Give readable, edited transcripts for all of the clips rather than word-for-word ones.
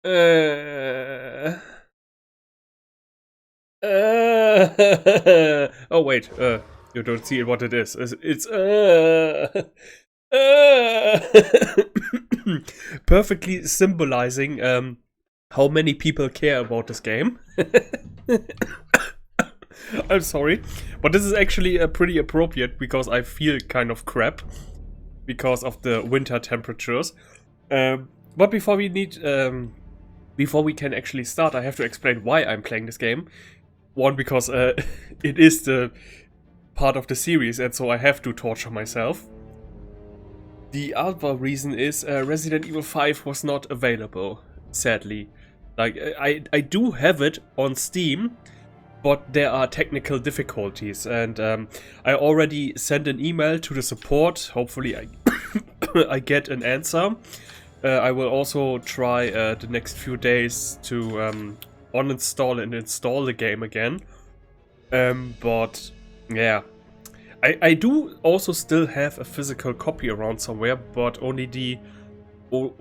Uh, oh wait, you don't see what it is. Uh, perfectly symbolizing how many people care about this game. I'm sorry, but this is actually pretty appropriate because I feel kind of crap because of the winter temperatures. But before we can actually start, I have to explain why I'm playing this game. One, because it is the part of the series, and so I have to torture myself. The other reason is Resident Evil 5 was not available, sadly. Like, I do have it on Steam, but there are technical difficulties, and I already sent an email to the support. Hopefully I get an answer. I will also try the next few days to uninstall and install the game again. But yeah, I do also still have a physical copy around somewhere, but only the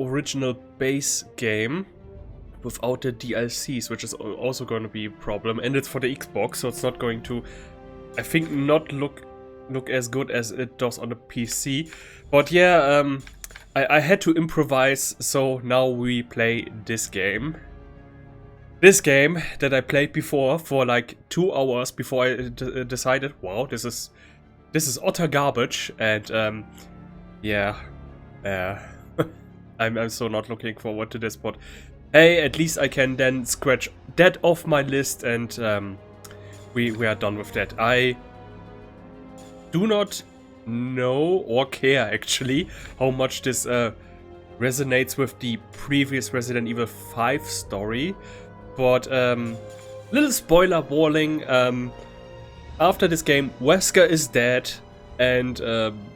original base game without the DLCs, which is also going to be a problem. And it's for the Xbox, so it's not going to, I think, not look as good as it does on the PC. But yeah, I had to improvise, so now we play this game. This game that I played before for like 2 hours before I decided, wow, this is utter garbage, and yeah, I'm so not looking forward to this, but hey, at least I can then scratch that off my list, and we are done with that. I do not know or care actually how much this resonates with the previous Resident Evil 5 story, but little spoiler warning, after this game Wesker is dead, and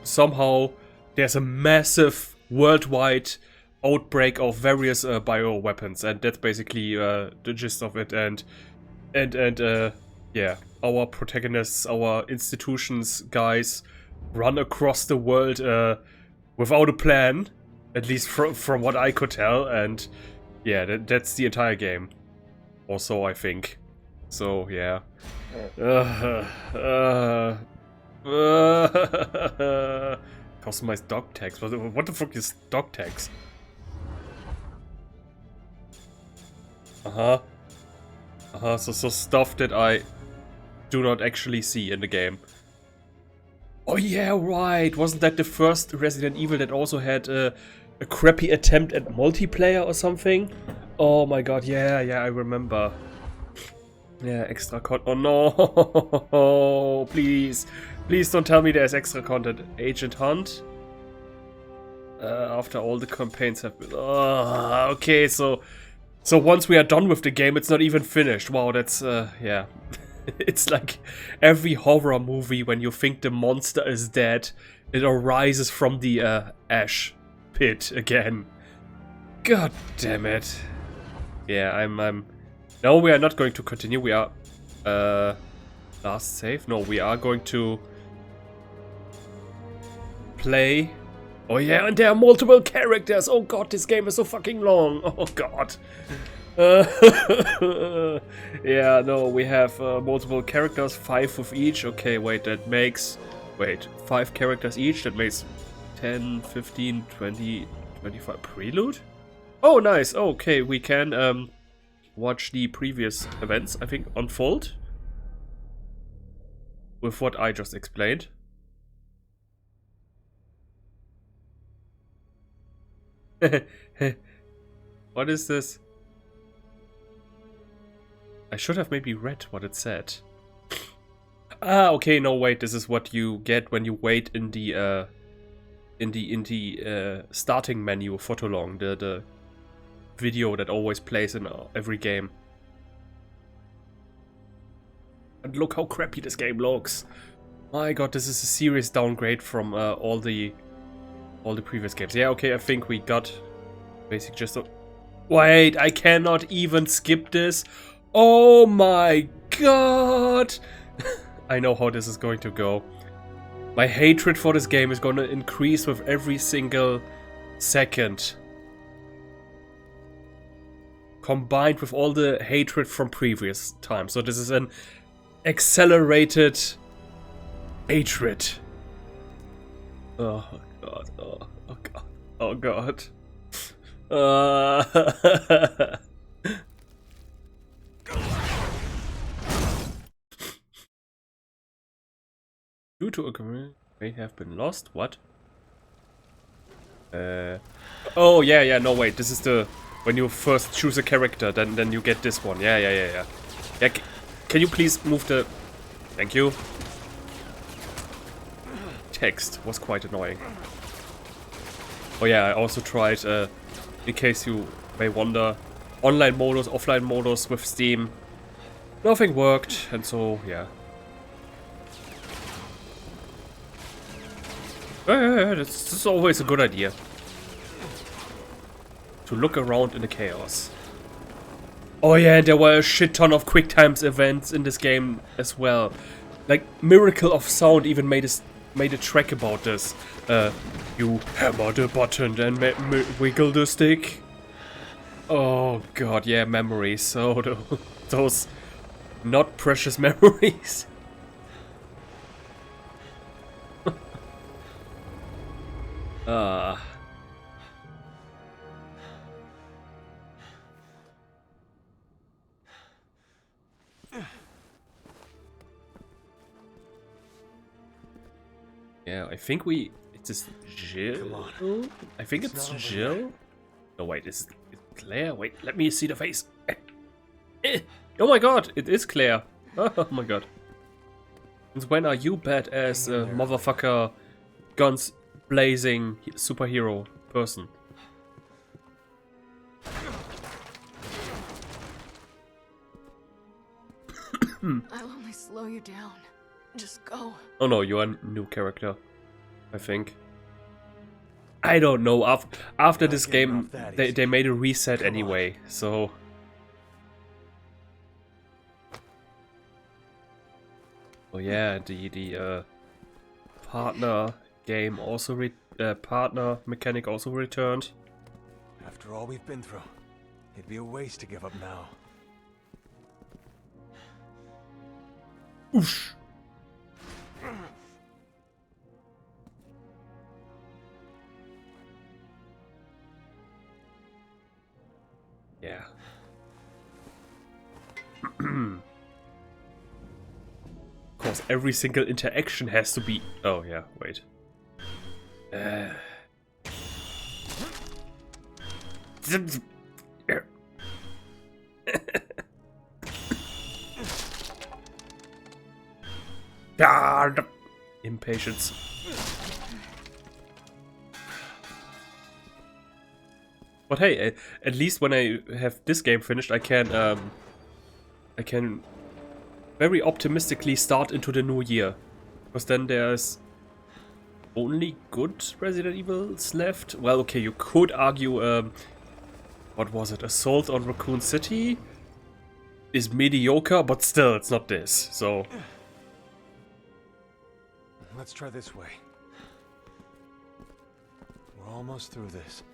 somehow there's a massive worldwide outbreak of various bioweapons, and that's basically the gist of it, and yeah, our protagonists, our institutions guys run across the world without a plan, at least from what I could tell, and yeah, that's the entire game. Also, I think. So yeah. Customized dog tags. What the fuck is dog tags? So stuff that I do not actually see in the game. Oh yeah, right. Wasn't that the first Resident Evil that also had a crappy attempt at multiplayer or something? Oh my god, yeah, I remember. Yeah, extra content. Oh no, please don't tell me there's extra content. Agent Hunt. After all the campaigns have been. Oh, okay, so once we are done with the game, it's not even finished. Wow, that's yeah. It's like every horror movie when you think the monster is dead, it arises from the ash pit again. God damn it. Yeah, I'm no, we are not going to continue. We are last save. No, we are going to play. Oh yeah, and there are multiple characters. Oh god, this game is so fucking long. Oh god. Yeah, no, we have multiple characters, 5 with each. Okay, wait, that makes... Wait, 5 characters each, that makes 10, 15, 20, 25... Prelude? Oh, nice. Okay, we can watch the previous events, I think, unfold. With what I just explained. What is this? I should have maybe read what it said. Ah, okay, no, wait, this is what you get when you wait in the starting menu for too long, the video that always plays in every game. And look how crappy this game looks. My god, this is a serious downgrade from all the previous games. Yeah, okay, I think we got basic gist of... Wait, I cannot even skip this. Oh my god! I know how this is going to go. My hatred for this game is going to increase with every single second. combined with all the hatred from previous times. So this is an accelerated hatred. Oh god, oh god, oh god. Due to a community may have been lost. What? Oh yeah, no wait, this is the when you first choose a character, then you get this one. Yeah. Yeah, can you please move the... Thank you. Text was quite annoying. Oh yeah, I also tried, in case you may wonder, online modus, offline modus with Steam. Nothing worked, and so, yeah. That's always a good idea. To look around in the chaos. Oh yeah, there were a shit ton of quick times events in this game as well. Like, Miracle of Sound even made a track about this. You hammer the button, then wiggle the stick. Oh god, yeah, memories. So those not precious memories. Yeah, I think it's Jill. I think it's Jill. No, wait, it's Claire. Wait, let me see the face. Oh my god, it is Claire. Oh my god. Since when are you badass motherfucker, guns blazing superhero person? I'll only slow you down. Just go. Oh no, you're a new character, I think. I don't know. After this game, they made a reset anyway, so... Oh yeah, the partner game also partner mechanic also returned. After all we've been through, it'd be a waste to give up now. Oosh. Yeah. Of course, every single interaction has to be... Oh, yeah, wait. Impatience. But hey, at least when I have this game finished, I can very optimistically start into the new year. Because then there's only good Resident Evils left. Well, okay, you could argue, what was it? Assault on Raccoon City is mediocre, but still, it's not this, so... Let's try this way. We're almost through this.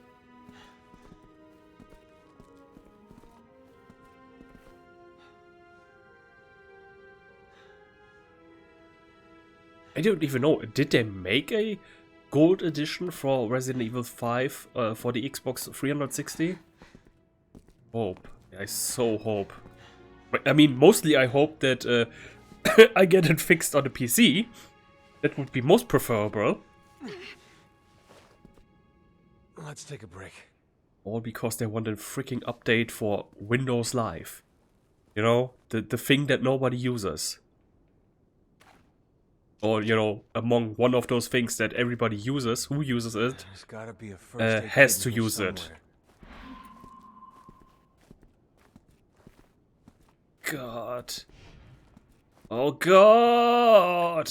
I don't even know, did they make a gold edition for Resident Evil 5 for the Xbox 360? Hope. I so hope. But, I mean, mostly I hope that I get it fixed on the PC. That would be most preferable. Let's take a break. All because they want a freaking update for Windows Live. You know, the thing that nobody uses. Or, you know, among one of those things that everybody uses, who uses it, There's gotta be a first aid has kit to in here use it. somewhere. God. Oh god!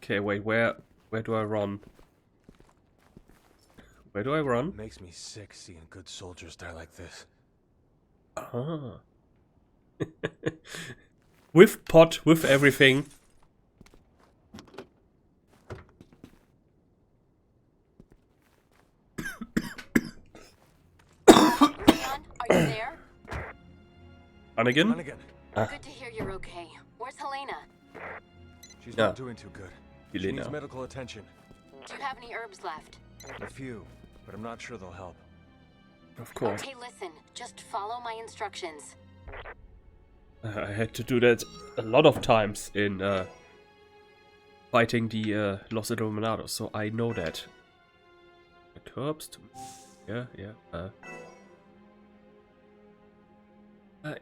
Okay, wait, where do I run? Where do I run? Makes me sick seeing good soldiers die like this. Ah. With pot, with everything. Leon, are Anakin? Hunnigan. Good to hear you're okay. Where's Helena? She's Yeah. not doing too good. She Helena. needs medical attention. Do you have any herbs left? A few, but I'm not sure they'll help. Of course. Okay, listen. Just follow my instructions. I had to do that a lot of times in fighting the Los Illuminados, so I know that. The herbs to... Yeah.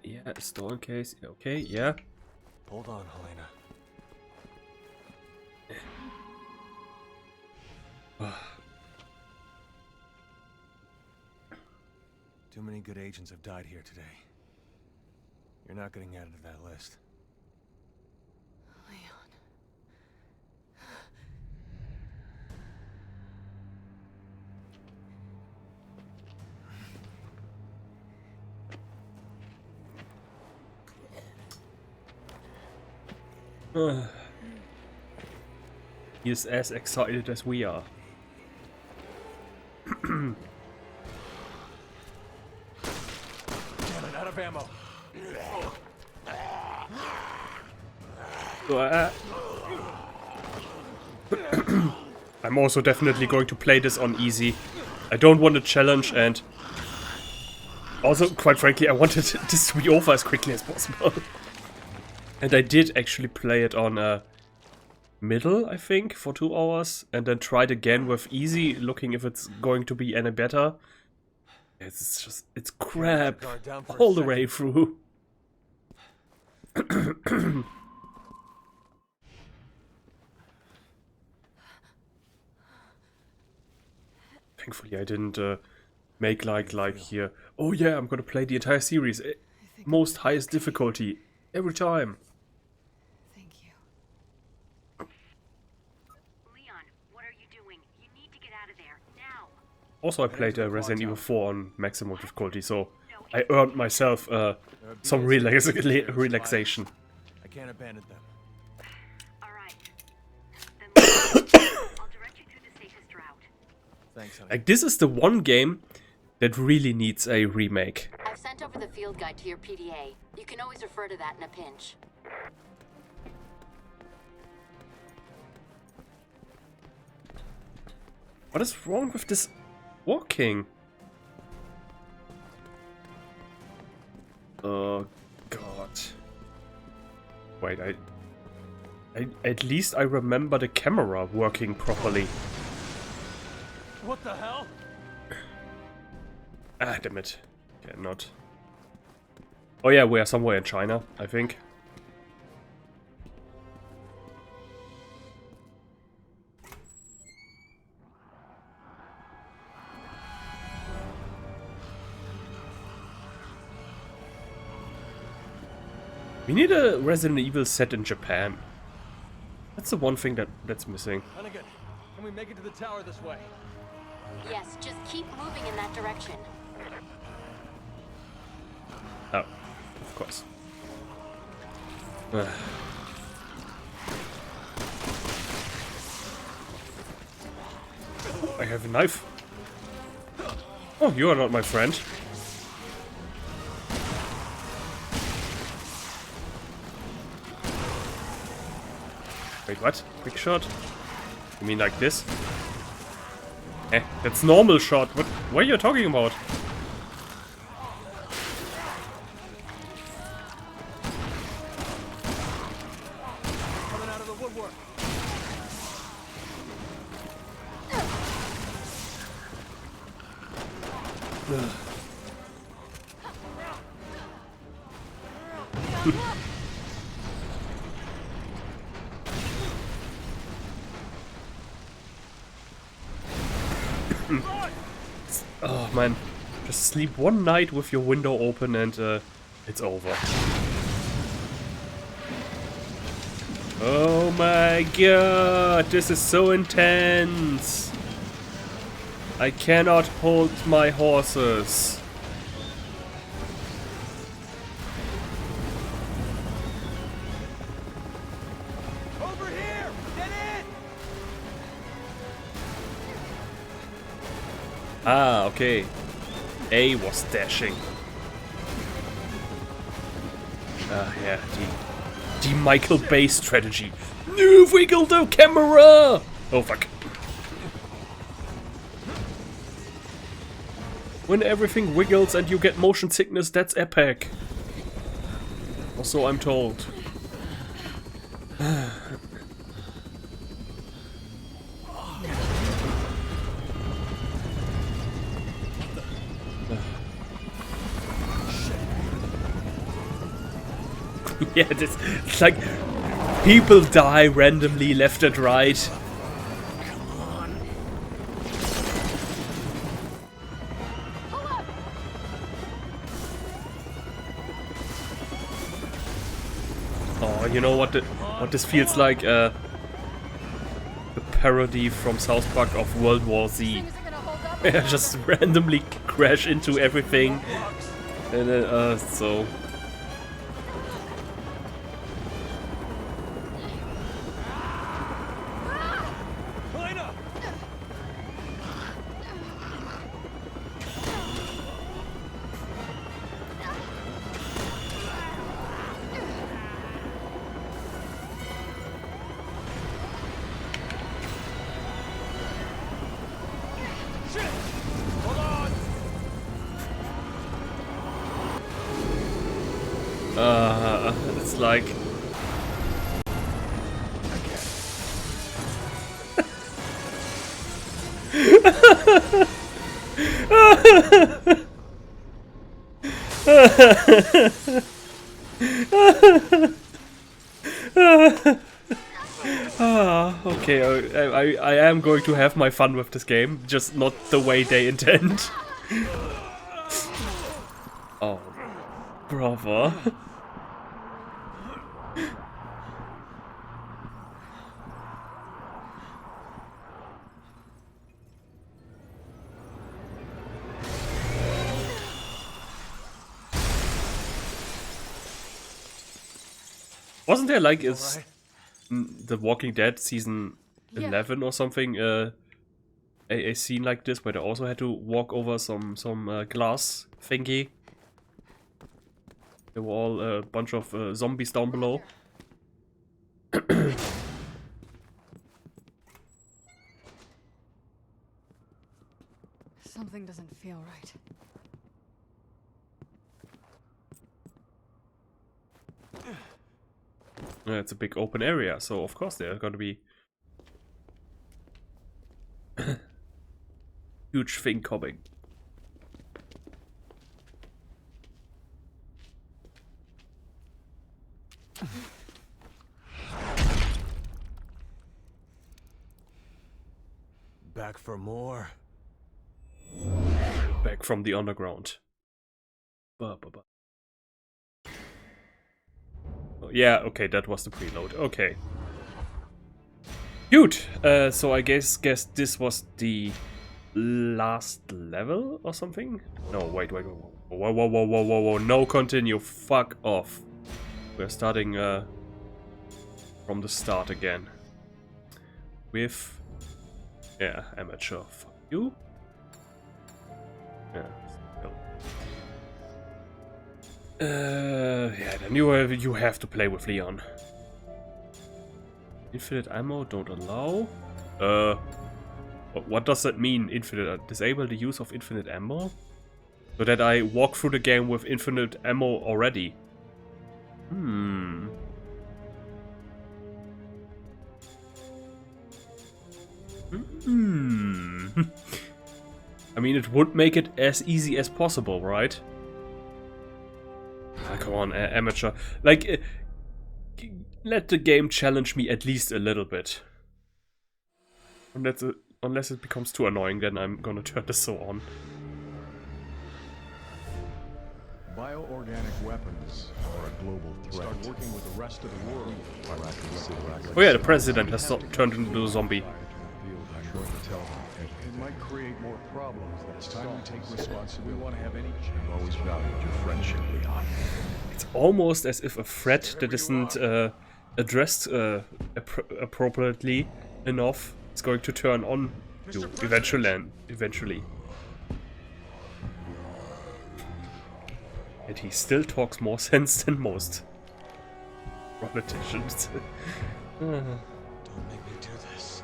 Yeah, stolen case. Okay, yeah. Hold on, Helena. Too many good agents have died here today. You're not getting added to that list. Leon. He is as excited as we are. Damn it, out of ammo. I'm also definitely going to play this on easy. I don't want a challenge, and also, quite frankly, I wanted this to be over as quickly as possible. And I did actually play it on middle, I think, for 2 hours, and then tried again with easy, looking if it's going to be any better. It's just, it's crap Guard down for a all the second. way through. Thankfully, I didn't make like here. Oh yeah, I'm gonna play the entire series, most highest difficulty every time. Thank you. Leon, what are you doing? You need to get out of there now. Also, I played Resident Evil 4 on maximum difficulty, so I earned myself some relaxation. I can't abandon them. All right. Then I'll direct you through the safest route. Thanks, honey. Like, this is the one game that really needs a remake. I've sent over the field guide to your PDA. You can always refer to that in a pinch. What is wrong with this walking? Oh god. Wait, I at least I remember the camera working properly. What the hell? Ah, damn it. Yeah, not. Oh yeah, we are somewhere in China, I think. We need a Resident Evil set in Japan. That's the one thing that's missing. Hunnigan, can we make it to the tower this way? Yes, just keep moving in that direction. Oh, of course. I have a knife. Oh, you are not my friend. Wait, what? Quick shot? You mean like this? Eh, that's normal shot. What are you talking about? Coming out of the woodwork. Oh man, just sleep one night with your window open and it's over. Oh my god, this is so intense. I cannot hold my horses. Over here! Get in! Ah, okay. A was dashing. Yeah, the Michael Bay strategy. No, wiggle the camera! Oh, fuck. When everything wiggles and you get motion sickness, that's epic. Or so I'm told. Yeah, it's like people die randomly left and right. Oh, you know what this feels like? A parody from South Park of World War Z. Just randomly crash into everything, and then so. It's like okay, I am going to have my fun with this game, just not the way they intend. Oh, brother. Wasn't there like The Walking Dead season 11 or something? A scene like this where they also had to walk over some glass thingy. There were all a bunch of zombies down below. Something doesn't feel right. It's a big open area, so of course there are going to be huge thing coming. Back for more. Back from the underground. Oh, yeah, okay, that was the preload. Okay. Good. So I guess this was the last level or something? No, wait. Whoa. No, continue. Fuck off. We're starting from the start again. With... yeah, amateur. Fuck you. Yeah. Yeah, then you have to play with Leon. Infinite ammo, don't allow. What does that mean, infinite? Disable the use of infinite ammo? So that I walk through the game with infinite ammo already. I mean, it would make it as easy as possible, right? Ah, come on, amateur. Like, let the game challenge me at least a little bit. Unless it becomes too annoying, then I'm gonna turn this so on. Bioorganic weapons are a global threat. Start working with the rest of the world. Oh yeah, the president has turned into a zombie. It might create more problems. It's time we take responsibility. We want to have any change. I've always valued your friendship, Leon. It's almost as if a threat that isn't addressed appropriately enough is going to turn on you eventually. And he still talks more sense than most. Politicians. Don't make me do this.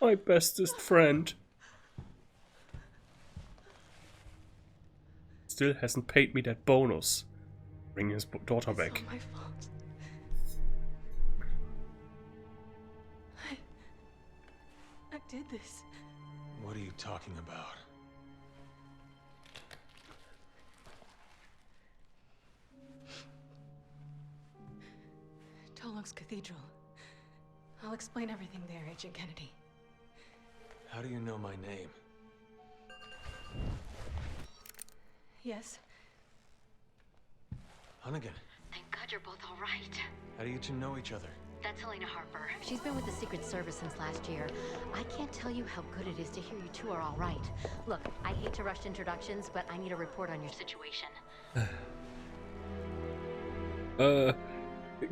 My bestest friend. Still hasn't paid me that bonus. Bring his daughter back. It's all my fault. I did this. What are you talking about? Tolox Cathedral. I'll explain everything there, Agent Kennedy. How do you know my name? Yes? Hunnigan, Thank God you're both all right. how do you two know each other? That's Helena Harper. She's been with the Secret Service since last year. I can't tell you how good it is to hear you two are all right. Look, I hate to rush introductions, but I need a report on your situation.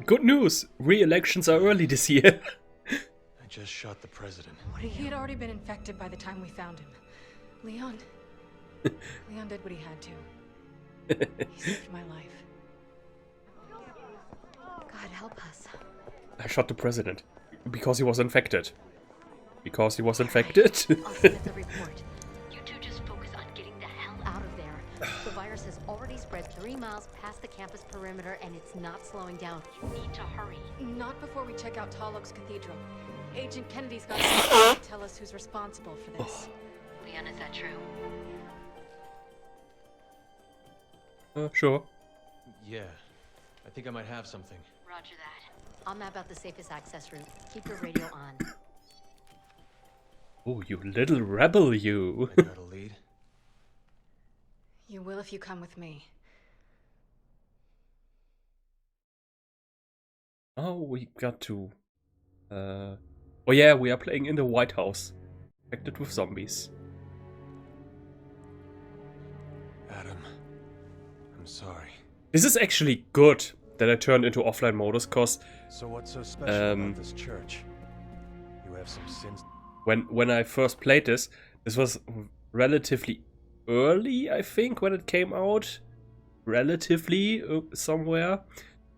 Good news! Re-elections are early this year. I just shot the president. He had already been infected by the time we found him. Leon. Leon did what he had to. He saved my life. God help us. I shot the president. Because he was infected. Because he was infected? I'll send the report. You two just focus on getting the hell out of there. The virus has already spread 3 miles past the campus perimeter and it's not slowing down. You need to hurry. Not before we check out Tolox Cathedral. Agent Kennedy's got to tell us who's responsible for this. Leon, is that true? Sure. Yeah, I think I might have something. Roger that. I'll map out the safest access route. Keep your radio on. Oh, you little rebel, you. I got a lead. You will if you come with me. Oh, we got to... Oh yeah, we are playing in the White House. Infected with zombies. Adam, I'm sorry. This is actually good that I turned into offline modus, cause So what's so special about this church? You have some sins. when I first played this was relatively early, I think, when it came out. Relatively somewhere.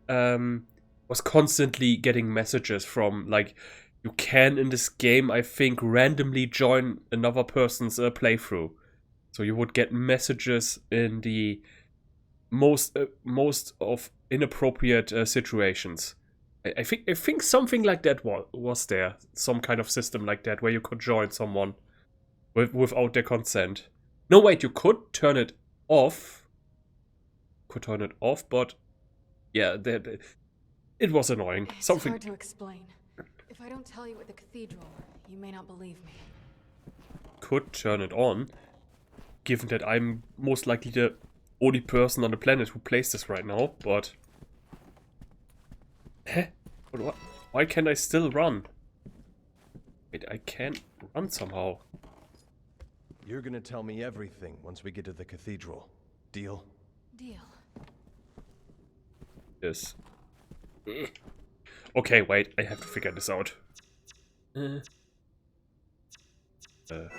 Was constantly getting messages from, like, you can in this game, I think, randomly join another person's playthrough. So you would get messages in the most of inappropriate situations. I think something like that was there, some kind of system like that where you could join someone without their consent. No, wait, you could turn it off. But yeah, it was annoying. It's Something hard to explain. If I don't tell you at the cathedral, you may not believe me. could turn it on, given that I'm most likely the only person on the planet who plays this right now, but... Heh? But why can't I still run? Wait, I can't run somehow. You're gonna tell me everything once we get to the cathedral. Deal? Deal. Yes. Okay, wait, I have to figure this out.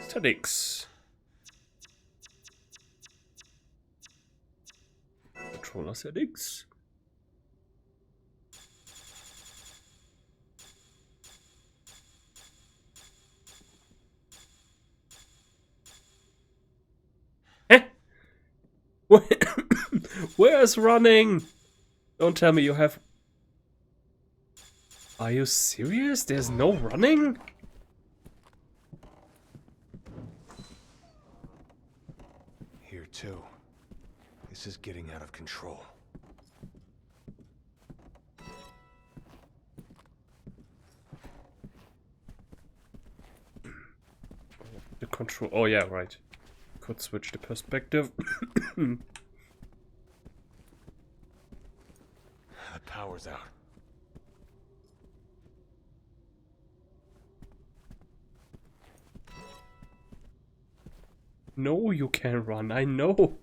Settings. Controller settings. Eh? Where's running? Don't tell me you have... Are you serious? There's no running? Here too. This is getting out of control. The control... Oh yeah, right. Could switch the perspective. The power's out. No, you can't run, I know.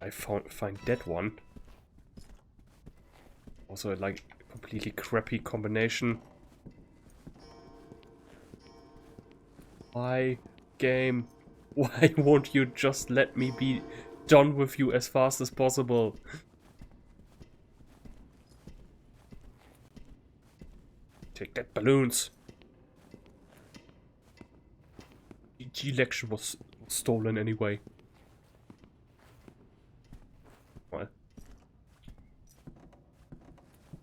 I find that one. Also, like, a completely crappy combination. Why, game? Why won't you just let me be done with you as fast as possible? Take that, balloons. The election was stolen anyway. What?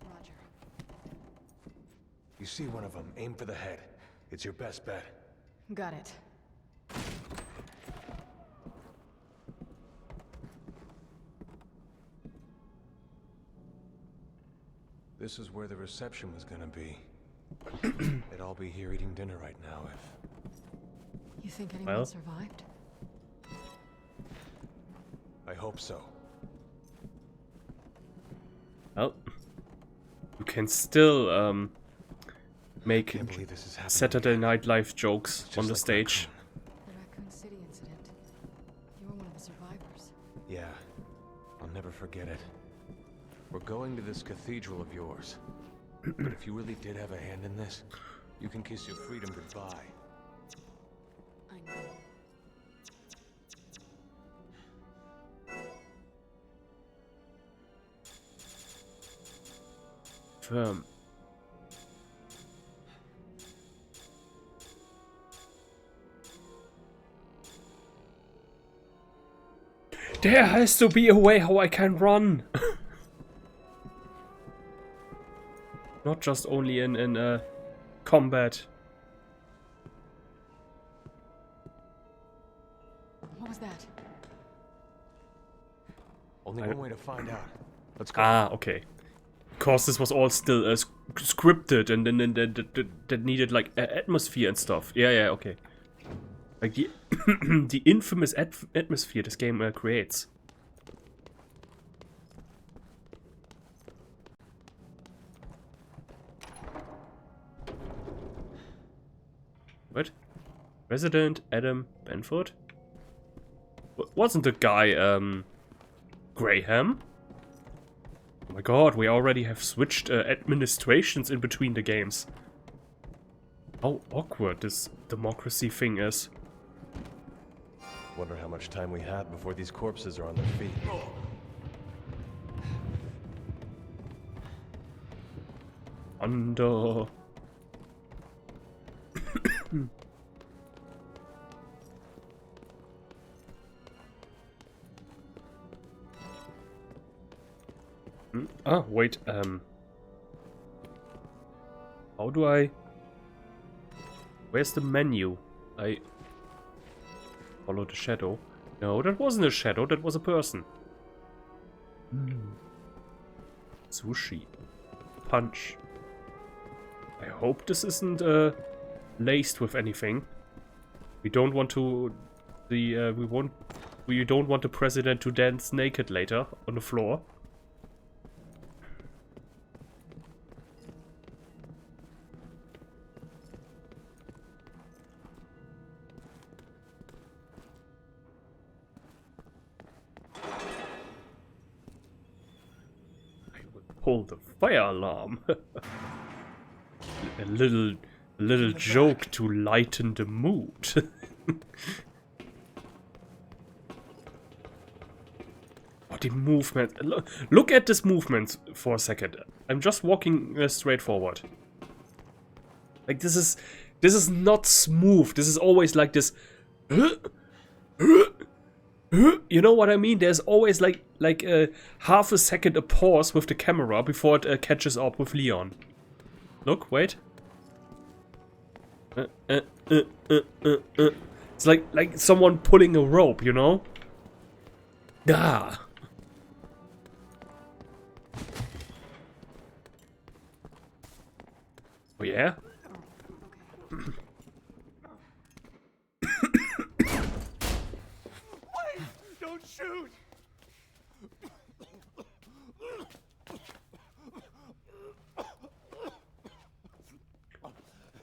Roger. You see one of them, aim for the head. It's your best bet. Got it. This is where the reception was gonna be. They'd all be here eating dinner right now if... You think anyone Well? survived? I hope so. Well, you can still make Can't believe this is happening. Saturday Night Live jokes Just on the like stage. Raccoon. The Raccoon City incident. You were one of the survivors. Yeah, I'll never forget it. We're going to this cathedral of yours. But if you really did have a hand in this, you can kiss your freedom goodbye. I know. Firm. There has to be a way how I can run. Not just only in combat. What was that? Only one way to find out. Let's go. Ah, okay. Because this was all still scripted and then that needed like atmosphere and stuff. Yeah, yeah, okay. Like the the infamous atmosphere this game creates. What? Resident Adam Benford? Wasn't the guy Graham? Oh my god, we already have switched administrations in between the games. How awkward this democracy thing is. Wonder how much time we have before these corpses are on their feet. Under. Ah, wait, how do I... Where's the menu? I... Follow the shadow. No, that wasn't a shadow, that was a person. Sushi. Punch. I hope this isn't, laced with anything. We don't want to... We don't want the president to dance naked later on the floor. Pull the fire alarm. a little joke to lighten the mood. Oh, the movement. Look at this movement for a second. I'm just walking straight forward. Like this is not smooth. This is always like this. You know what I mean? There's always like a half a second a pause with the camera before it catches up with Leon. Look, wait. It's like someone pulling a rope, you know? Ah. Oh yeah? Don't shoot!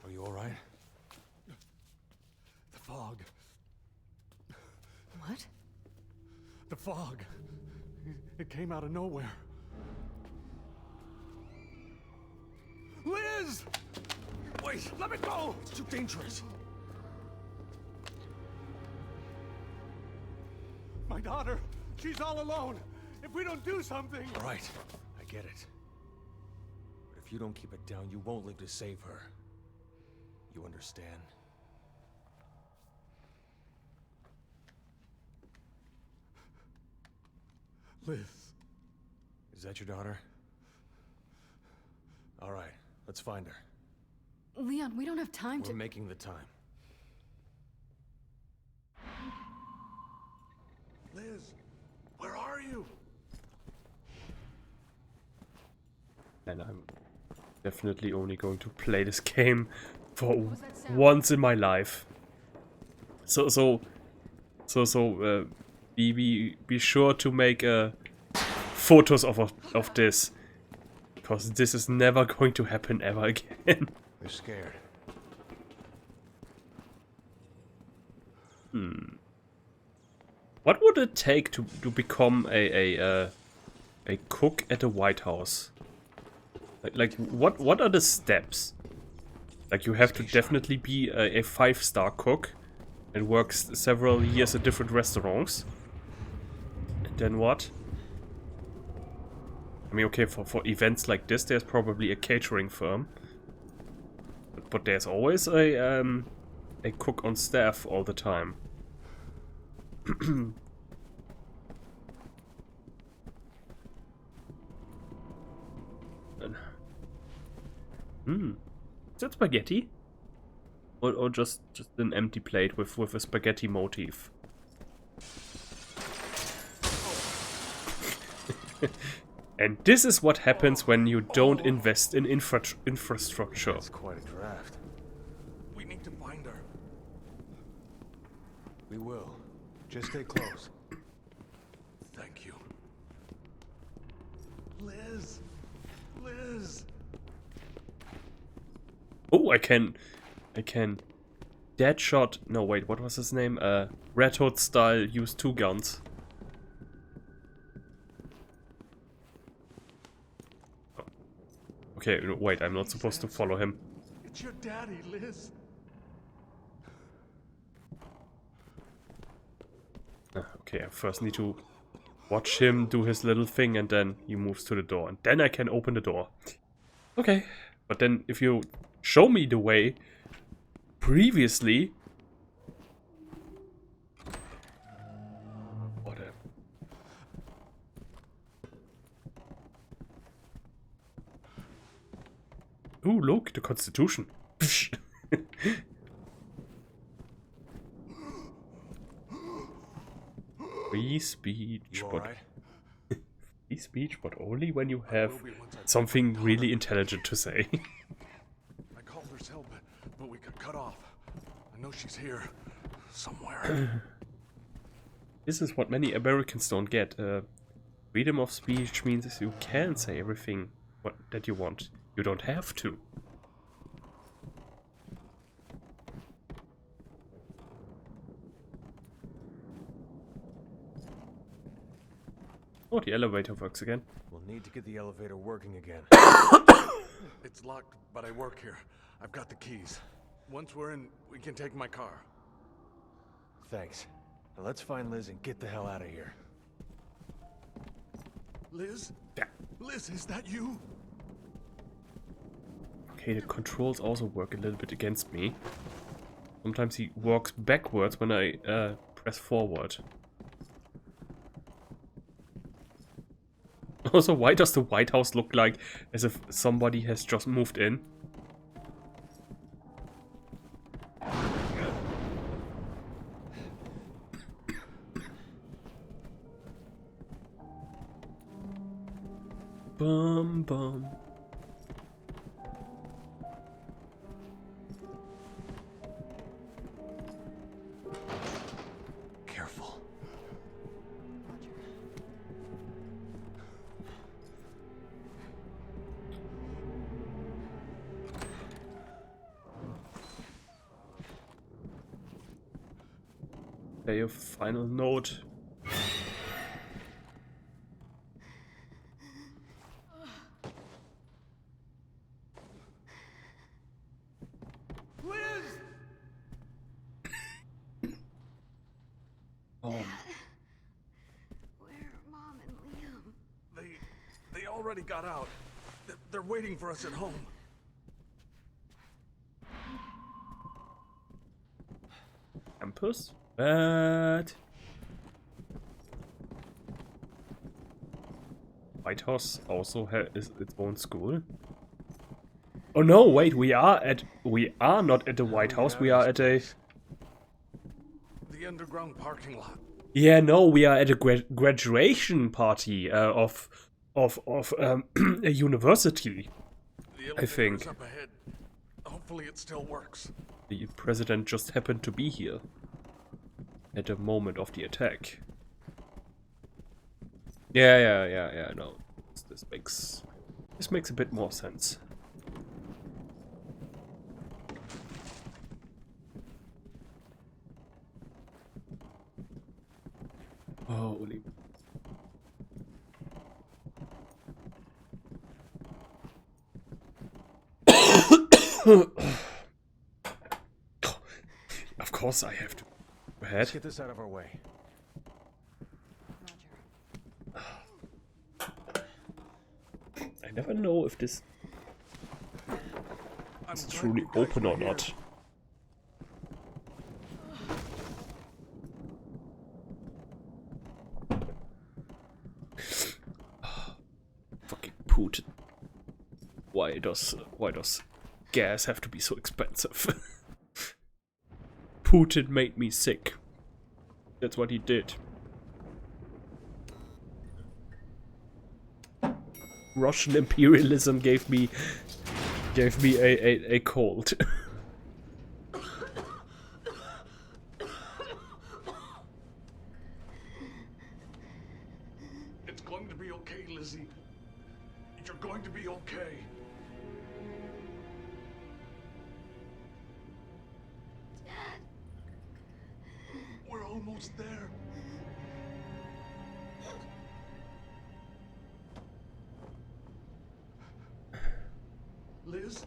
Are you alright? The fog. What? The fog. It came out of nowhere. Liz! Wait, let me go! It's too dangerous. My daughter, she's all alone. If we don't do something... All right, I get it. But if you don't keep it down, you won't live to save her. You understand? Liz. Is that your daughter? All right, let's find her. Leon, we don't have time We're to... making the time. Liz, where are you? And I'm definitely only going to play this game for was that sound? once in my life. Be sure to make photos of this, because this is never going to happen ever again. They're scared. What would it take to become a cook at the White House? Like what are the steps? Like, you have to definitely be a 5-star cook and works several years at different restaurants. And then what? I mean, okay, for events like this, there's probably a catering firm. But there's always a cook on staff all the time. Is that spaghetti? Or just an empty plate with a spaghetti motif? And this is what happens when you don't invest in infrastructure. That's quite a draft. We need to find her. We will. Just stay close. Thank you. Liz! Liz! Oh, I can Deadshot. No, wait, what was his name? Red Hood style, use 2 guns. Oh. Okay, no, wait, I'm not supposed to follow him. It's your daddy, Liz. Okay, I first need to watch him do his little thing, and then he moves to the door, and then I can open the door. Okay, but then if you show me the way previously... What a... Ooh, look, the Constitution. Free speech, You but alright? free speech, but only when you have something really intelligent to say. I called her cell, but we got cut off. I know she's here. Somewhere. This is what many Americans don't get. Freedom of speech means you can say everything that you want. You don't have to. Oh, the elevator works again. We'll need to get the elevator working again. It's locked, but I work here. I've got the keys. Once we're in, we can take my car. Thanks. Now let's find Liz and get the hell out of here. Liz? Yeah. Liz, is that you? Okay, the controls also work a little bit against me. Sometimes he walks backwards when I press forward. Also, why does the White House look like as if somebody has just moved in? Bum bum. Careful. Okay, a final note. already got out. They're waiting for us at home. Campus? But White House also has its own school. Oh no, wait, we are not at the White House, we are at a... The underground parking lot. Yeah, no, we are at a graduation party of a university. The I think. elevator's up ahead. Hopefully it still works. The president just happened to be here at the moment of the attack. Yeah, no. This makes a bit more sense. Holy. Of course I have to. Go ahead. Let's get this out of our way. I never know if this is truly open or not. Fucking Putin. Why does gas have to be so expensive? Putin made me sick. That's what he did. Russian imperialism gave me a cold. It's going to be okay, Lizzie. You're going to be okay. We're almost there. Liz?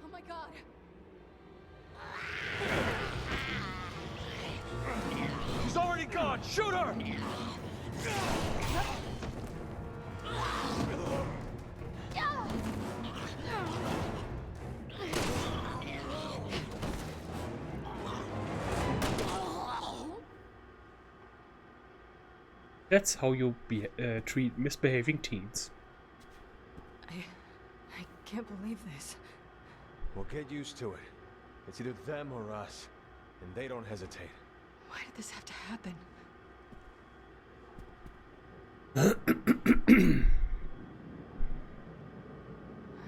Oh my god. She's already gone! Shoot her! That's how you treat misbehaving teens. I can't believe this. We'll get used to it. It's either them or us. And they don't hesitate. Why did this have to happen? I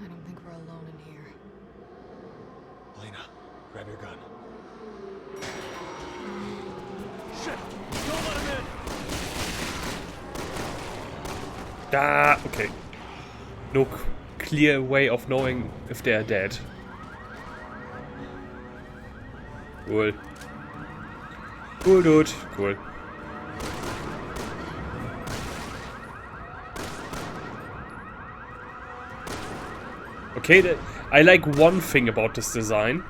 don't think we're alone in here. Lena, grab your gun. Shit! Don't let him in! Ah, okay. No clear way of knowing if they are dead. Cool. Cool, dude. Cool. Okay, I like one thing about this design.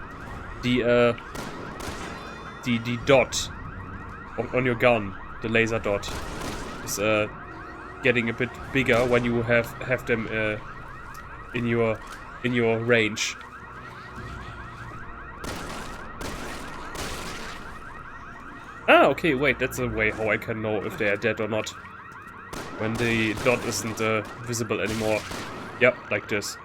The dot on your gun, the laser dot, is getting a bit bigger when you have them in your range. Ah, okay, wait, that's a way how I can know if they are dead or not. When the dot isn't visible anymore. Yep, like this.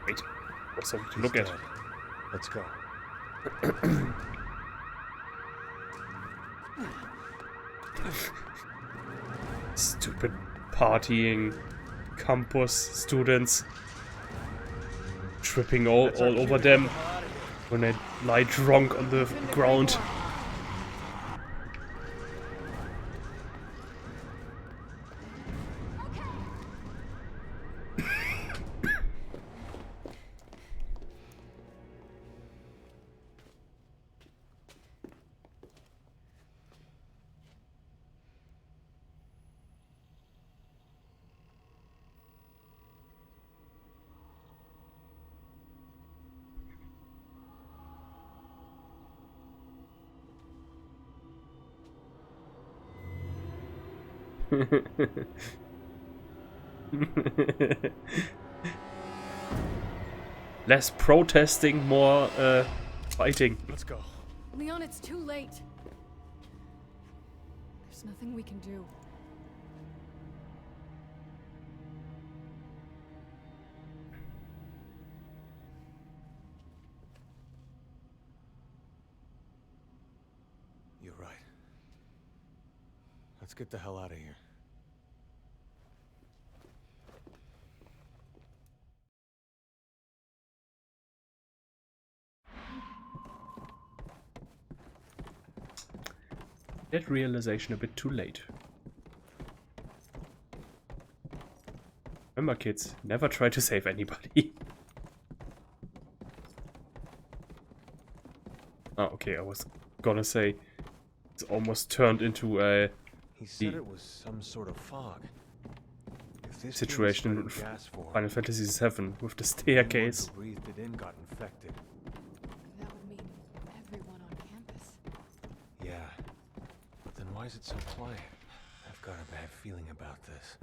Wait, what's something to look at? Let's go. Stupid partying campus students. tripping all over them when they lie drunk on the ground. Less protesting, more fighting. Let's go. Leon, it's too late. There's nothing we can do. You're right. Let's get the hell out of here. That realization a bit too late. Remember, kids, never try to save anybody. Oh, okay, I was gonna say it's almost turned into a He said it was some sort of fog. If this situation in thing gas for Final Fantasy VII with the staircase. who breathed it in got infected. That would mean everyone on campus. Yeah. But then why is it so quiet? I've got a bad feeling about this.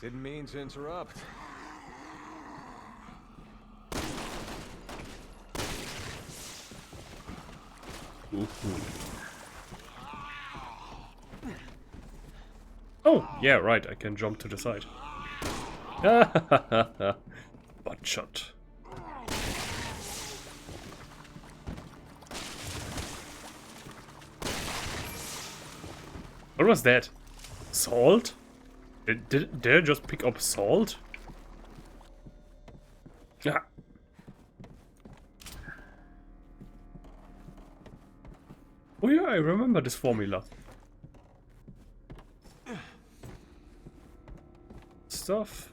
Didn't mean to interrupt. Oh, yeah, right, I can jump to the side. Butt shot. What was that? Salt? Did I just pick up salt? Yeah. Oh yeah, I remember this formula. Stuff.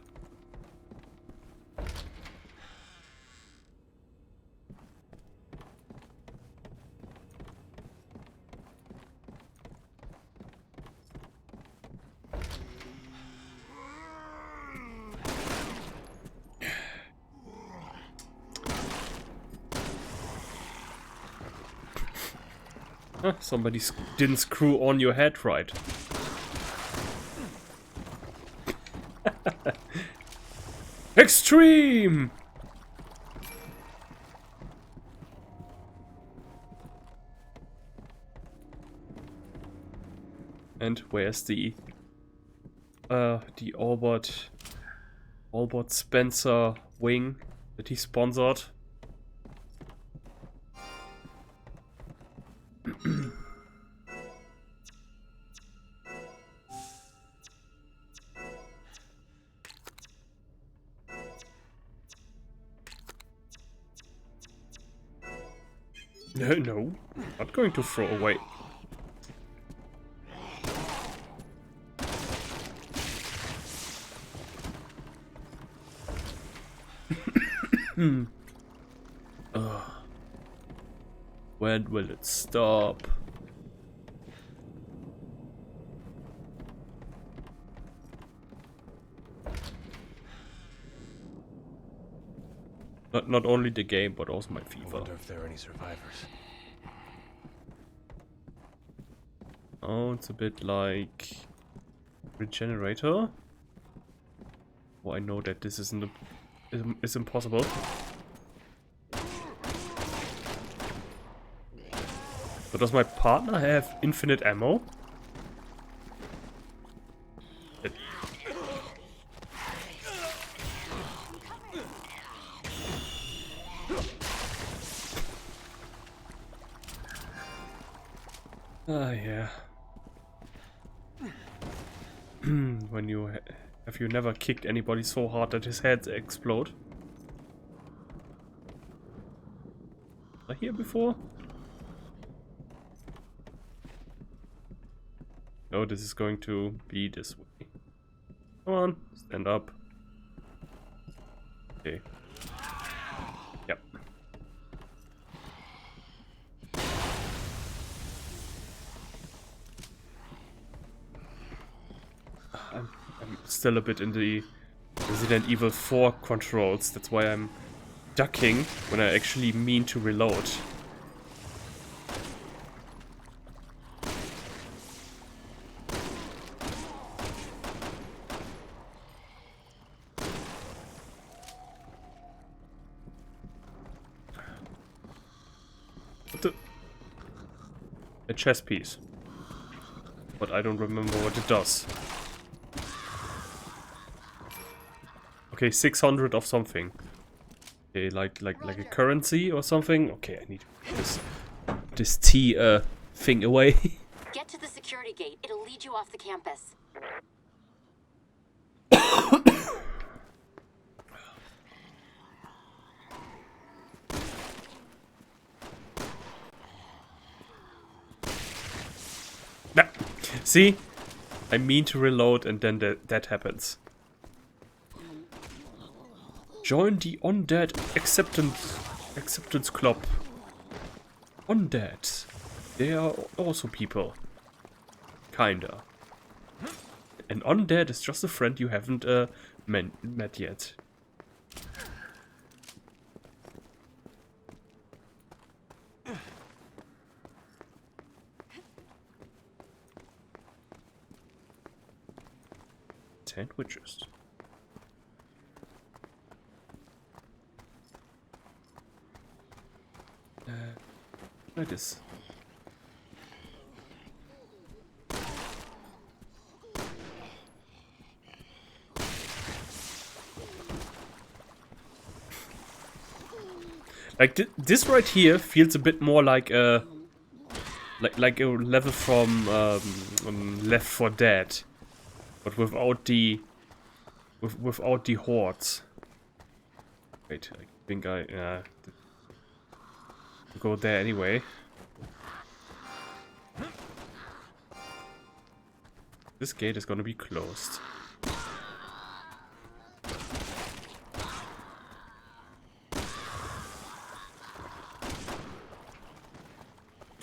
Huh, somebody didn't screw on your head right. Extreme! And where's the Albert Spencer wing that he sponsored? No, not going to throw away. When will it stop? Not only the game, but also my I fever. wonder if there are any survivors. Oh, it's a bit like Regenerator. Oh, I know that this isn't is impossible. But does my partner have infinite ammo? Ah, yeah. When you have you never kicked anybody so hard that his head explode? Was I here before? No, this is going to be this way. Come on, stand up. Okay. Yep. I'm still a bit in the Resident Evil 4 controls. That's why I'm ducking when I actually mean to reload. What the? A chess piece. But I don't remember what it does. Okay, 600 of something. Okay, like a currency or something. Okay, I need to put this T thing away. Get to the security gate. It'll lead you off the campus. Nah. See? I mean to reload and then that happens. Join the Undead acceptance club. Undead. They are also people. Kinda. An undead is just a friend you haven't met yet. Sandwiches. Like this. Like this right here feels a bit more like a like a level from Left 4 Dead, but without the hordes. Wait, I think I go there anyway. This gate is gonna be closed.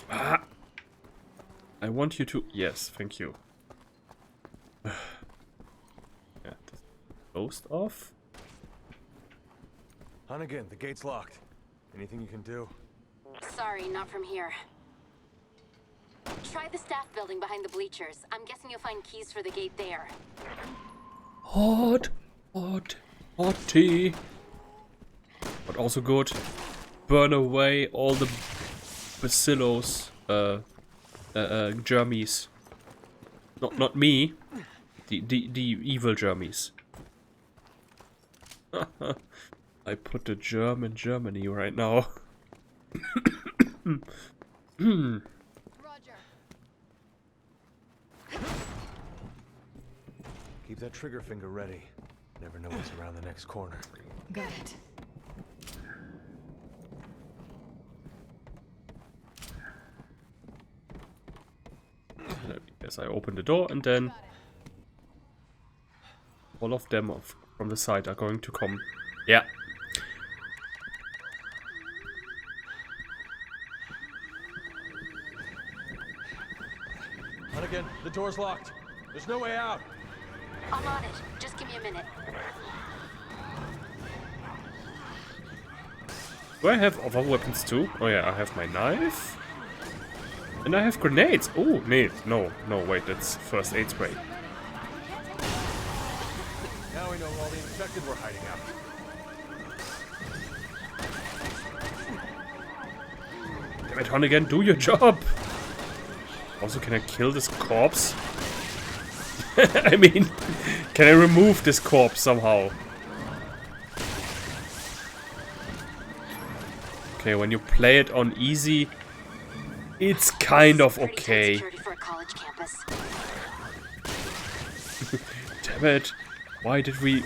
Ah! I want you to... Yes, thank you. Yeah, this closed off. Hunnigan, the gate's locked. Anything you can do? Sorry, not from here. Try the staff building behind the bleachers. I'm guessing you'll find keys for the gate there. Hot tea. But also good. Burn away all the bacillos, germies. Not me. The evil germies. I put the germ in Germany right now. Roger. Keep that trigger finger ready. Never know what's around the next corner. Got it. Yes, I open the door and then all of them from the side are going to come. Yeah. Hunnigan, the door's locked. There's no way out. I'm on it. Just give me a minute. Do I have other weapons too? Oh yeah, I have my knife. And I have grenades. Oh, no, wait, that's first aid spray. Now we know where all the infected were hiding out. Damn it, Hunnigan, do your job. Also, can I kill this corpse? I mean, can I remove this corpse somehow? Okay, when you play it on easy, It's kind of Pretty tight okay. security for a college campus. Damn it. Why did we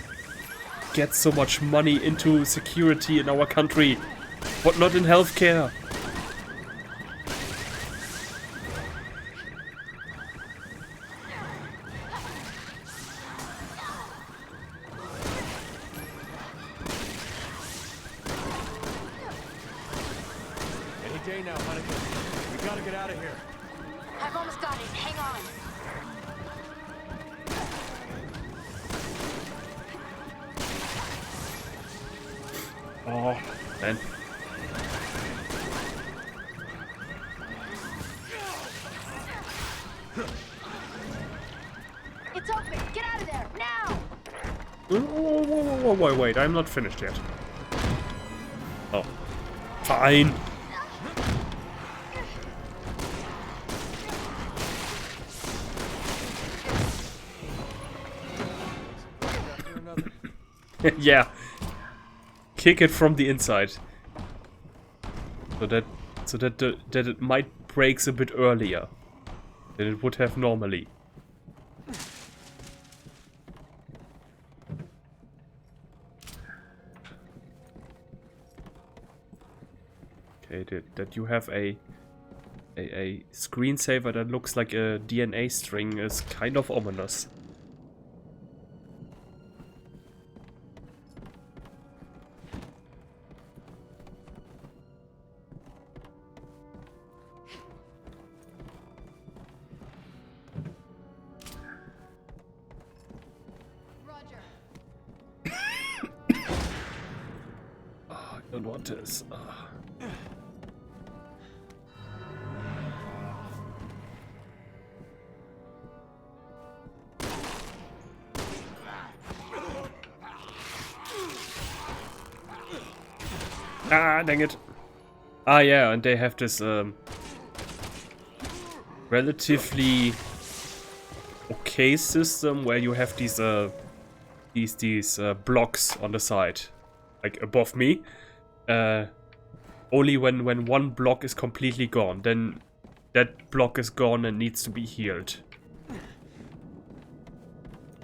get so much money into security in our country, but not in healthcare? Any day now, Hunnigan. We gotta get out of here. I've almost got it. Hang on. Oh, man. It's open. Get out of there now. Wait, I'm not finished yet. Oh. Fine. Yeah. Kick it from the inside. So that it might breaks a bit earlier than it would have normally. Okay, that you have a screensaver that looks like a DNA string is kind of ominous. Oh, I don't want this. Ah, dang it. Ah, yeah, and they have this relatively okay system where you have these blocks on the side, like above me. Only when one block is completely gone, then that block is gone and needs to be healed.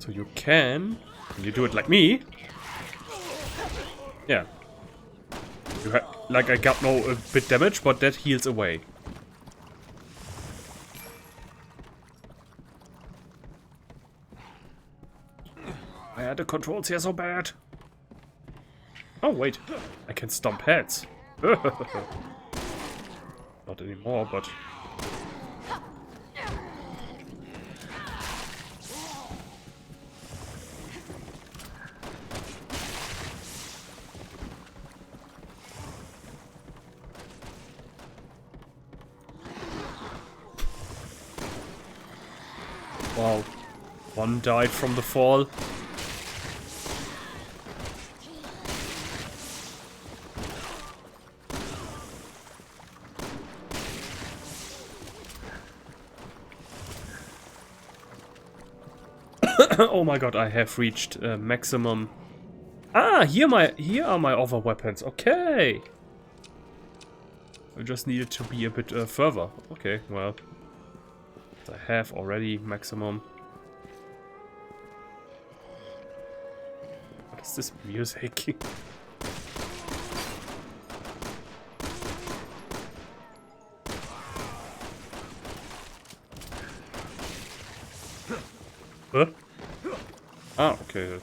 So you can, when you do it like me, yeah. Like I got no bit damage, but that heals away. Why are the controls here so bad? Oh wait, I can stomp heads. Not anymore, but... Wow, one died from the fall. Oh my god, I have reached maximum. Ah, here are my other weapons. Okay. I just needed to be a bit further. Okay, well. I have already maximum. What is this music? Huh? Ah, okay.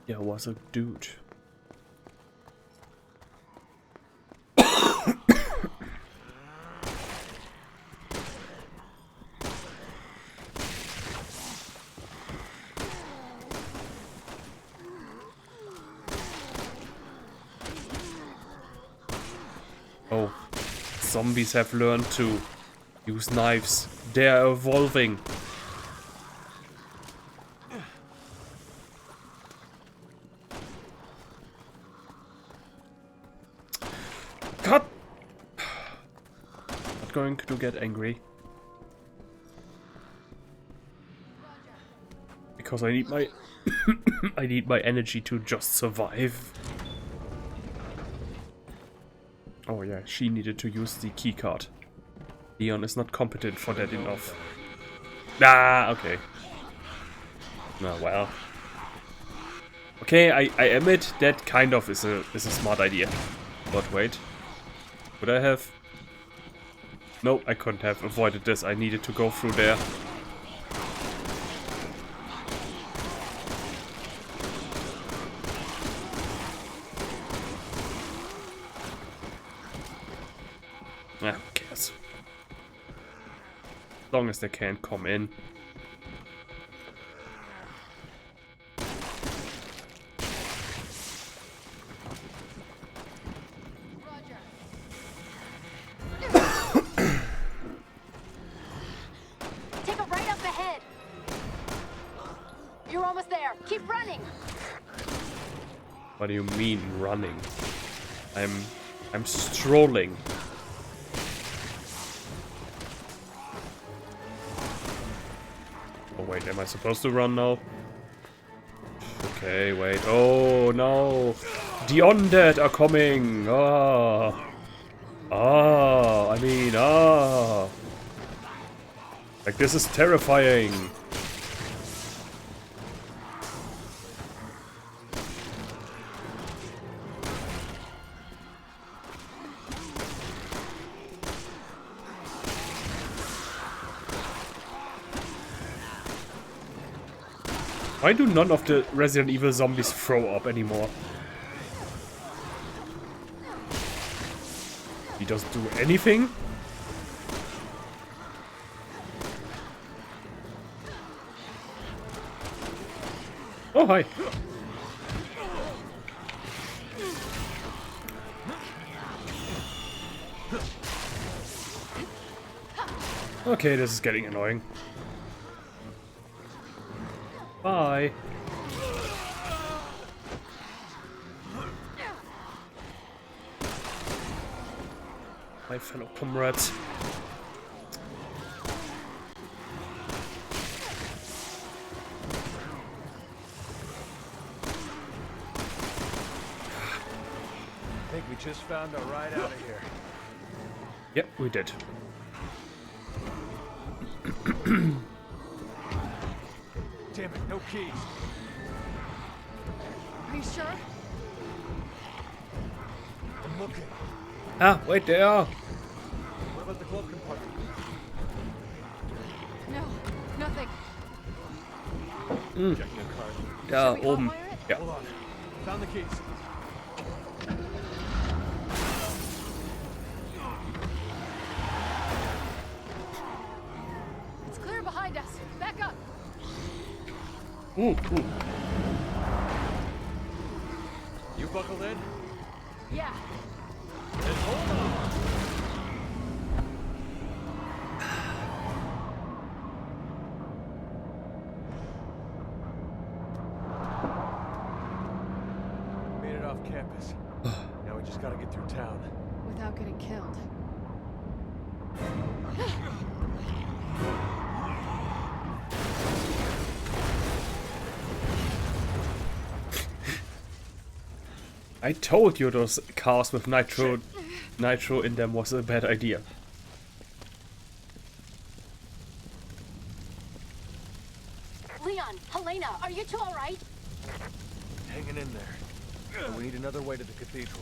Yeah, was a dude. Oh, zombies have learned to use knives. They're evolving. God! Not going to get angry. Because I need my I need my energy to just survive. Oh yeah, she needed to use the keycard. Leon is not competent for that enough. Ah, okay. Oh, well. Okay, I admit that kind of is a smart idea. But wait. Would I have? No, I couldn't have avoided this. I needed to go through there. Ah, who cares? As long as they can't come in. Take a right up ahead. You're almost there. Keep running. What do you mean running? I'm strolling. Oh wait, am I supposed to run now? Okay, wait. Oh no! The undead are coming! Ah! Ah! I mean, ah! Like, this is terrifying! Why do none of the Resident Evil zombies throw up anymore? He doesn't do anything? Oh, hi. Okay, this is getting annoying. Bye. My fellow comrades. I think we just found our ride out of here. Yep, we did. Damn it, no keys. Are you sure? I'm looking. Ah, wait, they are. What about the glove compartment? No, nothing. Check your card. Da Should we oben. hotwire it? Ja. Hold on. Found the keys. It's clear behind us. Back up. Ooh. You buckled in? Yeah. Then hold on. Made it off campus. Now we just gotta get through town. Without getting killed. I told you those cars with nitro in them was a bad idea. Leon, Helena, are you two all right? Hanging in there. But we need another way to the cathedral.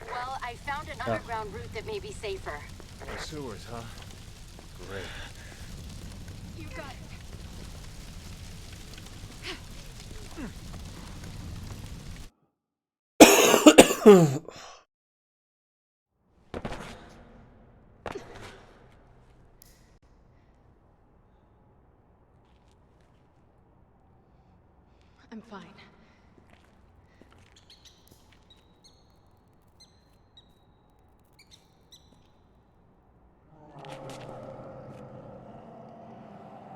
Well, I found an underground route that may be safer. The sewers, huh? Great. You got it. I'm fine.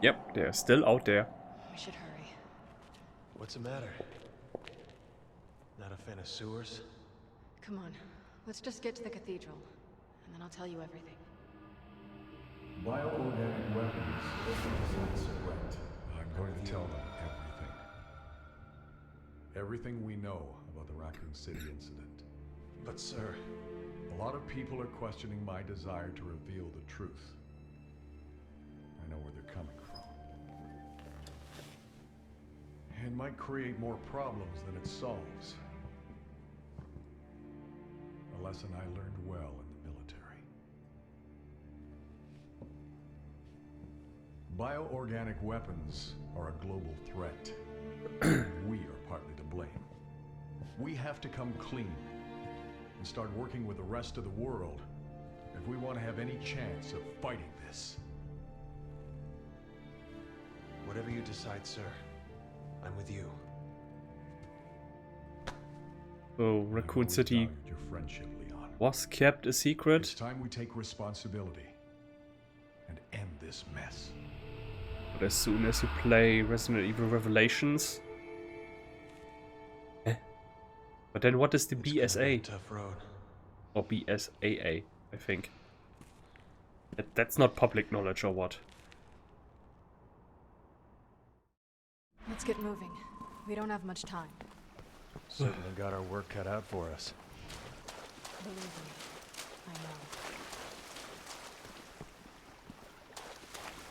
Yep, they're still out there. We should hurry. What's the matter? Not a fan of sewers? Come on. Let's just get to the cathedral, and then I'll tell you everything. Bioorganic weapons is a threat. I'm going to tell them everything. Everything we know about the Raccoon City incident. But sir, a lot of people are questioning my desire to reveal the truth. I know where they're coming from. It might create more problems than it solves. A lesson I learned well in the military. Bioorganic weapons are a global threat. We are partly to blame. We have to come clean and start working with the rest of the world if we want to have any chance of fighting this. Whatever you decide, sir, I'm with you. So Raccoon Always City valued your friendship, Leon. was kept a It's secret, time we take responsibility and end this mess. but as soon as you play Resident Evil Revelations... But then what is the It's gonna be a BSA? tough road. Or BSAA, I think. That's not public knowledge or what? Let's get moving. We don't have much time. Certainly got our work cut out for us. Believe me, I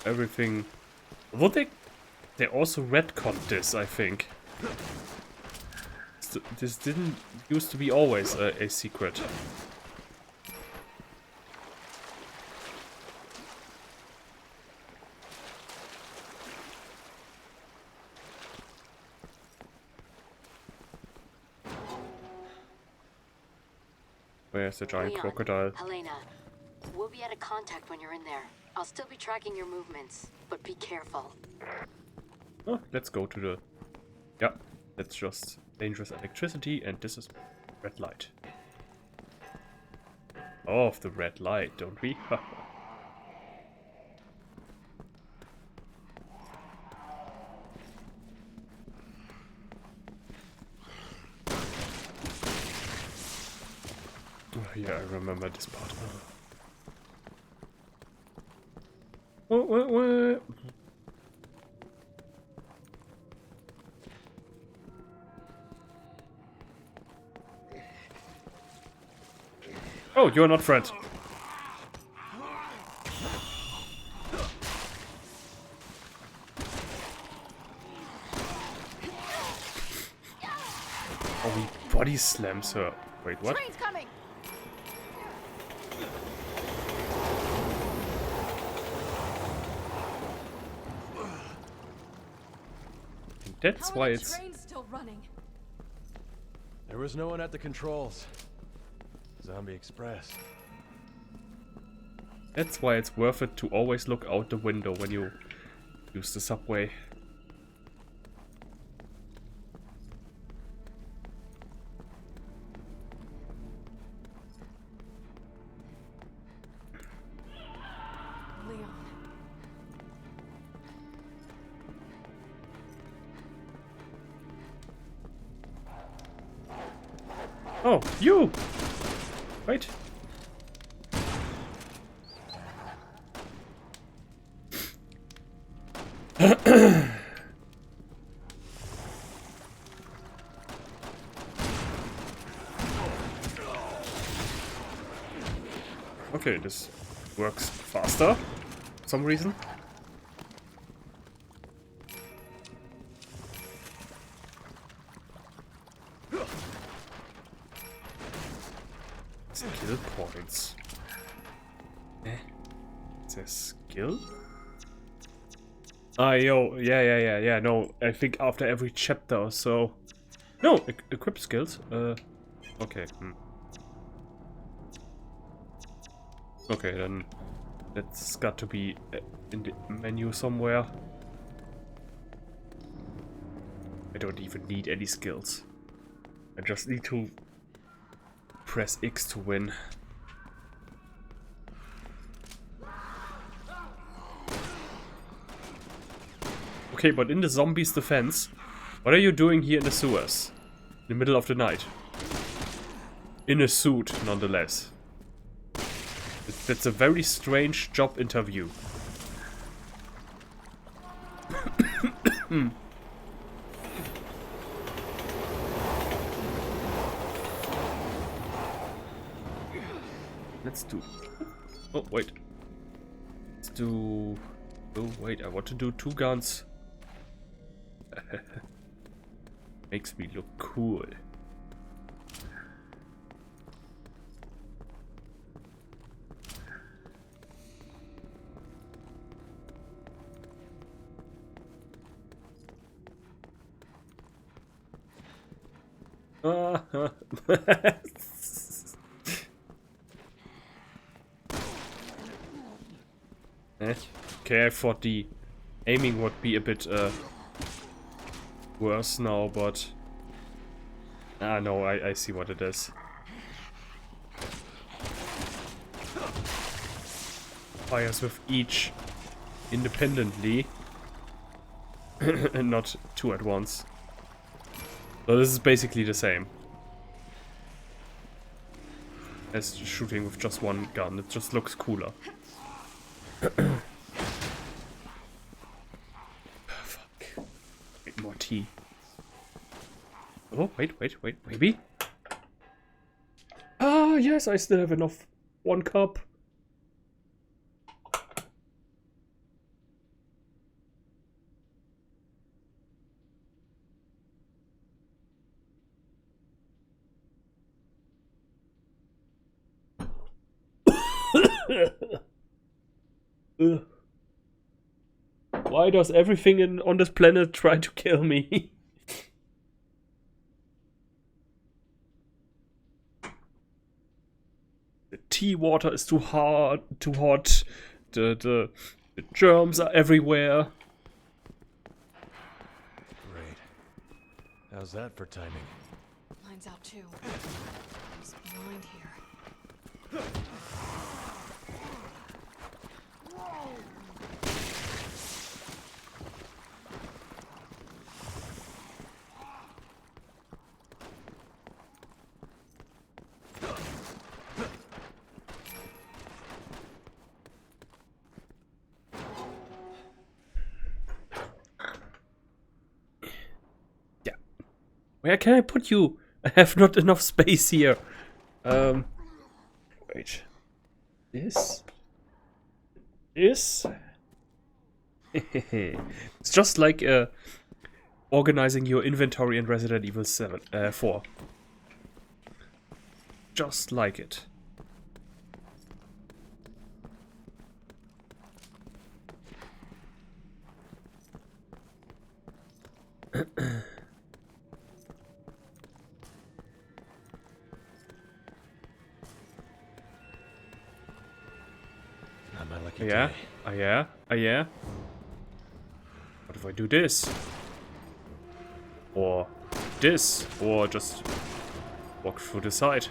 know. Everything... Would they also retconned this, I think. This didn't used to be always a secret. Where's the giant Leon, crocodile? Helena, we'll be out of contact when you're in there. I'll still be tracking your movements, but be careful. Oh, let's go to the... Yeah, that's just dangerous electricity, and this is red light. Off the red light, don't we? Yeah, I remember this part. What? Oh, you're not friends. Oh, he body slams her. Wait, what? Train's coming! That's How why are the it's... trains still running? There was no one at the controls. Zombie Express. That's why it's worth it to always look out the window when you use the subway. Leon. Oh, you! Wait. Okay, this works faster for some reason. Skill points. It's a skill? Ah, yo, yeah, no, I think after every chapter or so. No, equip skills. Okay. Okay, then that's got to be in the menu somewhere. I don't even need any skills. I just need to press X to win. Okay, but in the zombies' defense, what are you doing here in the sewers? In the middle of the night? In a suit, nonetheless. That's a very strange job interview. Let's do... Oh, wait. Let's do... Oh, wait, I want to do 2 guns. Makes me look cool. Okay, I thought the aiming would be a bit worse now, but... Ah, no, I see what it is. Fires with each independently and not 2 at once. So this is basically the same as shooting with just 1 gun. It just looks cooler. Fuck. Wait, more tea. Oh, wait, maybe? Ah, yes, I still have enough. 1 cup. Why does everything on this planet try to kill me? The tea water is too hot. The germs are everywhere. Great. How's that for timing? Mine's out too. There's blind here. Where can I put you? I have not enough space here. Wait. This? It's just like organizing your inventory in Resident Evil 4. Just like it. Yeah, yeah. What if I do this? Or this? Or just walk through the side?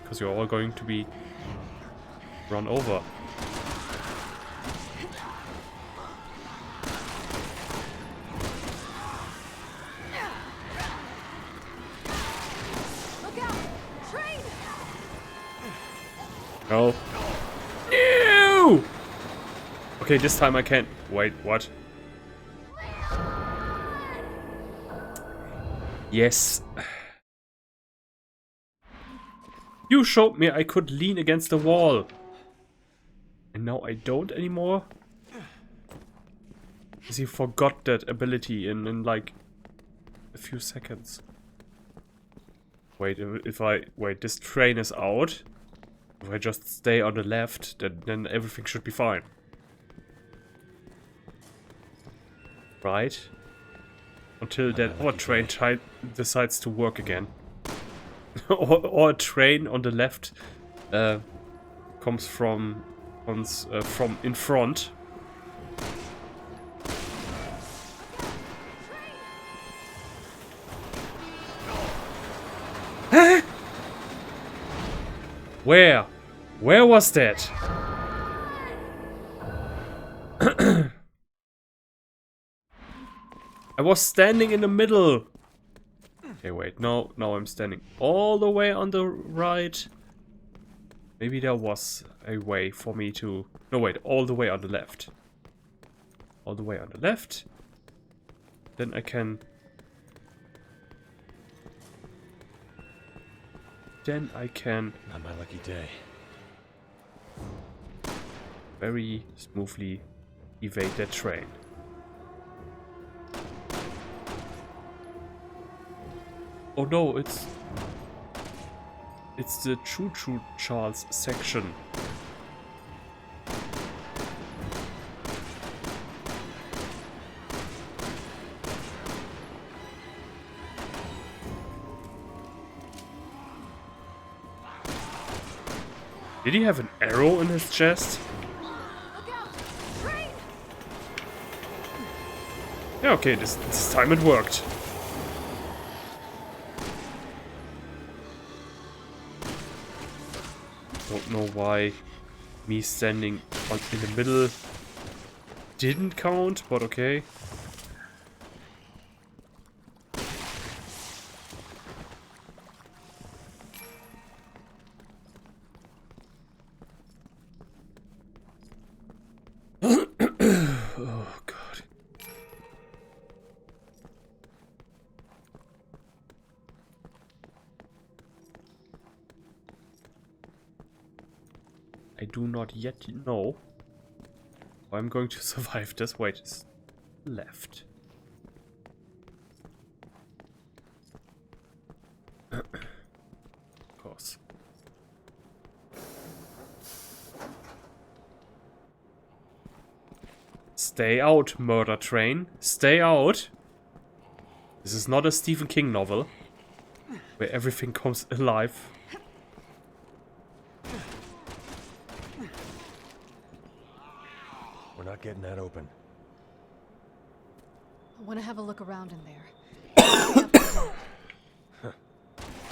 Because you're all going to be run over. Look out! Train! No. No! Okay, this time I can't. Wait, what? Yes. You showed me I could lean against the wall. And now I don't anymore? Because you forgot that ability in like a few seconds. Wait, wait, this train is out. If I just stay on the left, then everything should be fine. Right? Until that other train decides to work again. or a train on the left comes from in front. Where? Where was that? I was standing in the middle. Okay, wait. Now I'm standing all the way on the right. Maybe there was a way for me to... No, wait. All the way on the left. All the way on the left. Then I can... Not my lucky day. very smoothly evade that train. Oh no, it's the Choo Choo Charles section. Did he have an arrow in his chest? Look out! Train! Yeah, okay, this time it worked. Don't know why me standing in the middle didn't count, but okay. Oh god. I do not yet know how I'm going to survive this. Wait, it's left. Of course. Stay out, murder train. Stay out. This is not a Stephen King novel where everything comes alive. We're not getting that open. I want to have a look around in there.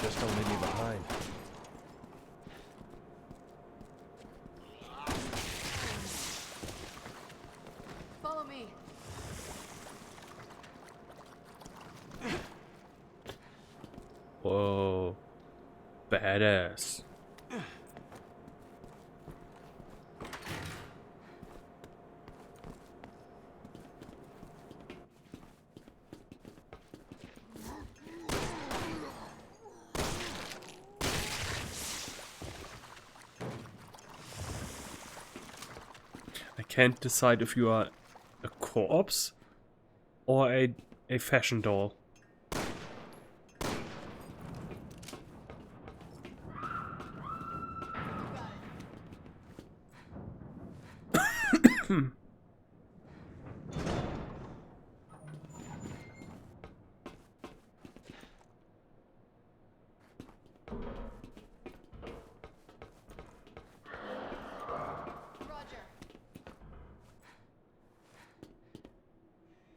Just don't leave me behind. Follow me. Whoa. Badass. I can't decide if you are a corpse or a fashion doll.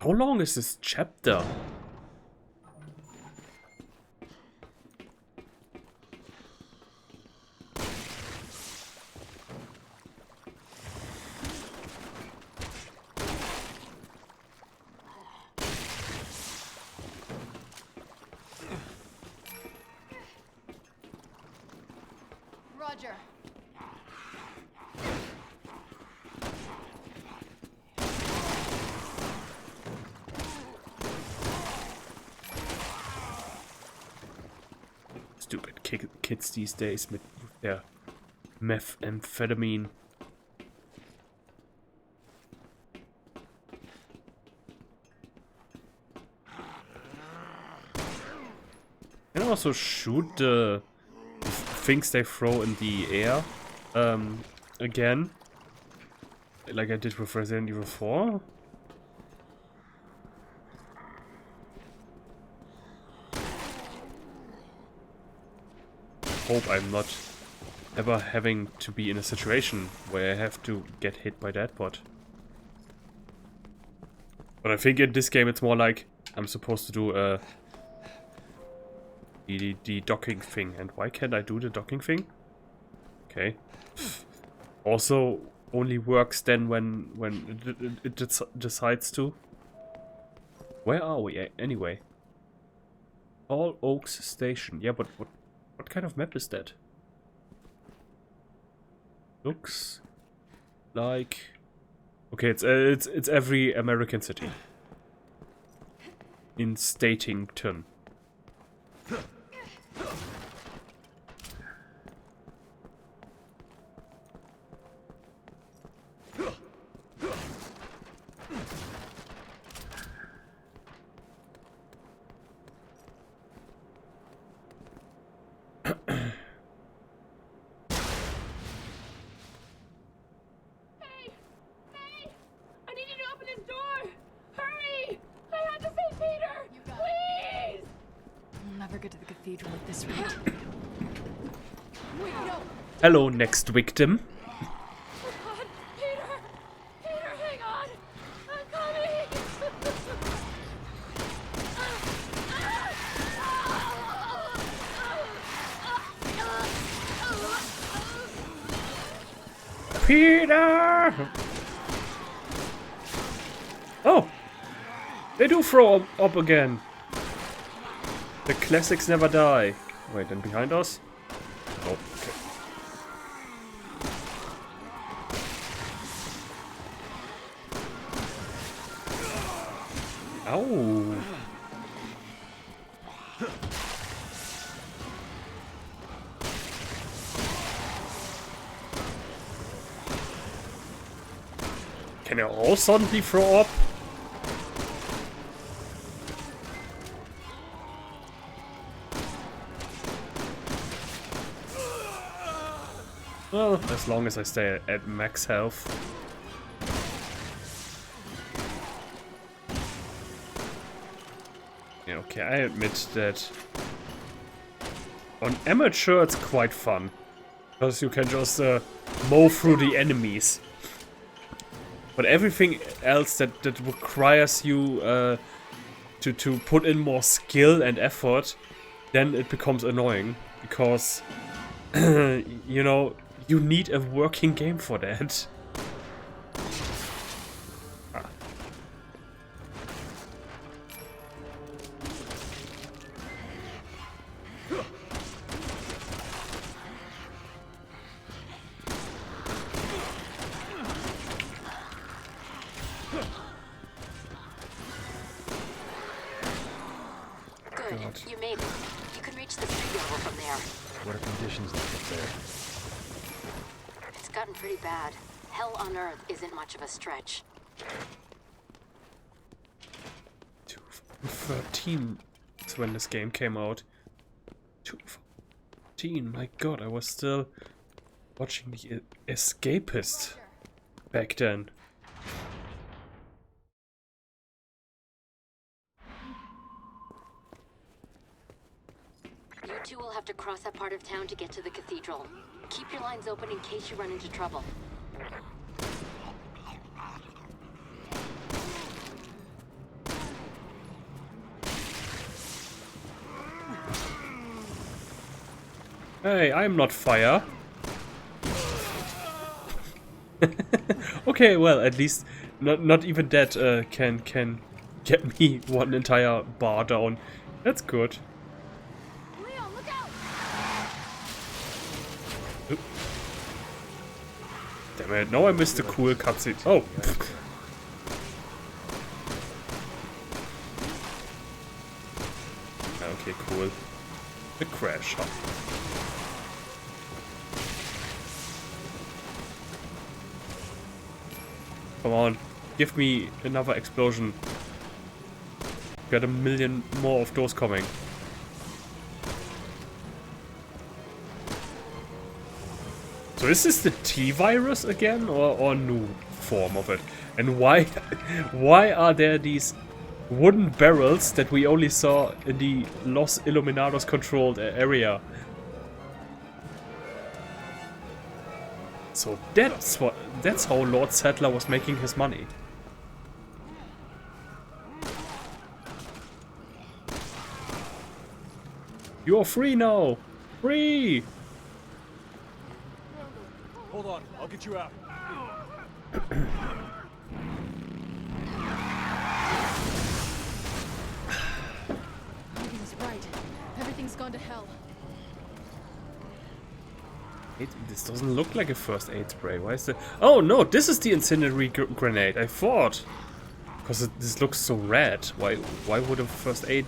How long is this chapter? Roger. Stupid kids these days with their methamphetamine. Can I also shoot the things they throw in the air again? Like I did with Resident Evil 4? Hope I'm not ever having to be in a situation where I have to get hit by that bot. But I think in this game it's more like I'm supposed to do the docking thing. And why can't I do the docking thing? Okay. Also only works then when it decides to. Where are we anyway? All Oaks Station. Yeah, but what kind of map is that? Looks like... Okay, it's every American city. In Statington. get to the cathedral at this rate. Wait, no! Hello, next victim. God, Peter! Peter, hang on! I'm coming! Peter! Oh! They do throw up again. The classics never die. Wait, and behind us? Oh, okay. Ow! Can I all suddenly throw up? Well, as long as I stay at max health. Yeah, okay, I admit that on amateur it's quite fun. Because you can just mow through the enemies. But everything else that requires you to put in more skill and effort, then it becomes annoying. Because, you know, you need a working game for that. Good. God. You made it. You can reach the street level from there. What are conditions like up there? It's gotten pretty bad. Hell on Earth isn't much of a stretch. 2013 is when this game came out. 2014, my god, I was still watching The Escapist back then. You two will have to cross that part of town to get to the cathedral. Keep your lines open in case you run into trouble. Hey, I'm not fire. Okay, well, at least not even that can get me one entire bar down. That's good. Leon, look out! Oop. Damn it, now I missed the cool cutscene. Oh! Okay, cool. The crash. Come on, give me another explosion. Got a million more of those coming. So is this the T-virus again, or a new form of it? And why are there these wooden barrels that we only saw in the Los Illuminados controlled area? So that's how Lord Saddler was making his money. You're free now! Free! Hold on, I'll get you out. Megan's right. Everything's gone to hell. This doesn't look like a first aid spray. Why is the... Oh no, this is the incendiary grenade. I thought. Because this looks so red. Why would a first aid...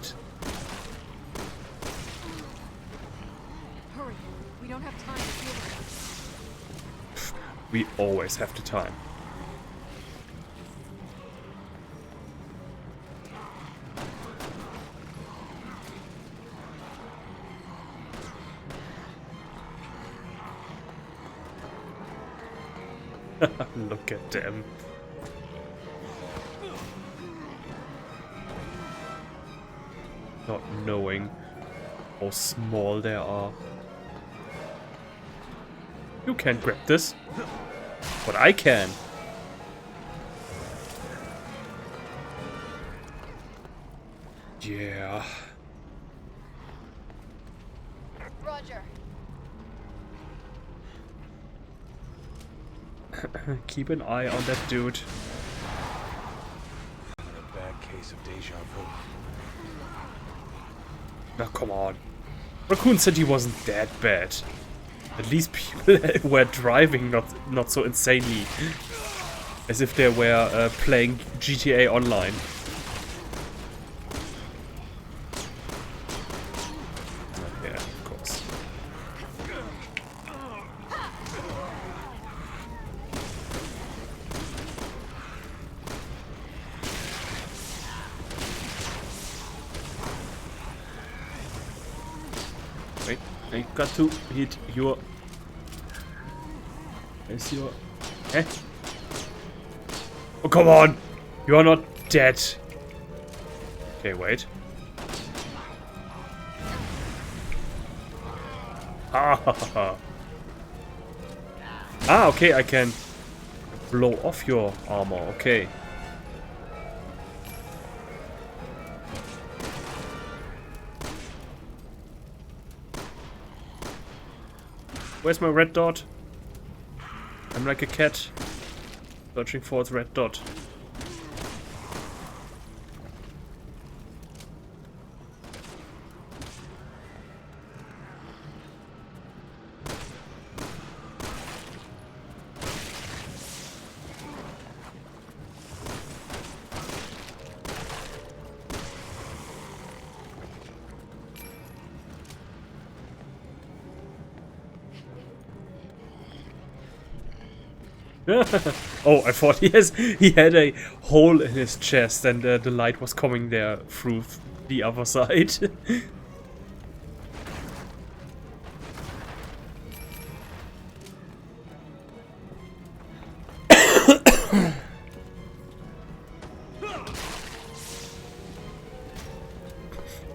Hurry. We don't have time to deal with it. We always have the time. Look at them. Not knowing how small they are. You can't grab this, but I can. Yeah. Roger. Keep an eye on that dude. A bad case of deja vu. Now come on. Raccoon said he wasn't that bad. At least people were driving not so insanely. As if they were playing GTA Online. Yeah, of course. Wait, I got to hit your... Where's your... Eh? Oh, come on! You are not dead. Okay, wait. Ah, ah, okay, I can blow off your armor, okay. Where's my red dot? I'm like a cat, searching for its red dot. Oh, I thought he had a hole in his chest and the light was coming there through the other side.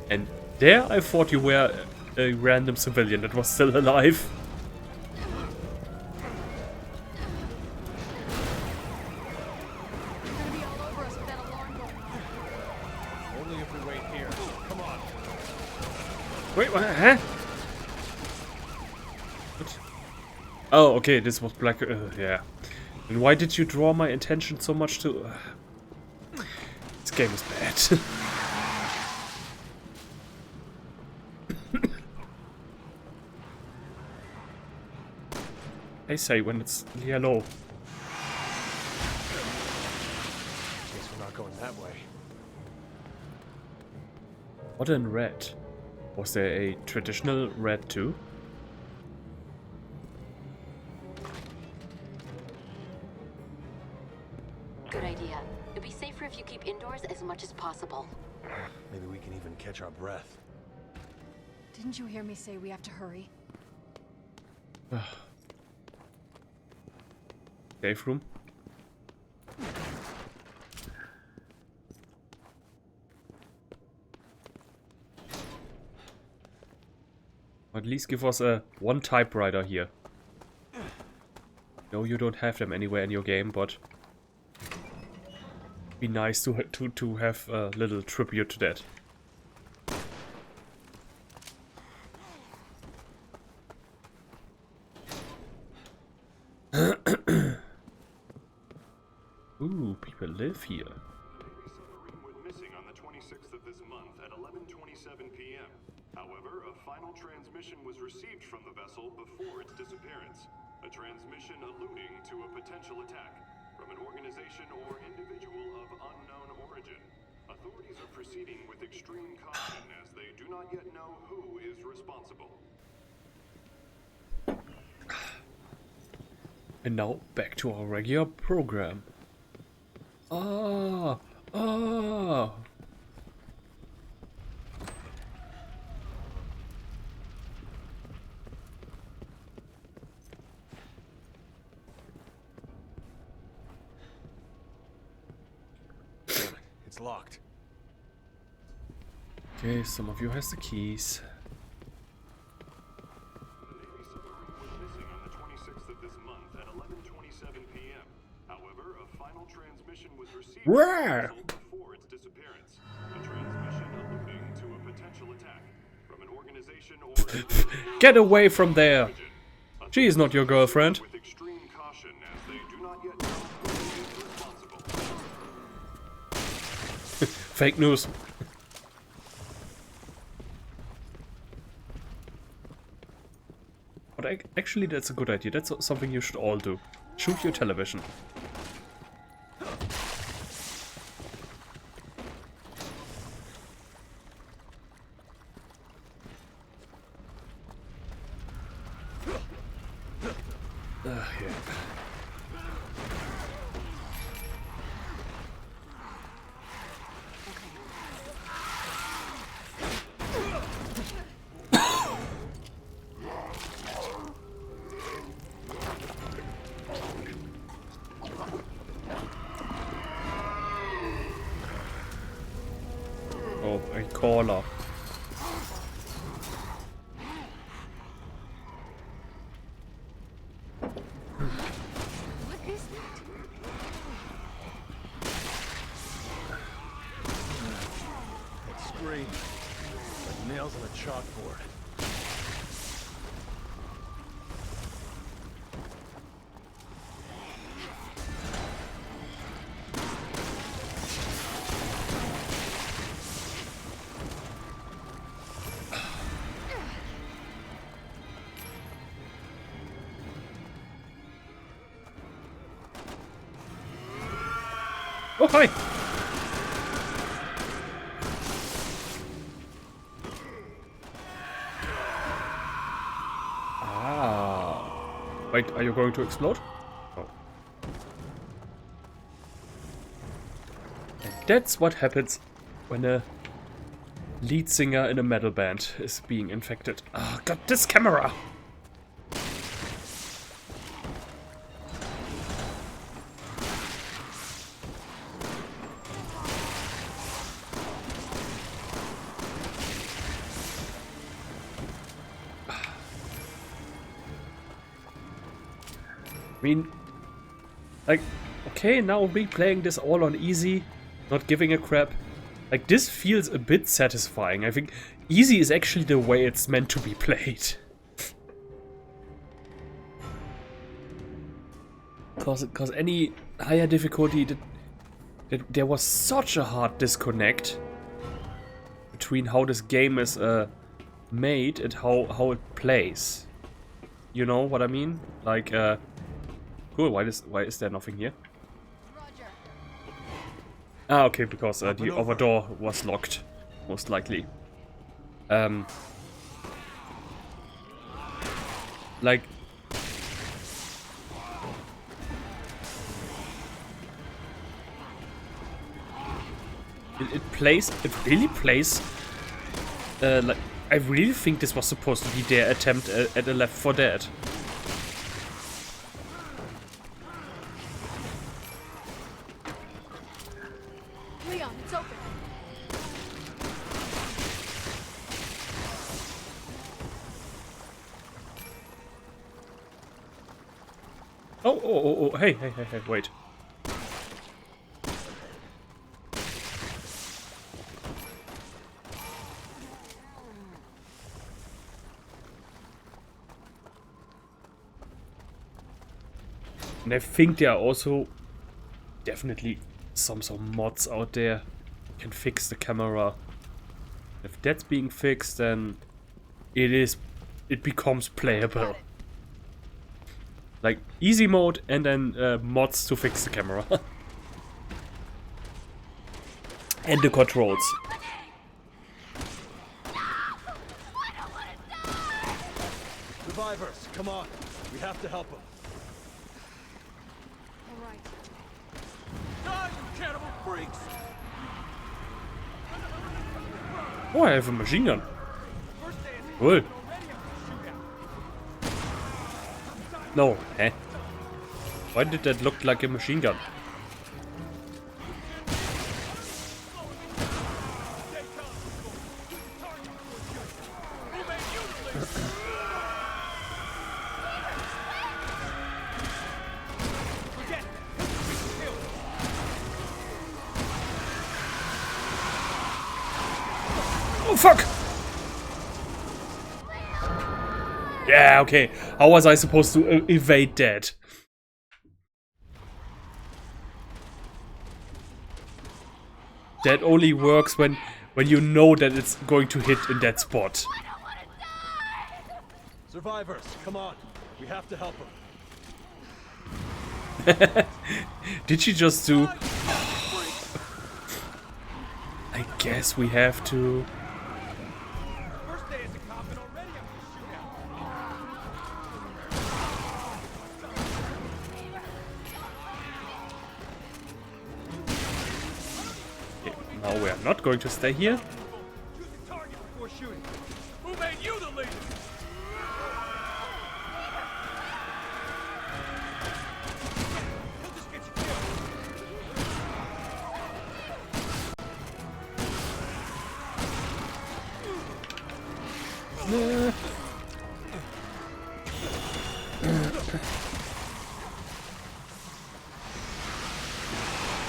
And there I thought you were a random civilian that was still alive. Wait, what? Huh? What? Oh, okay, this was black. Yeah. And why did you draw my attention so much to... This game is bad. I say when it's yellow. Guess we're not going that way. What in red? Was there a traditional red too? Good idea. It'd be safer if you keep indoors as much as possible. Maybe we can even catch our breath. Didn't you hear me say we have to hurry? Safe room? At least give us one typewriter here. No, you don't have them anywhere in your game, but be nice to have a little tribute to that. Ooh, people live here. Navy submarine went missing on the 26th of this month at 11:27 p.m. However, a final transmission was received from the vessel before its disappearance. A transmission alluding to a potential attack from an organization or individual of unknown origin. Authorities are proceeding with extreme caution as they do not yet know who is responsible. And now back to our regular program. Ah, ah. Damn it, it's locked. Okay, some of you has the keys. Roar! before its disappearance. A transmission alluding to a potential attack from an organization or Get away from there! She is not your girlfriend. with extreme caution as they do not yet know who is responsible. Fake news. But actually, that's a good idea. That's something you should all do. Shoot your television. Yeah. Oh, a caller. What is that? That scream. Like nails on a chalkboard. Oh, hi! Ah. Wait, are you going to explode? Oh. And that's what happens when a lead singer in a metal band is being infected. Ah, God, this camera! I mean, like, okay, now replaying this all on easy, not giving a crap. Like, this feels a bit satisfying. I think easy is actually the way it's meant to be played. Cause any higher difficulty, there was such a hard disconnect between how this game is made and how it plays. You know what I mean? Like, cool, why is there nothing here? Roger. Ah, okay, because the other door was locked, most likely. Like... It really plays... like, I really think this was supposed to be their attempt at a Left 4 Dead. Leon, it's open. Oh, hey, wait. And I think there are also definitely some mods out there can fix the camera. If that's being fixed, then it becomes playable. Like easy mode and then mods to fix the camera. And the controls. Survivors, come on. We have to help them. All right. Die, you cannibal freaks! Oh, I have a machine gun. Cool. No, eh? Why did that look like a machine gun? Oh, fuck! Yeah, okay. How was I supposed to evade that? That only works when you know that it's going to hit in that spot. Survivors, come on. We have to help her. Did she just do... I guess we have to... First day as a cop and already I'm Okay, now we are not going to stay here. shoot the target before shooting. Who made you the leader? He'll just get you killed.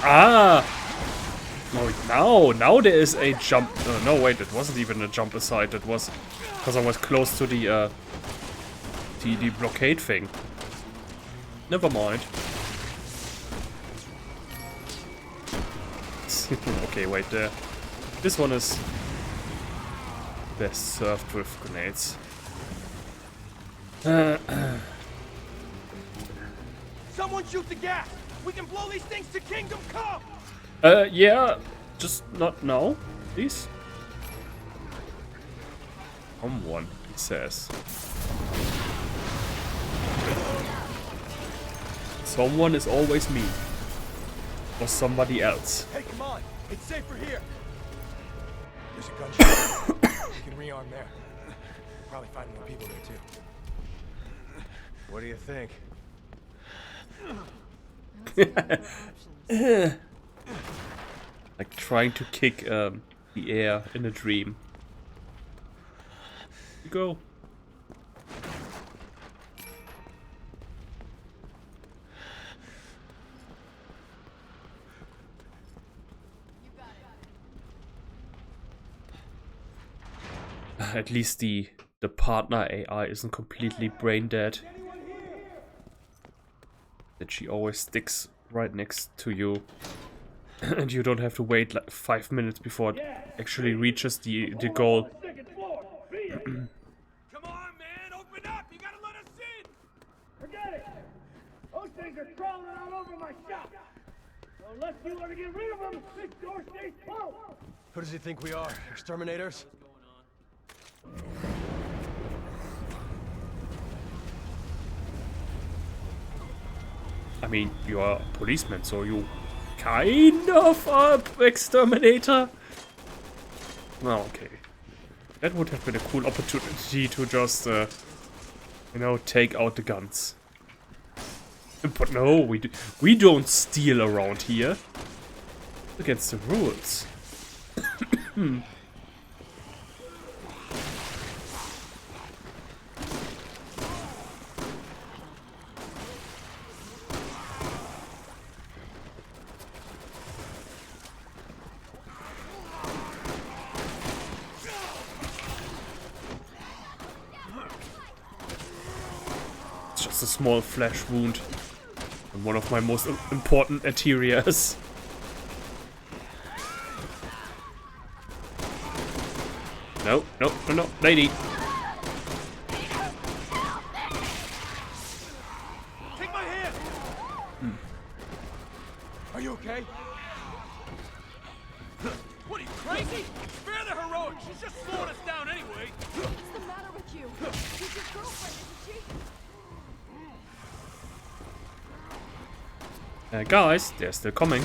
Ah! No, now there is a jump. No, wait, it wasn't even a jump aside. It was because I was close to the blockade thing. Never mind. Okay, wait, this one is best served with grenades. Someone shoot the gas! We can blow these things to Kingdom Come! Yeah, just not now, please. Someone, he says. Someone is always me. Or somebody else. Hey, come on! It's safer here! There's a gunshot. You can rearm there. Probably find more people there, too. What do you think? Like trying to kick the air in a dream. Go. At least the partner AI isn't completely brain dead. That she always sticks right next to you. And you don't have to wait like 5 minutes before it actually reaches the goal. Come on, man! Open up! You gotta let us in! Forget it! Those things are crawling all over my shop! So unless you want to get rid of them, this door stays closed! Who does he think we are? Exterminators? I mean, you are a policeman, so you kind of are exterminator. Oh, okay. That would have been a cool opportunity to just, you know, take out the guns. But no, we don't steal around here. Against the rules. Just a small flesh wound on one of my most important arterias. No, no, no, no, lady. Take my hand! Are you okay? What, are you crazy? Spare the heroic! She's just slowing us down anyway! What's the matter with you? She's your girlfriend, isn't she? Guys, they're still coming.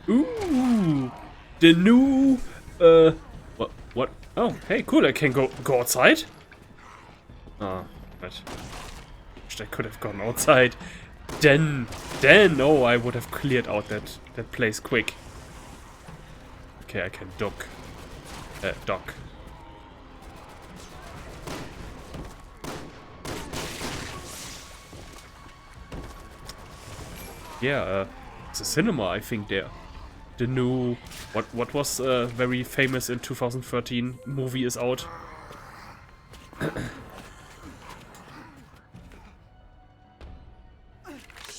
Ooh, the new, what? Oh, hey, cool, I can go outside? Oh, but wish I could have gone outside. Then, oh, I would have cleared out that place quick. Okay, I can dock. Yeah, it's a cinema, I think, there. The new... What was very famous in 2013 movie is out.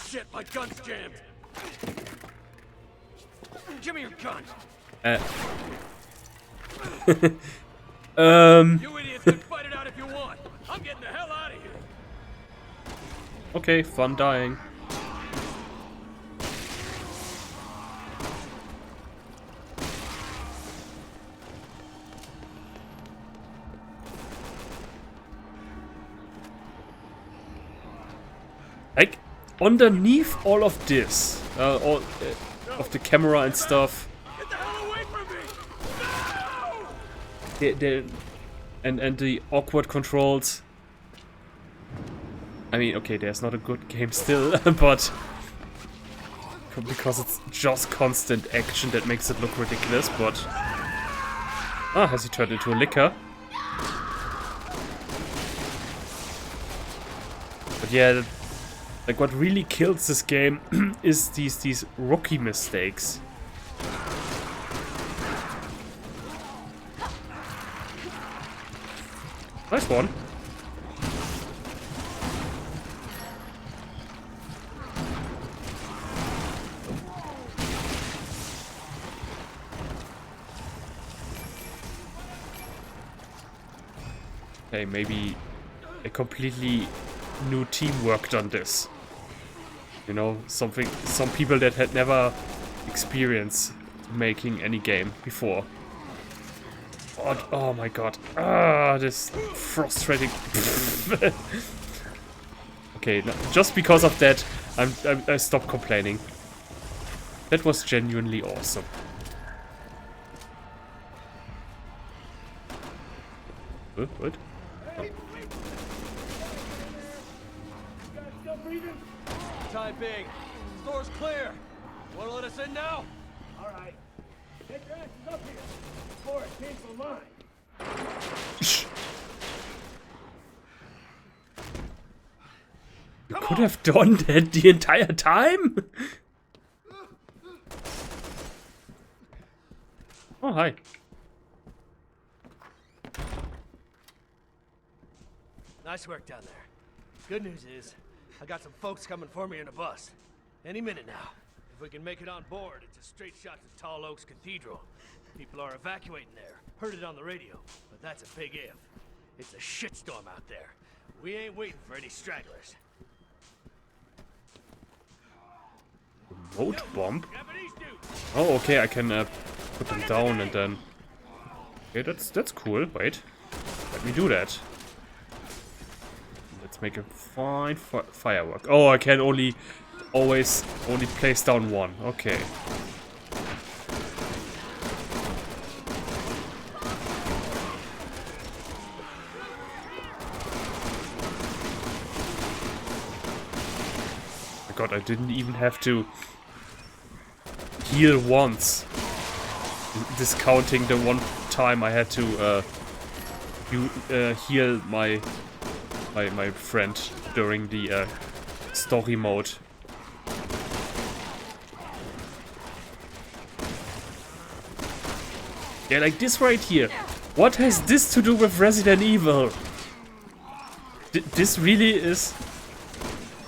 Shit, my gun's jammed. Give me your gun. You idiots can fight it out if you want. I'm getting the hell out of here. Okay, fun dying. Like, underneath all of this, all of the camera and stuff, Get the hell away from me! No! and the awkward controls. I mean, okay, there's not a good game still, but because it's just constant action that makes it look ridiculous. But has he turned into a licker? But yeah. Like, what really kills this game is these rookie mistakes. Nice one. Okay, maybe a completely new team worked on this. You know, some people that had never experienced making any game before. Oh my god. This frustrating. Okay, no, just because of that, I stopped complaining. That was genuinely awesome. What? Time being, store's clear. Wanna let us in now? All right. Get your asses up here before it cancels mine. You could have done that the entire time? Oh, hi. Nice work down there. Good news is, I got some folks coming for me in a bus. Any minute now. If we can make it on board, it's a straight shot to Tall Oaks Cathedral. People are evacuating there. Heard it on the radio, but that's a big if. It's a shitstorm out there. We ain't waiting for any stragglers. Remote bomb? Japanese dude! Oh, okay, I can put them down and then... Okay, that's cool. Wait. Let me do that. Let's make a fine firework. Oh, I can only place down one. Okay. My god, I didn't even have to heal once. Discounting the one time I had to heal my friend during the story mode. Yeah, like this right here. What has this to do with Resident Evil? This really is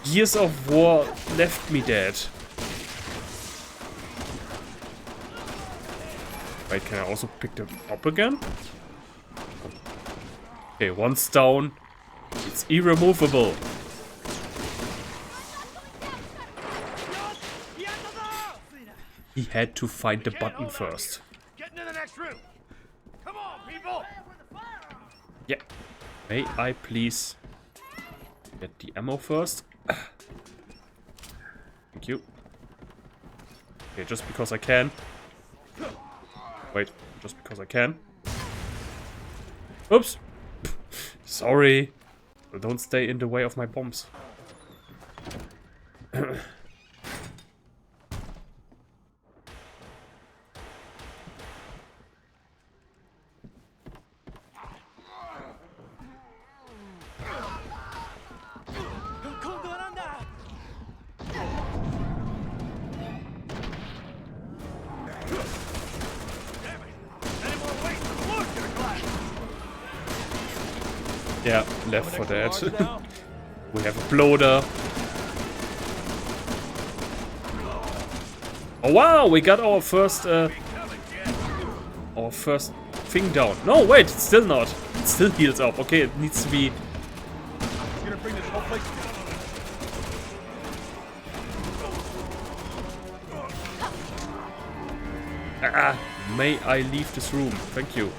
Gears of War left me dead. Wait, can I also pick them up again? Okay, once down. It's irremovable. He had to find the button first. Get into the next room! Come on, people! Yeah. May I please get the ammo first? Thank you. Okay, just because I can. Wait, just because I can. Oops. Sorry. Don't stay in the way of my bombs. Yeah, Left 4 Dead. We have a bloater. Oh wow, we got our first thing down. No, wait, it's still not. It still heals up. Okay, it needs to be. Gonna bring this whole place Ah, may I leave this room? Thank you.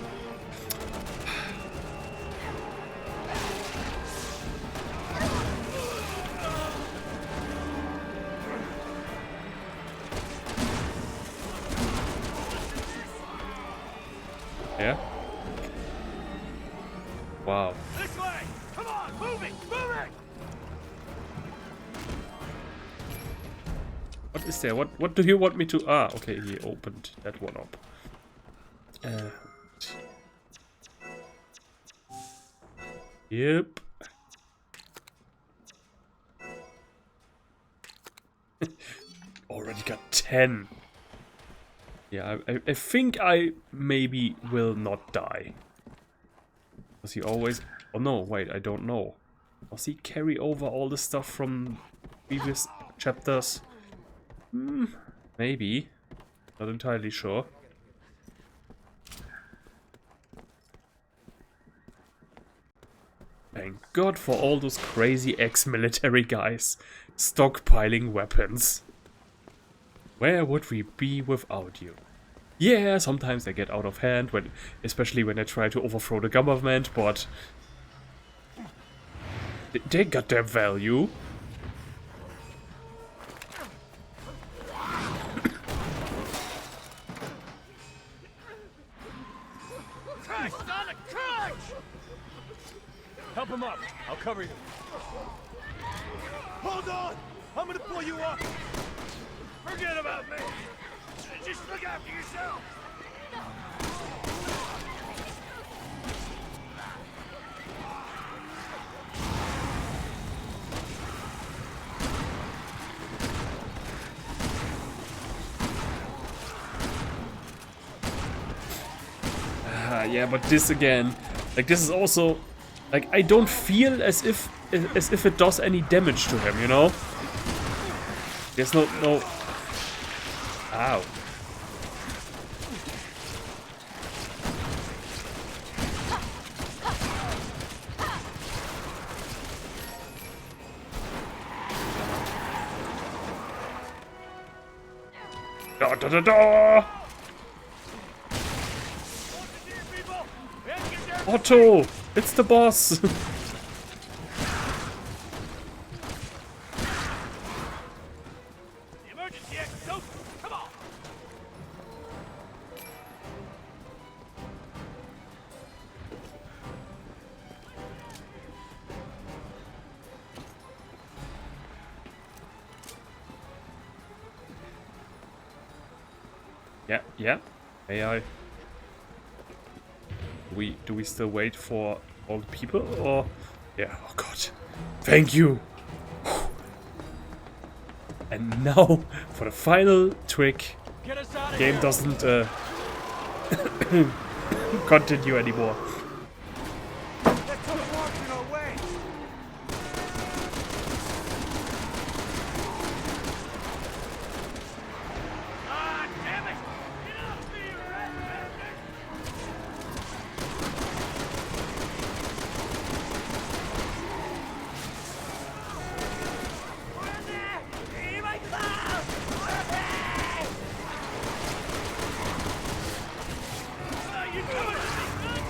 Yeah. Wow. this way! Come on, move it! Move it! What is there? What do you want me to? Ah, okay, he opened that one up. Yep. Already got 10. Yeah, I think I maybe will not die. Does he always... Oh no, wait, I don't know. Does he carry over all the stuff from previous chapters? Maybe. Not entirely sure. Thank God for all those crazy ex-military guys stockpiling weapons. Where would we be without you? Yeah, sometimes they get out of hand, especially when they try to overthrow the government, but they got their value. Crash, Sonic, crash! Help him up. I'll cover you. Hold on! I'm gonna pull you up! Forget about me! Just look after yourself! Yeah, but this again, like this is also, like I don't feel as if it does any damage to him, you know? There's no. Ow. Da da da da! Otto! It's the boss! Emergency exit open! Come on! Yeah. May I? Do we still wait for all the people, or? Yeah, oh god. Thank you! And now, for the final trick. Get us out of Game here! doesn't continue anymore. Let's go marching our way! Ah, damn it! Get off me, you rat bastard! We're in there! Here my cloud! We're back! What are you doing to me, son?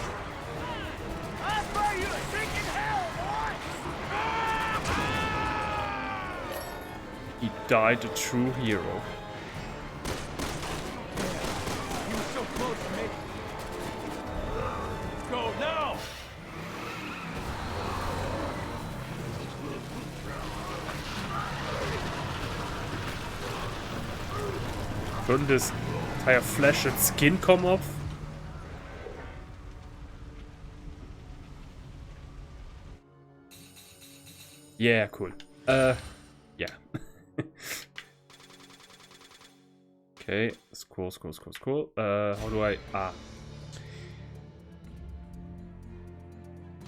I burn you to freaking hell, boy! He died a true hero. You were so close to me. Let's go now! Couldn't this entire flesh and skin come off? Yeah, cool. Yeah. Okay, scroll. How do I... Ah.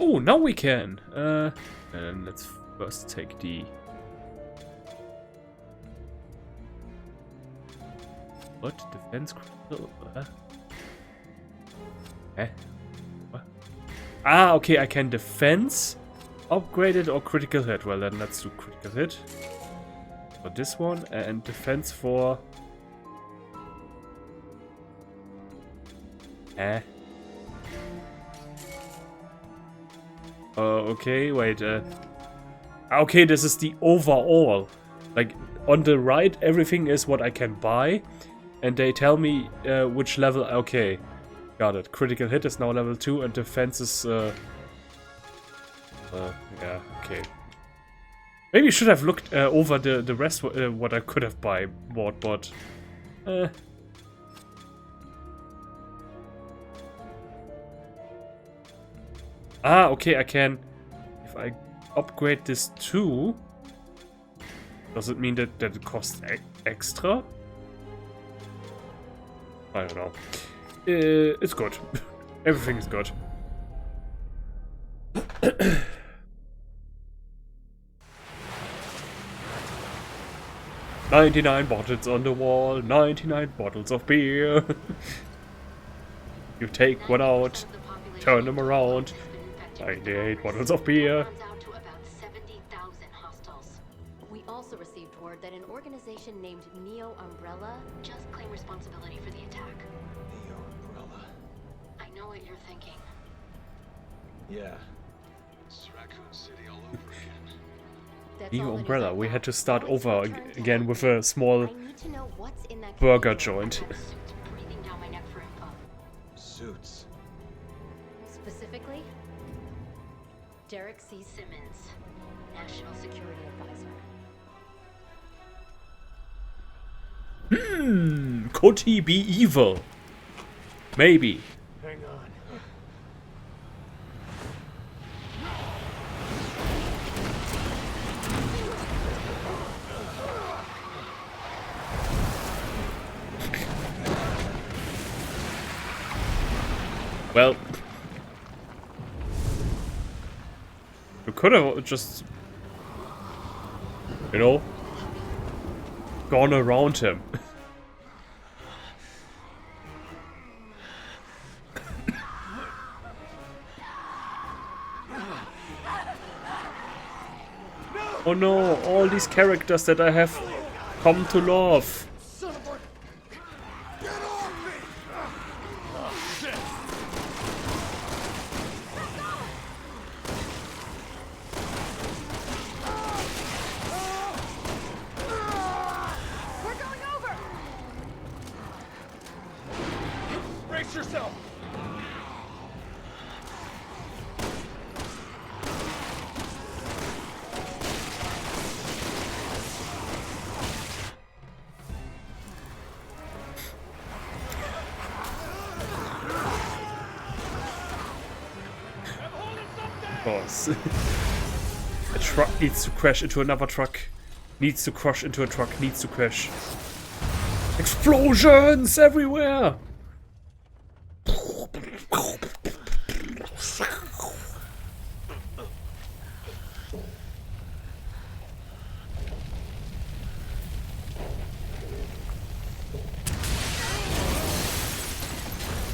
Oh, now we can. And let's first take the... What? Defense crystal? What? Ah, okay, I can defense, upgrade it, or critical hit. Well, then let's do critical hit for this one, and defense for... Okay, wait. Okay, this is the overall. Like, on the right, everything is what I can buy. And they tell me which level... Okay, got it. Critical hit is now level 2, and defense is... yeah, okay. Maybe you should have looked over the rest, what I could have bought, but... Ah, okay, I can... If I upgrade this too... Does it mean that it costs extra? I don't know. It's good. Everything is good. 99 bottles on the wall, 99 bottles of beer. You take one out, turn them around. 98 bottles of beer. We also received word that an organization named Neo Umbrella just claimed responsibility for the attack. Neo Umbrella. I know what you're thinking. Yeah. It's Raccoon City all over again. Neo Umbrella, we had to start over again with a small I need to know what's in that burger joint. breathing down my neck for info. Suits. Specifically, Derek C. Simmons, National Security Advisor. Could he be evil? Maybe. Hang on. Well, you could have just, you know, gone around him. Oh no, all these characters that I have come to love. Brace yourself! Of course. A truck needs to crash into another truck. Needs to crash into a truck. Needs to crash. Explosions everywhere!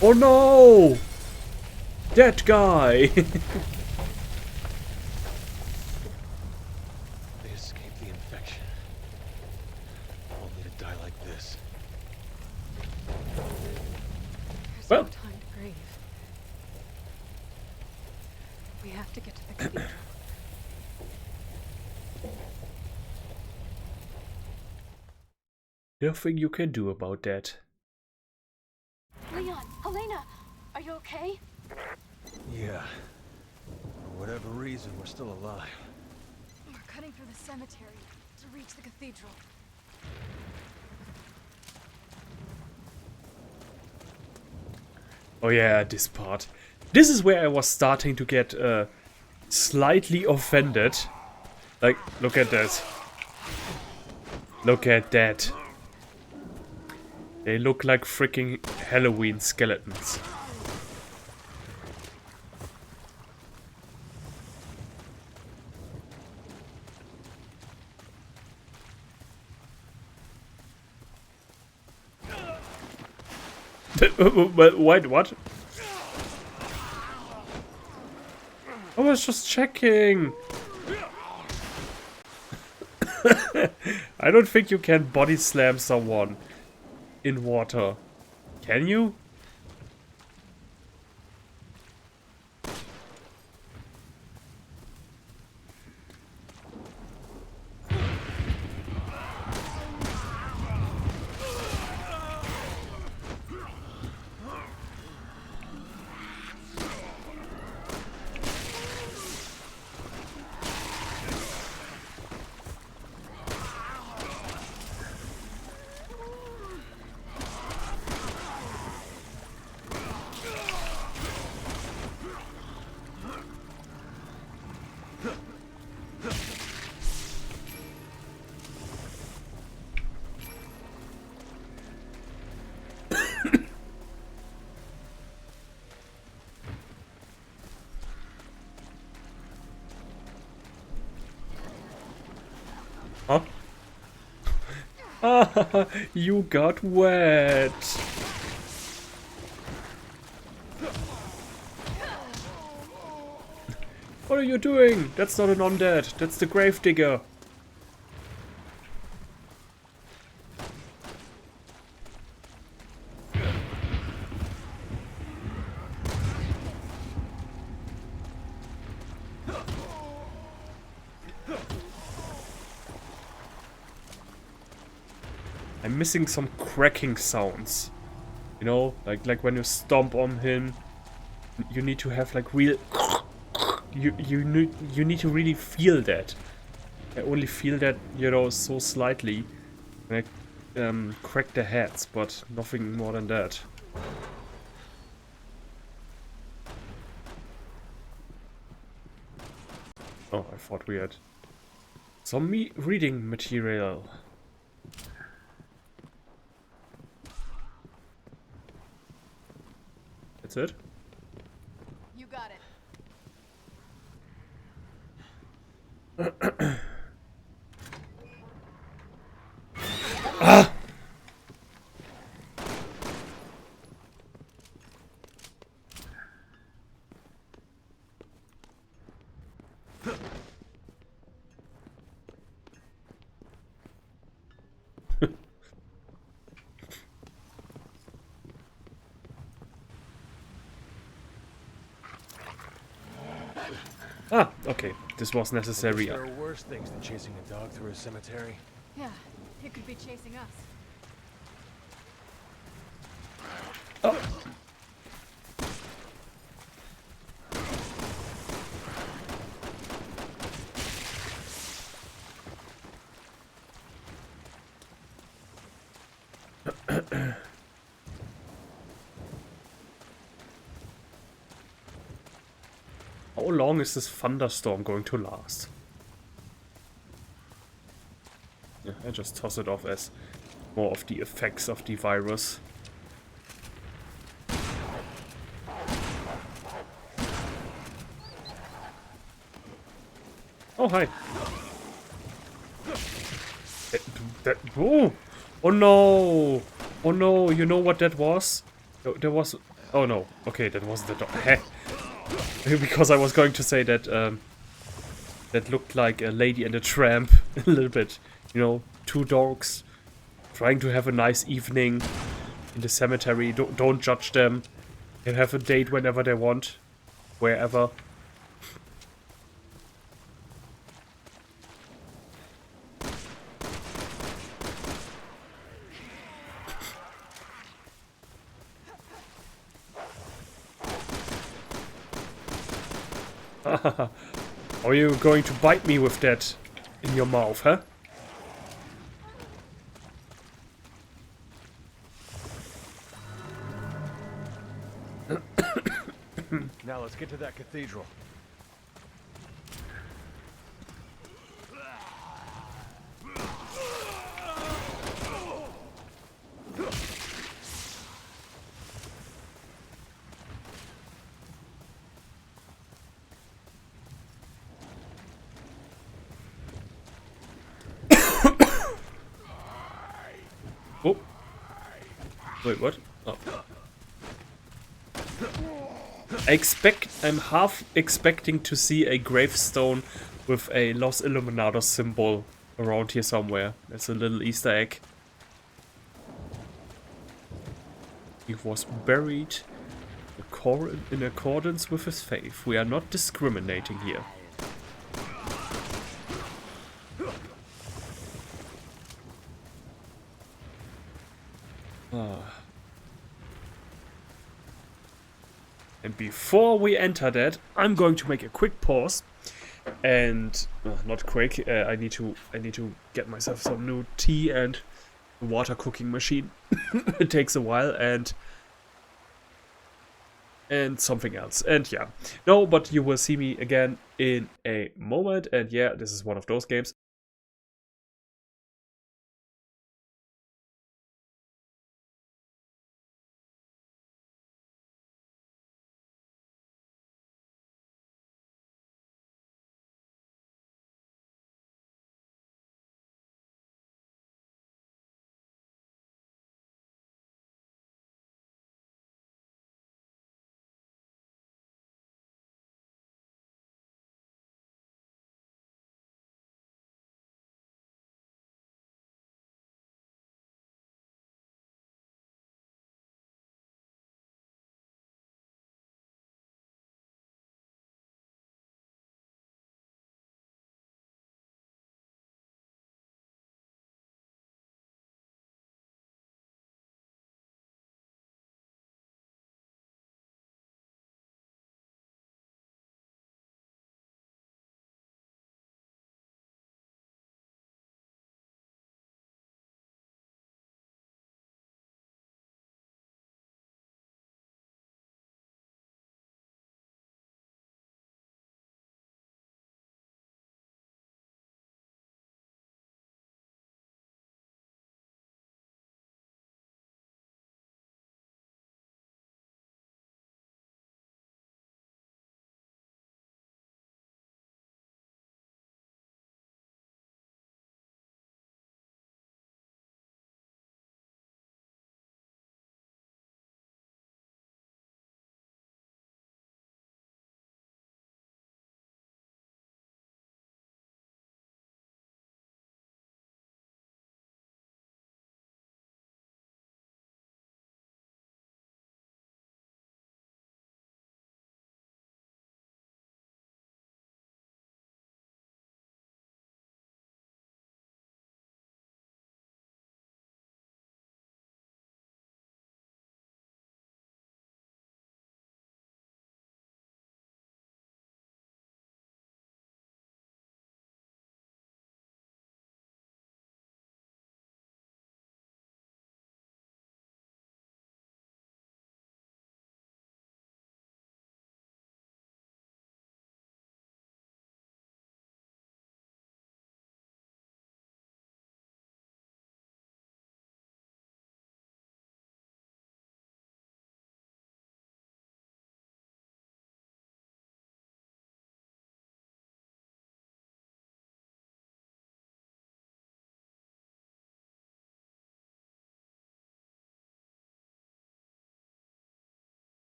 Oh no! That guy! They escaped the infection. Only to die like this. There's Well. no time to grieve. We have to get to the cathedral. Nothing you can do about that. Leon, Helena, are you okay? Yeah. For whatever reason, we're still alive. We're cutting through the cemetery to reach the cathedral. Oh yeah, this part. This is where I was starting to get slightly offended. Like, look at that. Look at that. They look like freaking Halloween skeletons. Wait, what? I was just checking. I don't think you can body slam someone in water. Can you? Huh? Ah, you got wet. What are you doing? That's not an undead. That's the gravedigger. I'm missing some cracking sounds. You know, like when you stomp on him, you need to have like real. You need to really feel that. I only feel that, you know, so slightly when I crack their heads, but nothing more than that. Oh, I thought we had some reading material. That's it? You got it. Ah! Ah, okay. This was necessary. There are worse things than chasing a dog through a cemetery. Yeah, it could be chasing us. Oh. How long is this thunderstorm going to last? Yeah, I just toss it off as more of the effects of the virus. Oh, hi. Oh! Oh no! Oh no, you know what that was? There was... Oh no, okay, that wasn't the dog. Because I was going to say that that looked like a Lady and a Tramp a little bit. You know, two dogs trying to have a nice evening in the cemetery. Don't judge them. They have a date whenever they want, wherever. Are you going to bite me with that in your mouth, huh? Now let's get to that cathedral. Oh. Wait, what? Oh. I'm half expecting to see a gravestone with a Los Illuminados symbol around here somewhere. That's a little Easter egg. He was buried in accordance with his faith. We are not discriminating here. And before we enter that, I'm going to make a quick pause. And not quick. I need to get myself some new tea and a water cooking machine. It takes a while, and something else. And yeah, no, but you will see me again in a moment. And yeah, this is one of those games.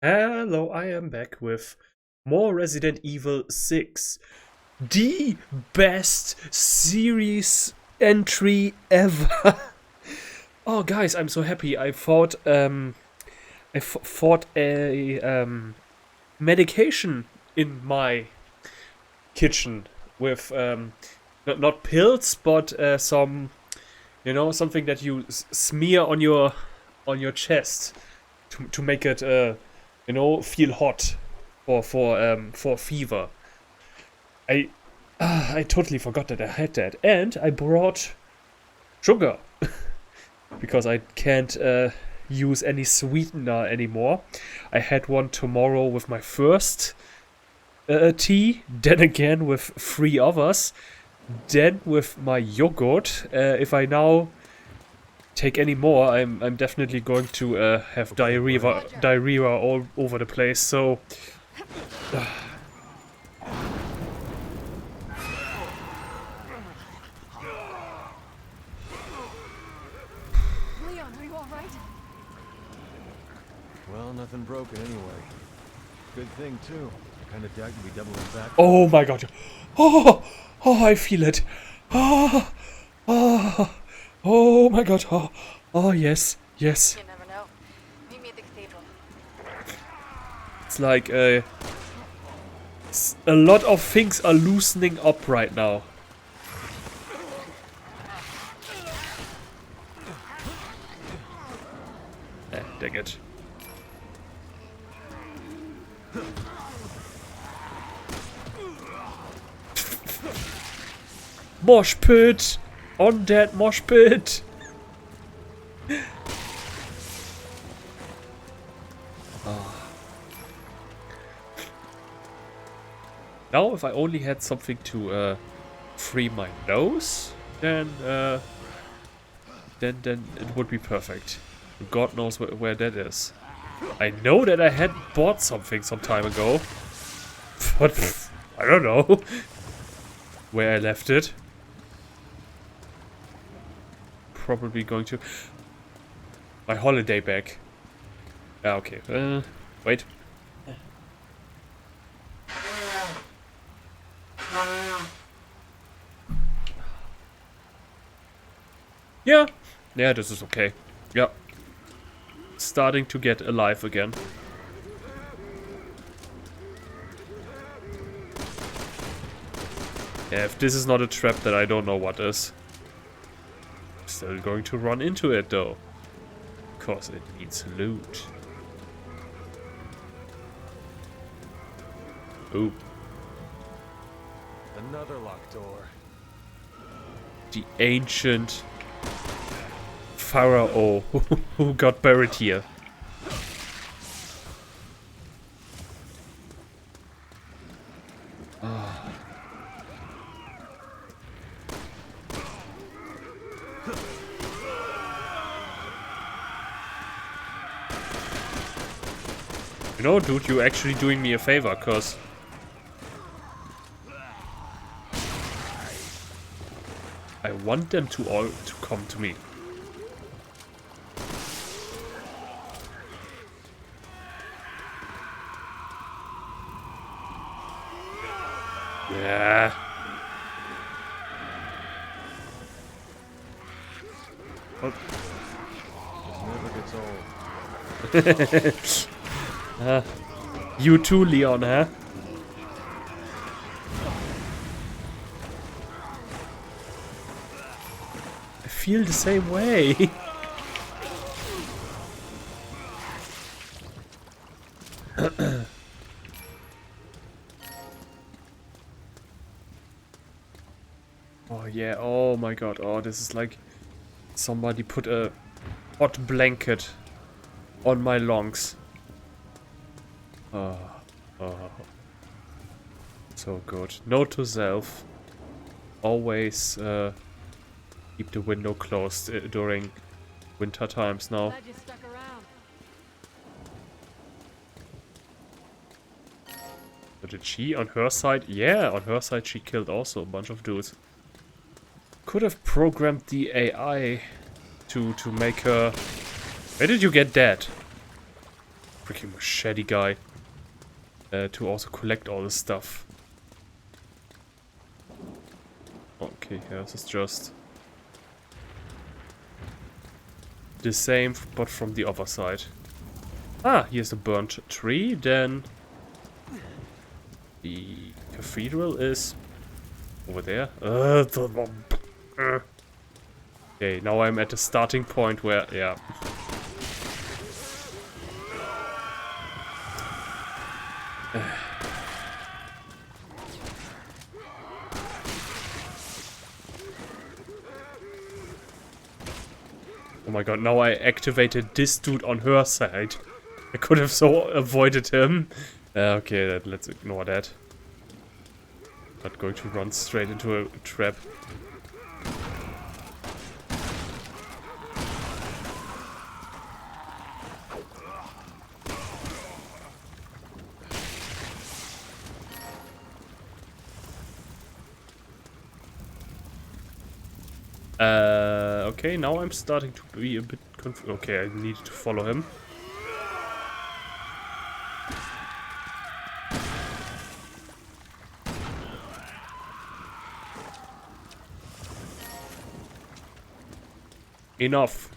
Hello, I am back with more Resident Evil 6. The best series entry ever. Oh, guys, I'm so happy. I fought a medication in my kitchen with not pills, but some, something that you smear on your chest to make it feel hot for fever. I totally forgot that I had that, and I brought sugar because I can't use any sweetener anymore. I had one tomorrow with my first tea, then again with 3 others, then with my yogurt. If I now take any more, I'm definitely going to have diarrhea all over the place. So Leon, are you all right? Well, nothing broken anyway. Good thing, too. Kind of doubt you'd be doubling back. oh my god, oh, I feel it. Oh my god, oh yes. You never know. Meet me at the cathedral. It's like a lot of things are loosening up right now. Dang it. Mosh pit! On that mosh pit! Now, if I only had something to free my nose, then it would be perfect. God knows where that is. I know that I had bought something some time ago, but I don't know where I left it. Probably going to my holiday bag. Ah, okay. Wait. Yeah, this is okay. Yeah. Starting to get alive again. Yeah, if this is not a trap, then I don't know what is. Still going to run into it though. Because it needs loot. Ooh. Another locked door. The ancient pharaoh who got buried here. You know, dude, you're actually doing me a favor, cause I want them to all to come to me. Yeah. Oh. This never gets old. You too, Leon, huh? I feel the same way. Oh yeah, oh my god, oh this is like somebody put a hot blanket on my lungs. Oh. So good. Note to self. Always keep the window closed during winter times now. Glad you stuck around. So did she on her side? Yeah, on her side she killed also a bunch of dudes. Could have programmed the AI to make her... Where did you get that? freaking machete guy to also collect all this stuff. Okay, yeah, this is just the same, but from the other side. Ah, here's a burnt tree, then the cathedral is over there. Okay, now I'm at the starting point where, yeah. Oh my god, now I activated this dude on her side. I could have so avoided him. Okay, let's ignore that. Not going to run straight into a trap. Okay, now I'm starting to be a bit confused. Okay, I need to follow him. Enough.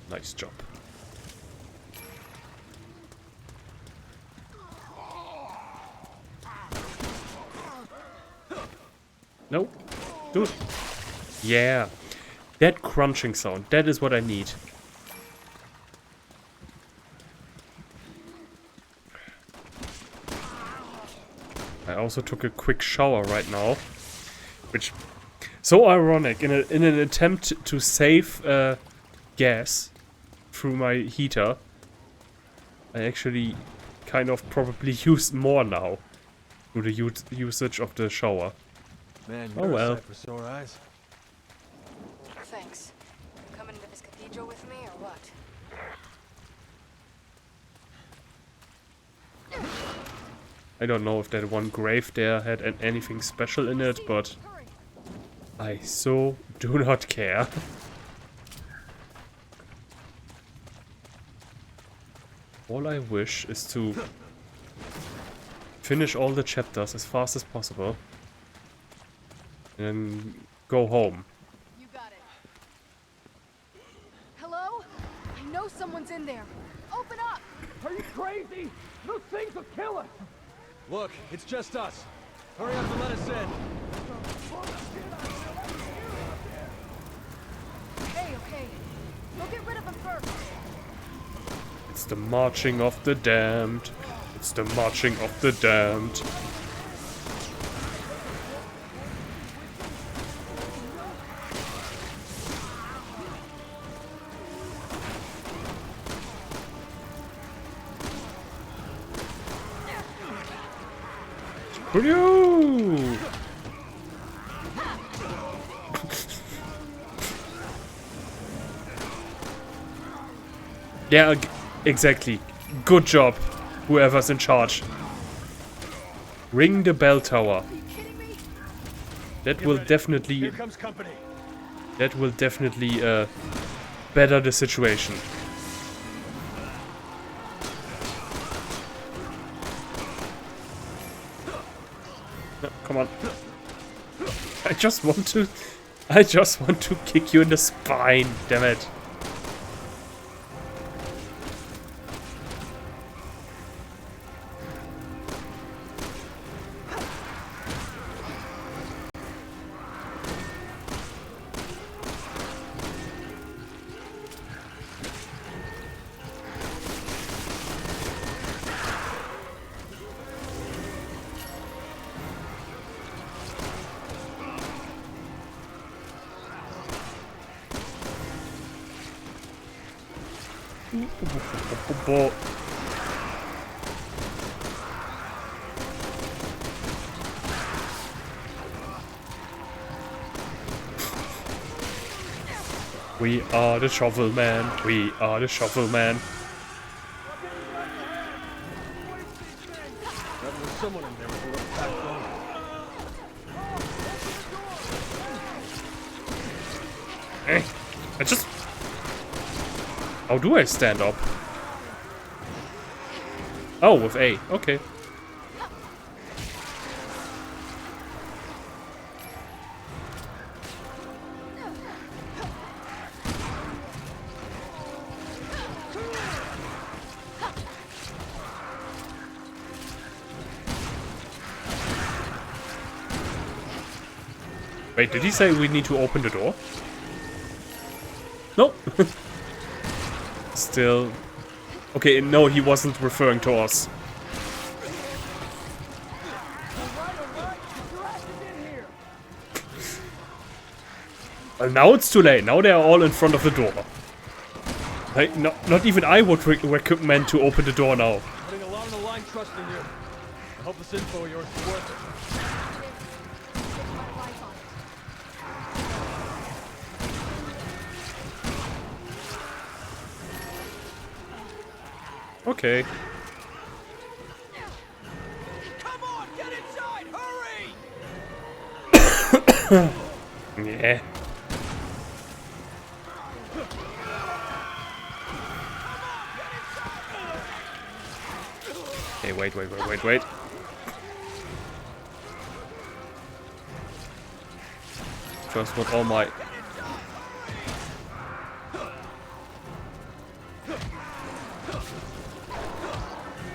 Nice job. Nope. Dude. Yeah. That crunching sound. That is what I need. I also took a quick shower right now. Which... So ironic. In an attempt to save gas through my heater, I actually kind of probably use more now. Through the usage of the shower. Man, oh well. For sore eyes. Thanks. You coming to this cathedral with me or what? I don't know if that one grave there had anything special in it, but I so do not care. All I wish is to finish all the chapters as fast as possible. And go home. You got it. Hello? I know someone's in there. Open up! Are you crazy? Those things will kill us! Look, it's just us. Hurry up and let us in. Okay. Go get rid of him first. It's the marching of the damned. It's the marching of the damned. Screw you! Yeah, exactly. Good job, whoever's in charge. Ring the bell tower. That will definitely... Here comes company. That will definitely better the situation. No, come on. I just want to kick you in the spine, damn it. We are the shovel man. We are the shovel man. There was someone in there with a little backbone. I just... How do I stand up? Oh, with A. Okay. Wait, did he say we need to open the door? No. Still. Okay, no, he wasn't referring to us. Well, now it's too late. Now they are all in front of the door. Like, not even I would recommend to open the door now. Putting a lot on the line trusting you. I hope this info of yours is worth it. Okay. Come on, get inside! Hurry! Yeah. Okay, wait. Just with all my...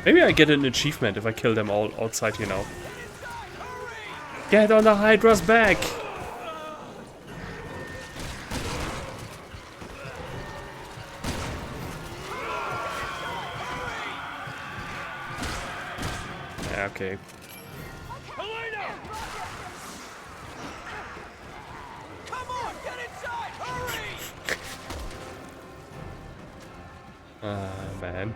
Maybe I get an achievement if I kill them all outside here now. Get on the Hydra's back! Yeah, okay. Helena! Come on, get inside! Hurry! Man.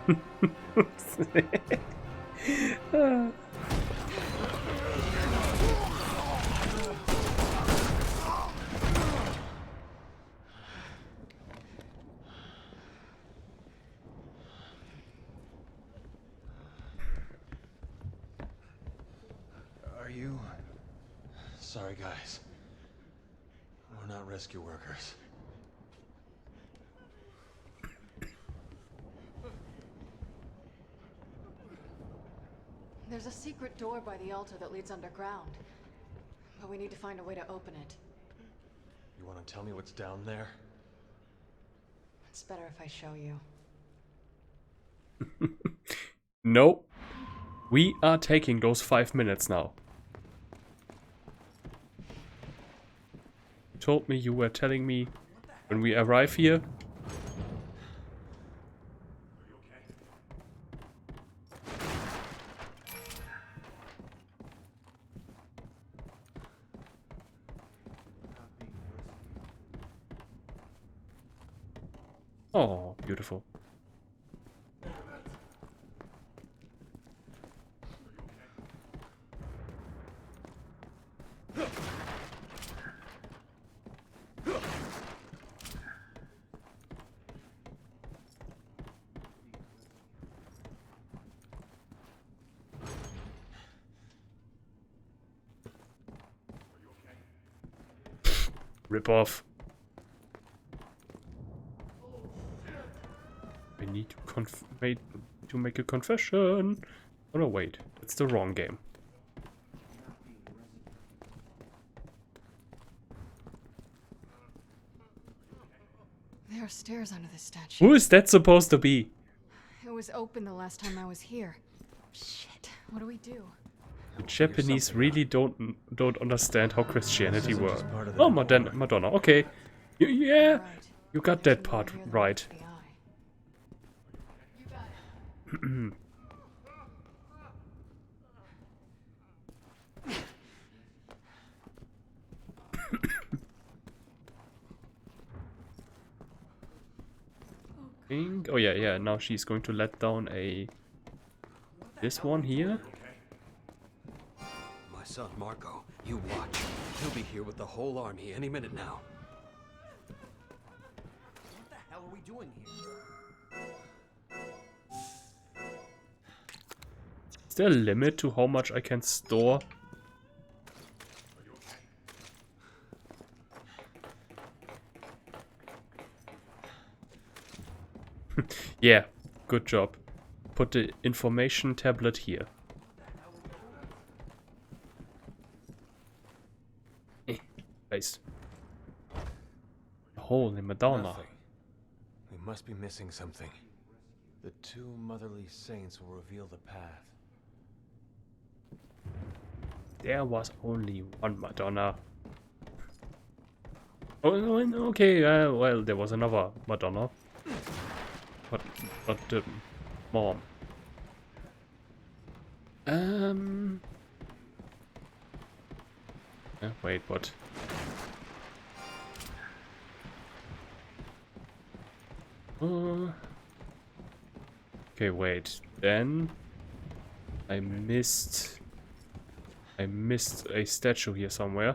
Are you... Sorry, guys. We're not rescue workers. There's a secret door by the altar that leads underground. But we need to find a way to open it. You want to tell me what's down there? It's better if I show you. No. We are taking those 5 minutes now. You told me you were telling me when we arrive here. Oh, beautiful. Rip off. I need to make a confession. Oh no, wait, that's the wrong game. There are stairs under this statue. Who is that supposed to be? It was open the last time I was here. Shit, what do we do? The Japanese really don't understand how Christianity This isn't works. just part of the Oh, decor. Madonna. Okay, yeah, Right. you got that part Here, right. the eye. Oh yeah. Now she's going to let down this one here. My son, Marco, you watch. He'll be here with the whole army any minute now. What the hell are we doing here? Is there a limit to how much I can store? Yeah, good job. Put the information tablet here. Paste. Holy Madonna. Nothing. We must be missing something. The two motherly saints will reveal the path. There was only one Madonna. Oh, no, okay, well, there was another Madonna. But the mom. Wait, what? Okay, wait. Then I missed a statue here somewhere.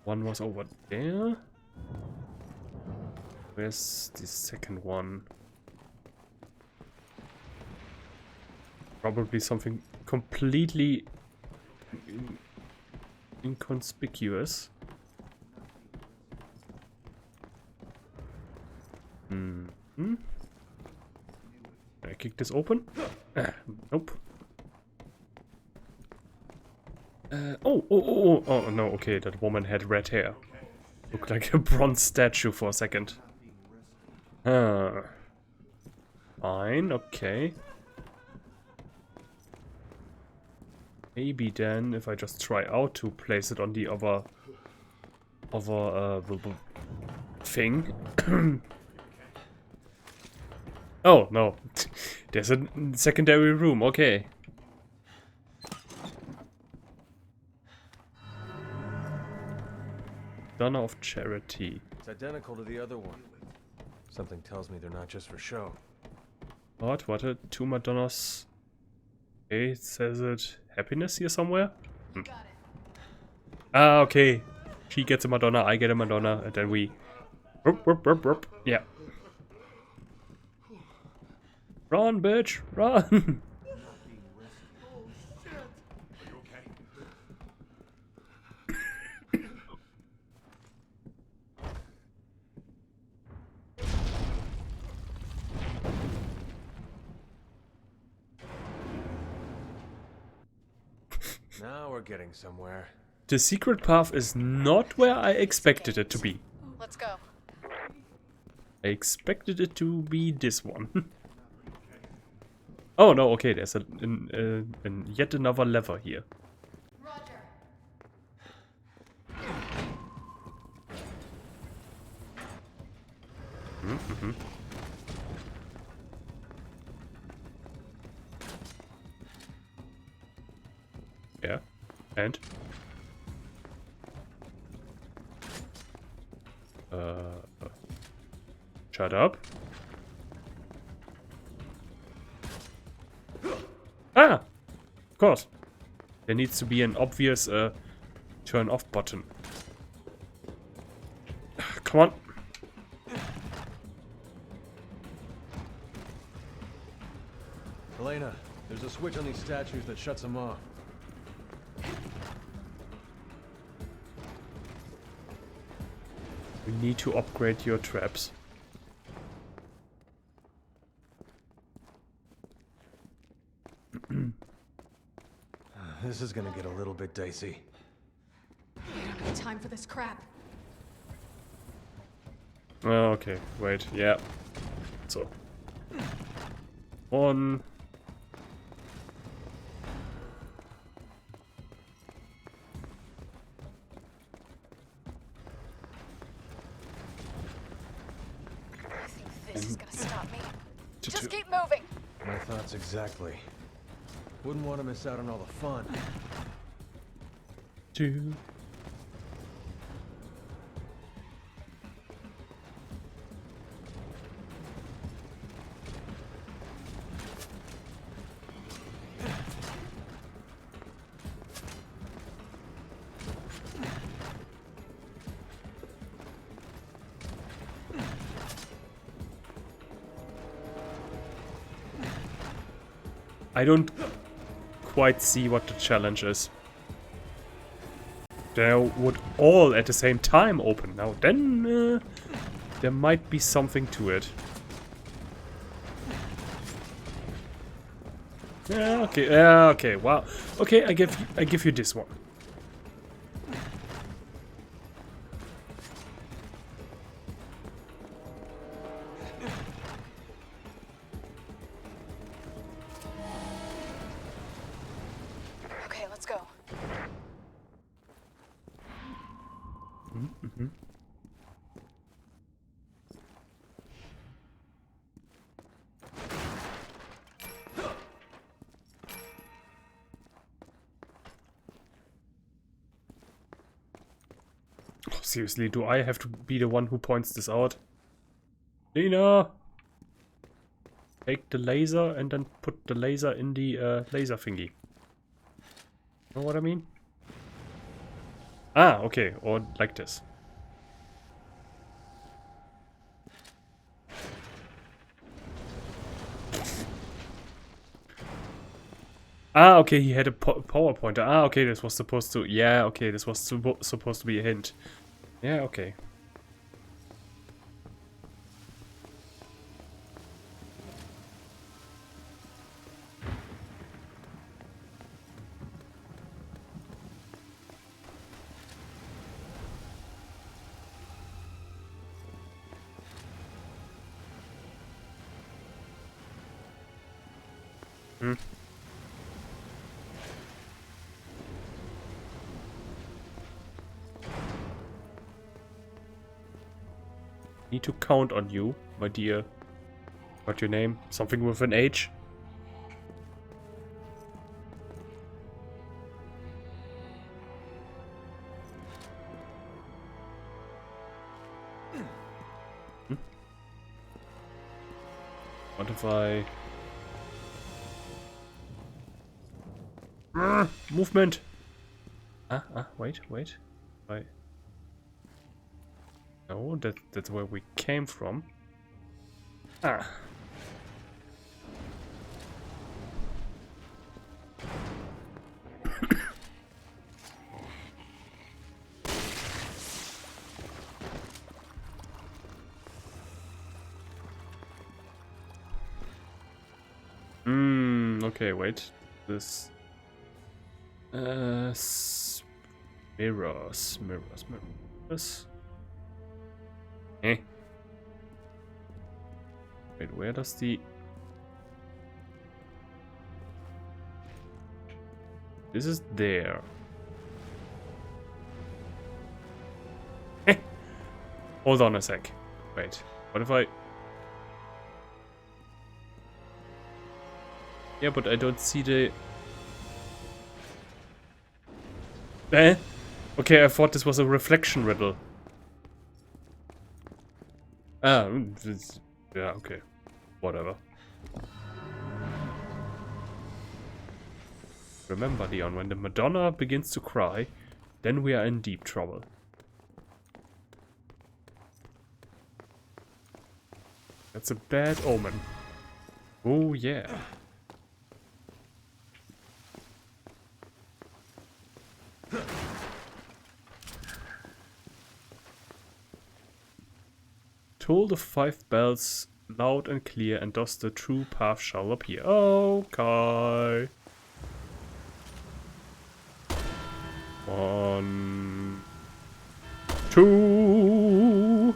One was over there. Where's the second one? Probably something completely inconspicuous. Can I kick this open? Nope. Oh, no, okay, that woman had red hair. Looked like a bronze statue for a second. Fine, okay. Maybe then, if I just try out to place it on the other thing. Oh, no. There's a secondary room, okay. Madonna of Charity. It's identical to the other one. Something tells me they're not just for show. What? What are two Madonnas? Okay, it says it. Happiness here somewhere? Ah, okay. She gets a Madonna, I get a Madonna, and then we... Yeah. Run, bitch! Run! Now we're getting somewhere. The secret path is not where I expected it to be. Let's go. I expected it to be this one. Oh no, okay, there's yet another lever here. Roger. Mm-hmm. Yeah, and? Shut up. Ah! Of course. There needs to be an obvious turn off button. Come on. Elena, there's a switch on these statues that shuts them off. We need to upgrade your traps. This is gonna get a little bit dicey. We don't have time for this crap. Oh, okay, wait, yeah. So. One. I think this is gonna stop me. Two. Just keep moving. My thoughts exactly. Wouldn't want to miss out on all the fun. 2. I don't quite see what the challenge is. They would all at the same time open. Now then, there might be something to it. Yeah, okay, okay, wow. Okay, I give you this one. Okay, let's go. Mm-hmm. Oh, seriously, do I have to be the one who points this out? Lena! Take the laser and then put the laser in the laser thingy. Know what I mean? Ah, okay, or like this. Ah, okay, he had a power pointer. Ah, okay, this was supposed to... Yeah, okay, this was supposed to be a hint. Yeah, okay. Hmm. Need to count on you, my dear. What's your name? Something with an H? Hmm? What if I... movement! Wait. Right. No, that's where we came from. Ah. Okay, wait. This... mirrors. Eh. Wait, where does the... This is there. Eh. Hold on a sec. Wait, what if I... Yeah, but I don't see the... Eh? Okay, I thought this was a reflection riddle. Ah, yeah, okay. Whatever. Remember, Leon, when the Madonna begins to cry, then we are in deep trouble. That's a bad omen. Oh, yeah. Toll the 5 bells loud and clear, and thus the true path shall appear. Okay. 1, 2,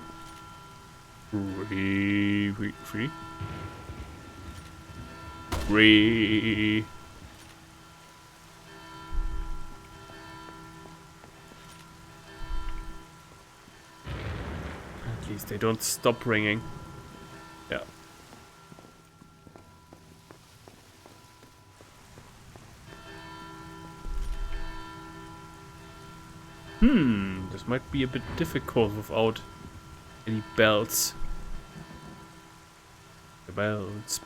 3. At least they don't stop ringing. Yeah. This might be a bit difficult without any bells. The bells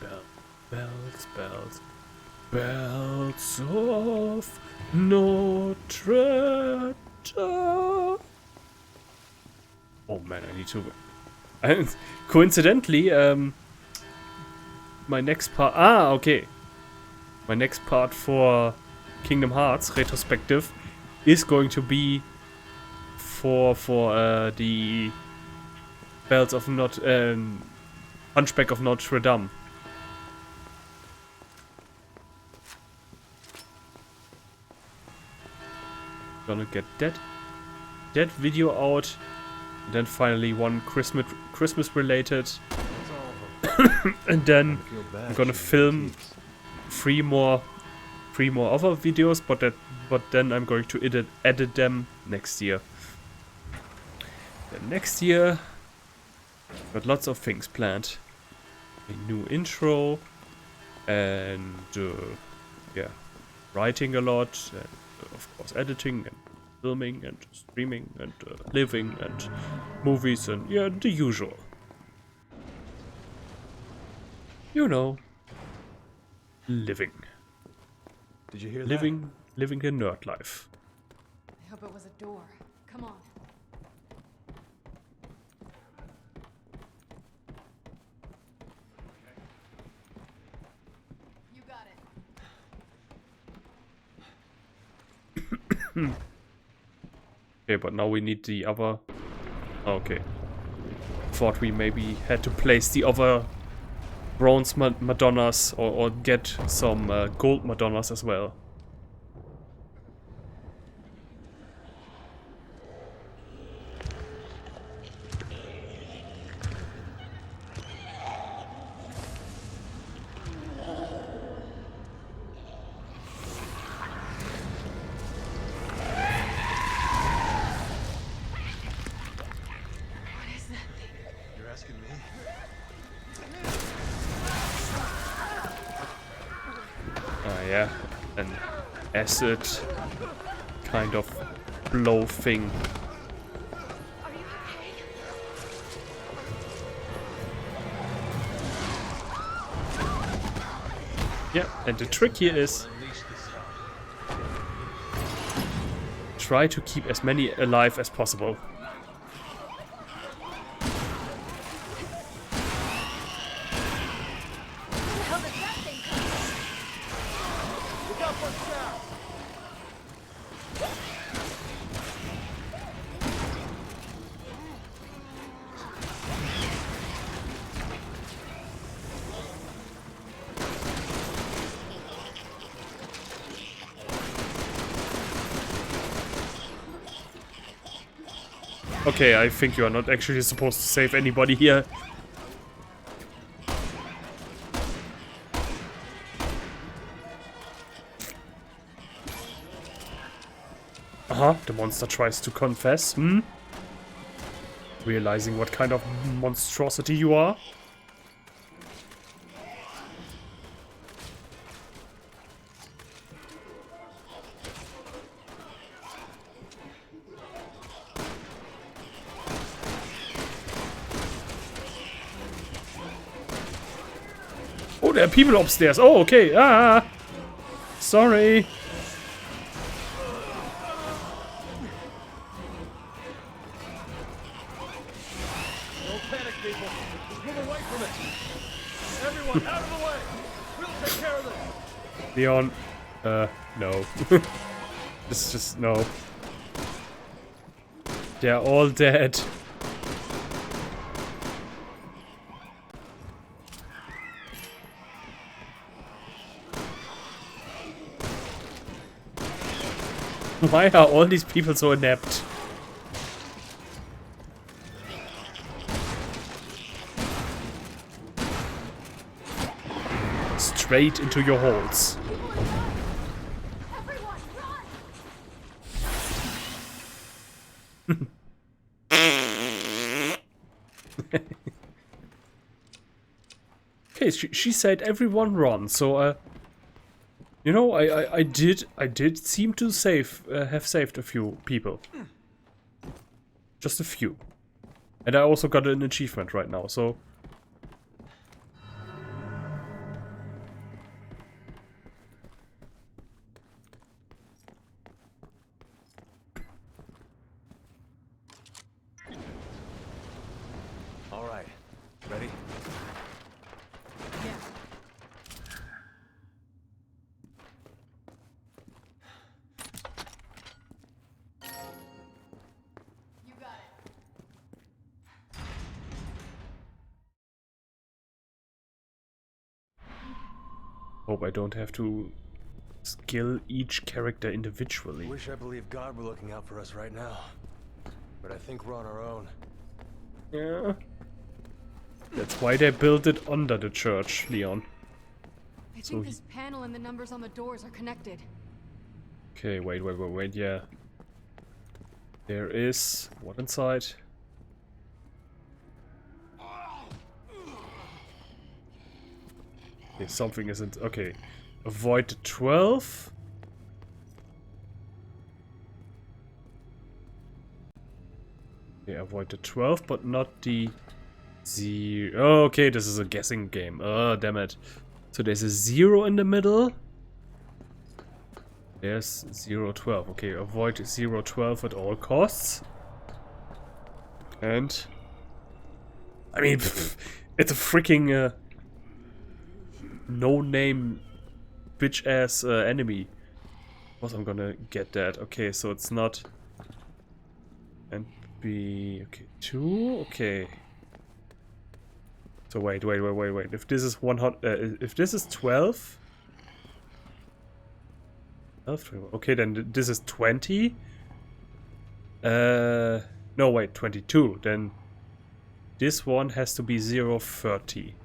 of Notre Dame. Oh man, I need to... coincidentally, my next part... Ah, okay. My next part for Kingdom Hearts retrospective is going to be for the Bells of Hunchback of Notre Dame. Gonna get that video out, and then finally one Christmas related, and then I'm gonna film three more other videos, but then I'm going to edit them next year. Then next year, got lots of things planned. A new intro, and yeah, writing a lot, and of course editing and filming and streaming and living and movies and yeah, the usual. You know, living. Did you hear Living the nerd life. I hope it was a door. Come on. You got it. Okay, but now we need the other... Okay. Thought we maybe had to place the other bronze Madonnas or get some gold Madonnas as well. Yeah, an acid kind of blow thing. Are you okay? Yeah, and the trick here is try to keep as many alive as possible. Okay, I think you are not actually supposed to save anybody here. The monster tries to confess, realizing what kind of monstrosity you are. Oh, there are people upstairs. Oh, okay. Sorry. Don't panic, people. Just move away from it. Everyone, out of the way. We'll take care of this. Leon. No. This is just no. They're all dead. Why are all these people so inept? Straight into your holes. Okay, she said everyone run, so you know, I did seem to have saved a few people. Just a few. And I also got an achievement right now, so... All right. Ready? Yeah. You got it. Hope I don't have to skill each character individually. Wish I believed God were looking out for us right now. But I think we're on our own. Yeah. That's why they built it under the church, Leon. I think this panel and the numbers on the doors are connected. Okay, wait, yeah. There is... what inside? Okay, something isn't... okay. Avoid the 12. Okay, avoid the 12, but not the... Oh, okay, this is a guessing game. Oh, damn it. So there's a 0 in the middle. There's 0, 12. Okay, avoid 0, 12 at all costs. And... I mean, it's a freaking no-name bitch-ass enemy. Of course I'm gonna get that. Okay, so it's not... and be... okay, 2? Okay. So wait. If this is 100... if this is 12... okay, then this is 20. No, wait, 22. Then this one has to be 0, 30.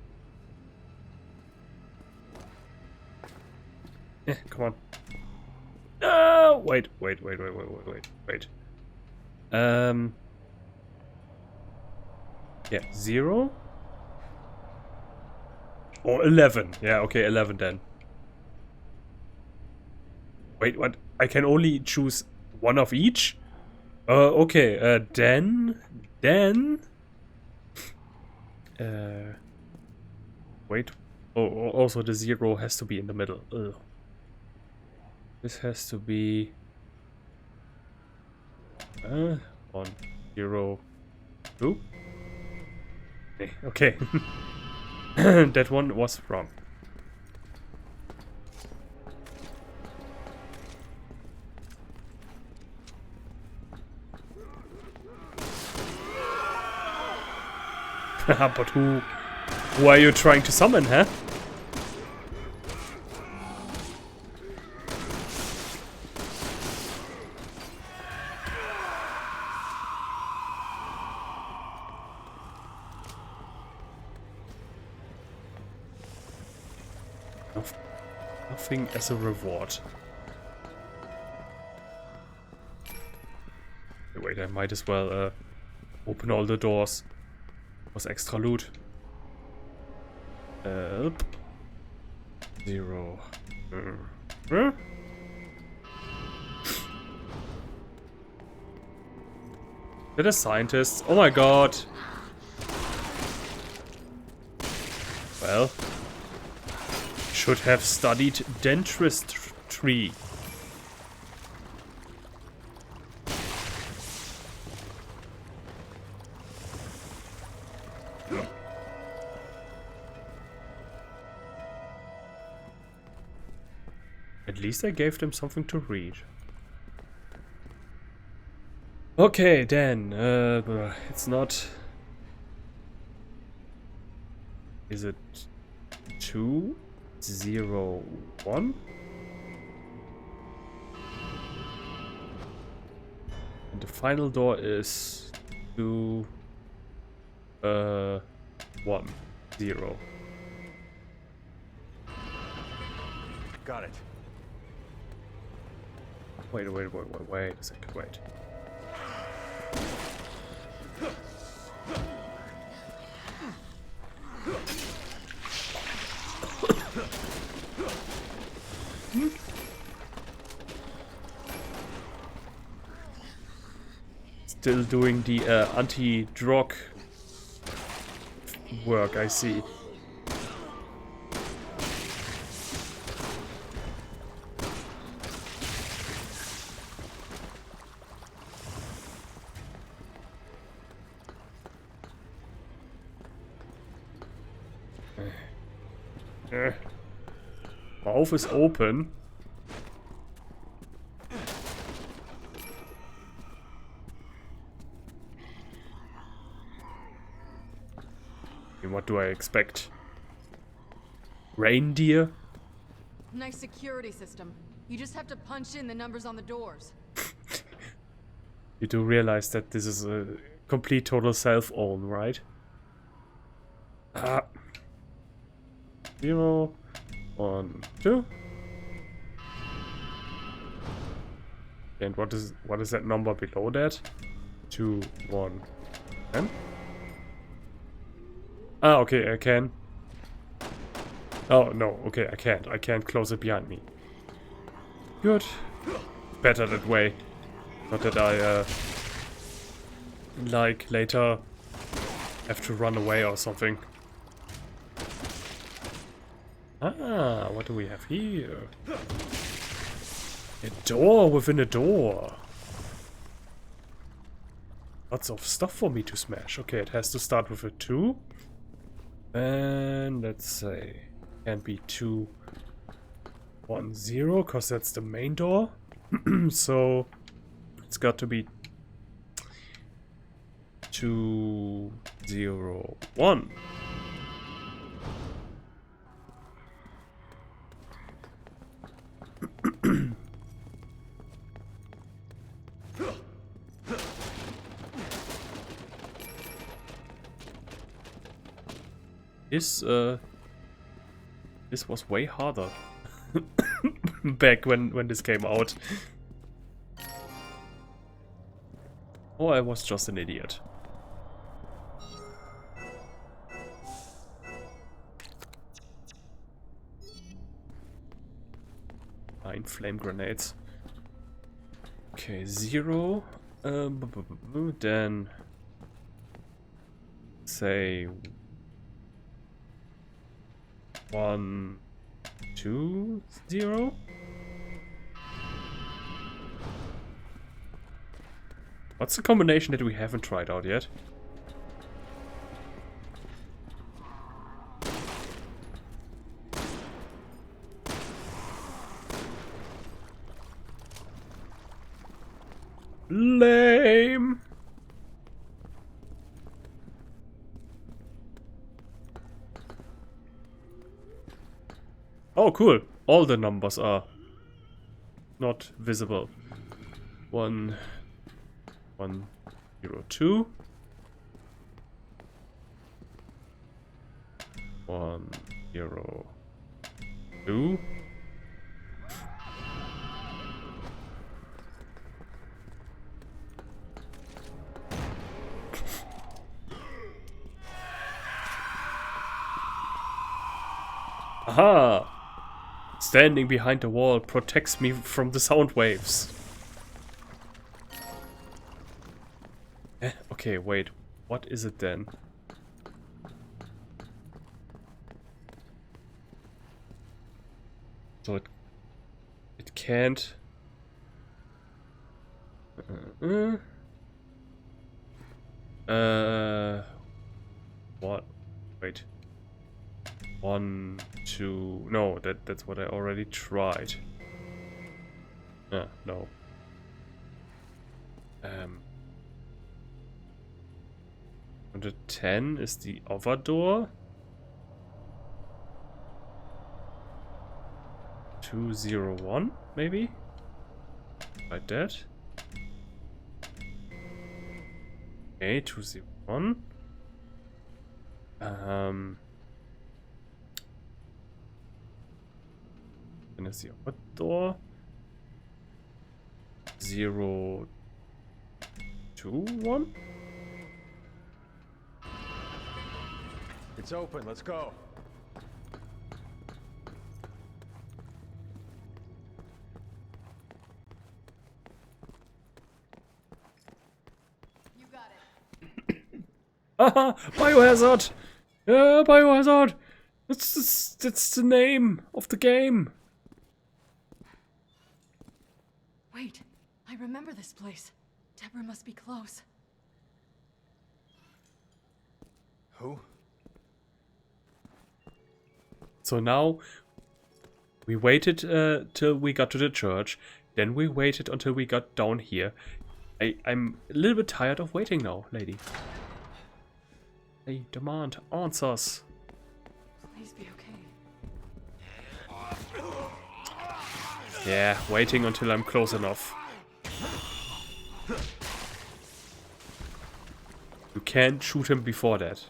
Come on. No! Wait. Yeah, 0. Or 11. Yeah, okay, 11 then. Wait, what? I can only choose one of each? Okay, then... wait. Oh, also the 0 has to be in the middle. Ugh. This has to be... 1, 0, 2? Okay. That one was wrong. But who are you trying to summon, huh? Nothing as a reward. Wait, I might as well open all the doors. Was extra loot. 0. They're the scientists. Oh my god. Well, should have studied dentistry. At least I gave them something to read. Okay, then. It's not... Is it 2, 0, 1? And the final door is 2, 1, 0. Got it. Wait a second, wait. Still doing the anti-drug work, I see. Mouth is open. What do I expect? Reindeer? Nice security system. You just have to punch in the numbers on the doors. You do realize that this is a complete total self-own, right? 0, 1, 2. And what is that number below that? 2, 1, 10. Ah, okay, I can. Oh no, okay, I can't. I can't close it behind me. Good. Better that way. Not that I like later have to run away or something. Ah, what do we have here? A door within a door. Lots of stuff for me to smash. Okay, it has to start with a 2. And let's say can be 2, 1, 0, because that's the main door. So it's got to be 2, 0, 1. This was way harder back when this came out. Or I was just an idiot. Nine flame grenades. Okay, 0. Then say 1, 2, 0. What's the combination that we haven't tried out yet? Lame. Oh, cool. All the numbers are not visible. 1, 1, 0, 2. 1, 0, 2. Aha! Standing behind the wall protects me from the sound waves. Okay, wait. What is it then? So it can't. What? Wait. 1, 2. No, that's what I already tried. No. 110 is the other door. 201, maybe? Like that. Okay, 201. Then is the other door. 0, 2, 1. It's open, let's go. You got it. Haha! Biohazard! Yeah, Biohazard! That's the name of the game. Wait, I remember this place. Deborah must be close. Who? So now we waited till we got to the church. Then we waited until we got down here. I'm a little bit tired of waiting now, lady. I demand answers. Please be okay. Yeah, waiting until I'm close enough. You can't shoot him before that.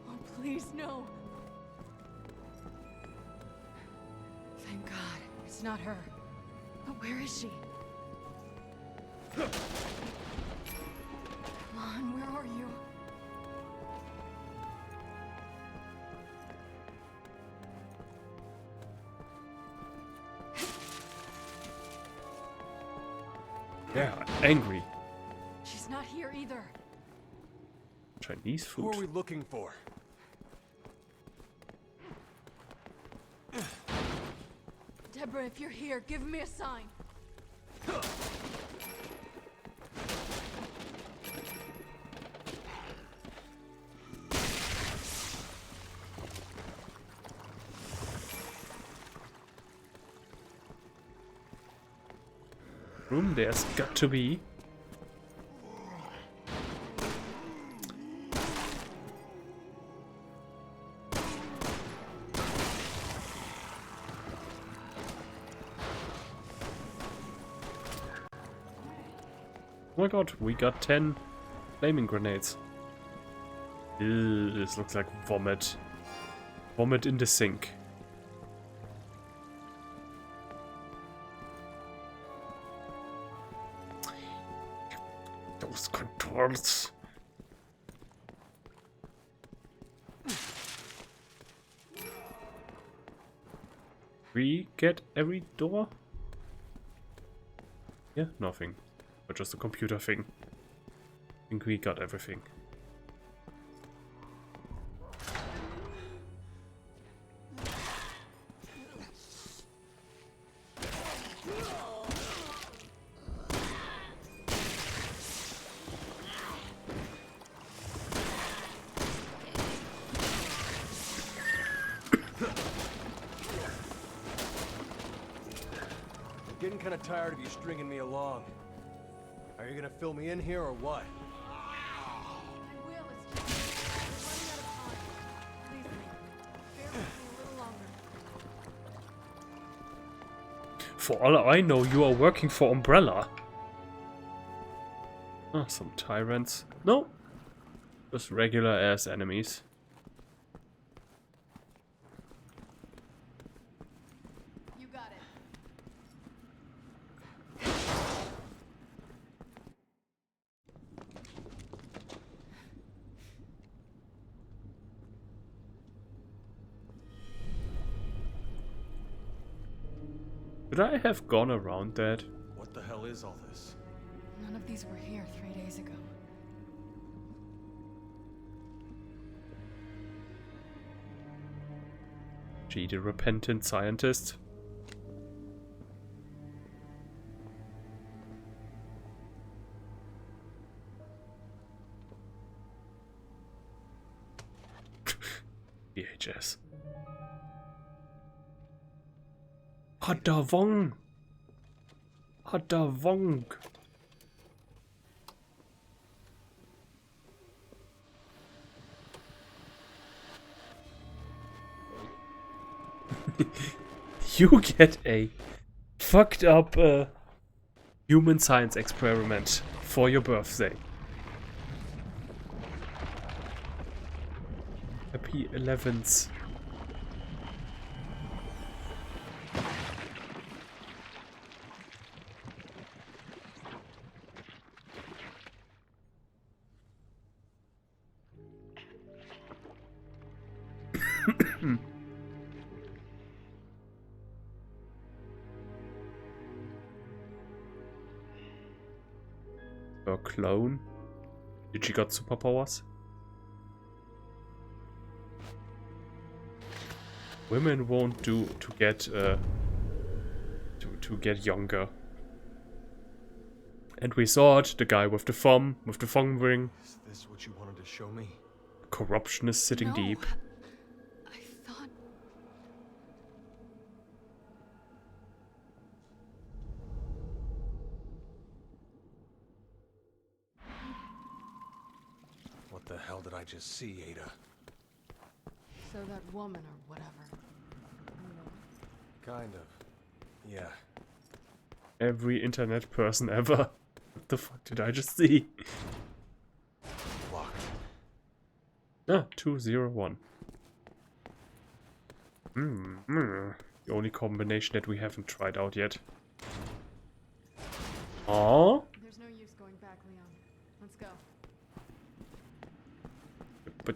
Oh, please, no. Thank God, it's not her. But where is she? Come on, where are you? Yeah, angry. She's not here either. Chinese Who are we food. looking for? Deborah, if you're here, give me a sign. Room there's got to be. Oh my god, we got 10 flaming grenades. Ew, this looks like vomit. Vomit in the sink. Those controls. We get every door? Yeah, nothing. But just a computer thing. I think we got everything. I'm getting kind of tired of you stringing me along. Are you gonna fill me in here or what? I will, it's just we're running out of time. Please, bear with me a little longer. For all I know, you are working for Umbrella. Ah, some tyrants. No. Just regular ass enemies. You got it. Could I have gone around that? What the hell is all this? None of these were here 3 days ago. Gee, the repentant scientist. VHS. Hadavong. Hadavong. You get a fucked up human science experiment for your birthday. Happy 11th. Her clone? Did she got superpowers? Women won't do to get to get younger. And we saw it, the guy with the thumb ring. Is this what you wanted to show me? Corruption is sitting No. deep. I thought... What the hell did I just see, Ada? So that woman or whatever. Kind of. Yeah. Every internet person ever. What the fuck did I just see? Locked. Ah, 201. The only combination that we haven't tried out yet. Oh, There's no use going back, Leon. Let's go. but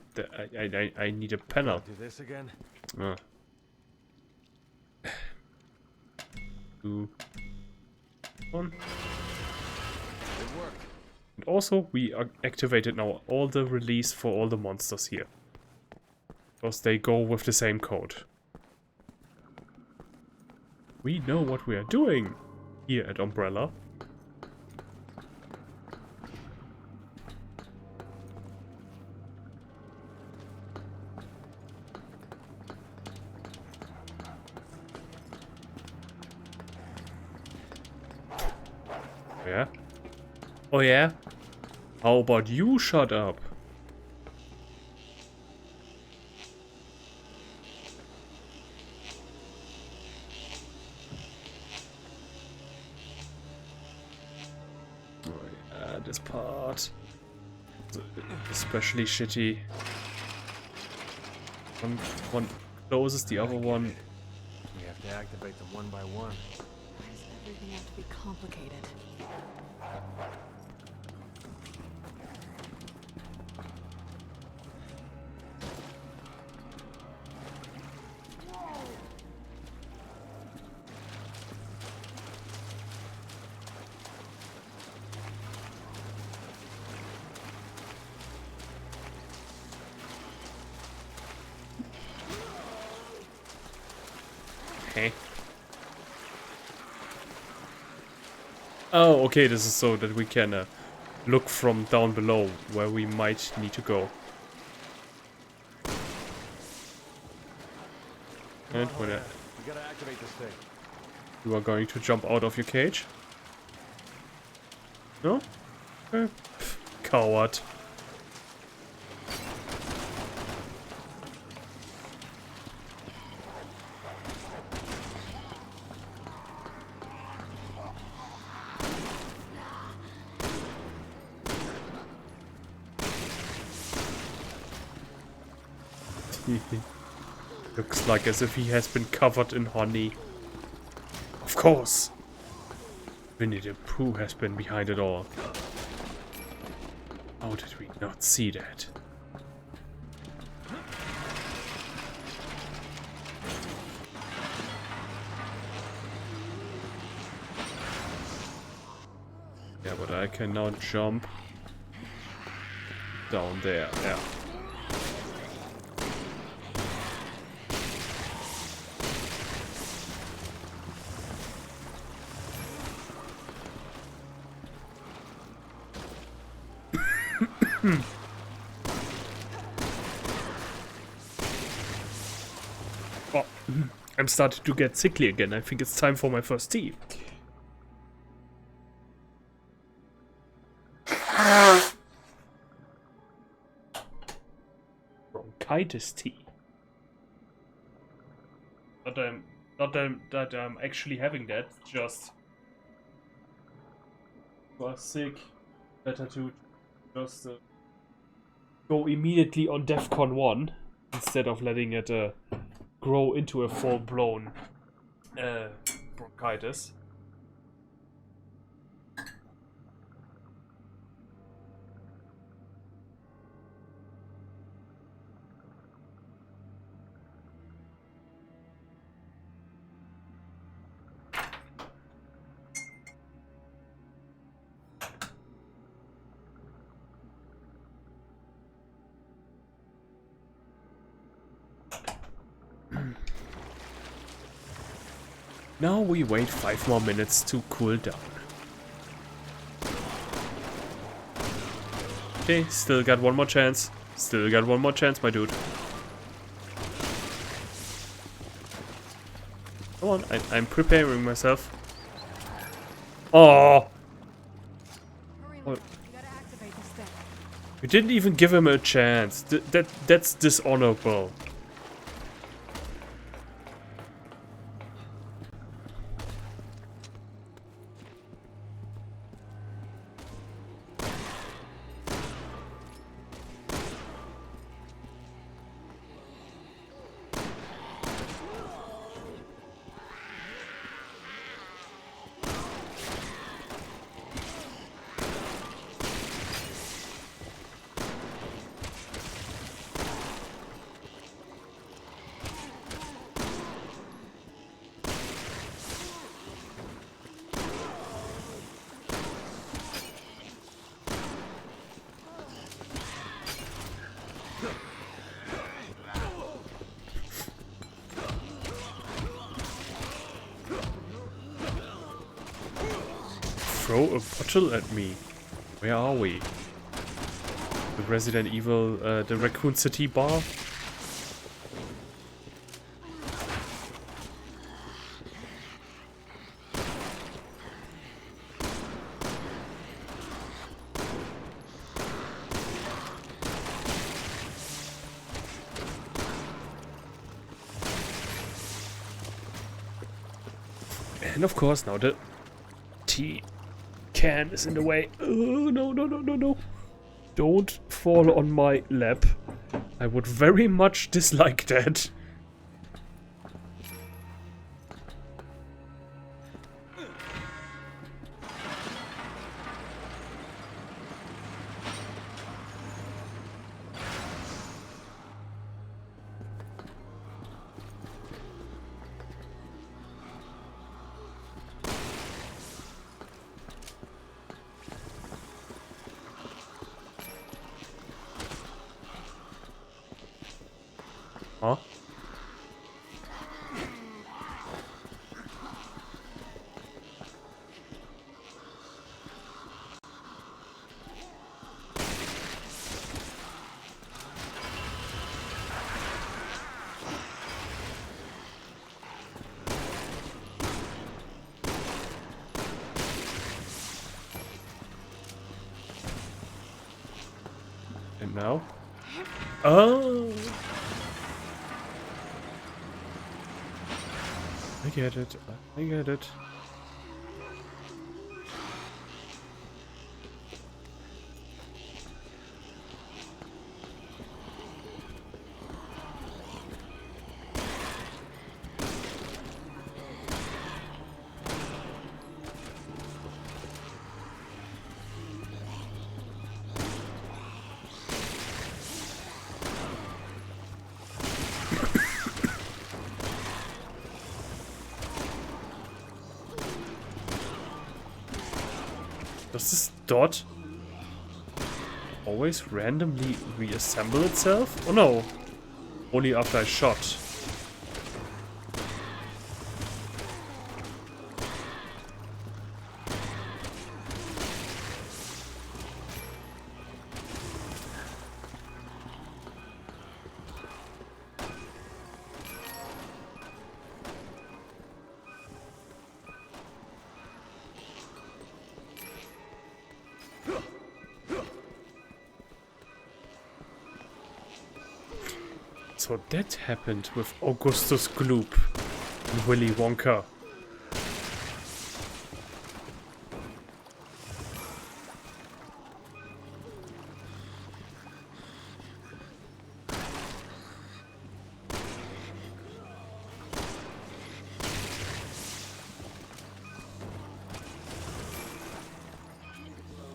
I need a panel. Do this again? Ah. 2, 1. It worked. And also, we activated now all the release for all the monsters here. Because they go with the same code. We know what we are doing here at Umbrella. Yeah? Oh yeah? How about you shut up? Oh yeah, this part. Especially shitty. One closes the other one. We have to activate them one by one. Why does everything have to be complicated? Okay. Oh, okay, this is so that we can look from down below where we might need to go. And when We gotta activate this thing. you are going to jump out of your cage? No? Okay. Pff, coward. Looks like as if he has been covered in honey. Of course! Winnie the Pooh has been behind it all. How did we not see that? Yeah, but I can now jump down there, yeah. Oh, I'm starting to get sickly again. I think it's time for my first tea. Bronchitis tea. Not that I'm actually having that. Just was sick. Better to just go immediately on DEFCON 1 instead of letting it grow into a full-blown bronchitis. Now we wait 5 more minutes to cool down. Okay, still got one more chance. Still got one more chance, my dude. Come on, I'm preparing myself. Oh! Hurry, Leon. You gotta activate this thing. We didn't even give him a chance. That's dishonorable. throw a bottle at me. Where are we? The Resident Evil, the Raccoon City bar? And of course now the tea can is in the way. Oh, no, no, no, no, no. Don't fall on my lap. I would very much dislike that. Huh? And now? Oh! I get it. I get it. Does this dot always randomly reassemble itself? Oh no! Only after I shot. So that happened with Augustus Gloop and Willy Wonka.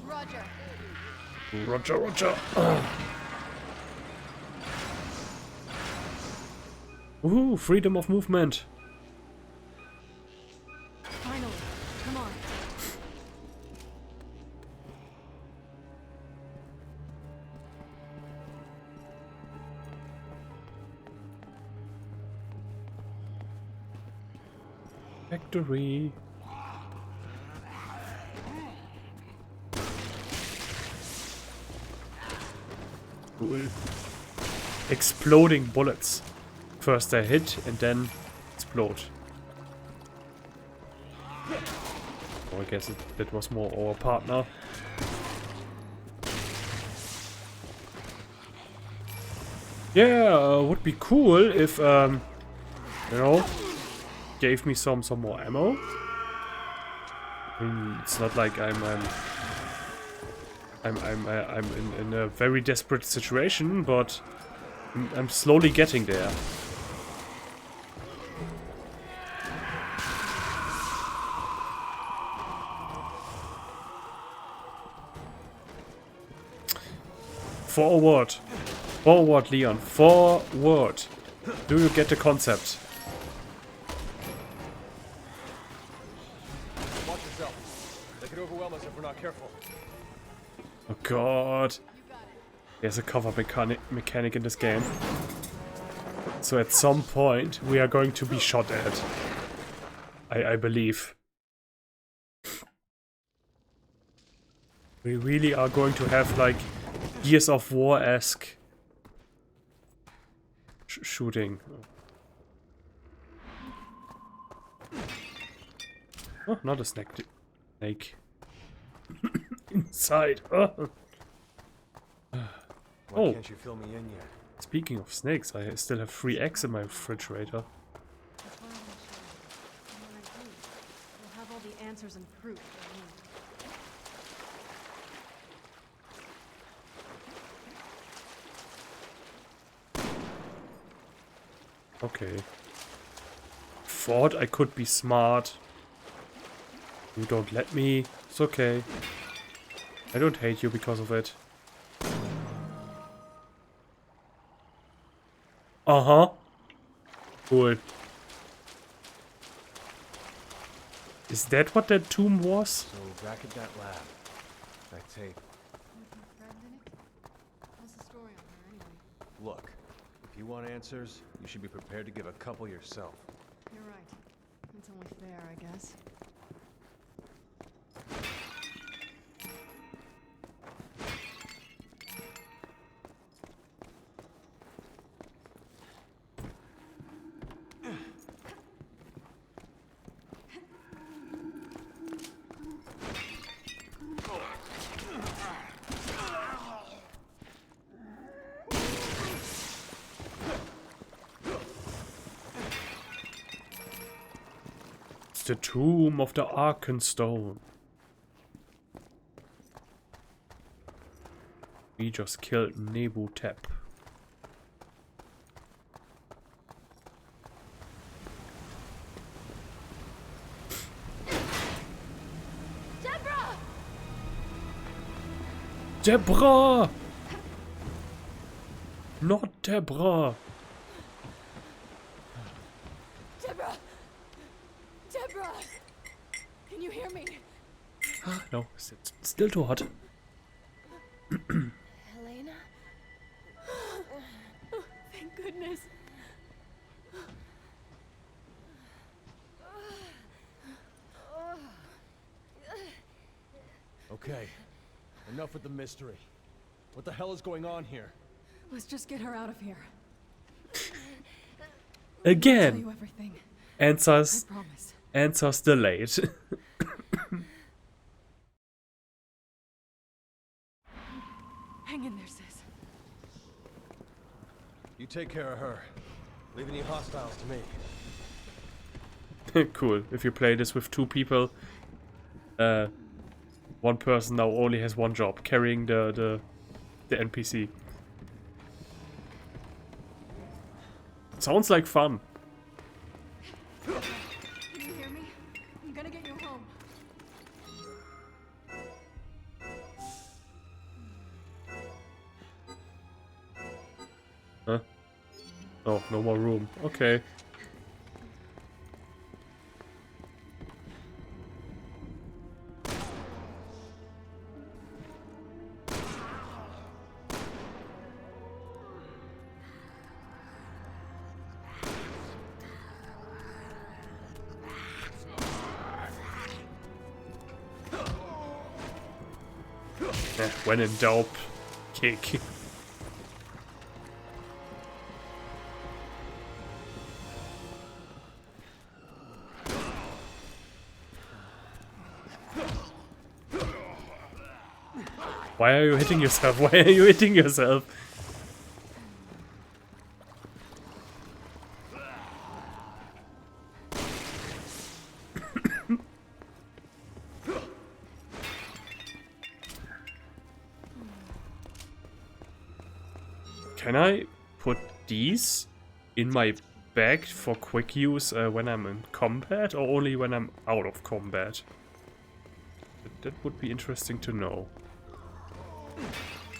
Roger. Roger, Roger. Ooh, freedom of movement. Finally, come on. Factory. Cool. Exploding bullets. First they hit and then explode. Oh, I guess that was more our partner. Yeah, would be cool if, you know, gave me some more ammo. I mean, it's not like I'm in a very desperate situation, but I'm slowly getting there. Forward! Forward, Leon! Forward! Do you get the concept? Watch yourself. They could overwhelm us if we're not careful. Oh god. There's a cover mechanic in this game. So at some point we are going to be shot at. I believe. We really are going to have like Gears of War-esque shooting. Oh, not a snake. Inside. Oh. Why can't you fill me in yet? Speaking of snakes, I still have 3 eggs in my refrigerator. That's why I want to show you. And when I do, we'll have all the answers and proof that we need. Okay. Thought I could be smart. You don't let me. It's okay. I don't hate you because of it. Uh-huh. Cool. Is that what that tomb was? So back at that lab, that tape. What's the story on her anyway? Look, if you want answers, you should be prepared to give a couple yourself. You're right. It's only fair, I guess. The tomb of the Arkenstone. We just killed Nebutep. Deborah! Deborah! Not Deborah. Deborah! Deborah! Can you hear me? Ah, no, it's still too hot. Helena? Oh, thank goodness. Okay, enough with the mystery. What the hell is going on here? Let's just get her out of here. Again. I'll tell you everything. Answers. I promise. Answers delayed. Hang in there, sis. You take care of her. Leave any hostiles to me. Cool. If you play this with 2 people, one person now only has one job, carrying the NPC. Sounds like fun. Can you hear me? I'm gonna get you home. Huh? Oh, no more room. Okay. When in doubt, kick. Why are you hitting yourself? Why are you hitting yourself? Can I put these in my bag for quick use when I'm in combat, or only when I'm out of combat? That would be interesting to know.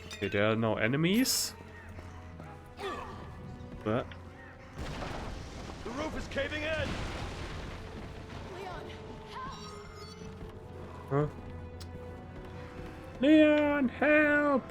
Okay, there are no enemies. But The roof is caving in! huh? Leon, help!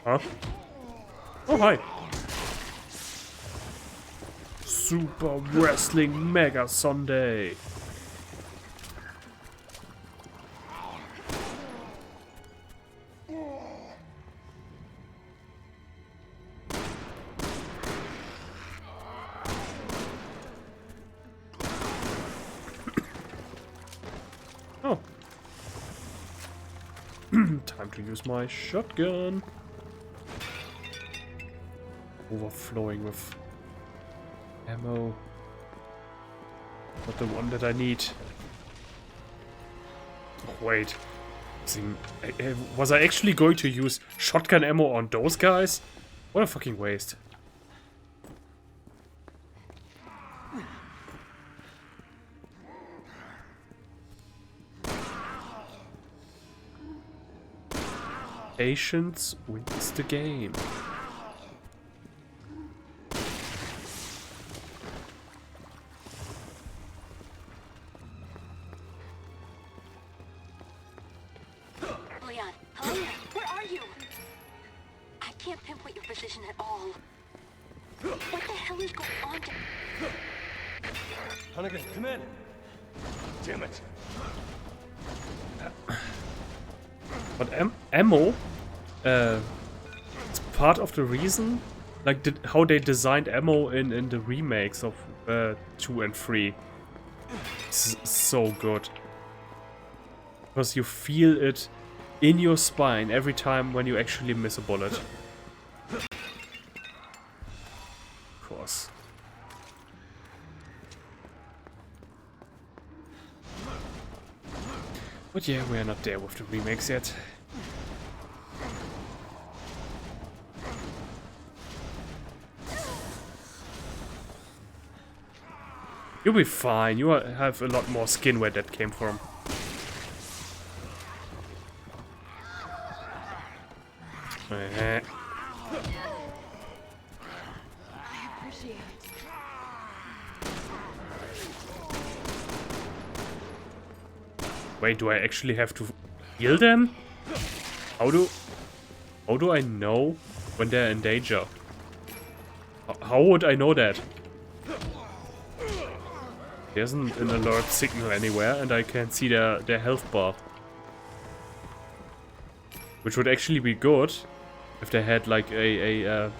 Huh? Oh, hi. Super Wrestling Mega Sunday. Oh. Time to use my shotgun. Overflowing with ammo. Not the one that I need. Oh, wait. Was I actually going to use shotgun ammo on those guys? What a fucking waste. Patience wins the game. Leon, hello? Where are you? I can't pinpoint your position at all. What the hell is going on? Hunnigan, come in. Damn it. But ammo, it's part of the reason, like how they designed ammo in the remakes of 2 and 3. It's so good. Because you feel it in your spine every time when you actually miss a bullet. Of course. But yeah, we're not there with the remakes yet. You'll be fine. You have a lot more skin where that came from. I appreciate it. Wait, do I actually have to heal them? How do I know when they're in danger? How would I know that? There's an alert signal anywhere, and I can see their health bar. Which would actually be good if they had like a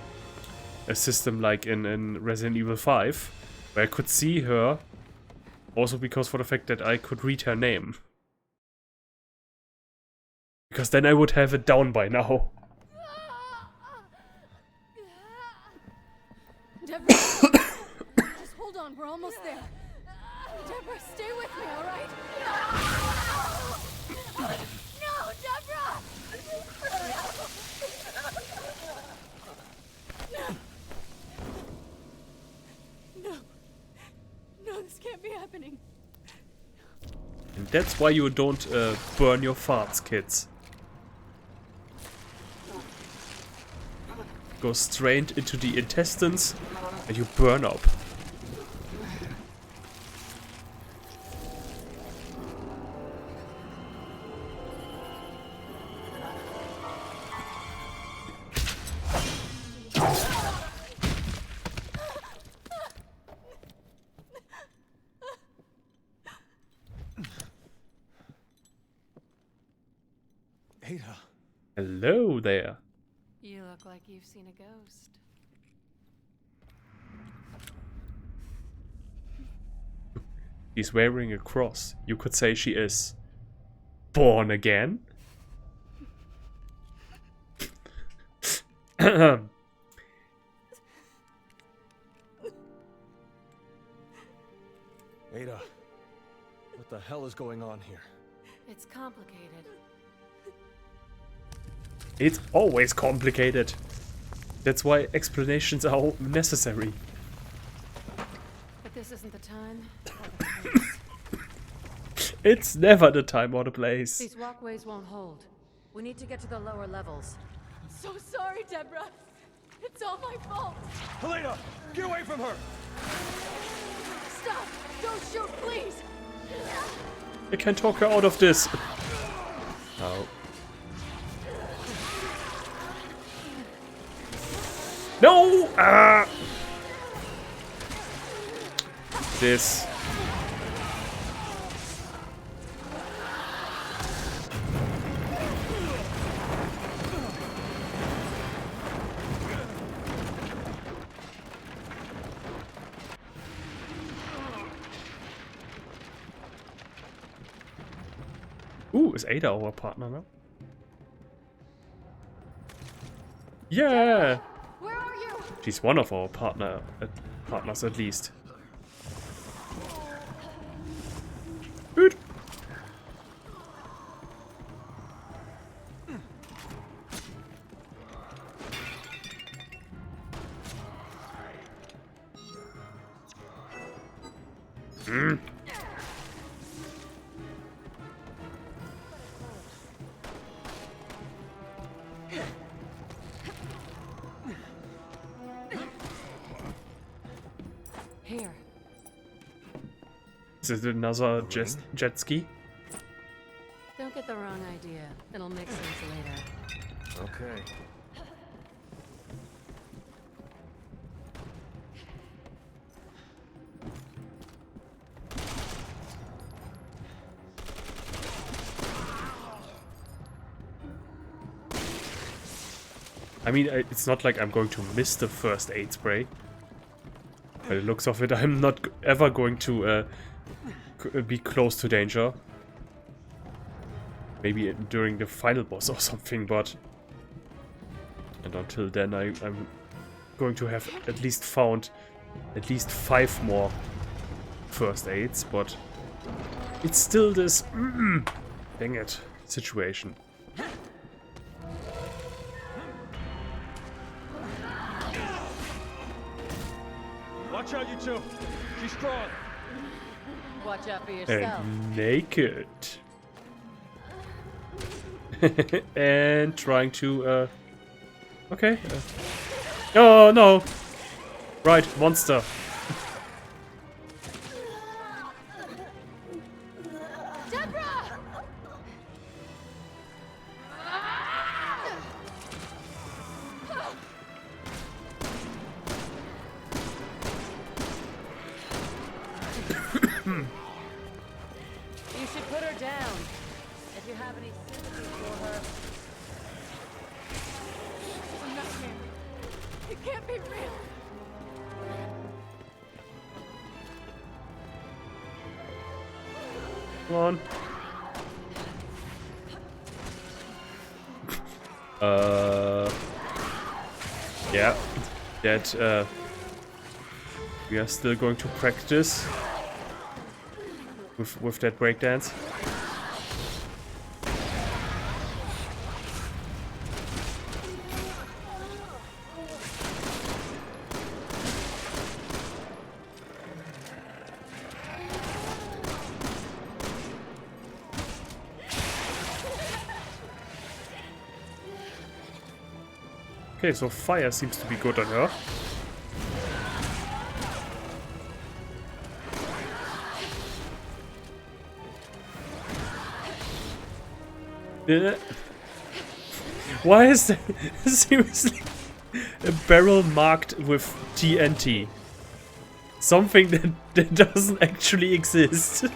system like in Resident Evil 5, where I could see her, also because for the fact that I could read her name. Because then I would have it down by now. Deborah, just hold on, we're almost there. Deborah, stay with me, all right? No, Deborah! No, this can't be happening. And that's why you don't burn your farts, kids. Go straight into the intestines and you burn up. Ada. Hello there. You look like you've seen a ghost. She's wearing a cross. You could say she is born again. Ada, what the hell is going on here? It's complicated. It's always complicated. That's why explanations are all necessary. But this isn't the time or the place. It's never the time or the place. These walkways won't hold. We need to get to the lower levels. So sorry, Deborah. It's all my fault. Helena, get away from her! Stop! Don't shoot, please! I can talk her out of this. Oh. No! Ah! This. Ooh, is Ada our partner now? Yeah! Where are you? She's one of our partners at least. Good. Here. Is it another jet ski? Don't get the wrong idea. It'll make sense later. Okay. I mean, it's not like I'm going to miss the first aid spray. By the looks of it, I'm not ever going to be close to danger. Maybe during the final boss or something, but... And until then, I'm going to have at least found at least 5 more first aids, but... It's still this... dang it, situation. Watch out, you two. She's strong. Watch out for yourself. And naked. And trying to, okay. Oh, no. Right, monster. Deborah! You should put her down. If you have any sympathy for her. I'm not here. It can't be real. Come on. Yeah. That, we are still going to practice with that breakdance. Okay, so fire seems to be good on her. Why is there seriously a barrel marked with TNT? Something that doesn't actually exist.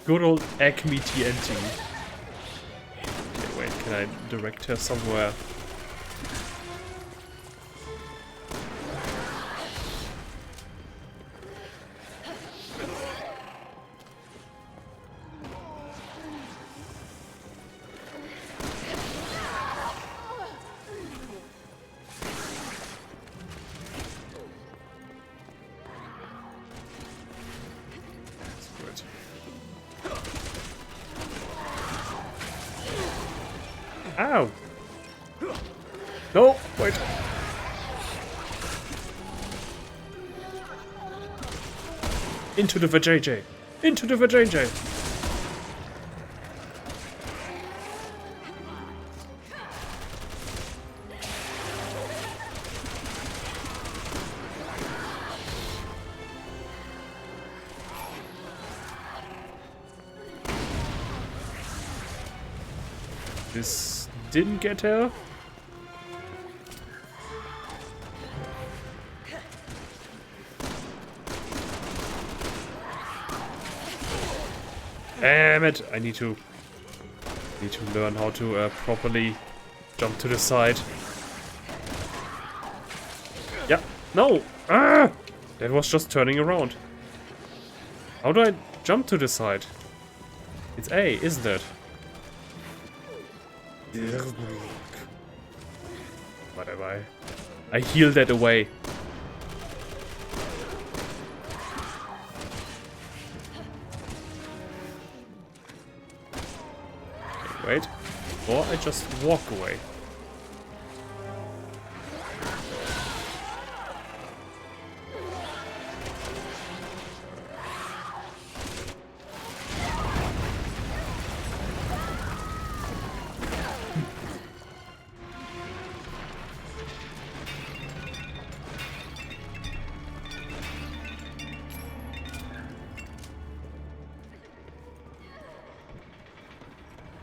Good old Acme TNT. Okay, wait, can I direct her somewhere? Ow! No, wait. Into the vajayjay! Into the vajayjay! This didn't get her. Damn it! I need to learn how to properly jump to the side. Yeah. No! Ah! That was just turning around. How do I jump to the side? It's A, isn't it? Whatever. I heal that away. Wait. Or I just walk away.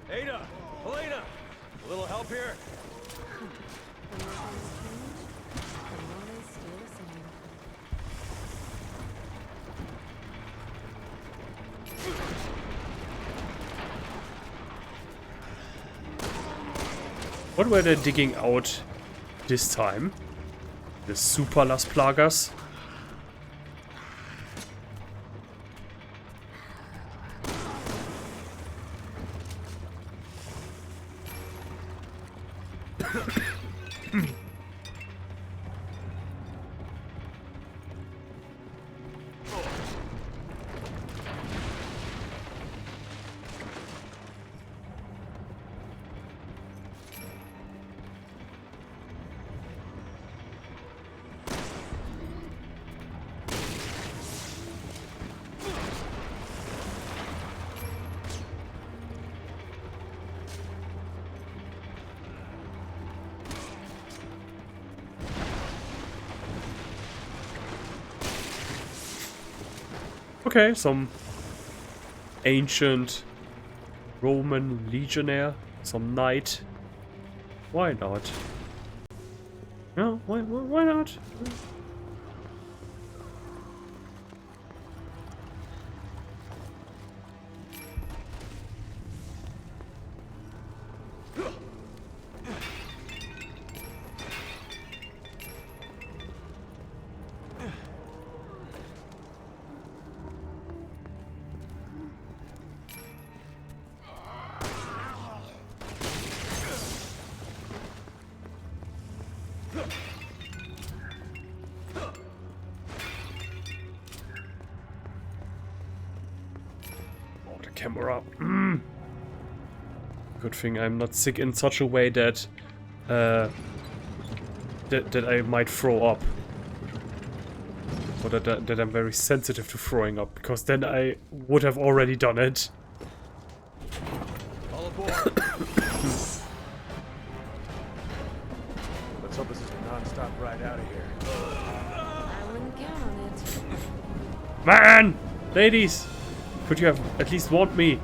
Ada! Helena! A little help here? The more things change, the more they stay the same. What were they digging out this time? The Super Las Plagas? Okay, some ancient Roman legionnaire, some knight. Why not? No, why not? Camera. Good thing I'm not sick in such a way that that I might throw up, or that I'm very sensitive to throwing up, because then I would have already done it. All aboard! Let's hope this is a non-stop ride out of here. I wouldn't count on it. Man! Ladies! Could you have at least warned me?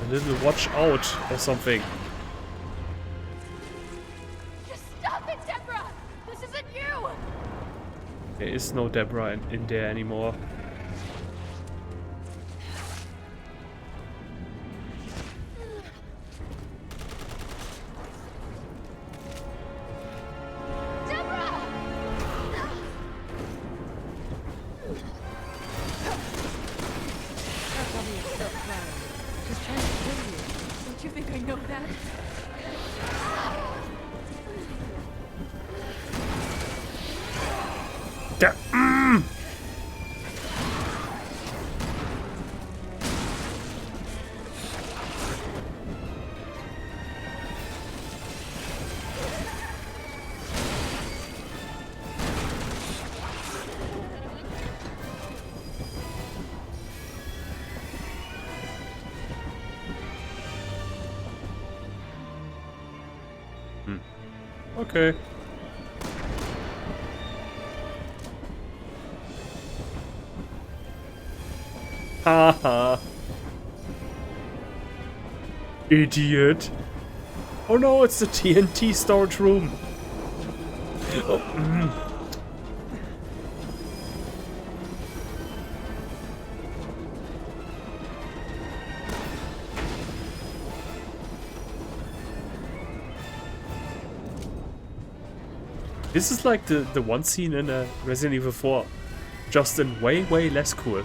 A little watch out or something. Just stop it, Deborah! This isn't you! There is no Deborah in there anymore. Don't you think I know that? Okay. Haha. Idiot. Oh no, it's the TNT storage room. Oh, This is like the one scene in Resident Evil 4, just in way, way less cool.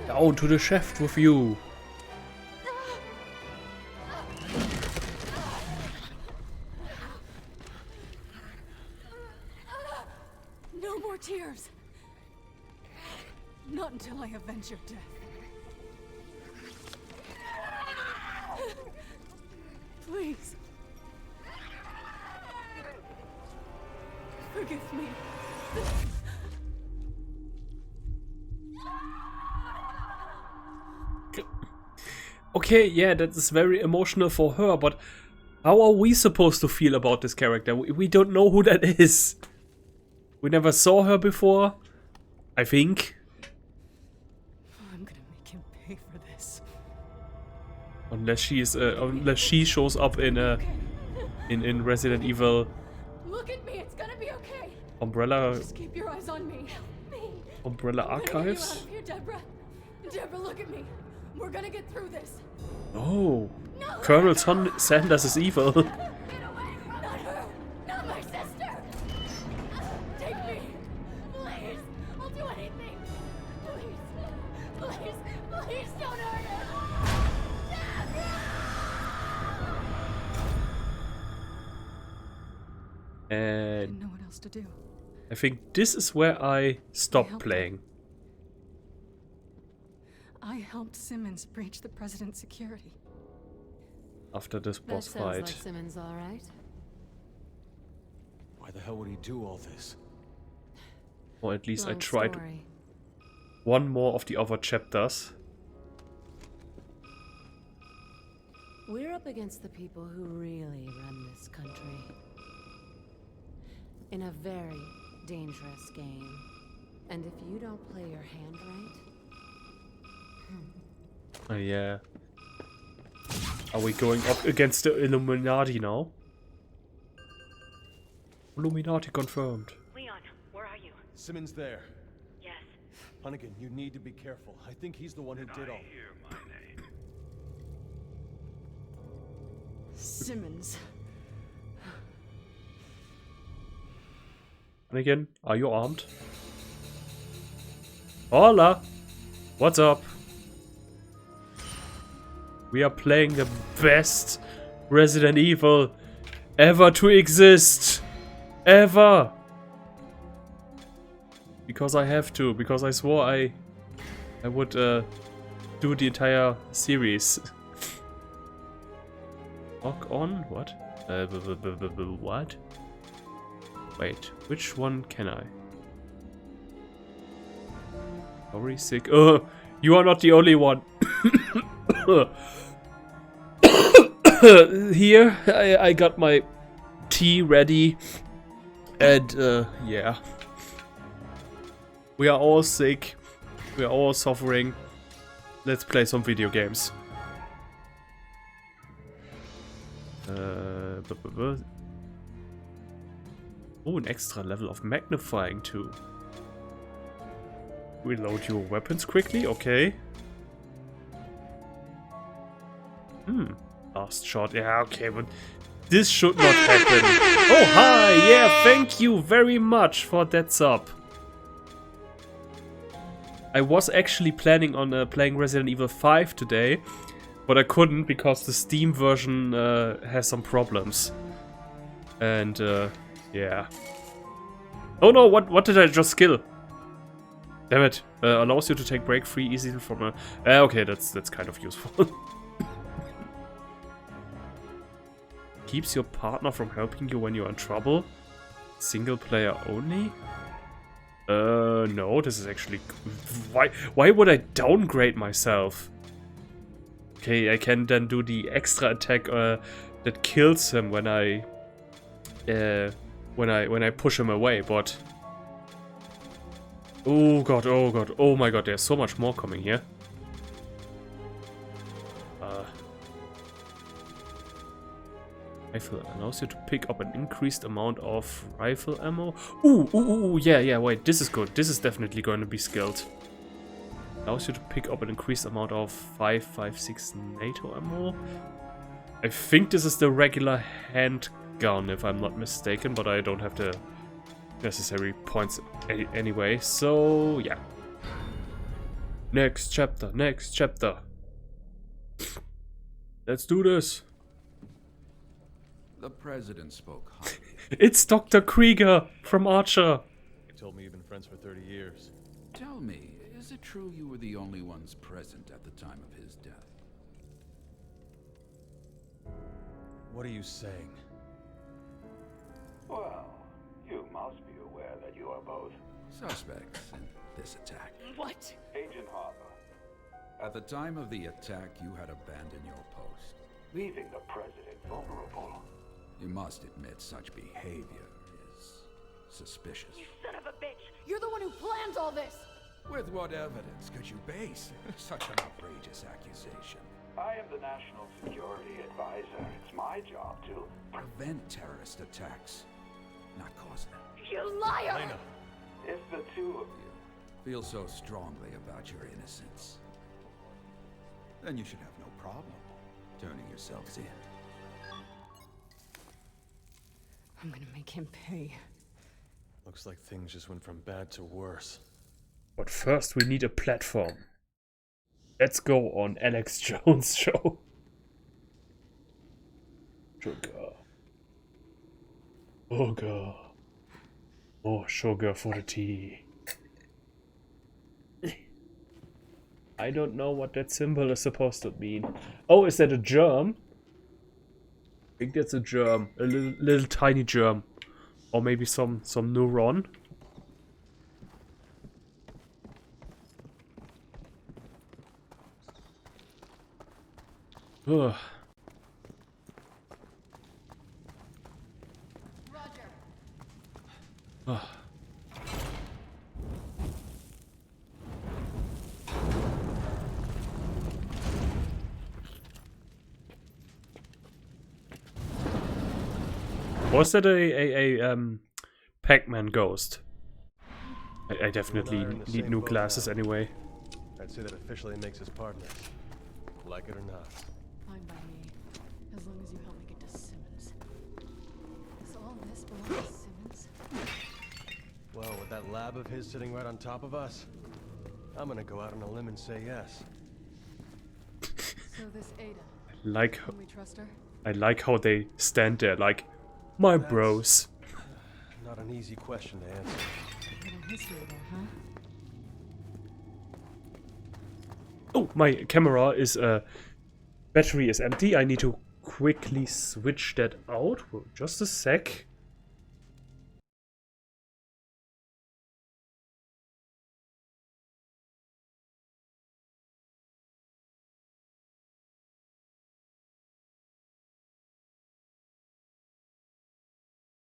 Down to the shaft with you. No more tears. Not until I avenge your death. Please. Forgive me. Okay, yeah, that is very emotional for her, but how are we supposed to feel about this character? We don't know who that is. We never saw her before, I think. I'm gonna make him pay for this. Unless she shows up in Resident Evil. Look at me, it's gonna be okay. Umbrella. Just keep your eyes on me. Help me. Umbrella Archives. Get you out of here, Deborah. Deborah, look at me. We're gonna get through this. Oh, Colonel Sanders is evil. Get away! Not her! Not my sister! Take me! Please! I'll do anything! Please! Please! Please don't hurt her! I didn't know what else to do. I think this is where I stopped playing. I helped Simmons breach the president's security. After this boss That sounds fight. like Simmons, all right. Why the hell would he do all this? Or at least I Long tried story. one more of the other chapters. We're up against the people who really run this country. In a very dangerous game. And if you don't play your hand right... Oh yeah. Are we going up against the Illuminati now? Illuminati confirmed. Leon, where are you? Simmons there. Yes. Hunnigan, you need to be careful. I think he's the one who did all. Hear my name. Simmons. And again, are you armed? Hola! What's up? We are playing the best Resident Evil ever to exist. Ever! Because I have to, because I swore I would do the entire series. Lock on? What? What? Wait, which one can I? Very sick. You are not the only one. Here, I got my tea ready. And, yeah. We are all sick. We are all suffering. Let's play some video games. Oh, an extra level of magnifying too. Reload your weapons quickly, okay. Last shot, yeah, okay, but this should not happen. Oh, hi, yeah, thank you very much for that sub. I was actually planning on playing Resident Evil 5 today, but I couldn't because the Steam version has some problems. And, yeah. Oh no, what did I just kill? Damn it. Allows you to take break free easily from a... okay, that's kind of useful. Keeps your partner from helping you when you're in trouble. Single player only? No, this is actually... Why would I downgrade myself? Okay, I can then do the extra attack that kills him when I push him away, but... Oh god, oh my god, there's so much more coming here. Rifle allows you to pick up an increased amount of rifle ammo. Ooh, yeah, wait, this is good. This is definitely going to be skilled. Allows you to pick up an increased amount of 5.56 NATO ammo. I think this is the regular handgun, if I'm not mistaken, but I don't have the necessary points anyway, so yeah. Next chapter. Let's do this. The president spoke highly. It's Dr. Krieger from Archer. He told me you've been friends for 30 years. Tell me, is it true you were the only ones present at the time of his death? What are you saying? Well, you must be aware that you are both Suspects in this attack. What? Agent Harper, At the time of the attack, you had abandoned your post. leaving the president vulnerable. You must admit such behavior is suspicious. You son of a bitch! You're the one who planned all this! With what evidence could you base such an outrageous accusation? I am the National Security Advisor. It's my job to Prevent terrorist attacks, not cause them. You liar! Lena. If the two of you Feel so strongly about your innocence, then you should have no problem turning yourselves in. I'm gonna make him pay. Looks like things just went from bad to worse. But first we need a platform. Let's go on Alex Jones' show. Sugar. Sugar. More sugar for the tea. I don't know what that symbol is supposed to mean. Oh, is that a germ? I think that's a germ. A little tiny germ. Or maybe some neuron. Ugh. Roger. Ugh. Was that a Pac-Man ghost? I definitely need new glasses anyway. I'd say that officially makes us partners. Like it or not. Fine by me. As long as you help me get to Simmons. Does all this belong to Simmons? Well, with that lab of his sitting right on top of us, I'm gonna go out on a limb and say yes. So this Ada, Like, can we trust her? I like how they stand there like, my bros. Not an easy question to answer. A little history there, huh? Oh, my camera is battery is empty. I need to quickly switch that out. Just a sec.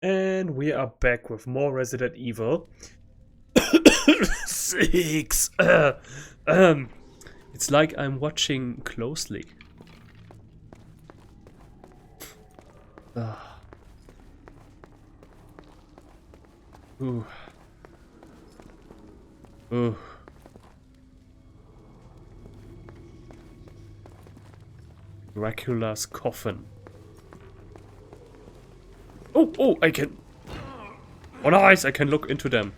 And we are back with more Resident Evil 6. It's like I'm watching closely. Ooh. Ooh. Dracula's coffin. Oh, I can... Oh, nice, I can look into them.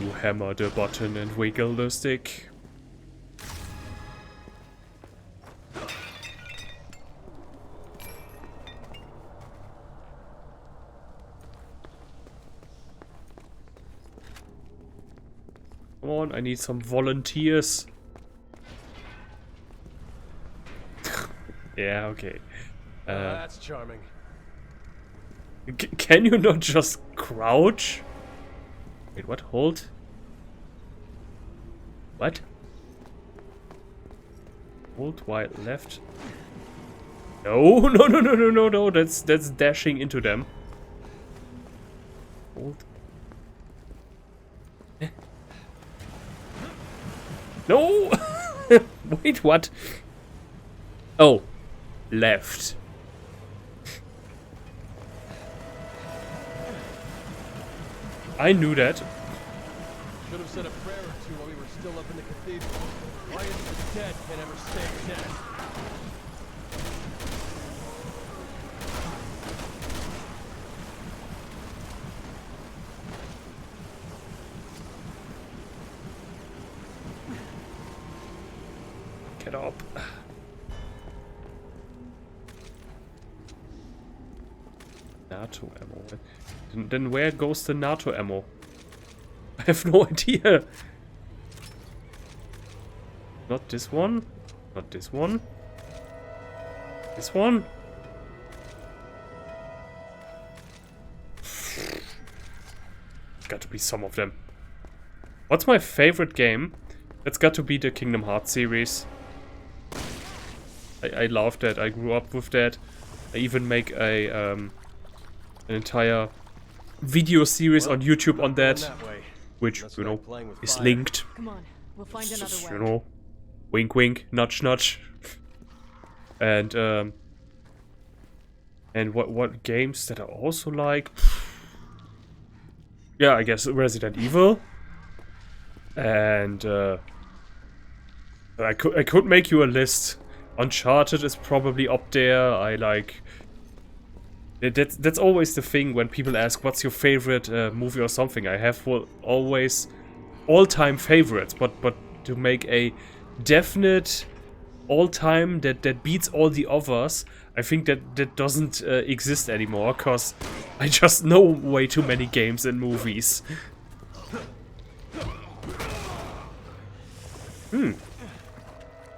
You hammer the button and wiggle the stick. Come on, I need some volunteers. Yeah, okay. That's charming. Can you not just crouch? Wait, what? Hold? What? Hold while left. No, no, no, no, no, no, no. That's dashing into them. Hold. No! Wait, what? Oh. Left. I knew that. Should have said a prayer or two while we were still up in the cathedral. Why is it the dead can't ever stay dead? Get up. NATO ammo. Then where goes the NATO ammo? I have no idea. Not this one. Not this one. This one. Got to be some of them. What's my favorite game? It's got to be the Kingdom Hearts series. I love that. I grew up with that. I even make a an entire video series on YouTube on that, which, you know, is linked. Come on, we'll find another way. You know, wink wink, nudge nudge. And what games that I also like? Yeah, I guess Resident Evil. And I could make you a list. Uncharted is probably up there. I like... That's always the thing when people ask, what's your favorite movie or something? I have always all-time favorites, but to make a definite all-time that beats all the others, I think that doesn't exist anymore, because I just know way too many games and movies.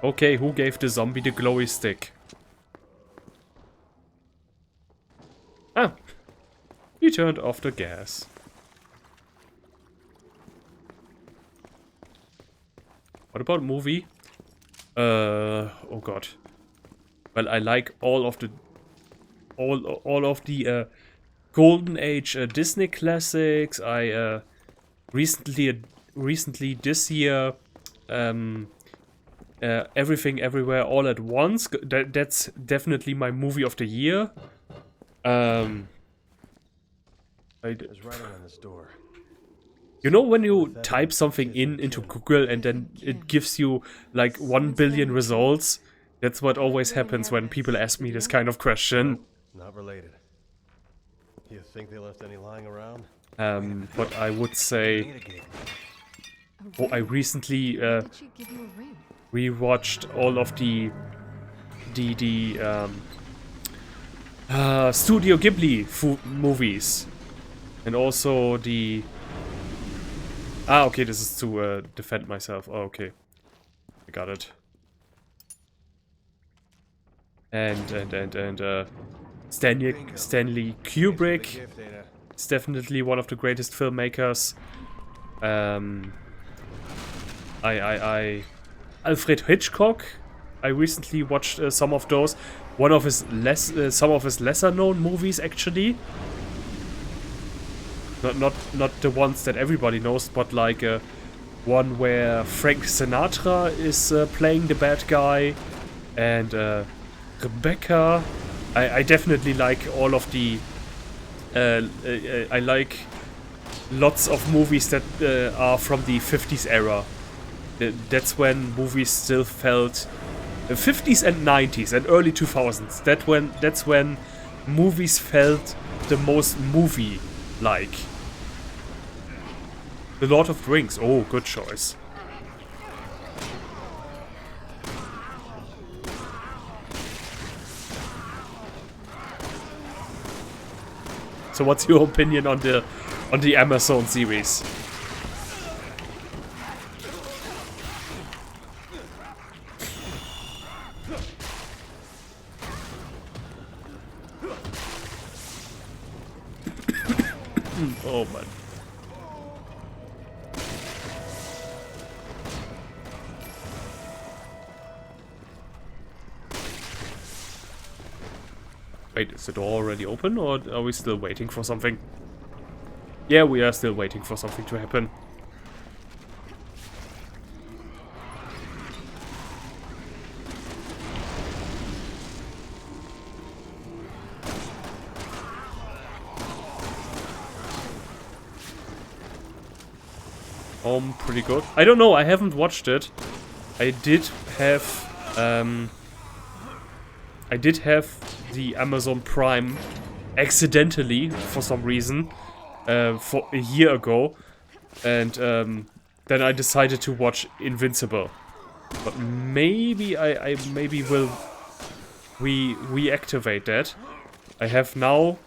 Okay, who gave the zombie the glowy stick? Ah, he turned off the gas. What about movie? Oh god. Well, I like all of the Golden Age Disney classics. I recently this year Everything Everywhere All at Once. That's definitely my movie of the year. There's writing on this door. You know when you type something into Google and then it gives you like 1 billion results? That's what always happens when people ask me this kind of question. Not related. You think they left any lying around? But I would say... Oh, I recently rewatched all of the Studio Ghibli movies. And also the... Ah, okay, this is to defend myself. Oh, okay. I got it. And Stanley Kubrick is definitely one of the greatest filmmakers. Alfred Hitchcock. I recently watched some of those. One of his some of his lesser known movies, actually. Not the ones that everybody knows, but like one where Frank Sinatra is playing the bad guy, and Rebecca. I definitely like all of the. I like lots of movies that are from the 50s era. That's when movies still felt. 50s and 90s and early 2000s. That's when movies felt the most movie-like. The Lord of the Rings. Oh, good choice. So what's your opinion on the Amazon series? Oh man. Wait, is the door already open, or are we still waiting for something? Yeah, we are still waiting for something to happen. Pretty good. I don't know, I haven't watched it. I did have the Amazon Prime accidentally for some reason for a year ago, and then I decided to watch Invincible. But maybe I maybe will reactivate that. I have now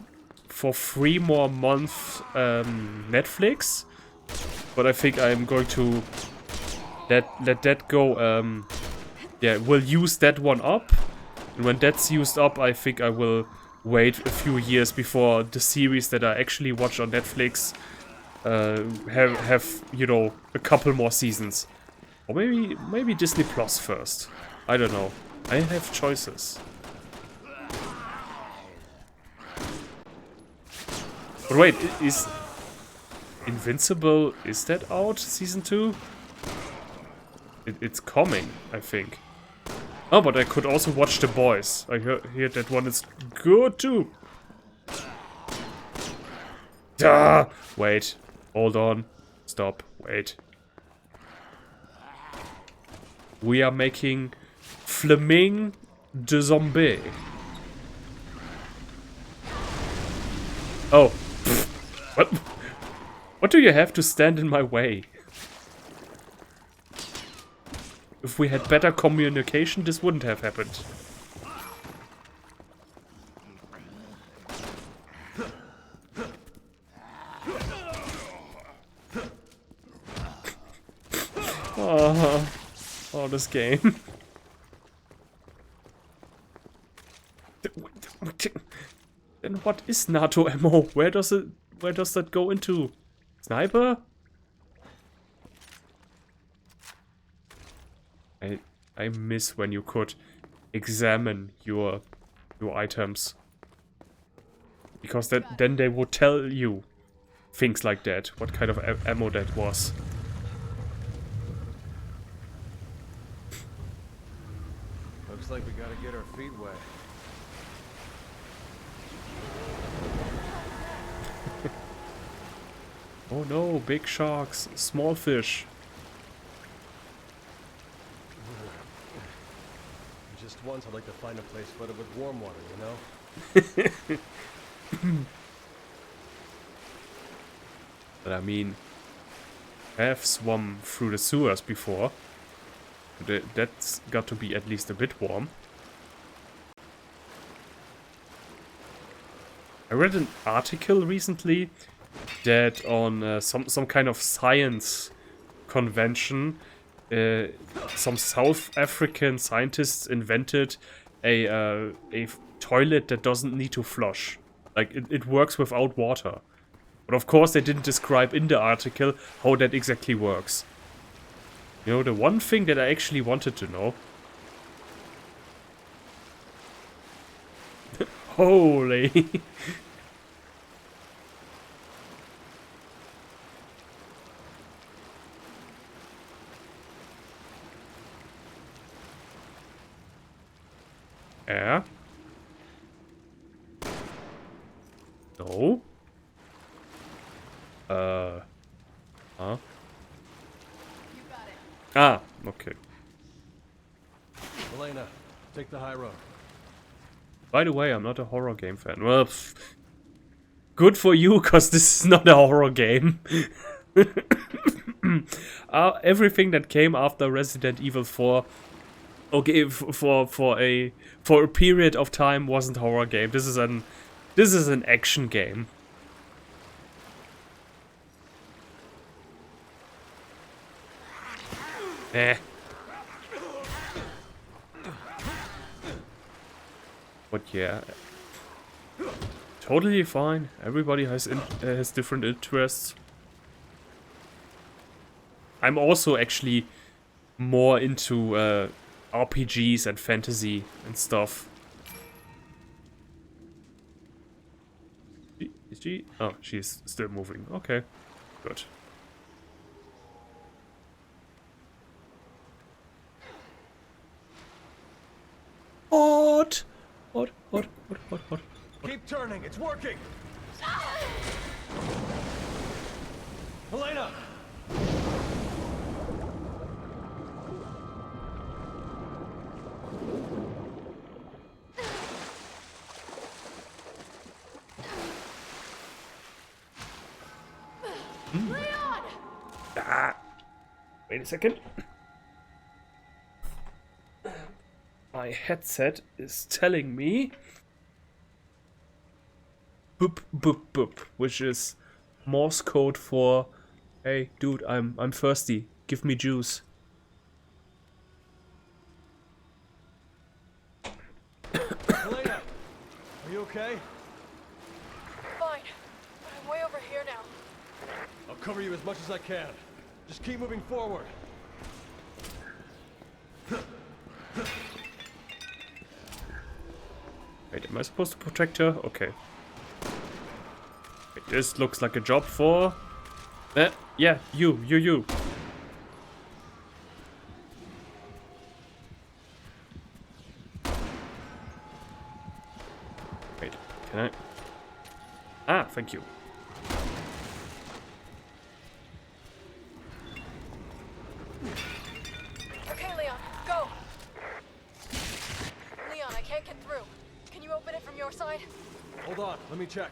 for 3 more months Netflix, but I think I'm going to let that go. Yeah, we'll use that one up. And when that's used up, I think I will wait a few years before the series that I actually watch on Netflix have you know, a couple more seasons. Or maybe Disney Plus first. I don't know. I have choices. But wait, is Invincible, is that out, season 2? It's coming, I think. Oh, but I could also watch The Boys. I hear that one is good too. Ah, wait, hold on, stop, wait. We are making Fleming de Zombie. Oh, what? What do you have to stand in my way? If we had better communication, this wouldn't have happened. Oh, this game. Then what is NATO ammo? Where does that go into? Sniper? I miss when you could examine your items. Because then they would tell you things like that, what kind of ammo that was. Looks like we gotta get our feet wet. Oh no, big sharks, small fish. Just once I'd like to find a place flooded with warm water, you know? But I mean, I have swum through the sewers before. That's got to be at least a bit warm. I read an article recently that on some kind of science convention, some South African scientists invented a toilet that doesn't need to flush. Like, it works without water. But of course they didn't describe in the article how that exactly works. You know, the one thing that I actually wanted to know. Holy. Yeah. No. Huh? Ah, okay. Elena, take the high road. By the way, I'm not a horror game fan. Well, good for you, cause this is not a horror game. Everything that came after Resident Evil 4, okay, for a period of time wasn't a horror game. This is an action game. But yeah, Totally fine. Everybody has different interests. I'm also actually more into RPGs and fantasy and stuff. Is she? Oh, she's still moving. Okay, good. Hot! Hot, hot, hot, hot, hot. Keep turning, it's working! Helena! Leon! Ah. Wait a second. My headset is telling me boop boop boop, which is Morse code for hey dude, I'm thirsty. Give me juice. Helena! Are you okay? Fine, but I'm way over here now. I'll cover you as much as I can. Just keep moving forward. Wait, am I supposed to protect her? Okay. Wait, this looks like a job for... yeah, you. Wait, can I... Ah, thank you. Okay, Leon, go! Leon, I can't get through. Can you open it from your side? Hold on, let me check.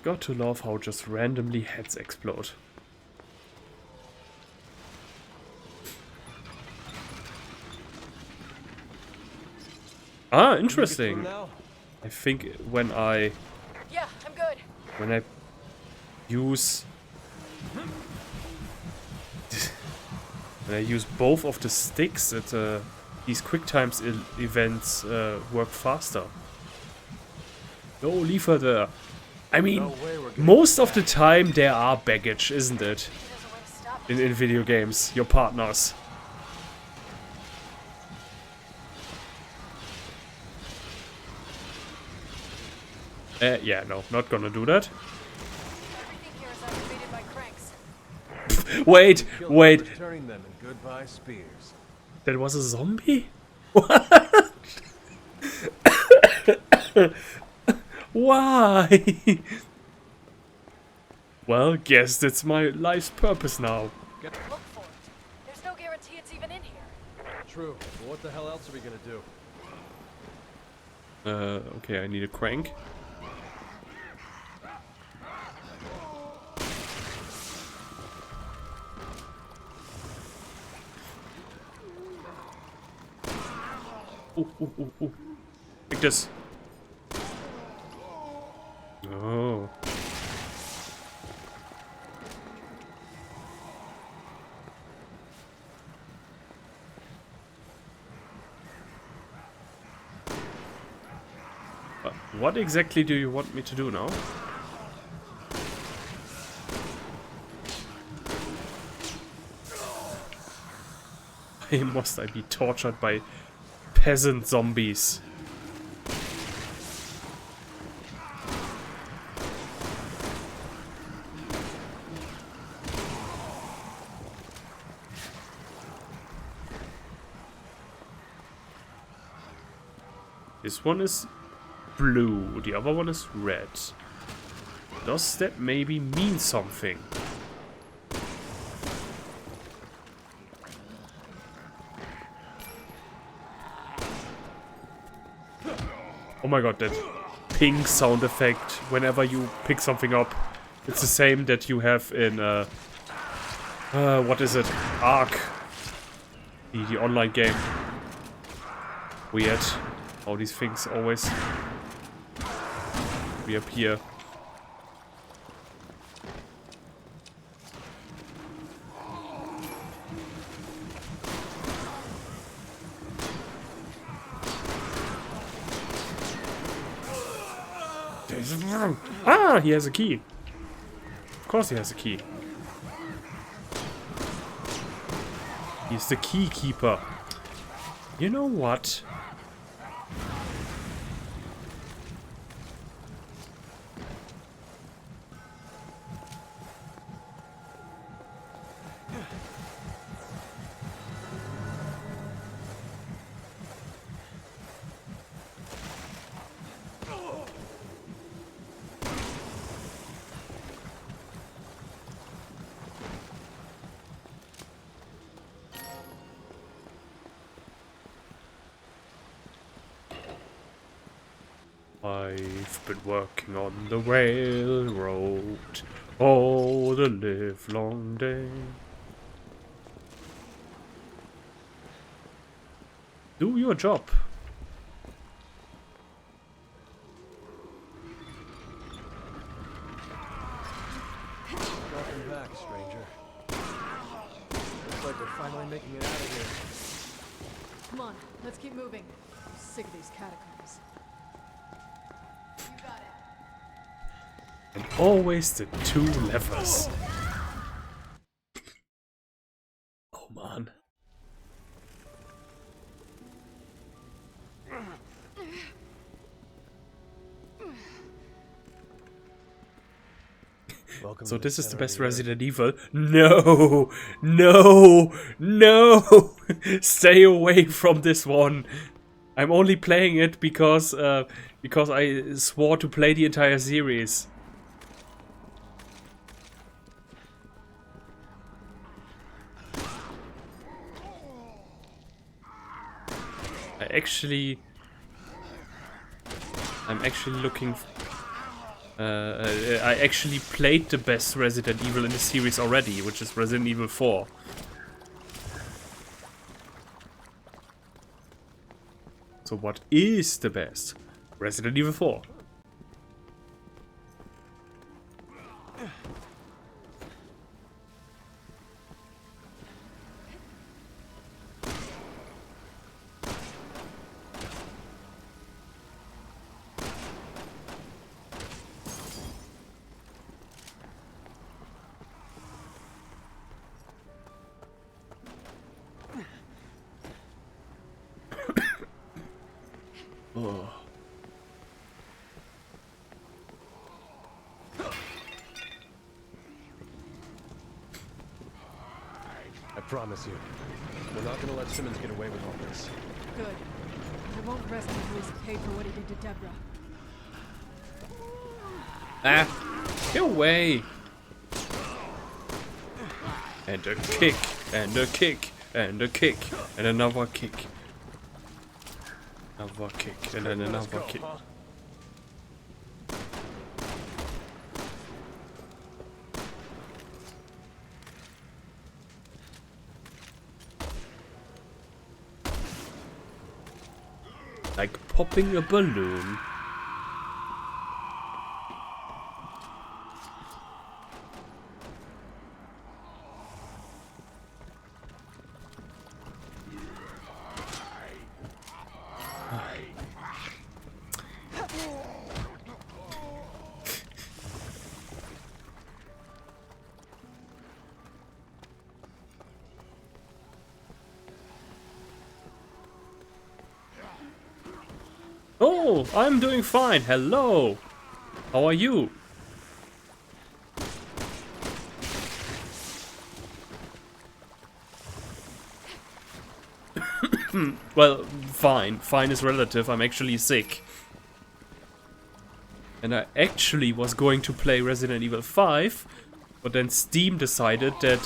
Got to love how just randomly heads explode. Ah, interesting. I think when I Yeah, I'm good. when I use both of the sticks, these quick times events work faster. No, leave her there. I mean, most of the time there are baggage, isn't it? In video games, your partners. Yeah, no, not gonna do that. Everything here is activated by cranks. Wait. Turning them in goodbye spears. That was a zombie? What? Why? Well, guess that's my life's purpose now. Look for it. There's no guarantee it's even in here. True, but what the hell else are we gonna do? Okay, I need a crank. Ooh. Like this. Oh. What exactly do you want me to do now? Why must I be tortured by peasant zombies? This one is blue, the other one is red. Does that maybe mean something? Oh my god, that ping sound effect whenever you pick something up. It's the same that you have in, what is it? Ark. The online game. Weird. How these things always reappear. Ah, he has a key. Of course he has a key. He's the key keeper. You know what? I've been working on the railroad all the livelong day. Do your job. Welcome back, stranger. Looks like we're finally making it out of here. Come on, let's keep moving. I'm sick of these catacombs. And always the two levers. Oh man. So this is the best Resident Evil? No! No! No! Stay away from this one! I'm only playing it because I swore to play the entire series. I'm actually looking. I actually played the best Resident Evil in the series already, which is Resident Evil 4. So what is the best? Resident Evil 4. Oh. I promise you, we're not gonna let Simmons get away with all this. Good. I won't rest until he's paid for what he did to Deborah. Ah! Get away! And a kick, and a kick, and a kick, and another kick. Another kick, and then another kick. Like popping a balloon. Oh, I'm doing fine. Hello. How are you? Well, fine. Fine is relative. I'm actually sick. And I actually was going to play Resident Evil 5, but then Steam decided that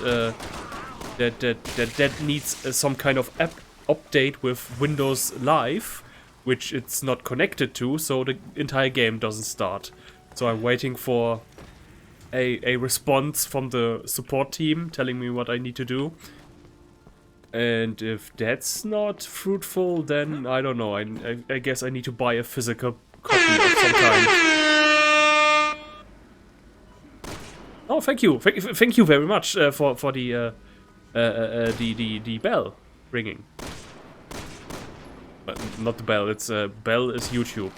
that needs some kind of app update with Windows Live, which it's not connected to, so the entire game doesn't start. So I'm waiting for a response from the support team telling me what I need to do. And if that's not fruitful, then I don't know. I guess I need to buy a physical copy of some kind. Oh, thank you. Thank you very much for the bell ringing. But not the bell. It's bell is YouTube.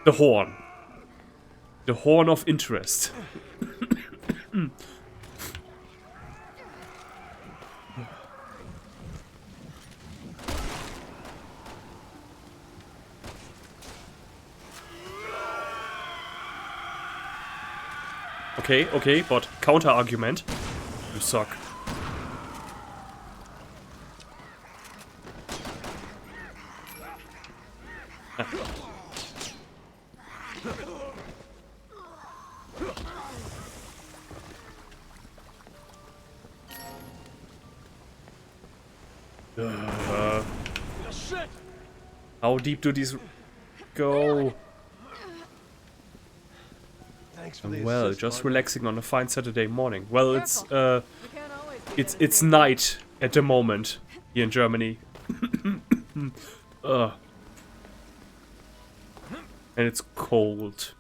The horn. The horn of interest. Okay, but counter argument. You suck. How deep do these go? Well, just relaxing on a fine Saturday morning. Well, it's night at the moment here in Germany. And it's cold.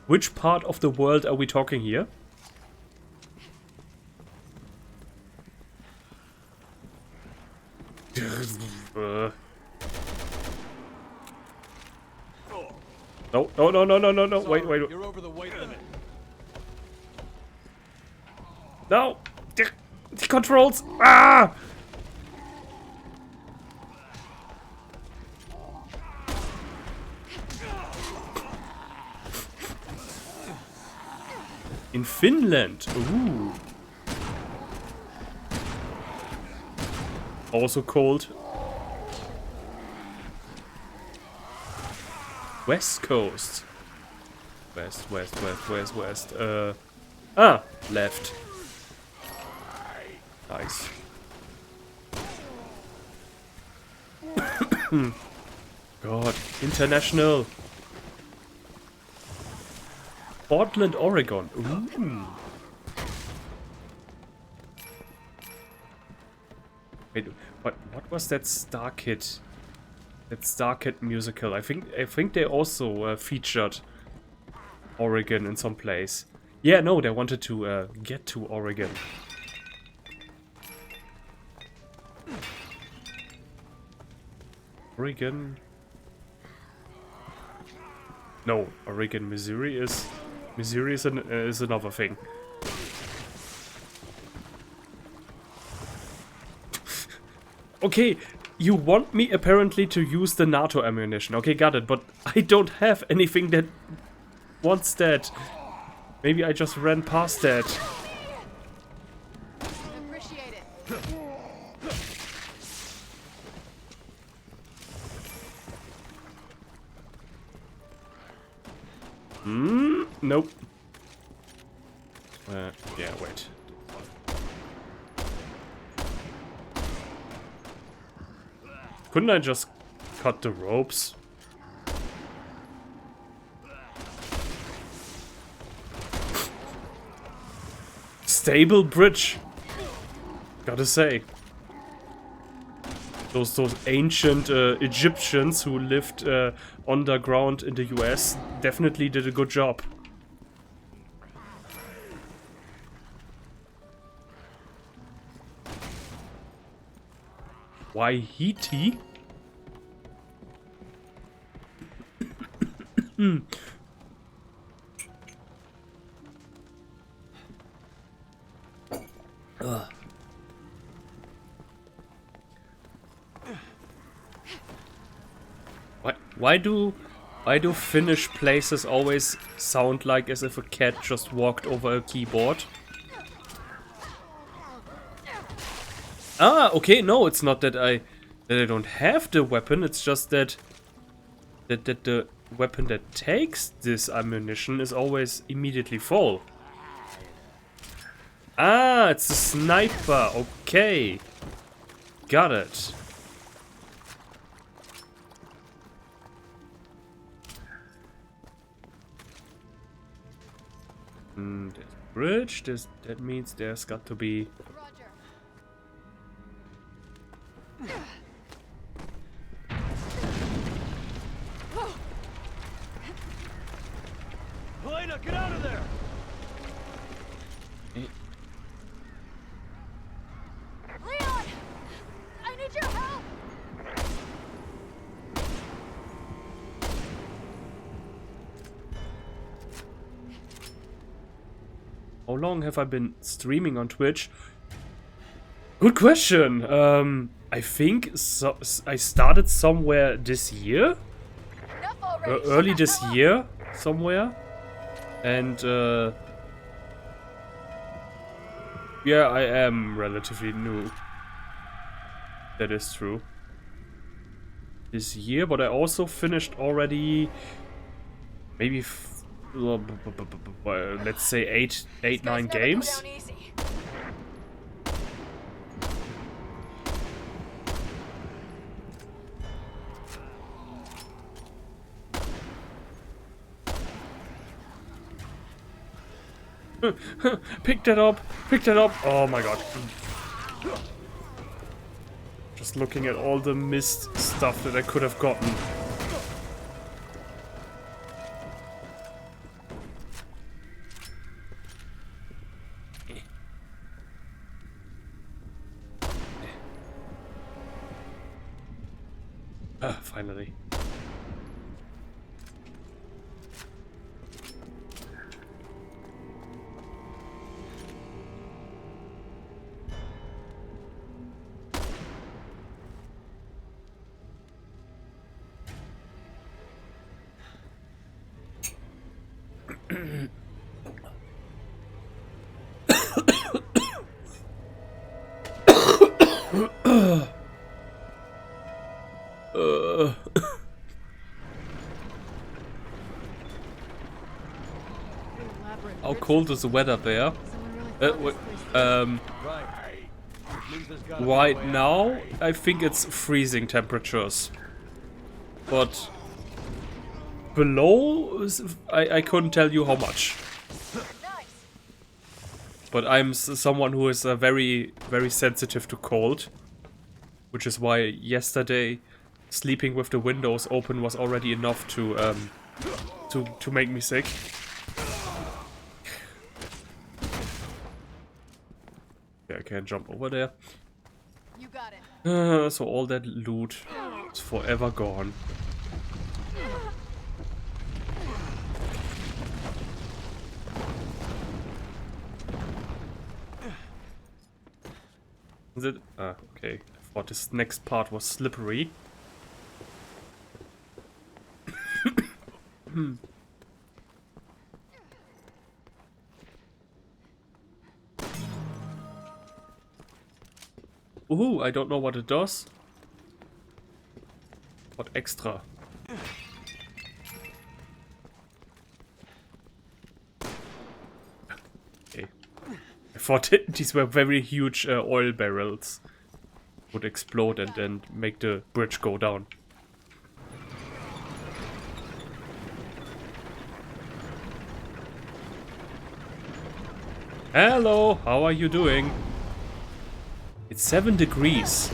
Which part of the world are we talking here? No. Wait. You're over the weight limit. No! The controls! Ah! In Finland. Ooh. Also cold. West Coast. West. Left. Nice. God, international. Portland, Oregon. Ooh. Wait, what was that Star Kid? That Star Kid musical. I think they also featured Oregon in some place. Yeah, no, they wanted to get to Oregon. Oregon. No, Oregon, Missouri is another thing. Okay, you want me apparently to use the NATO ammunition. Okay, got it, but I don't have anything that wants that. Maybe I just ran past that. Appreciate it. Nope. Yeah, wait. Couldn't I just cut the ropes? Stable bridge. Gotta say. Those ancient Egyptians who lived underground in the US definitely did a good job. Waihiti? Why do Finnish places always sound like as if a cat just walked over a keyboard? Ah, okay, no, it's not that I don't have the weapon, it's just that the weapon that takes this ammunition is always immediately full. Ah, it's a sniper, okay. Got it. There's a bridge, that means there's got to be... Helena, get out of there! Leon! I need your help! long have I been streaming on Twitch? Good question. I think I started somewhere this year. Early this year, somewhere. And, yeah, I am relatively new. That is true. This year, but I also finished already maybe, let's say 8, 9 games. Pick that up! Pick that up! Oh my god. Just looking at all the missed stuff that I could have gotten. Finally. How cold is the weather there? Right now, I think it's freezing temperatures. But below, I couldn't tell you how much. But I'm someone who is very, very sensitive to cold. Which is why yesterday, sleeping with the windows open was already enough to make me sick. Yeah, I can't jump over there. You got it. So all that loot is forever gone. Is it? Ah, okay. I thought this next part was slippery. Ooh, I don't know what it does. What extra? Okay. I thought these were very huge oil barrels. Would explode and then make the bridge go down. Hello, how are you doing? It's 7 degrees.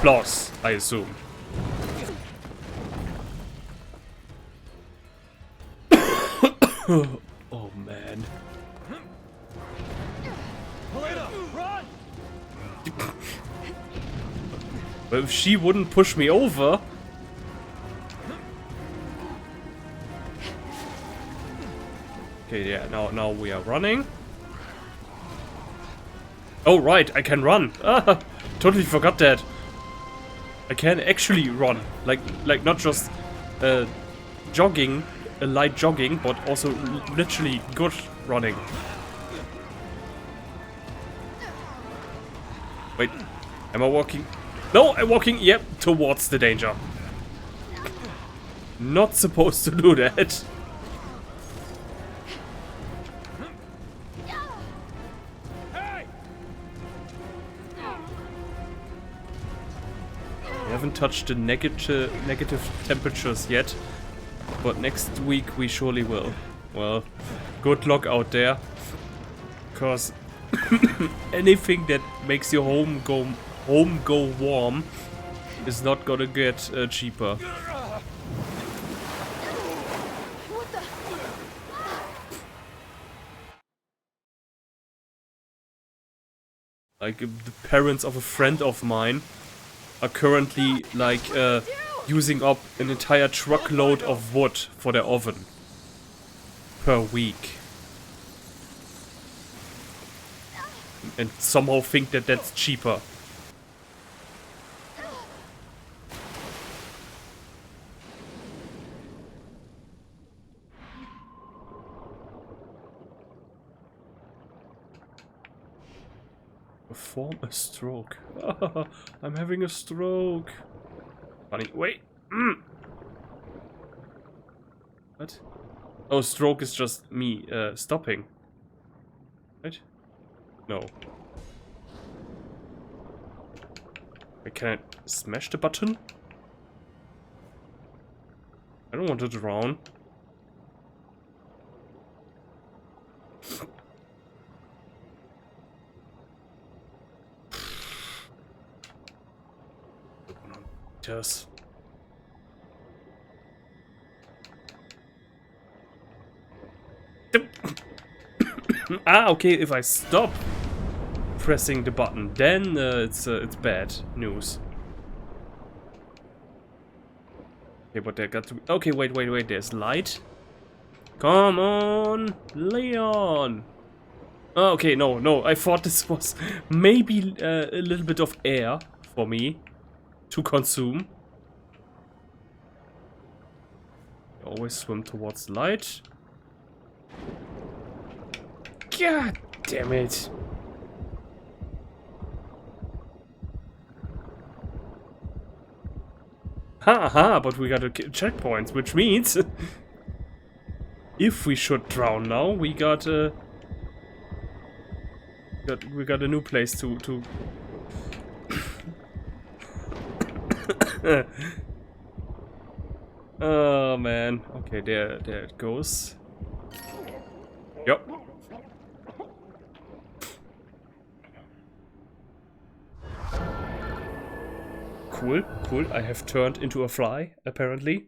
Plus, I assume. Oh man. Well, if she wouldn't push me over. Okay, yeah, now we are running. Oh right, I can run. Ah, totally forgot that. I can actually run, like not just jogging, light jogging, but also literally good running. Wait, am I walking? No, I'm walking. Yep, towards the danger. Not supposed to do that. We haven't touched the negative temperatures yet, but next week we surely will. Well, good luck out there, because anything that makes your home go warm is not gonna get cheaper. Like the parents of a friend of mine are currently like using up an entire truckload of wood for their oven per week. and somehow think that that's cheaper. Perform a stroke. I'm having a stroke. Funny. Wait. What? Oh, stroke is just me stopping. Right? No. Wait, can I smash the button? I don't want to drown. Yes. Ah, okay, if I stop pressing the button, then it's bad news. Okay, but there got to be... Okay, wait, there's light. Come on, Leon! Oh, okay, no, I thought this was maybe a little bit of air for me to consume. Always swim towards light. God damn it. Haha, but we got a checkpoint, which means if we should drown now, we got a new place to Oh man. Okay, there it goes. Yep. Cool. I have turned into a fly, apparently.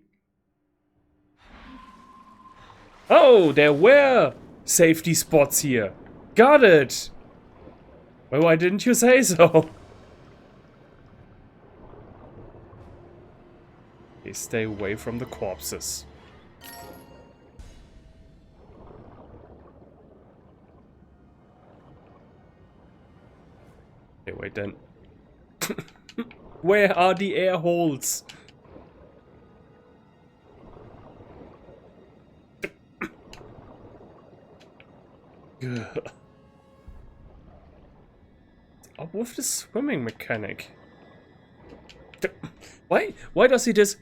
Oh, there were safety spots here. Got it. Well, why didn't you say so? Okay, stay away from the corpses. Okay, wait then. Where are the air holes? Up with the swimming mechanic. Why does he just...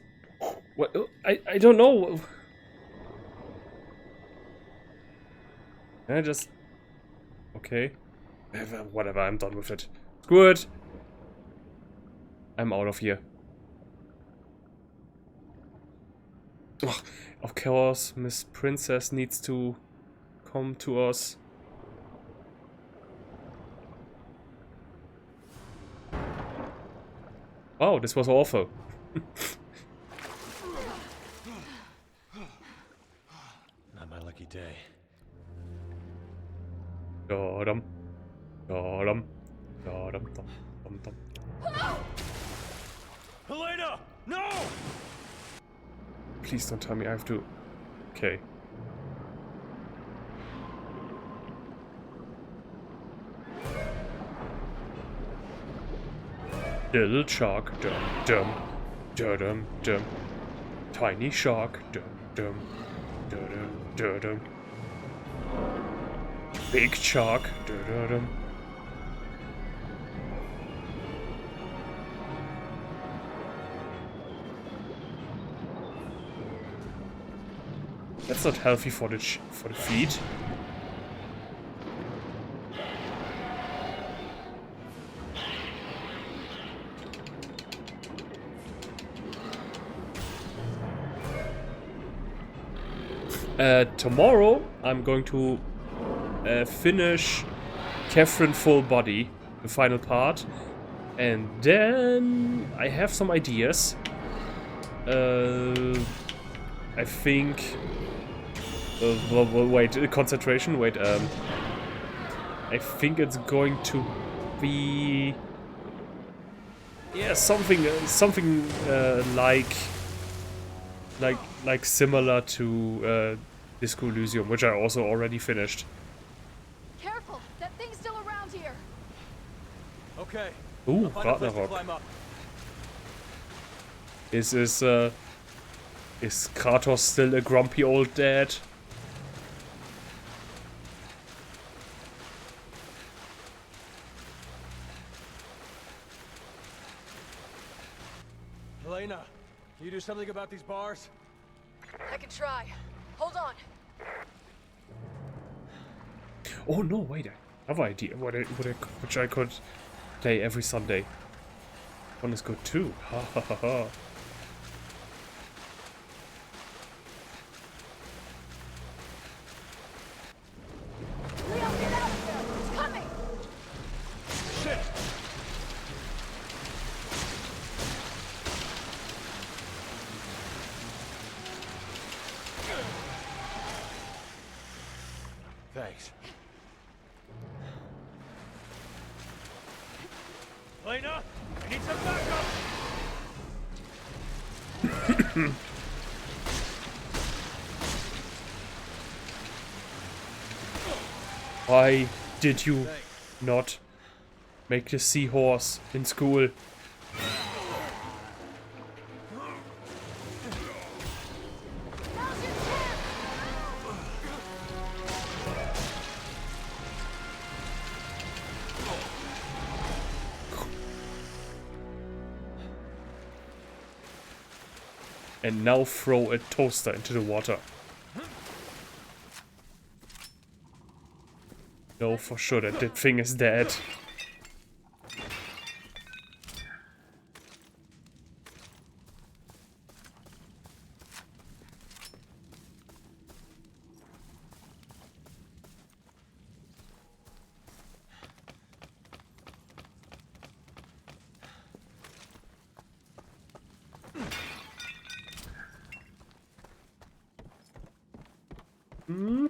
What? I don't know. I just... Okay. Whatever, I'm done with it. Screw it. I'm out of here. Oh, of course, Miss Princess needs to come to us. Oh, this was awful. Not my lucky day. Got him. Helena! No! Please don't tell me I have to... Okay. Little shark, dum. Tiny shark, dum. Big shark, dum. That's not healthy for the feet. Tomorrow I'm going to finish Catherine Full Body, the final part, and then I have some ideas. I think... wait, concentration, wait, I think it's going to be... Yeah, something like similar to Disco Elysium, which I also already finished. Careful! That thing's still around here! Okay. Ooh, I'll find a place to Ragnarok. climb up. Is Kratos still a grumpy old dad? Elena, can you do something about these bars? I can try. Hold on. Oh no, wait, I have an idea which I could play every Sunday. One is good too. Ha ha ha ha. Leo, get out of here! It's coming! Shit! Thanks. Elena, I need some backup! Why did you not make the seahorse in school? And now throw a toaster into the water. No, for sure that thing is dead. Hmm?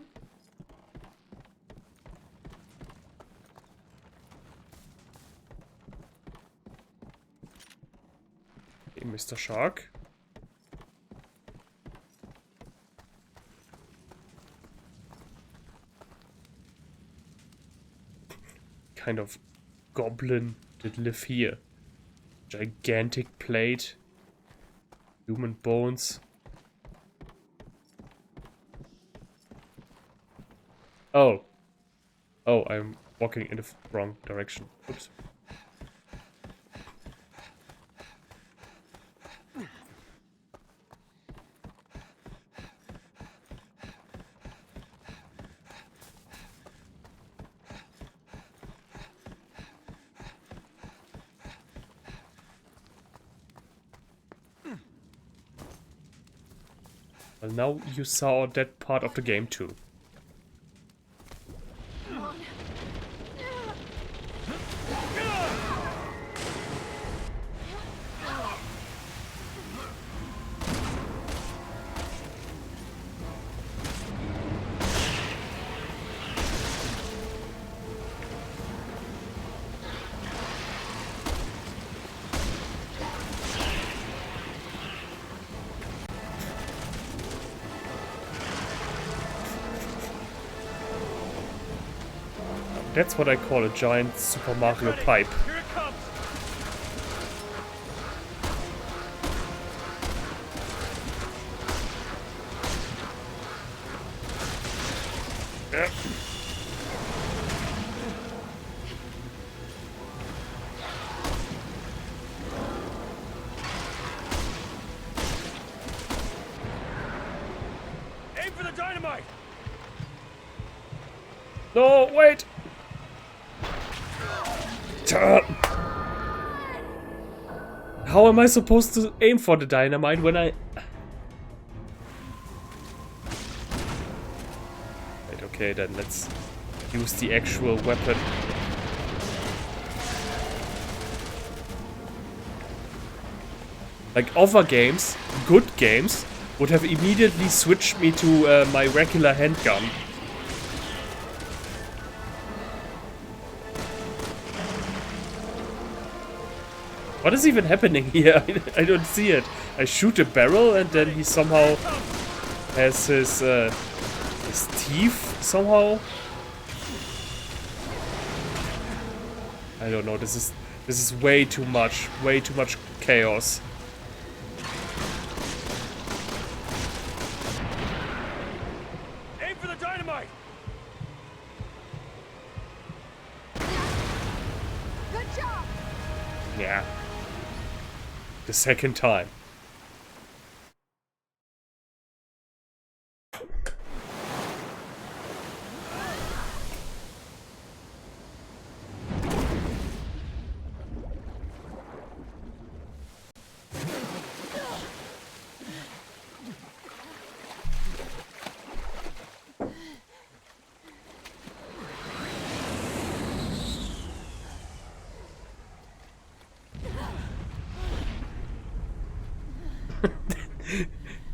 Hey, Mr. Shark. Kind of goblin that live here. Gigantic plate. Human bones. Oh. Oh, I'm walking in the wrong direction. Oops. Well, now you saw that part of the game too. That's what I call a giant Super Mario pipe. Here it comes! Yeah. Aim for the dynamite! No, wait! How am I supposed to aim for the dynamite when I... Right, okay, then let's use the actual weapon. Like other games, good games, would have immediately switched me to my regular handgun. What is even happening here? I don't see it. I shoot a barrel and then he somehow has his teeth somehow. I don't know, this is way too much chaos. Aim for the dynamite! Good job! Yeah. The second time.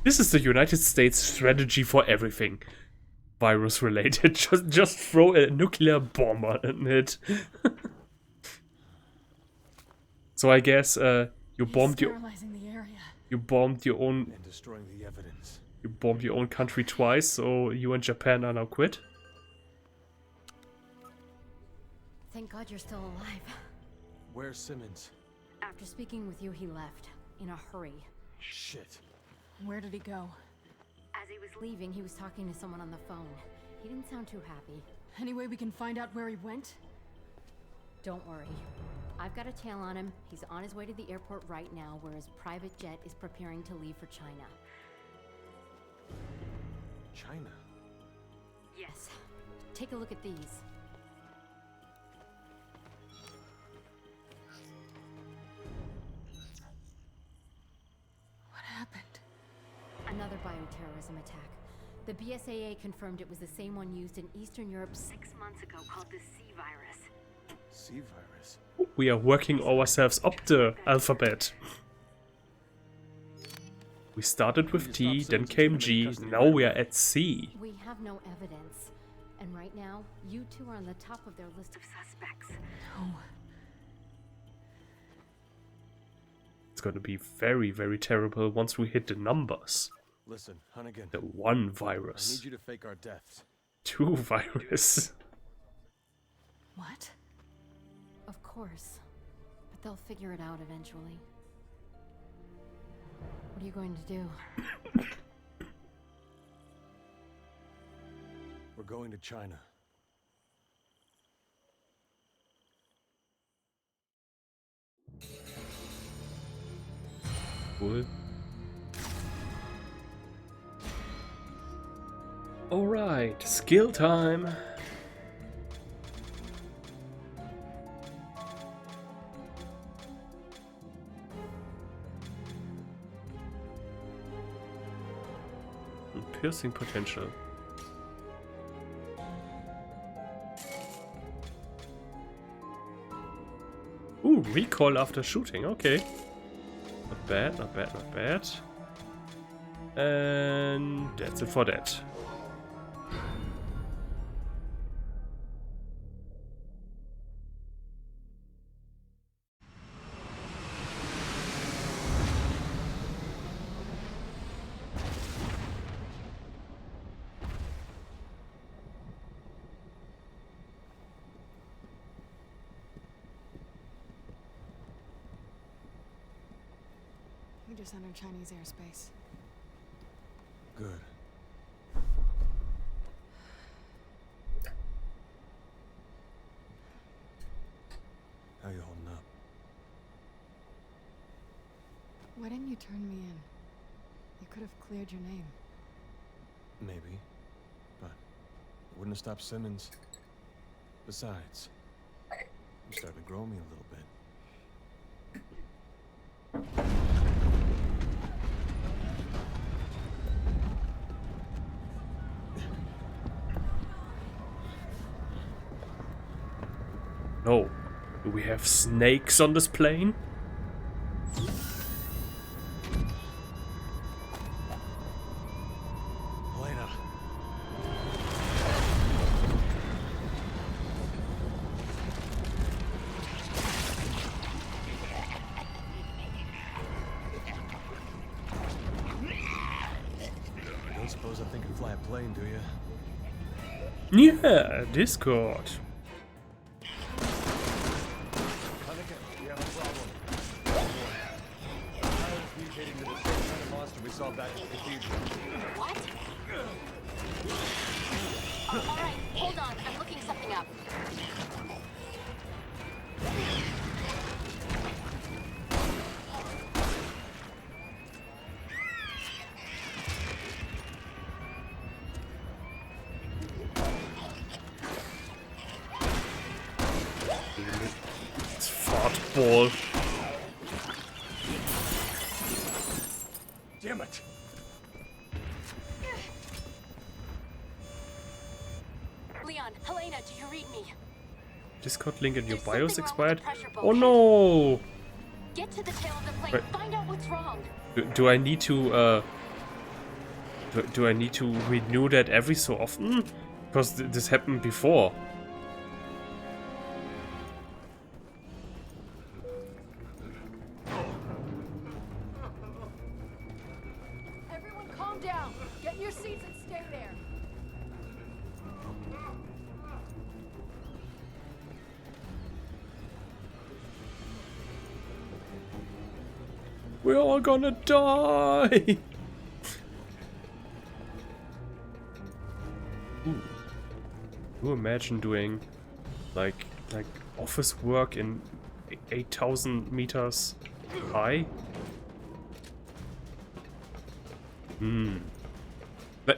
This is the United States strategy for everything virus related. Just throw a nuclear bomb on it. So I guess you bombed your own And destroying the evidence. You bombed your own country twice, so you and Japan are now quit. Thank God you're still alive. Where's Simmons? After speaking with you, he left. In a hurry. Shit. Where did he go? As he was leaving, he was talking to someone on the phone. He didn't sound too happy. Any way we can find out where he went? Don't worry. I've got a tail on him. He's on his way to the airport right now, where his private jet is preparing to leave for China. China? Yes. Take a look at these. What happened? Another bioterrorism attack. The BSAA confirmed it was the same one used in Eastern Europe 6 months ago, called the C virus. C virus? We are working ourselves up the alphabet. We started with T, then came G, now we are at C. We have no evidence. And right now, you two are on the top of their list of suspects. No. It's gonna be very, very terrible once we hit the numbers. Listen, Hunnigan. The one I virus. need you to fake our deaths. 2 virus. What? Of course. But they'll figure it out eventually. What are you going to do? We're going to China. Cool. Alright, skill time. Piercing potential. Ooh, recoil after shooting, okay. Not bad, not bad, not bad. And that's it for that. We just entered Chinese airspace. Good. How you holding up? Why didn't you turn me in? You could have cleared your name. Maybe. But it wouldn't have stopped Simmons. Besides, you started to grow me a little bit. No. Do we have snakes on this plane? Elena. You don't suppose I think I can fly a plane, do you? Yeah, Discord. back to the cathedral. What? Alright, hold on. I'm looking something up. It's fart ball. Damn it! Leon, Helena, do you read me? Discord link in your There's BIOS something wrong with expired? the pressure Oh bulkhead. no! Get to the tail of the plane. Right. Find out what's wrong. Do I need to do I need to renew that every so often? Because this happened before. Everyone calm down. Get in your seats and stay there. We're all gonna die! Ooh. Can you imagine doing like office work in 8,000 meters high?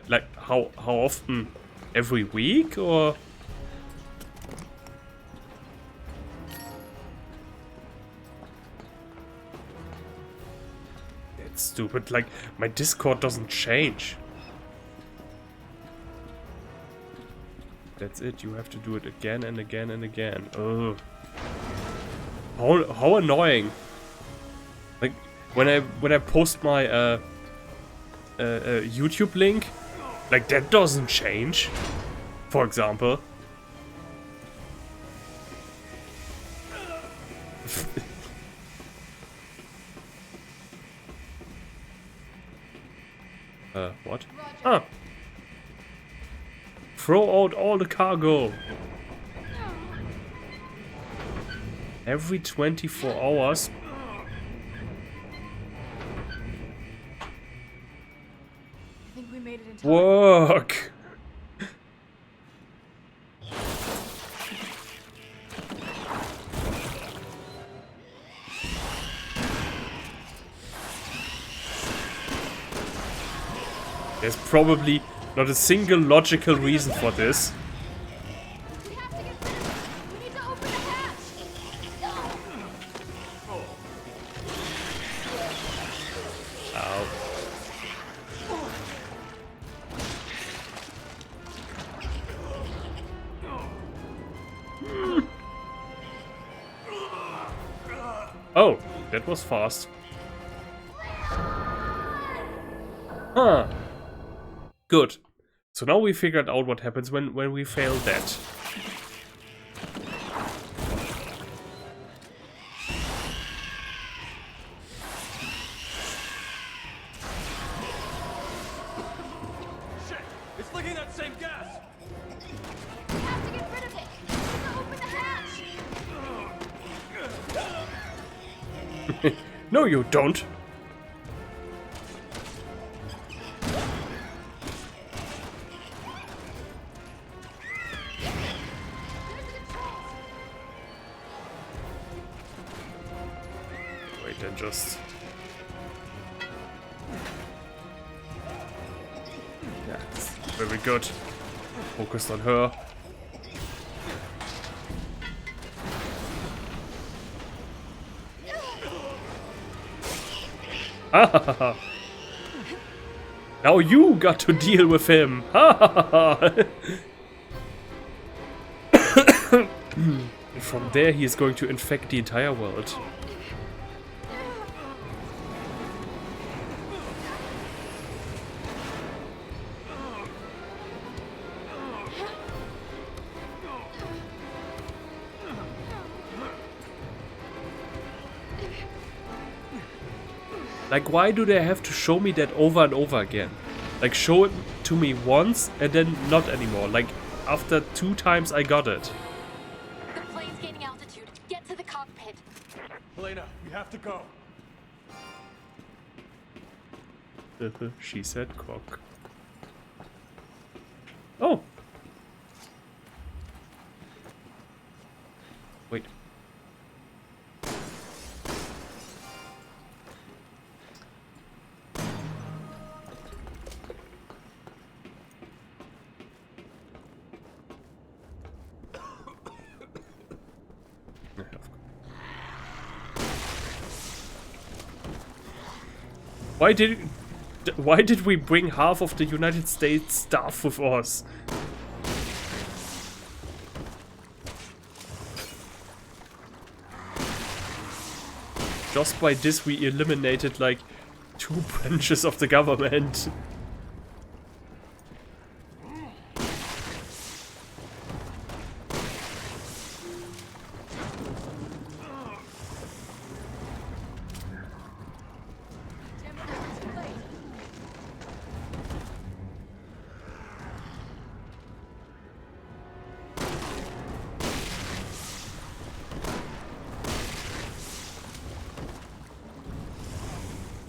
Like how often? Every week or? It's stupid. Like my Discord doesn't change. That's it. You have to do it again and again and again. Ugh. How annoying. Like when I post my YouTube link, like that doesn't change. For example. What? Ah. Throw out all the cargo. Every 24 hours. I think we made it in time. Work. There's probably not a single logical reason for this. We have to get rid of it. We need to open the hatch. Ow. Oh, that was fast. Huh. Good. So now we figured out what happens when we fail that. Shit! It's leaking that same gas! We have to get rid of it. We need to open the hatch. No, you don't. Wait, then just... Yeah, it's very good. Focused on her. Now you got to deal with him. From there he is going to infect the entire world. Like, why do they have to show me that over and over again? Like, show it to me once and then not anymore. Like, after 2 times I got it. The plane's gaining altitude. Get to the cockpit. Helena, we have to go. She said cock. Oh! Wait. Why did we bring half of the United States staff with us? Just by this we eliminated like 2 branches of the government.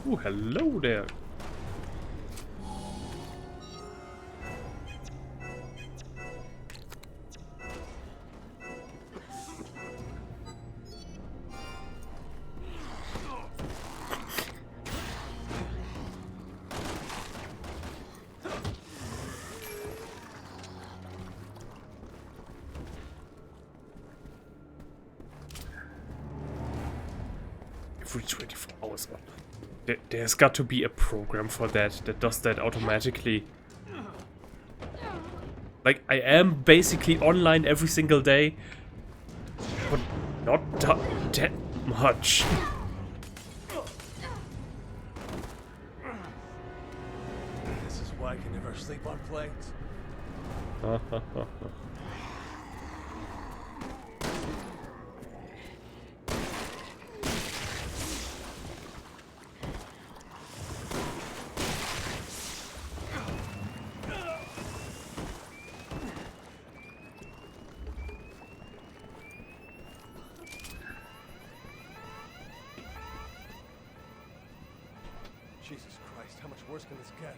Ooh, hello there. Every 24 hours. There's got to be a program for that does that automatically. Like, I am basically online every single day, but not that much. This is why I can never sleep on planes. Jesus Christ, how much worse can this get?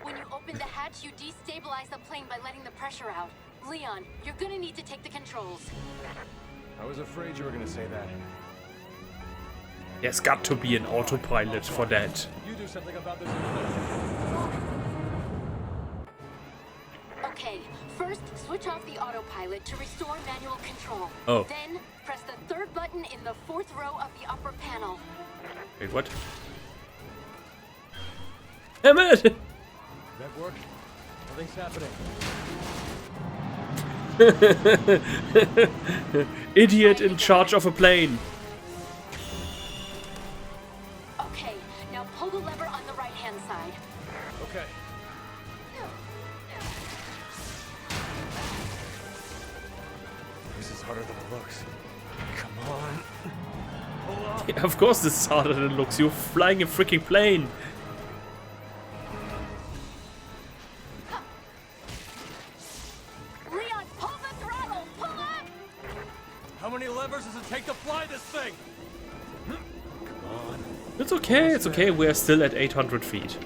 When you open the hatch, you destabilize the plane by letting the pressure out. Leon, you're gonna need to take the controls. I was afraid you were gonna say that. There's got to be an autopilot for that. You do something about this. Okay, first switch off the autopilot to restore manual control. Oh. Then press the 3rd button in the 4th row of the upper panel. Wait, what? Damn it! That work? Nothing's happening. Idiot in charge of a plane. Okay, now pull the lever on the right-hand side. Okay. This is harder than it looks. Come on. Pull off. Yeah, of course this is harder than it looks. You're flying a freaking plane. Leon, pull the throttle! Pull up! How many levers does it take to fly this thing? Come on. It's okay, we're still at 800 feet.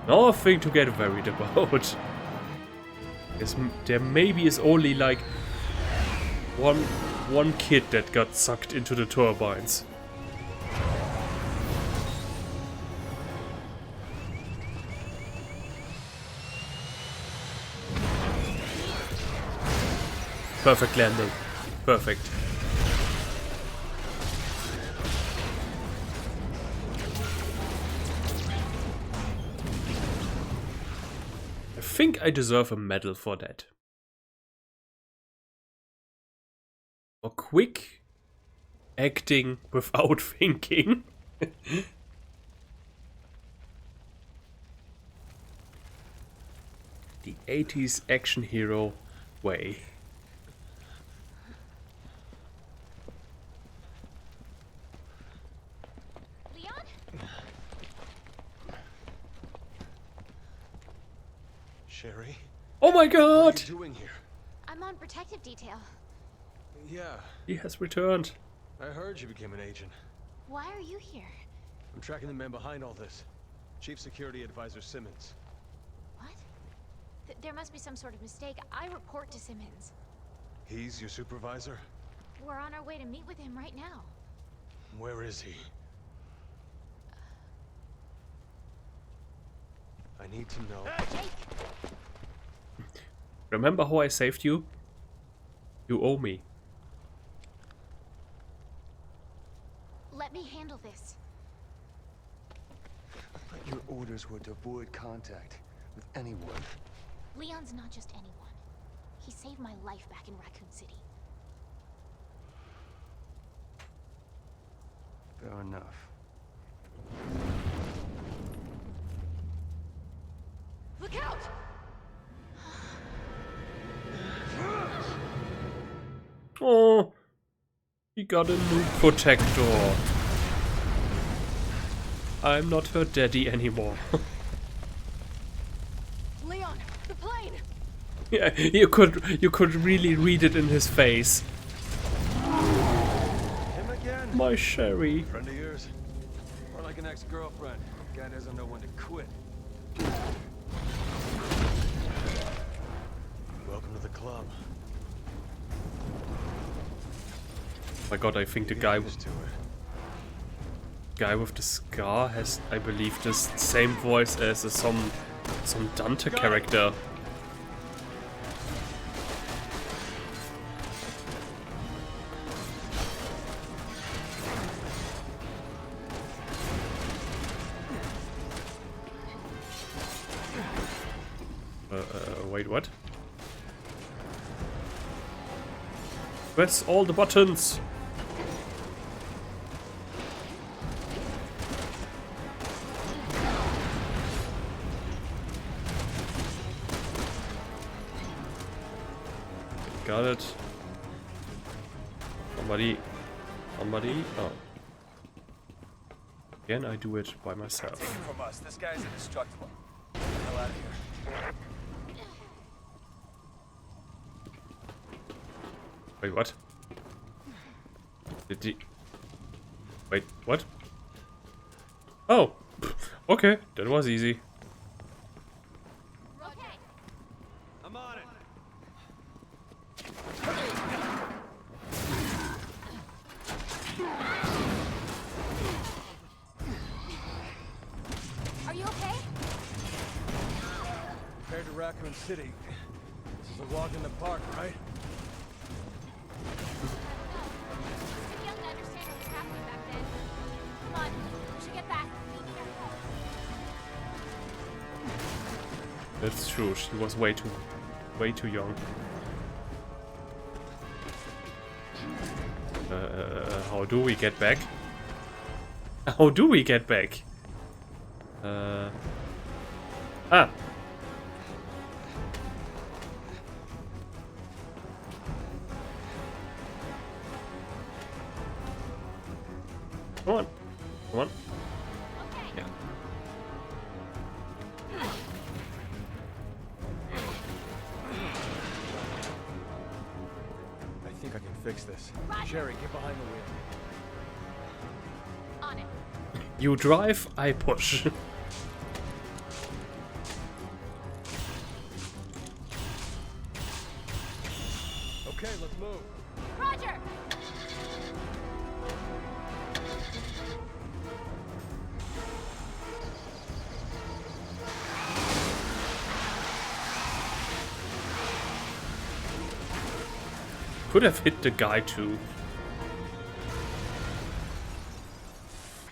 Nothing to get worried about. There maybe is only like one kid that got sucked into the turbines. Perfect landing. Perfect. I think I deserve a medal for that. For quick acting without thinking. The 80s action hero way. Sherry? Oh my god! What are you doing here? I'm on protective detail. Yeah, He has returned. I heard you became an agent. Why are you here? I'm tracking the man behind all this. Chief Security Advisor Simmons. What? There must be some sort of mistake. I report to Simmons. He's your supervisor? We're on our way to meet with him right now. Where is he? I need to know. Jake! Remember how I saved you? You owe me. Let me handle this. Your orders were to avoid contact with anyone. Leon's not just anyone. He saved my life back in Raccoon City. Fair enough. Look out! Oh, he got a new protector. I'm not her daddy anymore. Leon, the plane! Yeah, you could really read it in his face. Him again? My Sherry. Friend of yours? Or like an ex-girlfriend? Guy doesn't know when to quit. Welcome to the club. Oh my god, I think the guy with the scar has, I believe, the same voice as some Dante character. Wait, what? Press all the buttons! Got it. Somebody. Oh. Again, I do it by myself. Take it from us. This guy's indestructible. Get the hell out of here. Wait, what? Did he... Wait, what? Oh! Okay, that was easy. Okay. I'm on it. Are you okay? Compared to Raccoon City, this is a walk in the park, right? Too young to understand what was happening back then. Come on, we should get back. That's true, she was way too young. How do we get back? How do we get back? Ah! Come on. Come on. Yeah. I think I can fix this. Sherry, get behind the wheel. On it. You drive, I push. Okay, let's move. Roger! Could have hit the guy too.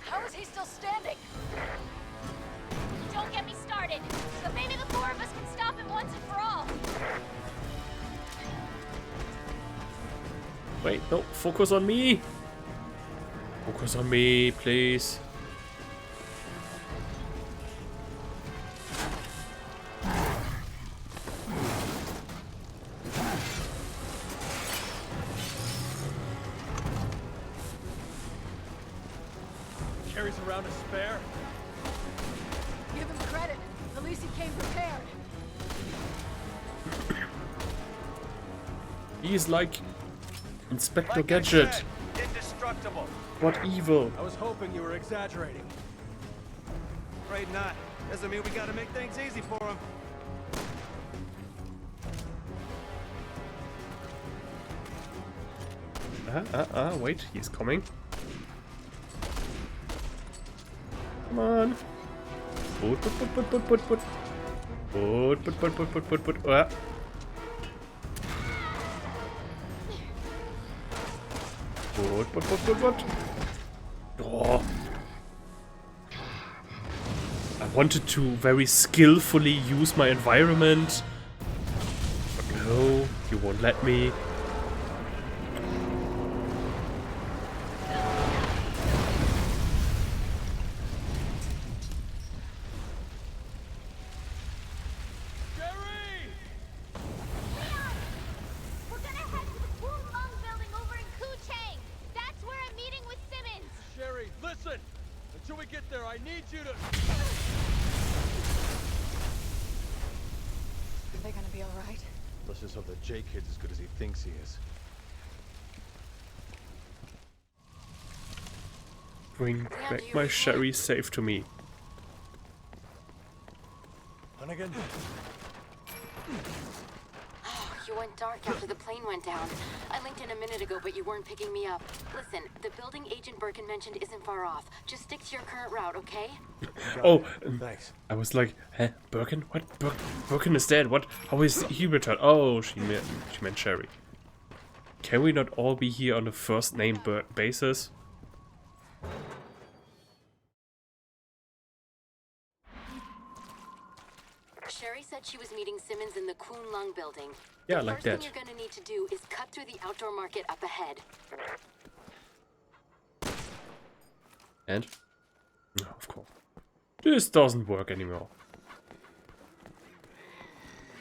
How is he still standing? Don't get me started. But maybe the four of us can stop him once and for all. Wait, no, focus on me. Focus on me, please. Carries around a spare. Give him credit. At least he came prepared. He's like Inspector Gadget. Indestructible. indestructible. What evil? I was hoping you were exaggerating. Afraid not. Doesn't mean we gotta make things easy for him. Wait, he's coming. Come on. Put. Put. Oh. I wanted to very skillfully use my environment, but no, you won't let me. Let's just hope that J-Kid's as good as he thinks he is. Bring back my Sherry safe to me. Hunnigan? Oh, you went dark after the plane went down. I linked in a minute ago, but you weren't picking me up. Listen, the building Agent Birkin mentioned isn't far off. Just stick to your current route, okay? Oh, thanks. I was like, huh? Birkin? What? Birkin is dead. What? How is he returned? Oh, she meant Sherry. Can we not all be here on a first name basis? Sherry said she was meeting Simmons in the Kun Lung building. Yeah, the like first that. thing you're gonna need to do is cut through the outdoor market up ahead. And? No, of course. This doesn't work anymore.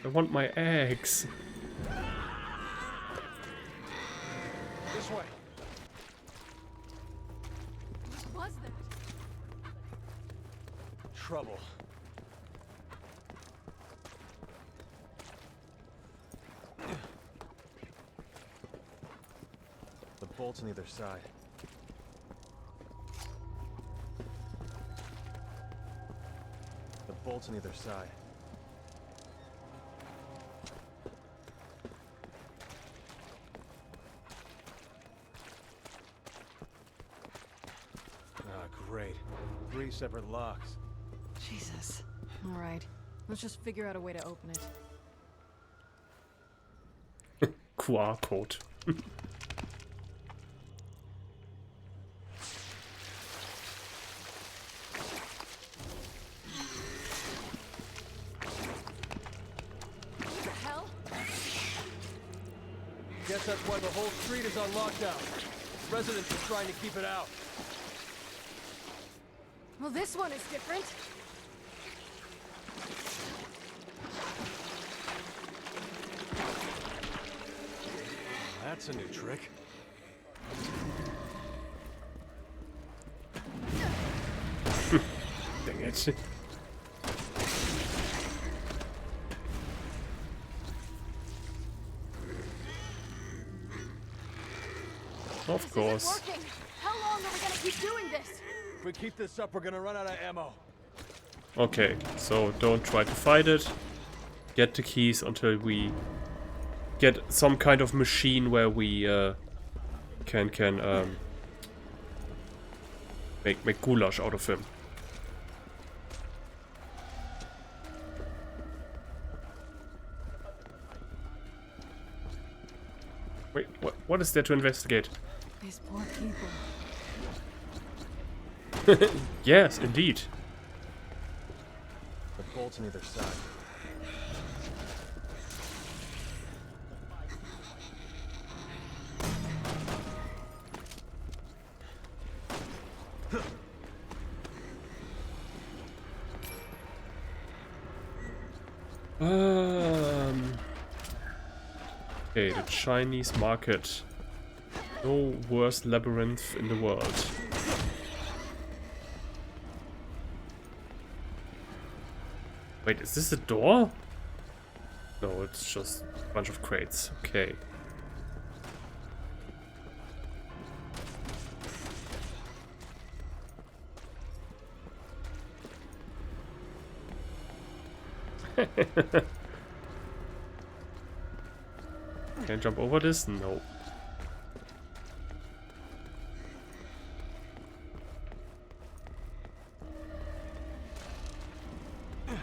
I want my eggs. This way. What was that? Trouble. The bolt's on either side. The bolt's on either side. Ah, great. 3 separate locks. Jesus. All right. Let's just figure out a way to open it. QR code. Guess that's why the whole street is on lockdown. Residents are trying to keep it out. Well, this one is different. That's a new trick. Dang it. Of course. Working. How long are we gonna keep doing this? If we keep this up, we're gonna run out of ammo. Okay, so don't try to fight it. Get the keys until we get some kind of machine where we can make goulash out of him. Wait, what is there to investigate? These poor people. Yes, indeed. The bolt's on either side. Okay, the Chinese market. No worse labyrinth in the world. Wait, is this a door? No, it's just a bunch of crates. Okay. Can I jump over this? No.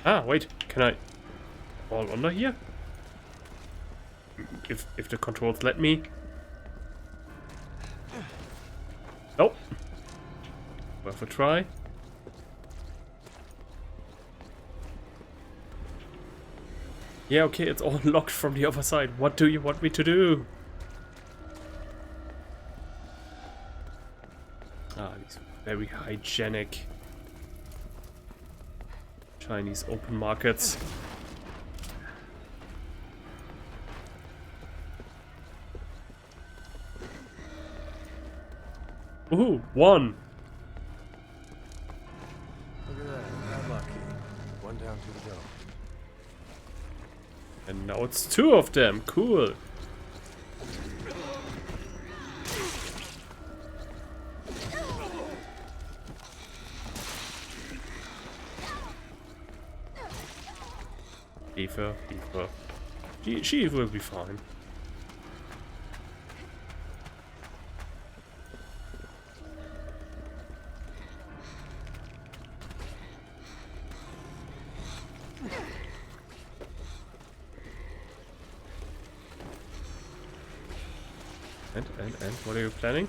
Ah, wait. Can I fall under here? If the controls let me. Nope. Worth a try. Yeah, okay, it's all locked from the other side. What do you want me to do? Ah, these very hygienic Chinese open markets. Ooh, one. Look at that. Not lucky. One down, two to go. And now it's two of them. Cool. Eva. She will be fine. And what are you planning?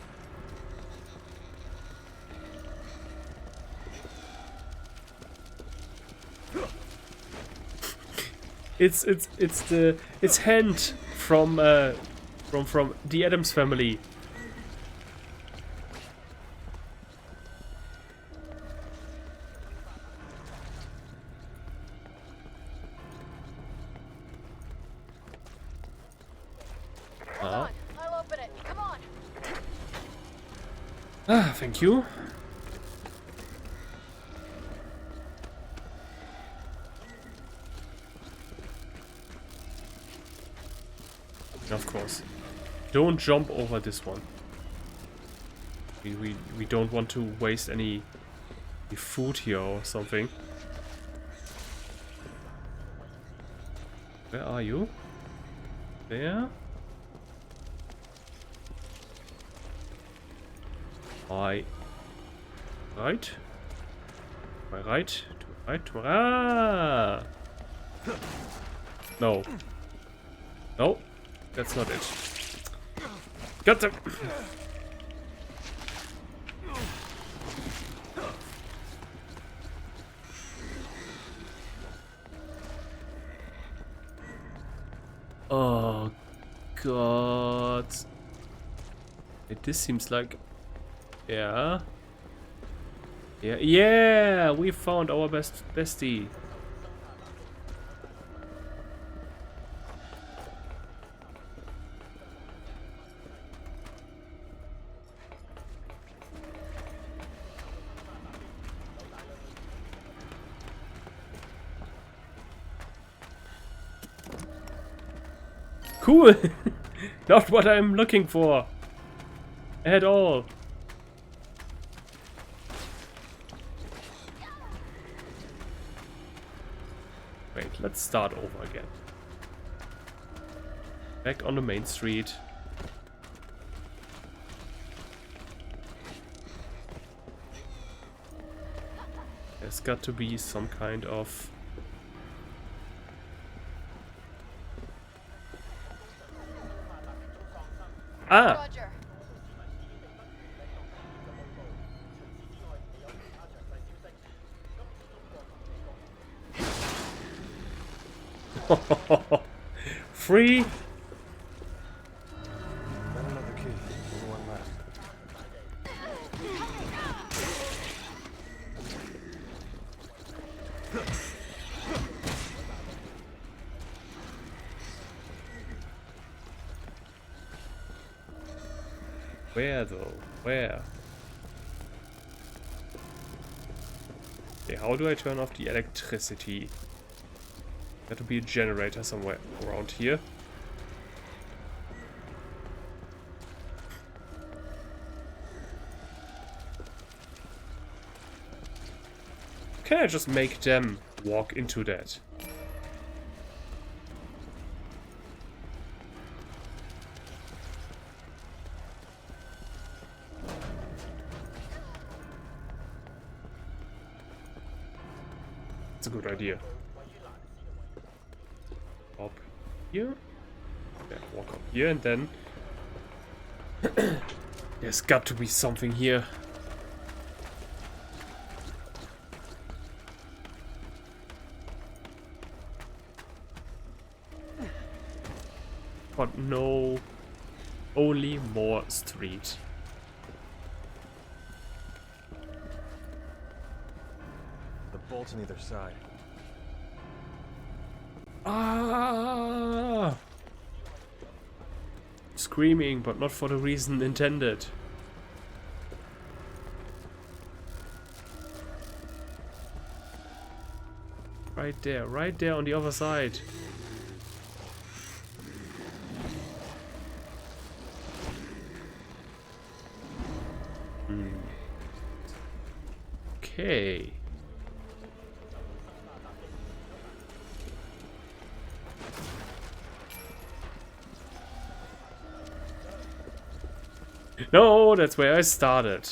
It's Hand from the Addams Family. I'll open it. Come on. Ah, thank you. Of course. Don't jump over this one. We don't want to waste any food here or something. Where are you? There? Right. Right? To my right? To my right? To my... Ah! No. No. That's not it. Got them! Oh god. This seems like... Yeah. Yeah, we found our bestie. Cool! Not what I'm looking for. At all. Wait, let's start over again. Back on the main street. There's got to be some kind of... Ah! Roger. Free? Got another key. Only one left. Where though? Where? Okay, how do I turn off the electricity? Got to be a generator somewhere around here. Can I just make them walk into that? That's a good idea. Up here. Yeah, walk up here and then... There's got to be something here. But no, only more street. The bolts on either side. Ah! Screaming, but not for the reason intended. Right there on the other side. Okay. No, that's where I started.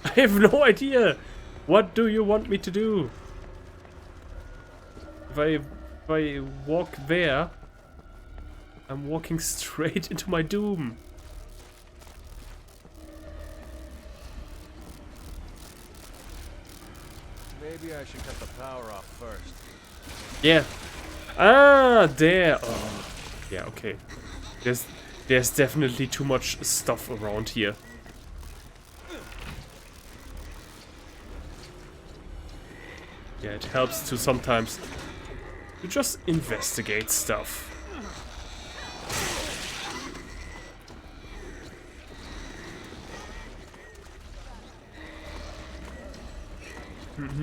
I have no idea. What do you want me to do? If I walk there, I'm walking straight into my doom. Maybe I should cut the power off first. Yeah. Ah, there. Oh. Yeah, okay. There's definitely too much stuff around here. Yeah, it helps to sometimes to just investigate stuff. Found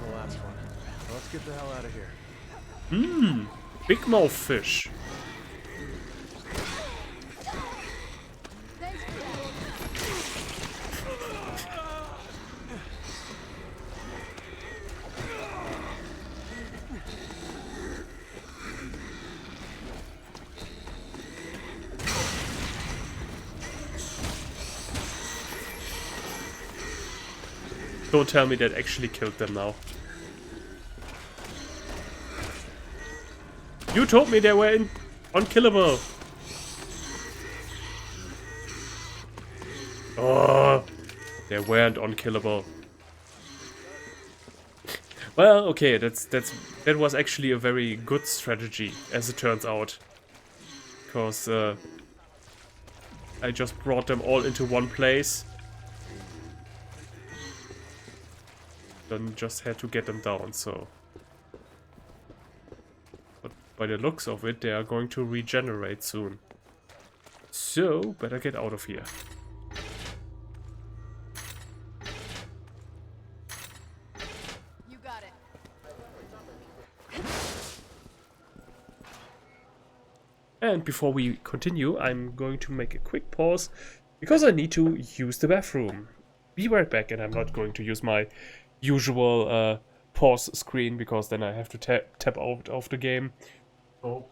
the last one. Let's get the hell out of here. Big mouth fish. Don't tell me that actually killed them now. You told me they were unkillable. Oh, they weren't unkillable. Well, okay, that was actually a very good strategy, as it turns out, because I just brought them all into one place. Then just had to get them down, so. But by the looks of it, they are going to regenerate soon. So, better get out of here. You got it. And before we continue, I'm going to make a quick pause because I need to use the bathroom. Be right back, and I'm not going to use my usual pause screen because then I have to tap out of the game. Oh.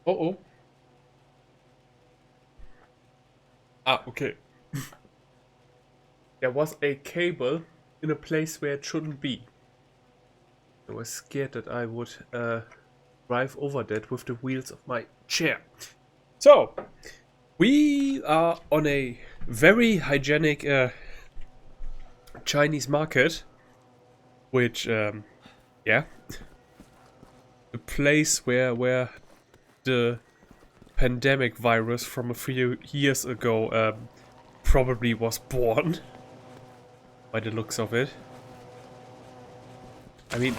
Uh-oh. Ah, okay. There was a cable in a place where it shouldn't be. I was scared that I would drive over that with the wheels of my chair. So, we are on a very hygienic Chinese market, which, yeah, a place where the pandemic virus from a few years ago probably was born, by the looks of it. I mean,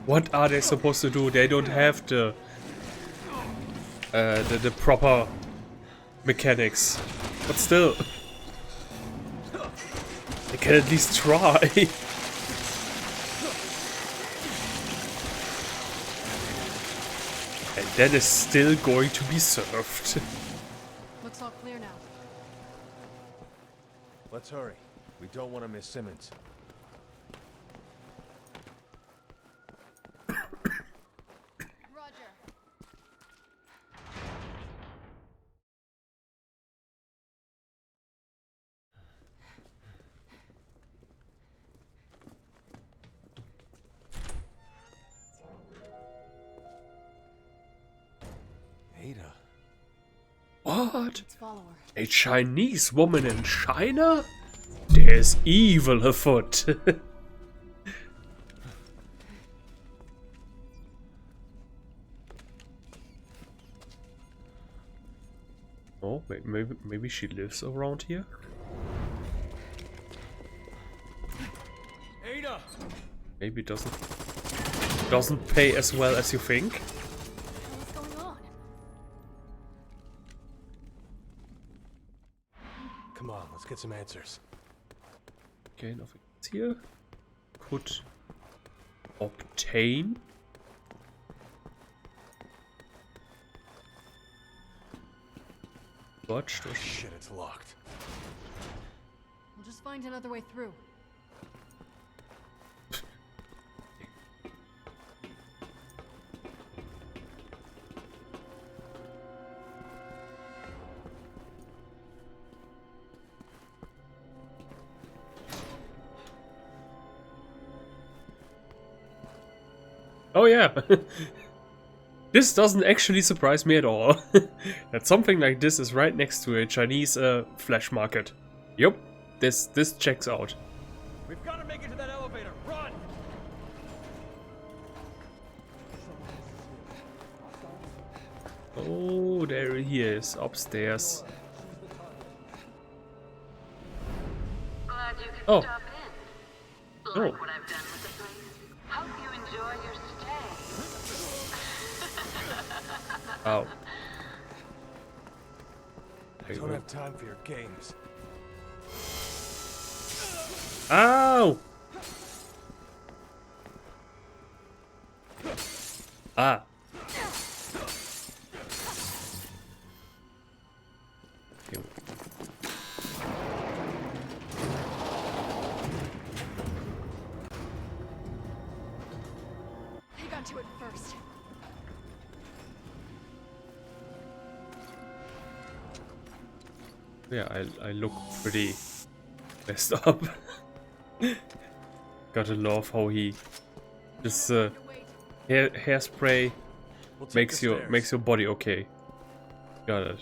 what are they supposed to do? They don't have the proper mechanics, but still, they can at least try. And that is still going to be served. Looks all clear now. Let's hurry. We don't want to miss Simmons. Roger. Ada. What? Let's follow her. A Chinese woman in China? There's evil afoot. Oh, maybe she lives around here. Ada! Maybe it doesn't pay as well as you think. What's going on? Come on, let's get some answers. Okay, nothing else here. Could obtain. Watched. Oh, shit, it's locked. We'll just find another way through. Oh yeah. This doesn't actually surprise me at all. That something like this is right next to a Chinese flash market. Yup, this checks out. We've got to make it to that elevator. Run! Oh, there he is, upstairs. Glad you could Oh. stop in. Oh. Like what I've done with the place. Hope you enjoy your stay. Ow. I don't have time for your games. Ow! Ah. Okay. They got to it first. Yeah, I look pretty messed up. Gotta love how he just hairspray We'll take makes the your stairs. body okay. Got it.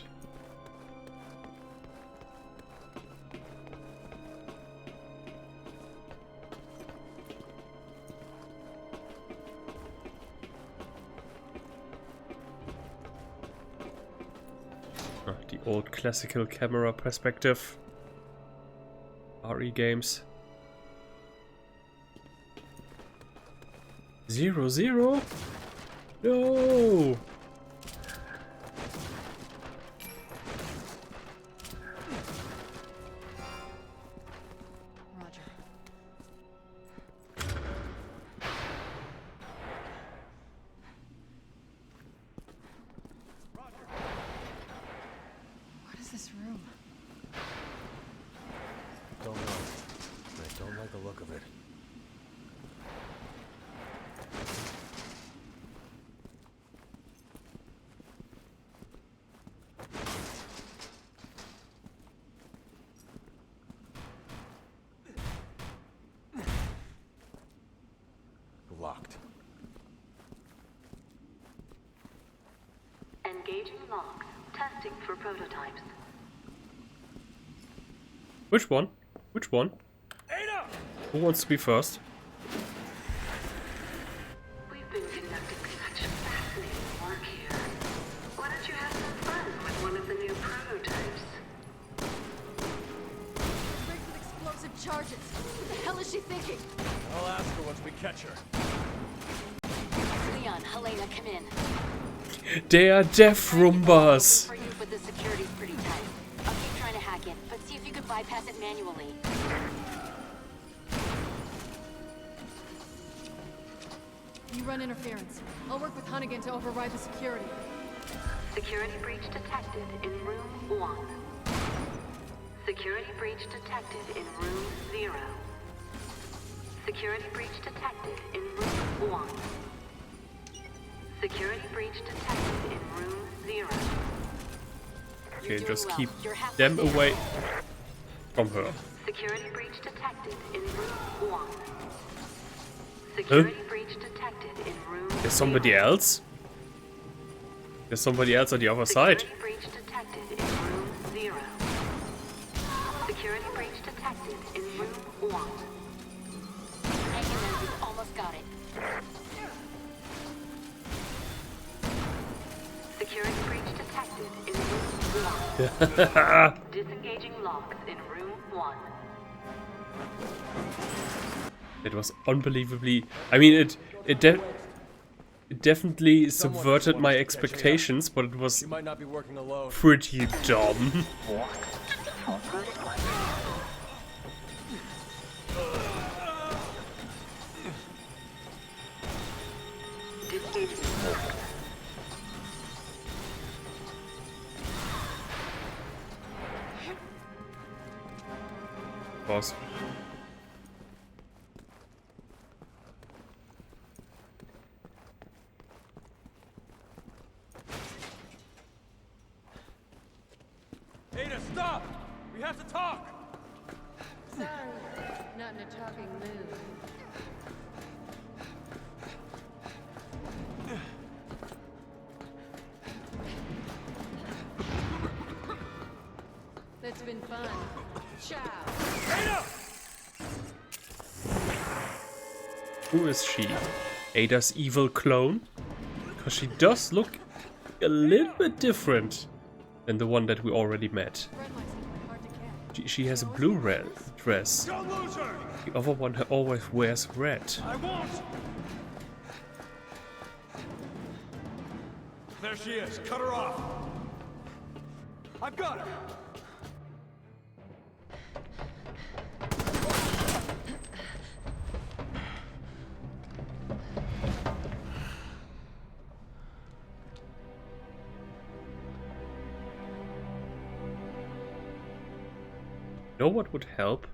Ah, the old classical camera perspective. RE games. 0-0? No! Roger. What is this room? Don't know. I don't like the look of it. logs, testing for prototypes. Which one? Which one? Ada! Who wants to be first? We've been conducting such fascinating work here. Why don't you have some fun with one of the new prototypes? Rigged with explosive charges. What the hell is she thinking? I'll ask her once we catch her. Leon, Helena, come in. They are death Roombas. For you, but the security's pretty tight. I'll keep trying to hack it, but see if you can bypass it manually. You run interference. I'll work with Hunnigan to override the security. Security breach detected in room 1. Security breach detected in room 0. Security breach detected in room 1. Security breach detected in room 0. Okay, just keep them away from her. Security breach detected in room 1. Security breach detected in room There's somebody else? There's somebody else on the other side. Security breach detected in room 0. Security breach detected in room 1. Hang in there, you've almost got it. Security breach detected in room 1. Disengaging locks in room 1. It was unbelievably. I mean, it definitely subverted my expectations, but it was You might not be working alone. pretty dumb. Boss. Ada, stop! We have to talk! Sorry, not in a talking mood. That's been fun. Ciao. Ada! Who is she? Ada's evil clone? Because she does look a little bit different than the one that we already met. She has a blue red dress. Don't lose her! The other one always wears red. I won't! There she is. Cut her off. I've got her. You know what would help?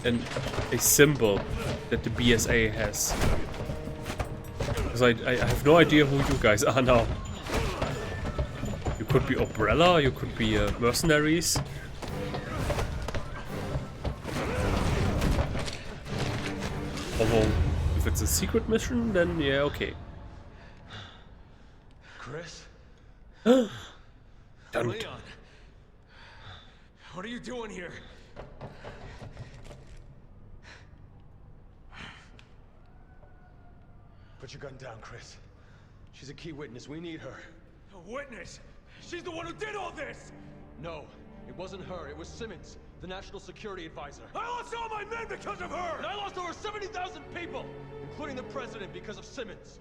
And a symbol that the BSA has. Because I have no idea who you guys are now. You could be Umbrella, you could be mercenaries. Although, if it's a secret mission, then yeah, okay. Chris? Done. Leon. What are you doing here? Put your gun down, Chris. She's a key witness. We need her. A witness? She's the one who did all this! No, it wasn't her. It was Simmons, the National Security Advisor. I lost all my men because of her! And I lost over 70,000 people, including the president, because of Simmons.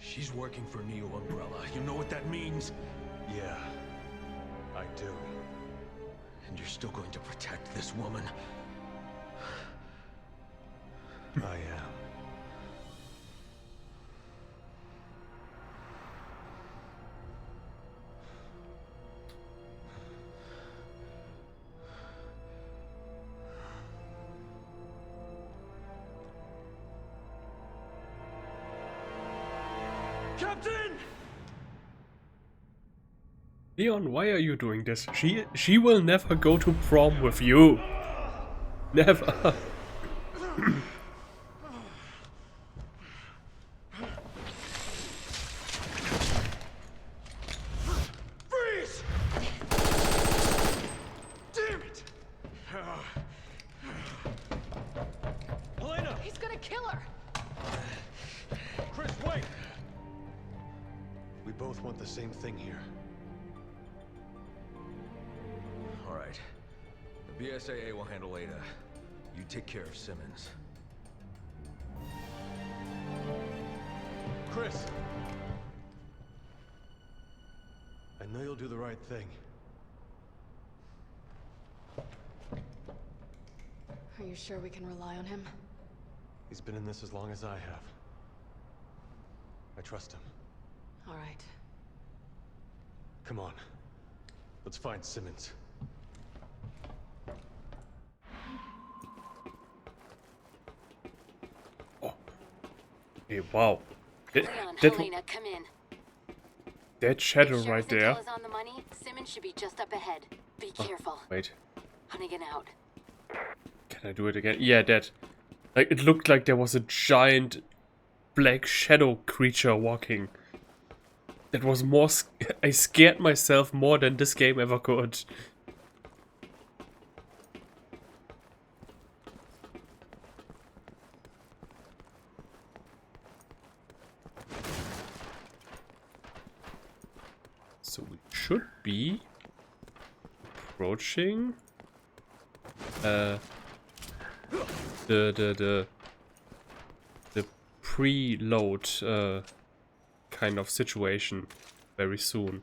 She's working for Neo Umbrella. You know what that means? Yeah, I do. And you're still going to protect this woman? I am. Captain! Leon, why are you doing this? She will never go to prom with you. Never. both want the same thing here. All right. The BSAA will handle Ada. You take care of Simmons. Chris! I know you'll do the right thing. Are you sure we can rely on him? He's been in this as long as I have. I trust him. All right. Come on. Let's find Simmons. Hey, wow. Leon, Helena, come in. That shadow right there. Is on the money. Simmons should be just up ahead. Be careful. Wait. Hunnigan out. Can I do it again? Yeah, that. Like, it looked like there was a giant black shadow creature walking. That was more... I scared myself more than this game ever could. So we should be approaching the preload kind of situation very soon.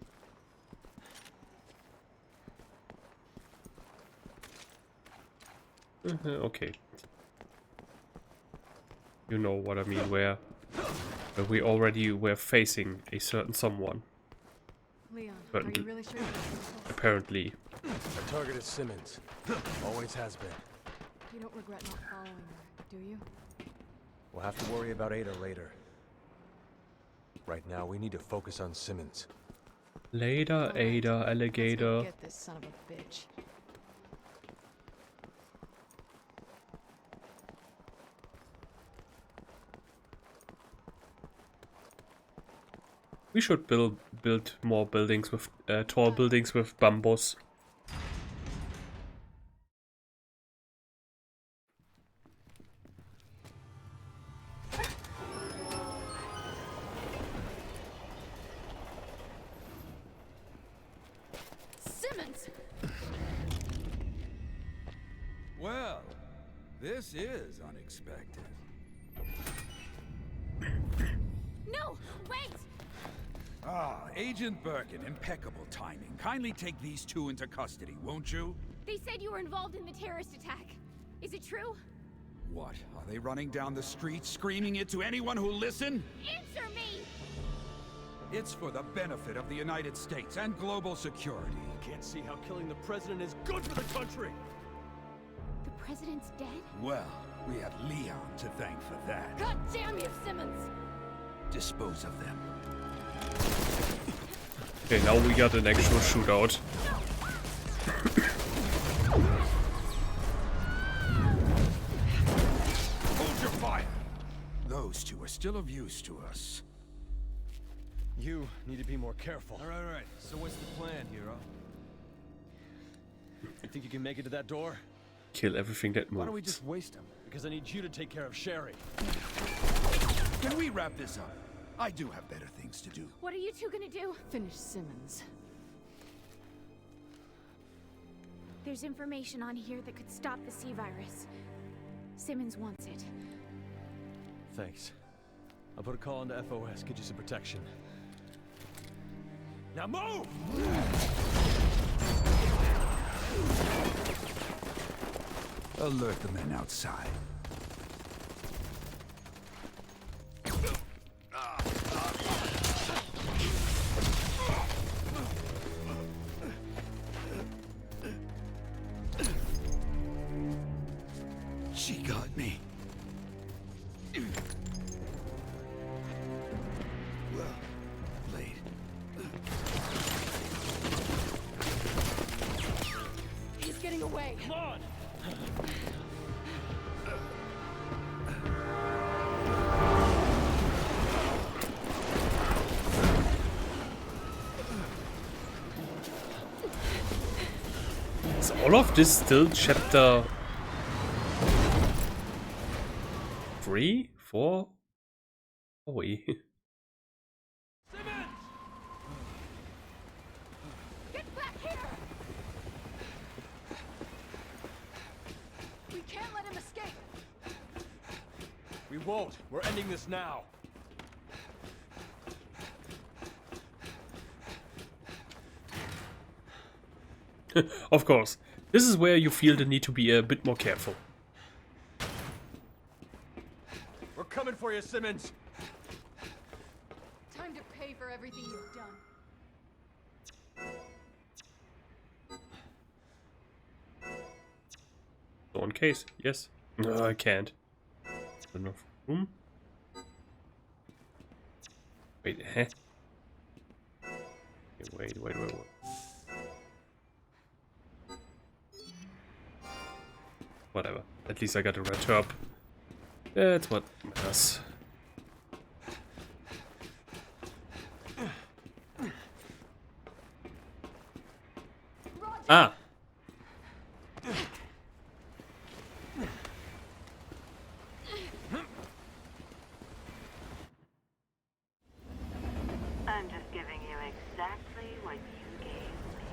Okay. You know what I mean, where we already were facing a certain someone. Leon, But are you really sure? apparently. Our target is Simmons. Always has been. You don't regret not following her, do you? We'll have to worry about Ada later. Right now, we need to focus on Simmons. Later, Ada, alligator. Get this son of a bitch. We should build more buildings with tall buildings with bamboos. Simmons! Well, this is unexpected. No! Wait! Ah, Agent Birkin, impeccable timing. Kindly take these two into custody, won't you? They said you were involved in the terrorist attack. Is it true? What, are they running down the street screaming it to anyone who'll listen? Answer me! It's for the benefit of the United States and global security. Can't see how killing the president is good for the country! The president's dead? Well, we have Leon to thank for that. God damn you, Simmons! Dispose of them. Okay, now we got an actual shootout. Hold your fire! Those two are still of use to us. You need to be more careful. All right. So what's the plan, hero? You think you can make it to that door? Kill everything that moves. Why don't we just waste him? Because I need you to take care of Sherry. Can we wrap this up? I do have better things to do. What are you two gonna do? Finish Simmons. There's information on here that could stop the C-virus. Simmons wants it. Thanks. I'll put a call into FOS, get you some protection. Now move! Alert the men outside. She got me. Well played. He's getting away. Come on! Is all of this still chapter 3? 4? Oh, Simmons! won't. We're ending this now. Of course. This is where you feel the need to be a bit more careful. We're coming for you, Simmons. Time to pay for everything you've done. So on case, yes. No, I can't. Enough room. Wait, huh? Okay, wait. Whatever. At least I got a red herb. That's what matters. Ah! I'm just giving you exactly what you gave me,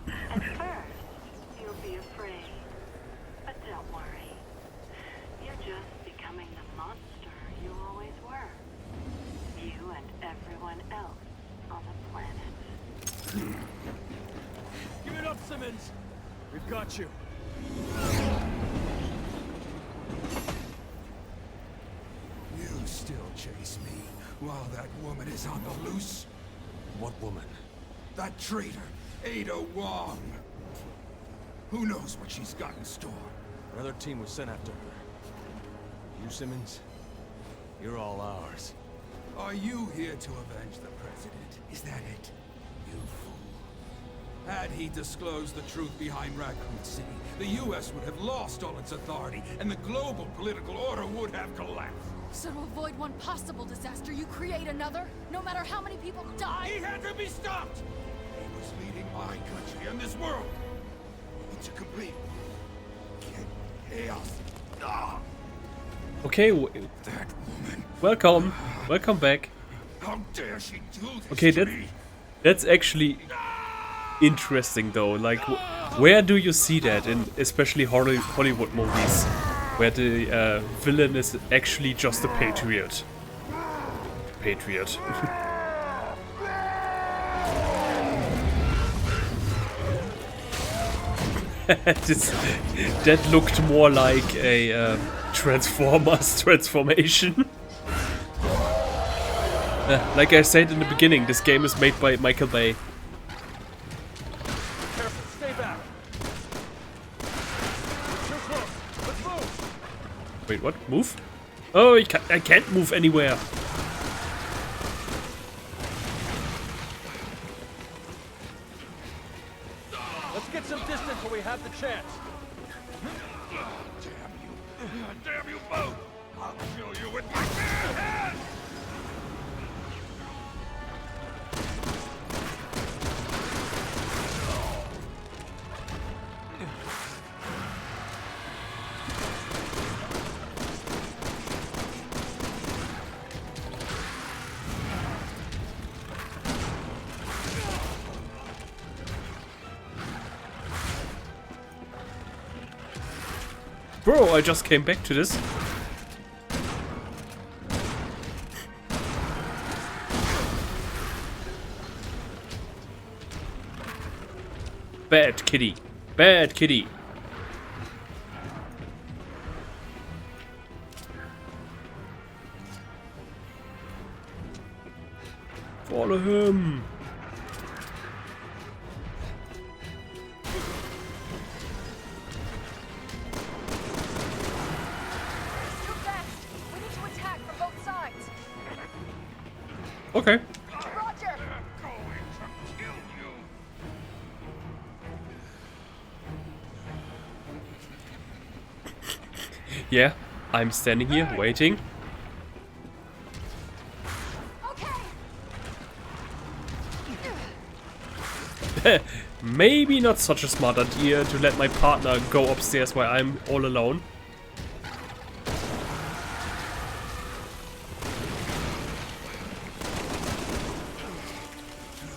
Simmons. At first, you'll be afraid. But don't worry. You're just becoming the monster you always were. You and everyone else on the planet. Give it up, Simmons. We've got you. You still chase me while that woman is on the loose? What woman? That traitor, Ada Wong. Who knows what she's got in store? Another team was sent after her. You, Simmons? You're all ours. Are you here to avenge the president? Is that it? You fool. Had he disclosed the truth behind Raccoon City, the U.S. would have lost all its authority, and the global political order would have collapsed. So to avoid one possible disaster, you create another? No matter how many people die? He had to be stopped! He was leading my country and this world into complete chaos. Ah! Okay, That woman. welcome back. How dare she do this Okay, to me? that's actually interesting though. Like, where do you see that in especially Hollywood movies, where the villain is actually just a patriot? That looked more like a Transformers transformation. Like I said in the beginning, this game is made by Michael Bay. Careful, stay back. Too close. Let's move. Wait, what? Move? Oh, I can't move anywhere. Let's get some distance while we have the chance. Damn you both! I'll kill you with my bare hands! Bro, I just came back to this. Bad kitty. Bad kitty. Follow him. Okay. Roger! Yeah, I'm standing here waiting. Okay. Maybe not such a smart idea to let my partner go upstairs while I'm all alone.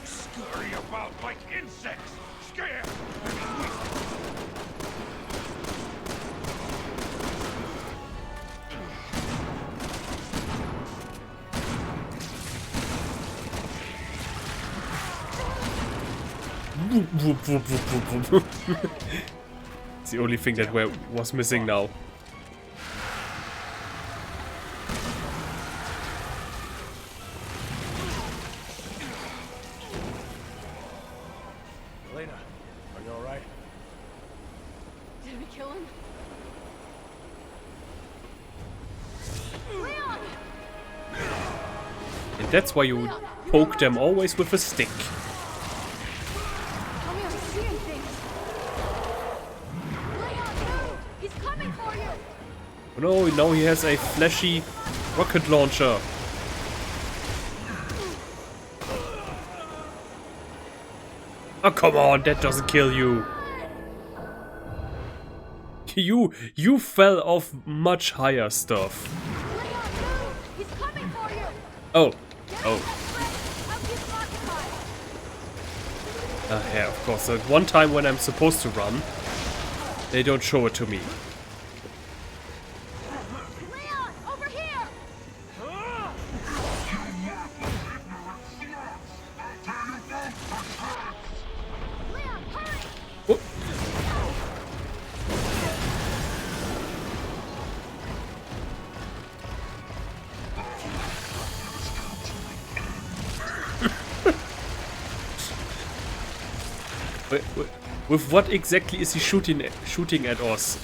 Scurry about like insects! Scared! It's the only thing that was missing now. Elena, are you alright? Did we kill him? Leon! And that's why you poke them always with a stick. Tell me I'm seeing things. Leon, no! He's coming for you! Oh no, now he has a flashy rocket launcher. Oh, come on, that doesn't kill you. You fell off much higher stuff. He's coming for you! Oh. Yeah, of course. At one time when I'm supposed to run, they don't show it to me. Leon, over here! Leon, hurry! Oh. With what exactly is he shooting at us?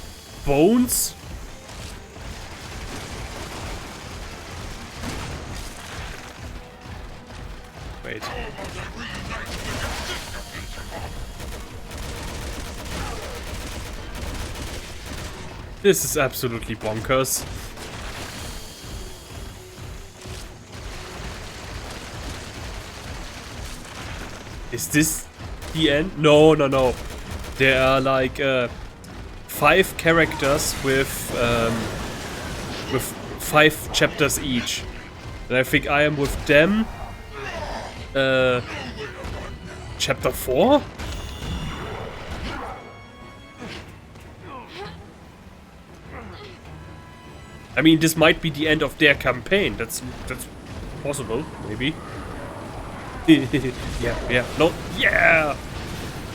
Bones? Wait. This is absolutely bonkers. Is this the end? No. There are like 5 characters with 5 chapters each. And I think I am with them. Chapter 4? I mean, this might be the end of their campaign. That's possible, maybe. yeah, no, yeah!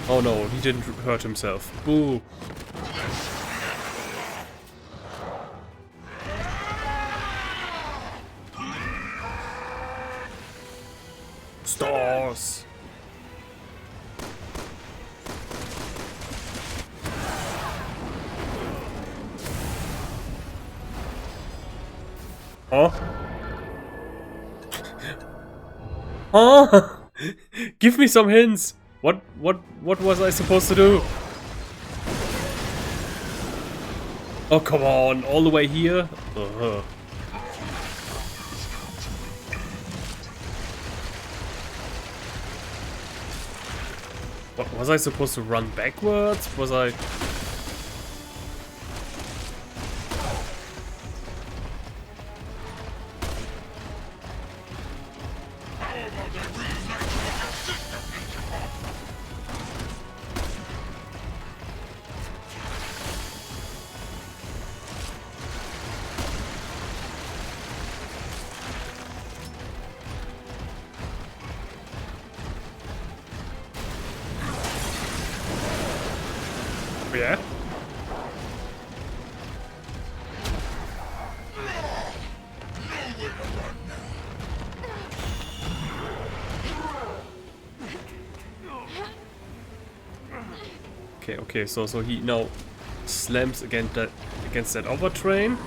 Oh no, he didn't hurt himself. Boo. Stars. Huh? Huh? Give me some hints. What was I supposed to do? Oh, come on. All the way here? What, was I supposed to run backwards? Was I... Yeah? Okay, so he now slams against that other train.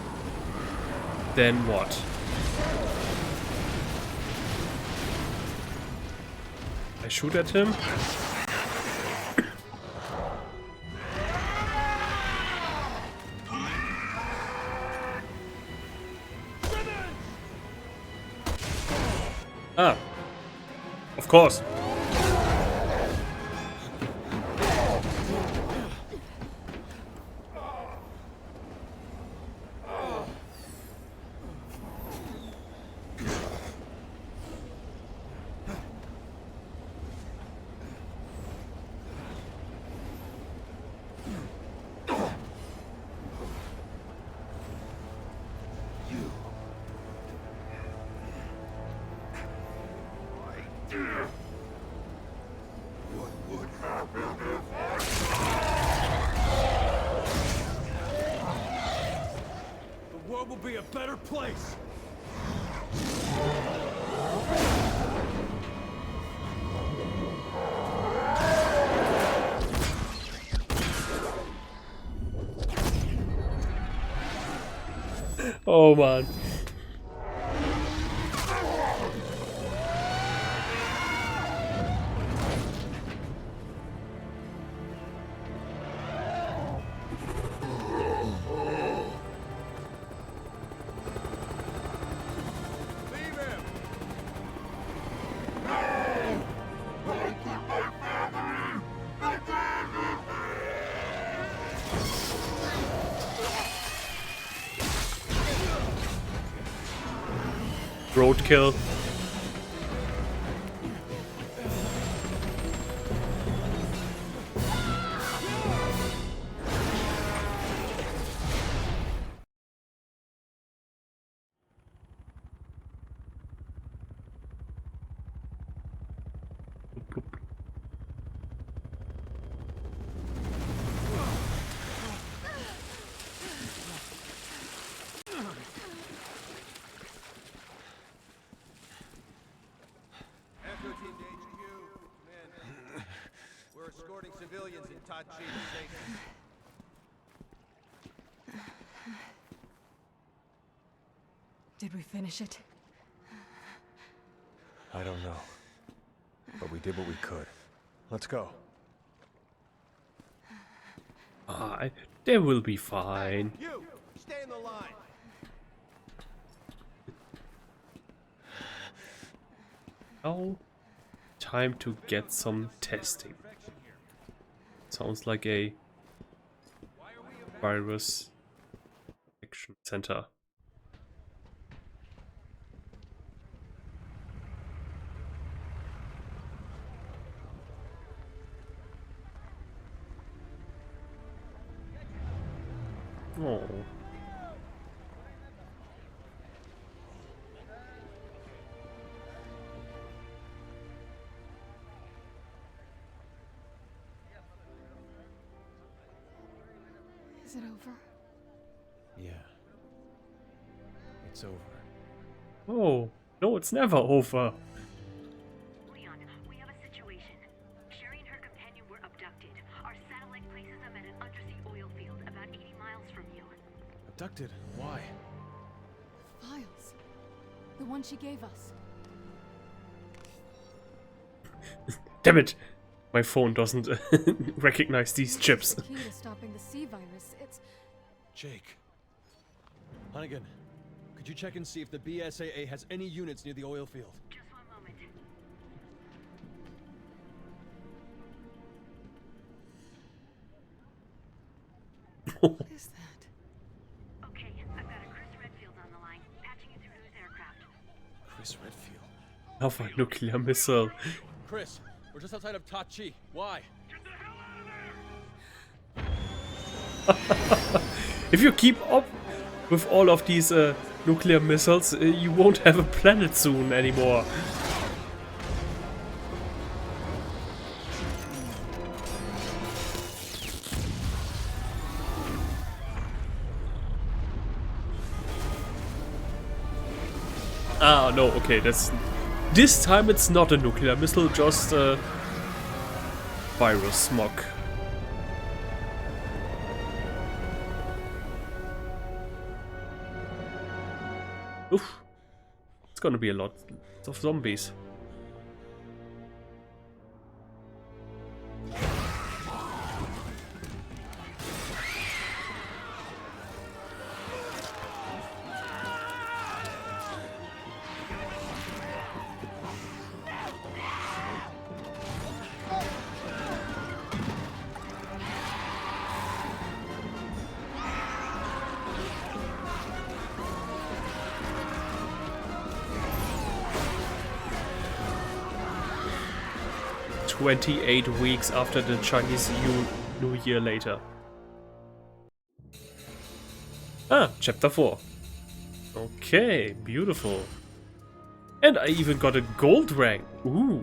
Then what? I shoot at him. Ah, of course. What would happen? be a better place. Oh man. Roadkill. Echo team to HQ. Man, we're escorting civilians in Tachi to safety. Did we finish it? I don't know. But we did what we could. Let's go. They will be fine. You, stay in the line. Now, time to get some testing. Sounds like a virus action center. Oh. Is it over? Yeah. It's over. Oh, no, it's never over. Leon, we have a situation. Sherry and her companion were abducted. Our satellite places them at an undersea oil field about 80 miles from you. Abducted? Why? Files. The one she gave us. Damn it! My phone doesn't recognize these chips. The key to stopping the C virus. It's Jake. Hunnigan, could you check and see if the BSAA has any units near the oil field? Just one moment. what is that? Okay, I've got a Chris Redfield on the line, patching you through his aircraft. Chris Redfield. Another nuclear missile. Chris, we're just outside of Tachi. Why? If you keep up with all of these nuclear missiles, you won't have a planet soon anymore. Ah, no, okay, that's... This time it's not a nuclear missile, just a virus smog. Oof. It's gonna be a lot of zombies. "28 weeks after the Chinese New Year later." Ah, chapter 4. Okay, beautiful. And I even got a gold rank. Ooh.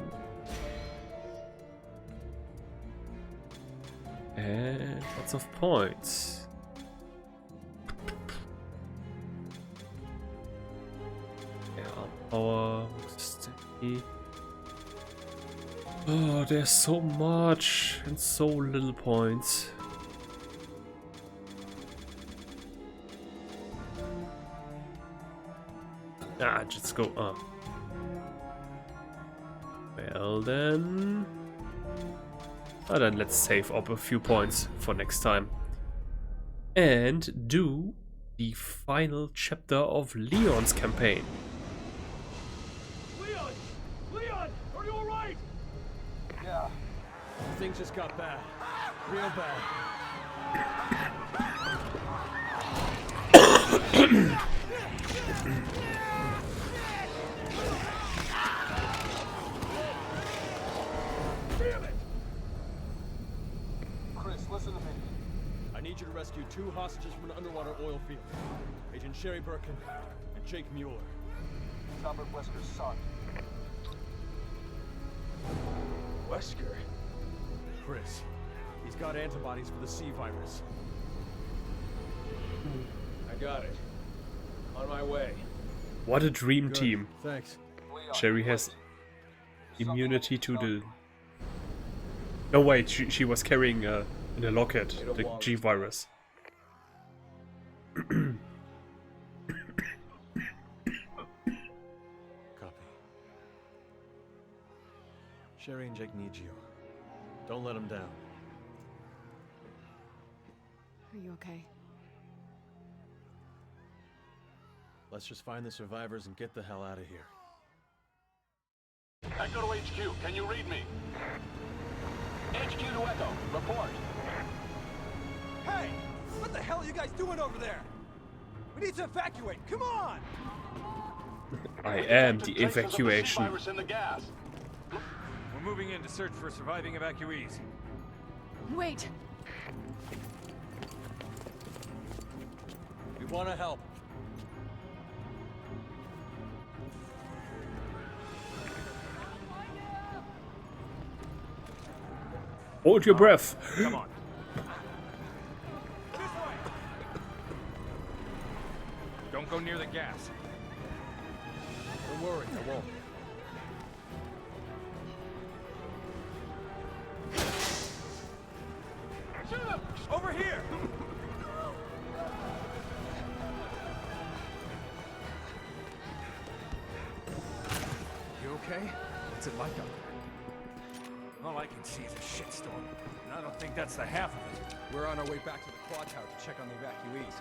And lots of points. Power. Oh, there's so much and so little points. Ah, just go. Ah. Well then. Ah, then let's save up a few points for next time. And do the final chapter of Leon's campaign. Leon, are you alright? Yeah. Things just got bad. Real bad. Damn it! Chris, listen to me. I need you to rescue 2 hostages from an underwater oil field. Agent Sherry Birkin and Jake Mueller. Robert Wesker's son. Wesker? Chris, he's got antibodies for the C virus. I got it. On my way. What a dream Good. team. Thanks. Sherry has immunity to the... No, wait, she was carrying in a locket the G virus. Copy. Sherry and Jake need you. Don't let them down. Are you okay? Let's just find the survivors and get the hell out of here. Echo to HQ, can you read me? HQ to Echo, report. Hey! What the hell are you guys doing over there? We need to evacuate, come on! I am the evacuation. Virus in the gas. We're moving in to search for surviving evacuees. Wait! We want to help. Hold your breath. Come on. Don't go near the gas. Don't worry, I won't. Shoot him! Over here! You okay? What's it like up there? All I can see is a shitstorm, and I don't think that's the half of it. We're on our way back to the quad tower to check on the evacuees.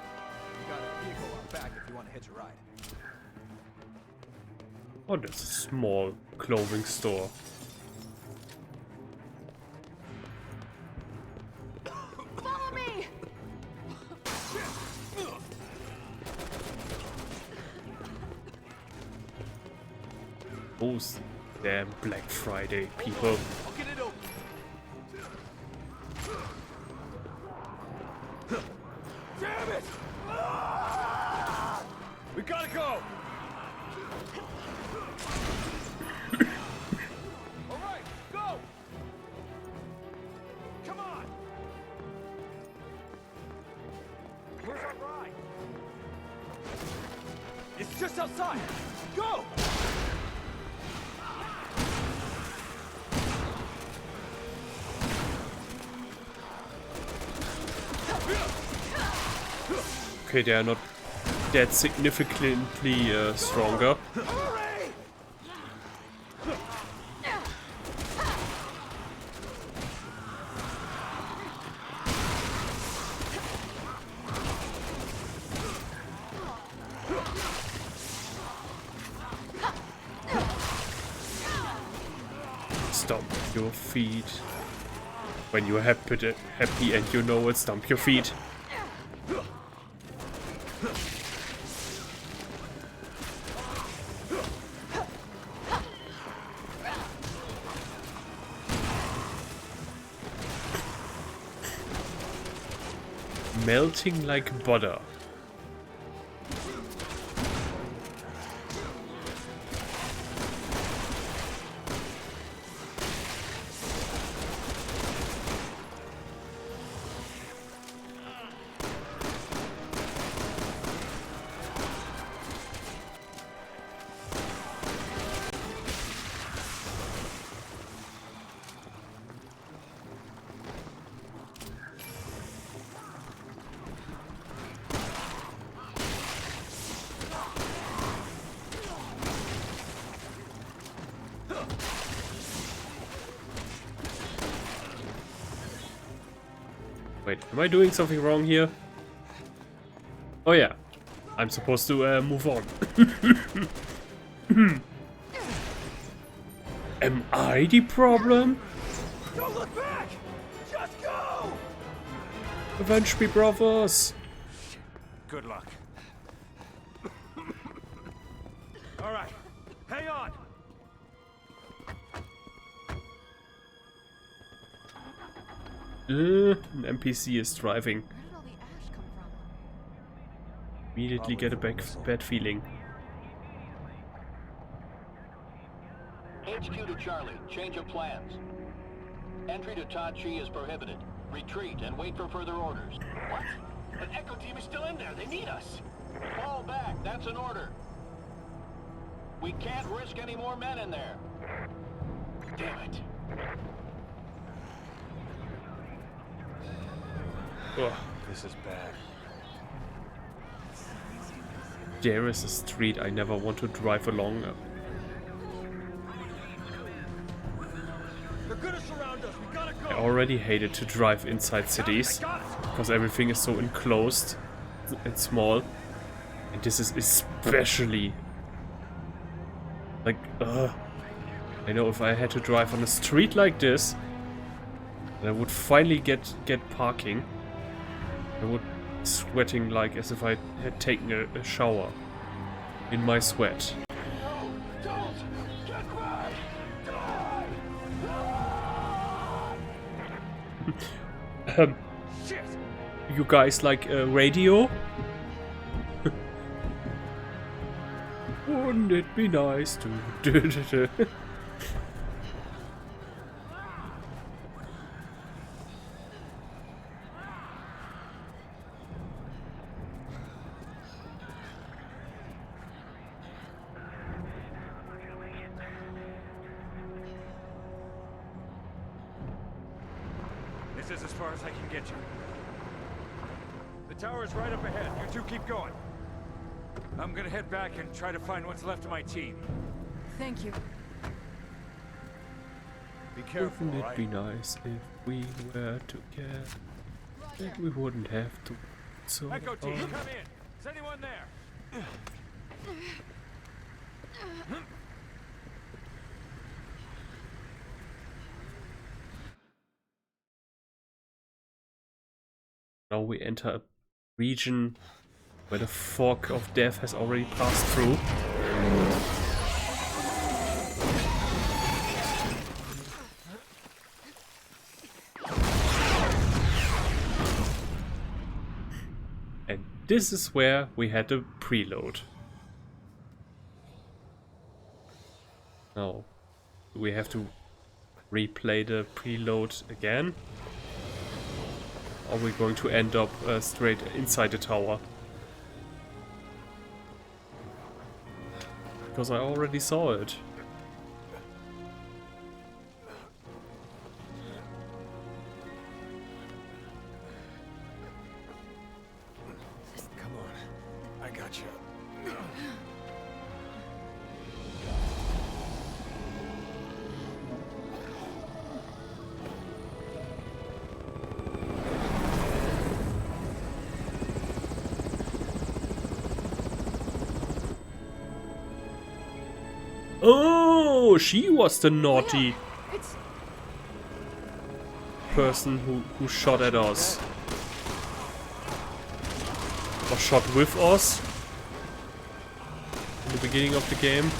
We got a vehicle out back if you want to hitch a ride. Oh, there's a small clothing store. Follow me! Those damn Black Friday people. I'll get it open. Damn it! Ah! We gotta go! All right, go! Come on! Where's our ride? It's just outside! Go! Okay, they are not that significantly stronger. Stomp your feet. When you're happy and you know it, stomp your feet. Melting like butter. Wait, am I doing something wrong here? Oh yeah, I'm supposed to move on. Am I the problem? Don't look back! Just go! Avenge me, brothers! Good luck. All right, hang on. An NPC is driving. Immediately get a bad feeling. HQ to Charlie. Change of plans. Entry to Tachi is prohibited. Retreat and wait for further orders. What? An Echo team is still in there. They need us. Fall back. That's an order. We can't risk any more men in there. Damn it. Ugh. This is bad. There is a street I never want to drive along. They're gonna surround us. We gotta go. I already hated to drive inside cities because everything is so enclosed and small, and this is especially like I know if I had to drive on a street like this and I would finally get parking, I would be sweating like as if I had taken a shower in my sweat. You guys like radio? Wouldn't it be nice to... This is as far as I can get you. The tower is right up ahead. You two keep going. I'm gonna head back and try to find what's left of my team. Thank you. Be careful, Wouldn't it alright? be nice if we were together? Then we wouldn't have to... So Echo team, come in. Is anyone there? Now we enter a region where the fog of death has already passed through. And this is where we had the preload. Now, do we have to replay the preload again? Or are we going to end up straight inside the tower? Because I already saw it. Come on. I got you. Oh, she was the naughty person who shot at us. Or shot with us in the beginning of the game.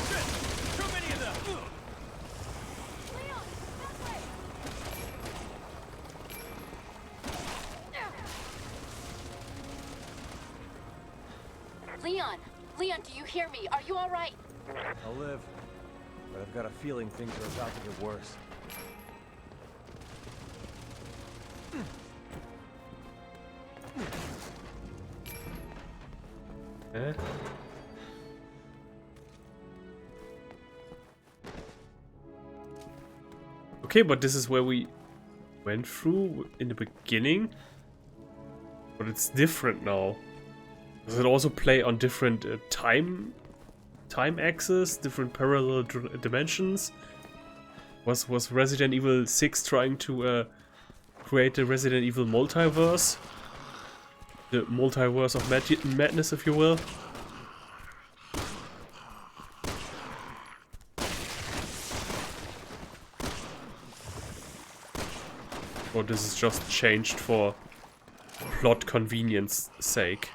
Leon! Leon, do you hear me? Are you alright? I'll live. But I've got a feeling things are about to get worse. Eh? Okay, but this is where we went through in the beginning. But it's different now. Does it also play on different time axes, different parallel dimensions? Was Resident Evil 6 trying to create the Resident Evil multiverse. The multiverse of madness, if you will. Or this is just changed for plot convenience sake.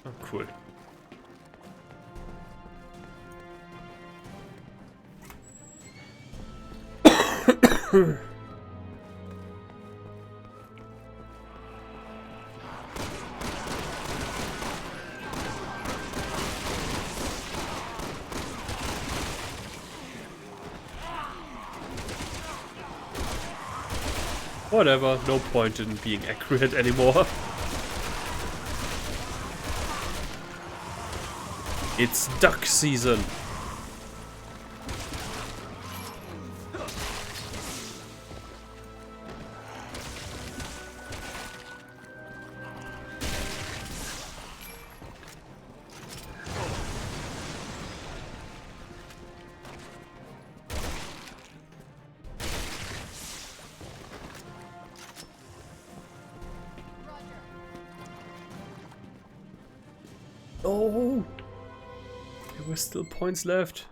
Oh, cool. Whatever, no point in being accurate anymore. It's duck season. Oh, there were still points left.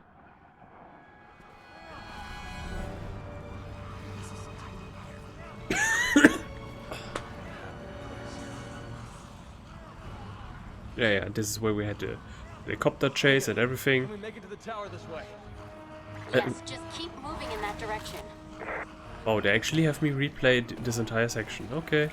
Yeah, this is where we had the helicopter chase and everything. Can we make it to the tower this way? Yes, just keep moving in that direction. Oh, they actually have me replayed this entire section. Okay.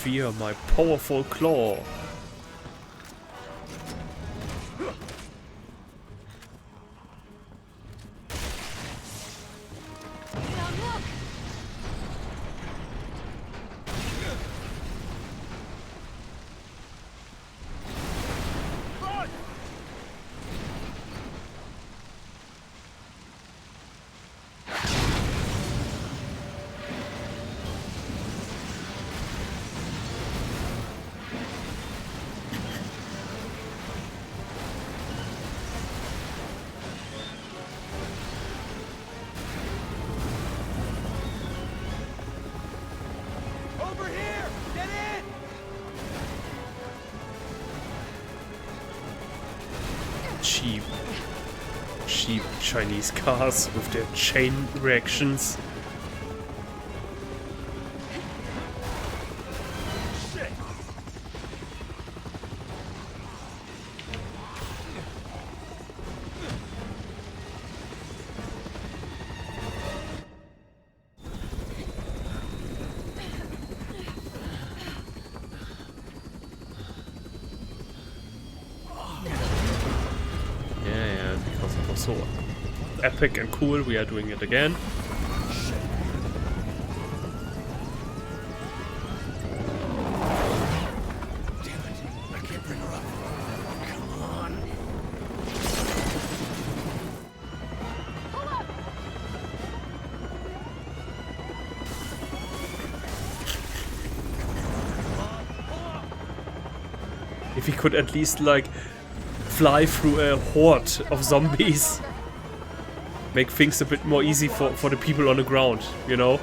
Fear my powerful claw. Cheap Chinese cars with their chain reactions. So epic and cool, we are doing it again. Damn it, I can't bring her up. Come on. If he could at least like fly through a horde of zombies. Make things a bit more easy for the people on the ground, you know?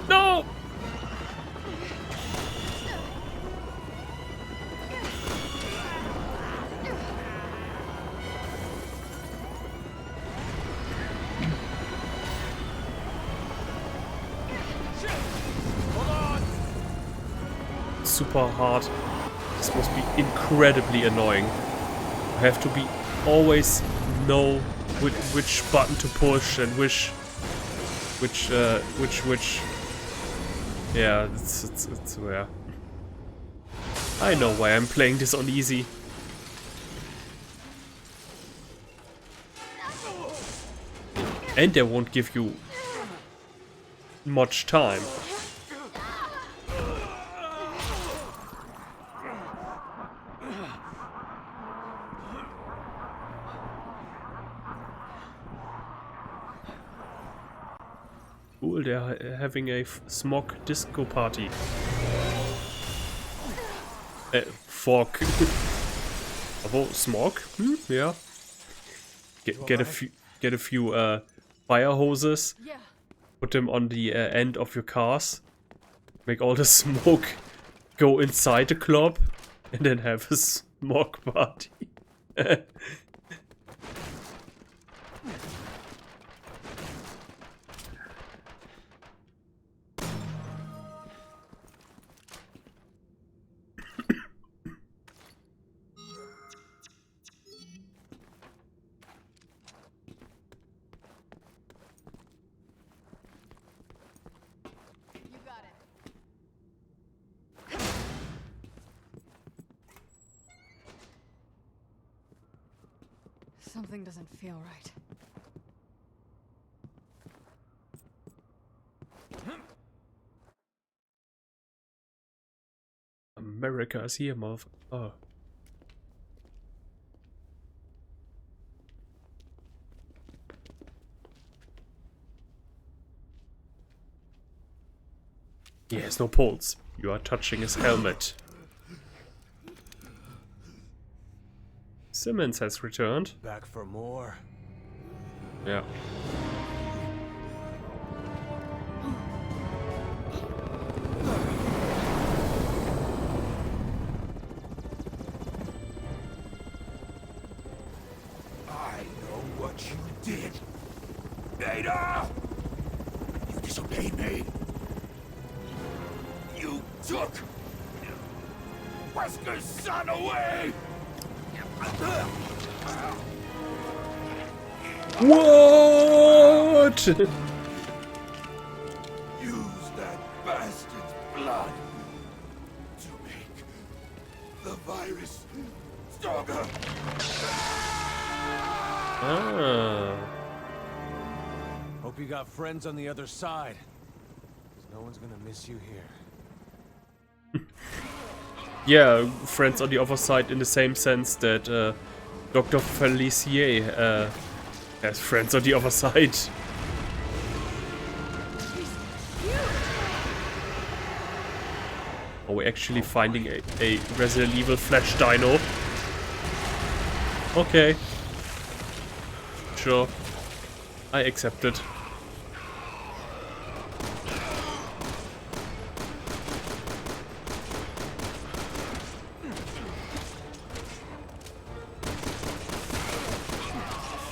No! Super hard. This must be incredibly annoying. You have to be always know which button to push and which. Yeah, it's yeah. I know why I'm playing this on easy. And they won't give you much time. Cool, they're having a smog disco party. Fog. Oh, smog? Yeah. Get a few fire hoses. Put them on the end of your cars. Make all the smoke go inside the club, and then have a smog party. Something doesn't feel right. America is here, motherfucker. Oh. He has no pulse. You are touching his helmet. Simmons has returned. Back for more. Yeah. I know what you did. Ada! You disobeyed me. You took Wesker's son away! What? Use that bastard's blood to make the virus stronger. Ah. Hope you got friends on the other side. 'Cause no one's gonna miss you here. Yeah, friends on the other side in the same sense that Dr. Felicier has friends on the other side. Are we actually finding a Resident Evil Flash Dino? Okay. Sure. I accept it.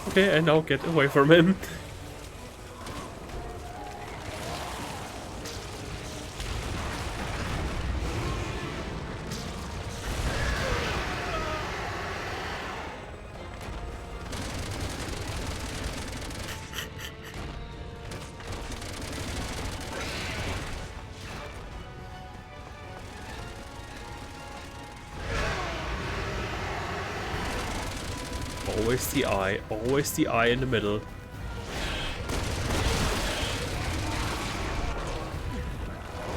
Okay, and now get away from him. Always the eye in the middle.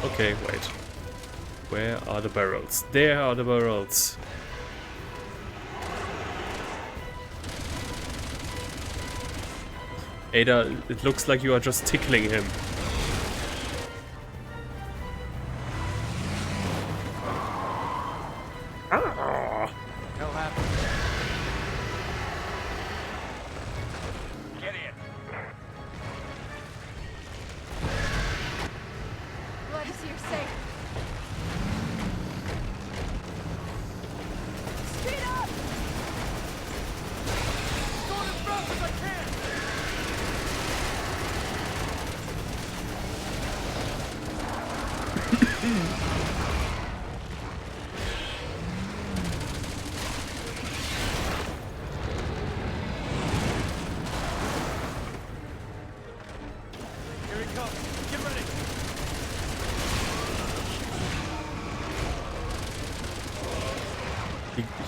Okay, wait. Where are the barrels? There are the barrels. Ada, it looks like you are just tickling him.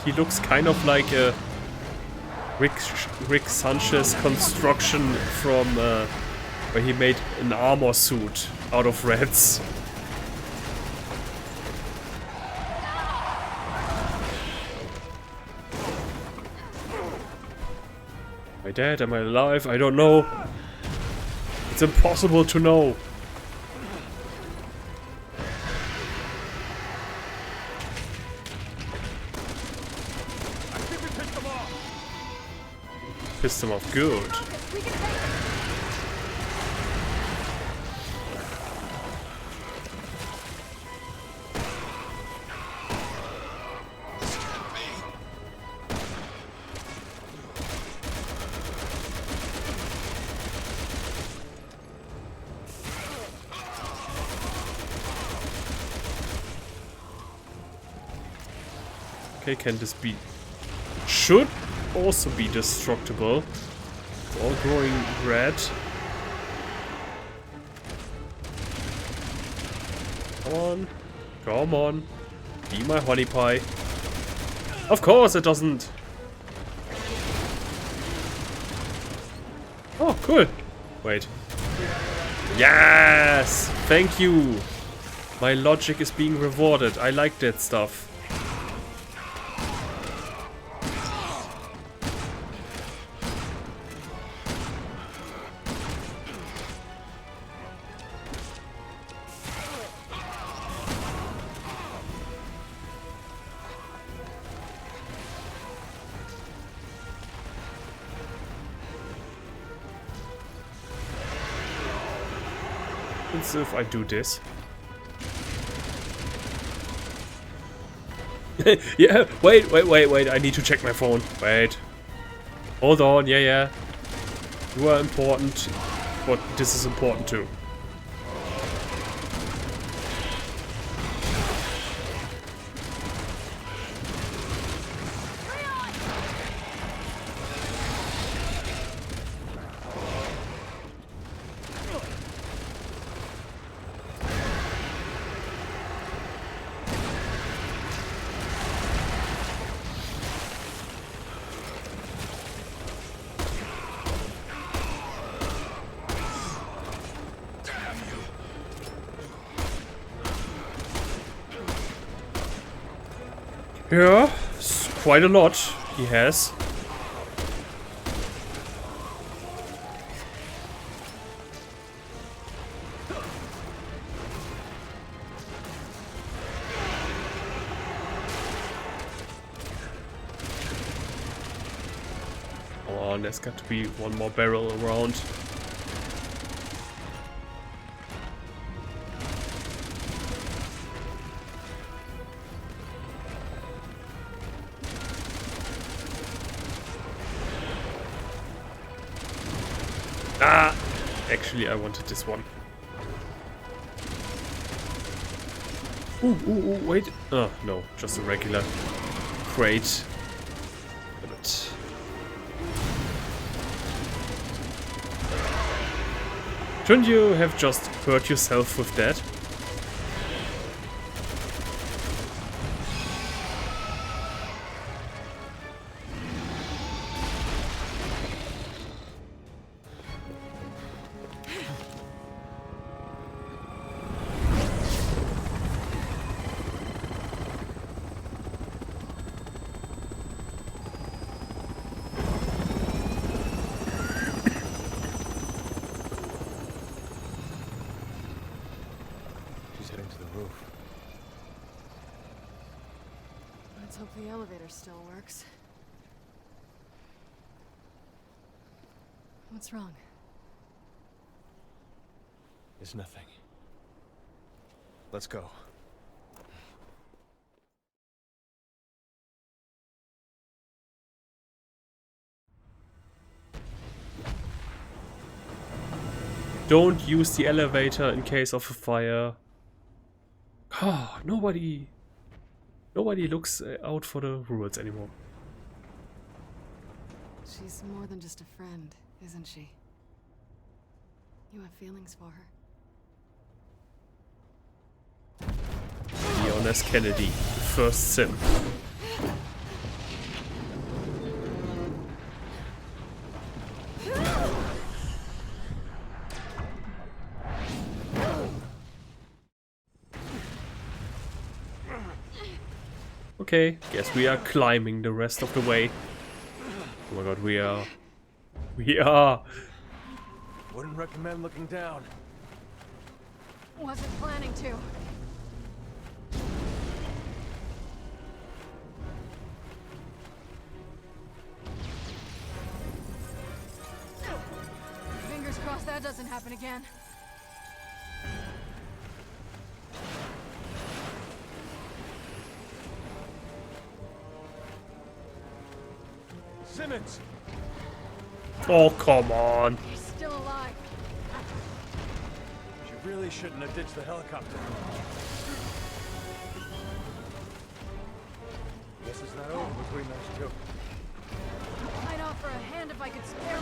He looks kind of like a Rick Sanchez construction from where he made an armor suit out of rats. Am I dead? Am I alive? I don't know. It's impossible to know. Pissed him off good. Okay, can this be... Should also be destructible. It's all growing red. Come on. Come on. Be my honey pie. Of course it doesn't. Oh, cool. Wait. Yes! Thank you. My logic is being rewarded. I like that stuff. So if I do this. Yeah, wait, I need to check my phone. Wait. Hold on, yeah. You are important, but this is important too. Yeah, it's quite a lot he has. Come on, there's got to be one more barrel around. Actually, I wanted this one. Ooh, wait. Oh, no, just a regular crate. But... Shouldn't you have just hurt yourself with that? Let's hope the elevator still works. What's wrong? It's nothing. Let's go. Don't use the elevator in case of a fire. Oh, nobody looks out for the rules anymore. She's more than just a friend, isn't she? You have feelings for her. Leon S. Kennedy, the first sin. Okay, guess we are climbing the rest of the way. Oh my god, we are. Wouldn't recommend looking down. Wasn't planning to. Fingers crossed that doesn't happen again. Simmons! Oh, come on. He's still alive. You really shouldn't have ditched the helicopter. Guess it's not over between those two. I'd offer a hand if I could spare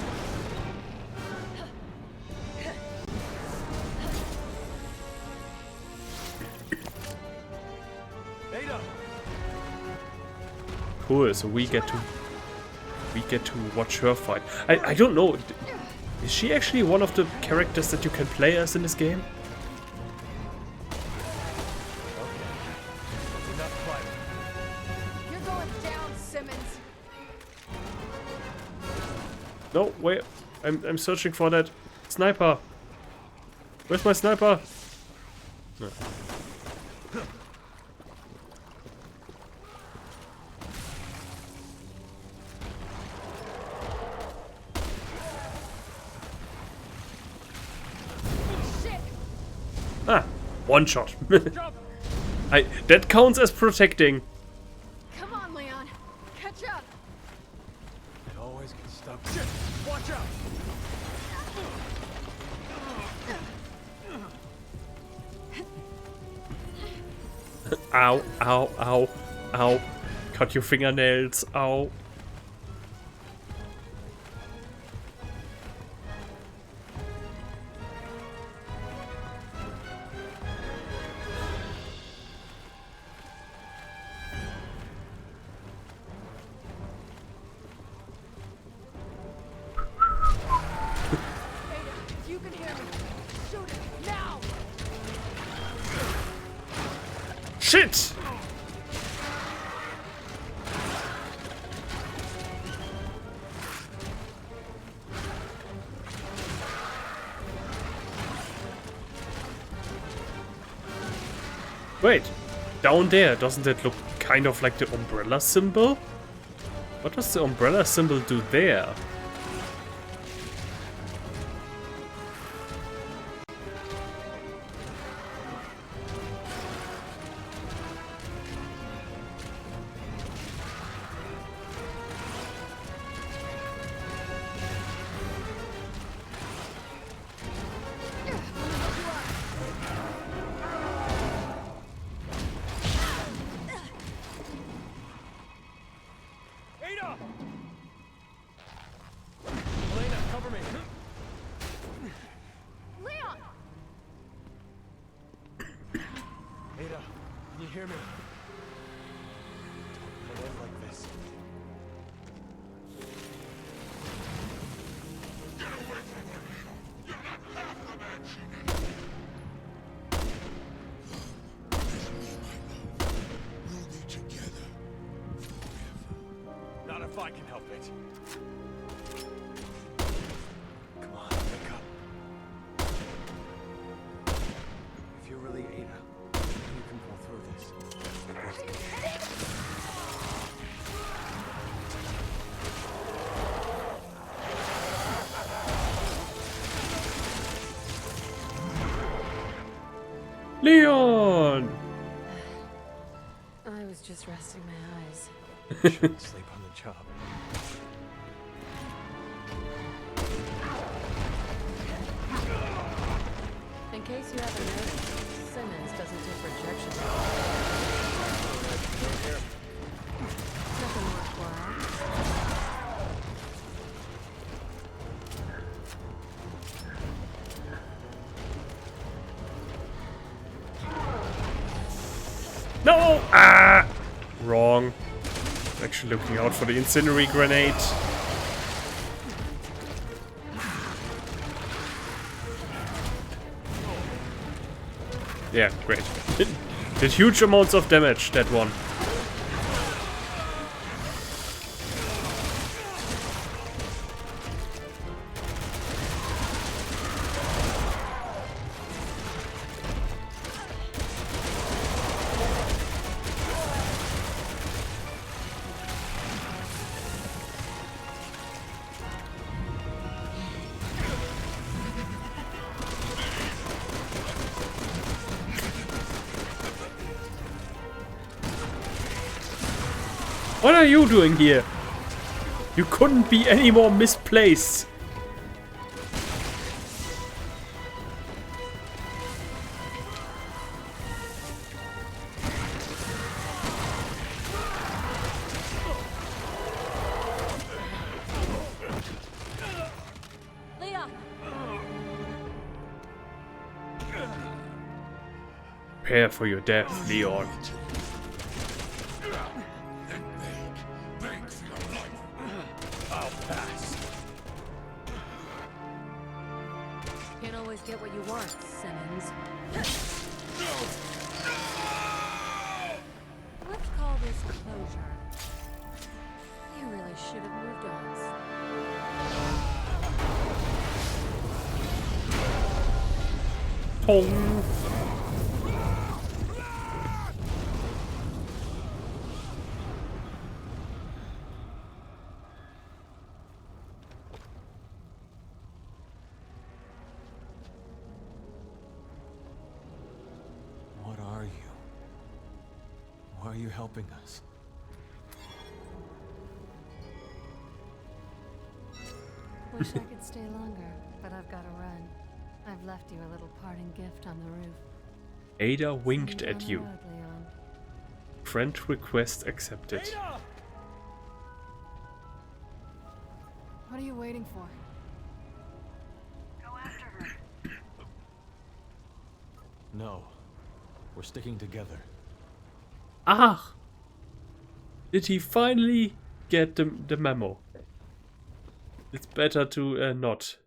one. Ada! Cool, so we get to watch her fight. I don't know. Is she actually one of the characters that you can play as in this game? You're going down, Simmons. No, wait. I'm searching for that sniper. Where's my sniper? No. Ah, one shot. That counts as protecting. Come on, Leon. Catch up. It always gets stuck. Shit! Watch out! Ow, ow, ow, ow. Cut your fingernails, ow. If you can hear me, shoot it now. Shit! Wait, down there, doesn't it look kind of like the umbrella symbol? What does the umbrella symbol do there? Ada! Elena, cover me. Leon! Ada, can you hear me? Don't end like this. Not if I can help it. Come on, wake up. If you're really Ada, you can pull through this. Leon! I was just resting my eyes. Shouldn't sleep on the job. In case you haven't noticed, Simmons doesn't do projections. Nothing worthwhile. No! Ah! Wrong. Actually looking out for the incendiary grenade. Yeah, great. Did huge amounts of damage, that one. What are you doing here? You couldn't be any more misplaced. Leon! Prepare for your death, Leon. I'll pass. Can't always get what you want, Simmons. Let's call this closure. You really should have moved on. Pong. What are you? Why are you helping us? Wish I could stay longer, but I've got to run. I've left you a little parting gift on the roof. Ada winked See you at down you. the road, Leon. Friend request accepted. What are you waiting for? Go after her. No. We're sticking together. Ah! Did he finally get the memo? It's better to not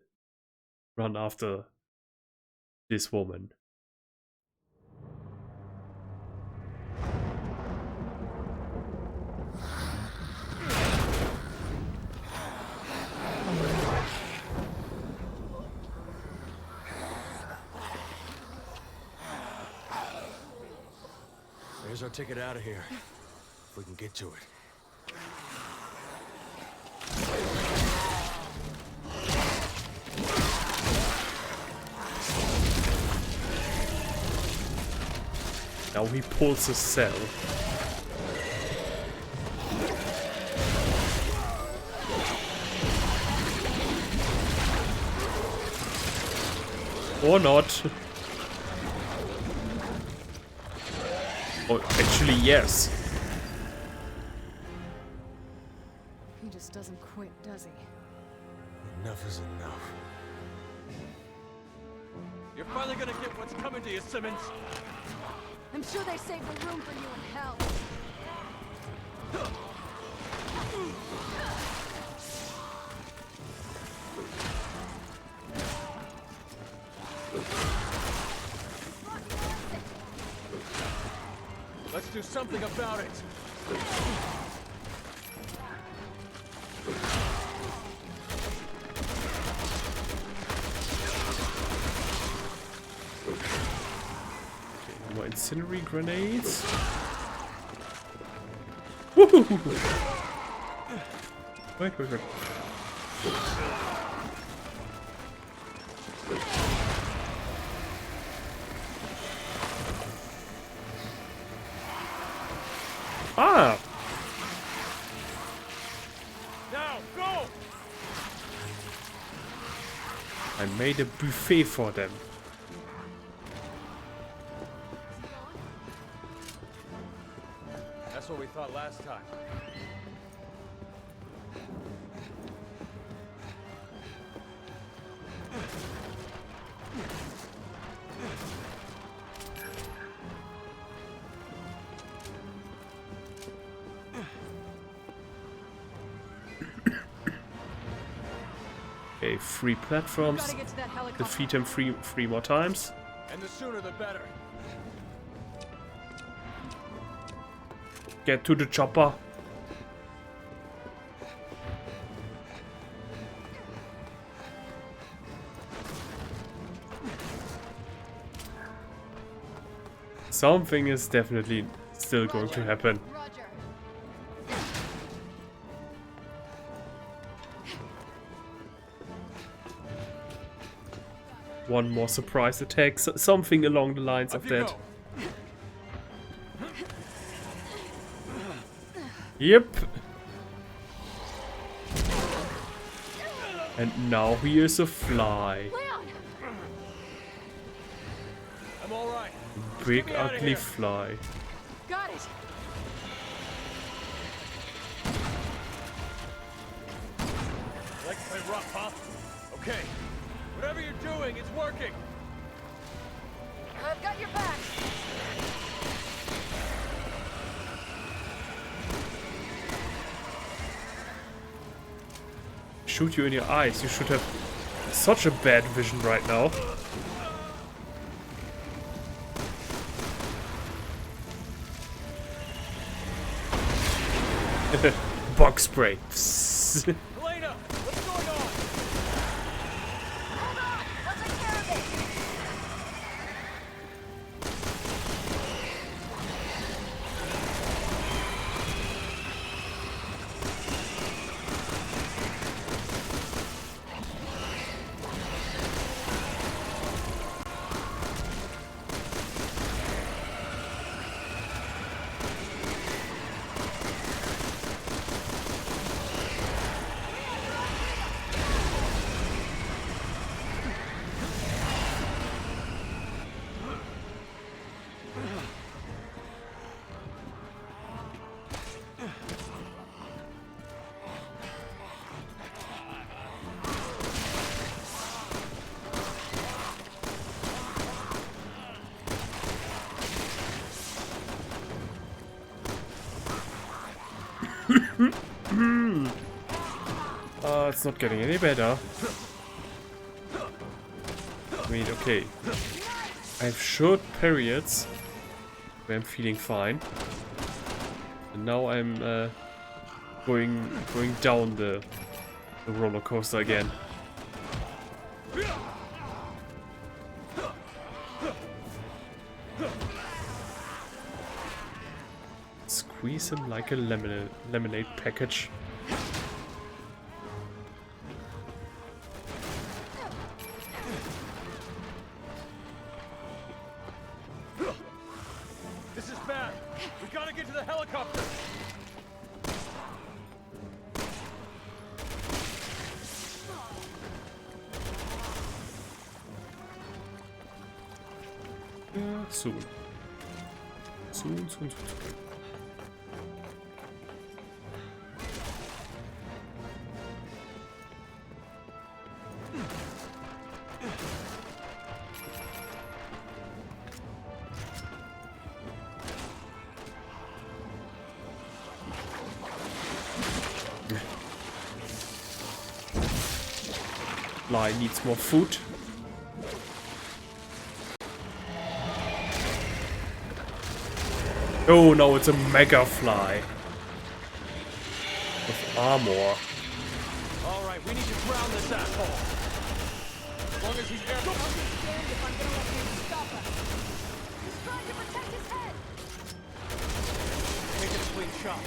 run after this woman. There's our ticket out of here. If we can get to it. Now he pulls a cell. Or not. Oh, actually, yes. He just doesn't quit, does he? Enough is enough. You're finally gonna get what's coming to you, Simmons. I'm sure they saved the room for you in hell. Let's do something about it. More incendiary grenades. Woohoo! Wait. Ah! Now, go! I made a buffet for them. That's what we thought last time. Okay, 3 platforms. Gotta get to that helicopter. Defeat him three more times. And the sooner the better. Get to the chopper. Something is definitely still going to happen. One more surprise attack, something along the lines of that. Yep. And now he is a fly. I'm all right. Big ugly fly. Got it. Like to play rough, huh? Okay. Whatever you're doing, it's working. I've got your back. Shoot you in your eyes. You should have such a bad vision right now. Bug spray. Elena, what's going on? Hold on! I'll take care of it! It's not getting any better. I mean, okay. I have short periods where I'm feeling fine. And now I'm going down the roller coaster again. Squeeze him like a lemonade package. This is bad. We gotta get to the helicopter. Soon. Soon. Fly needs more food. Oh no, it's a mega fly. With armor. Alright, we need to drown this asshole. As long as he's air. Don't understand if I'm gonna let him stop us. He's trying to protect his head. Take a clean shot.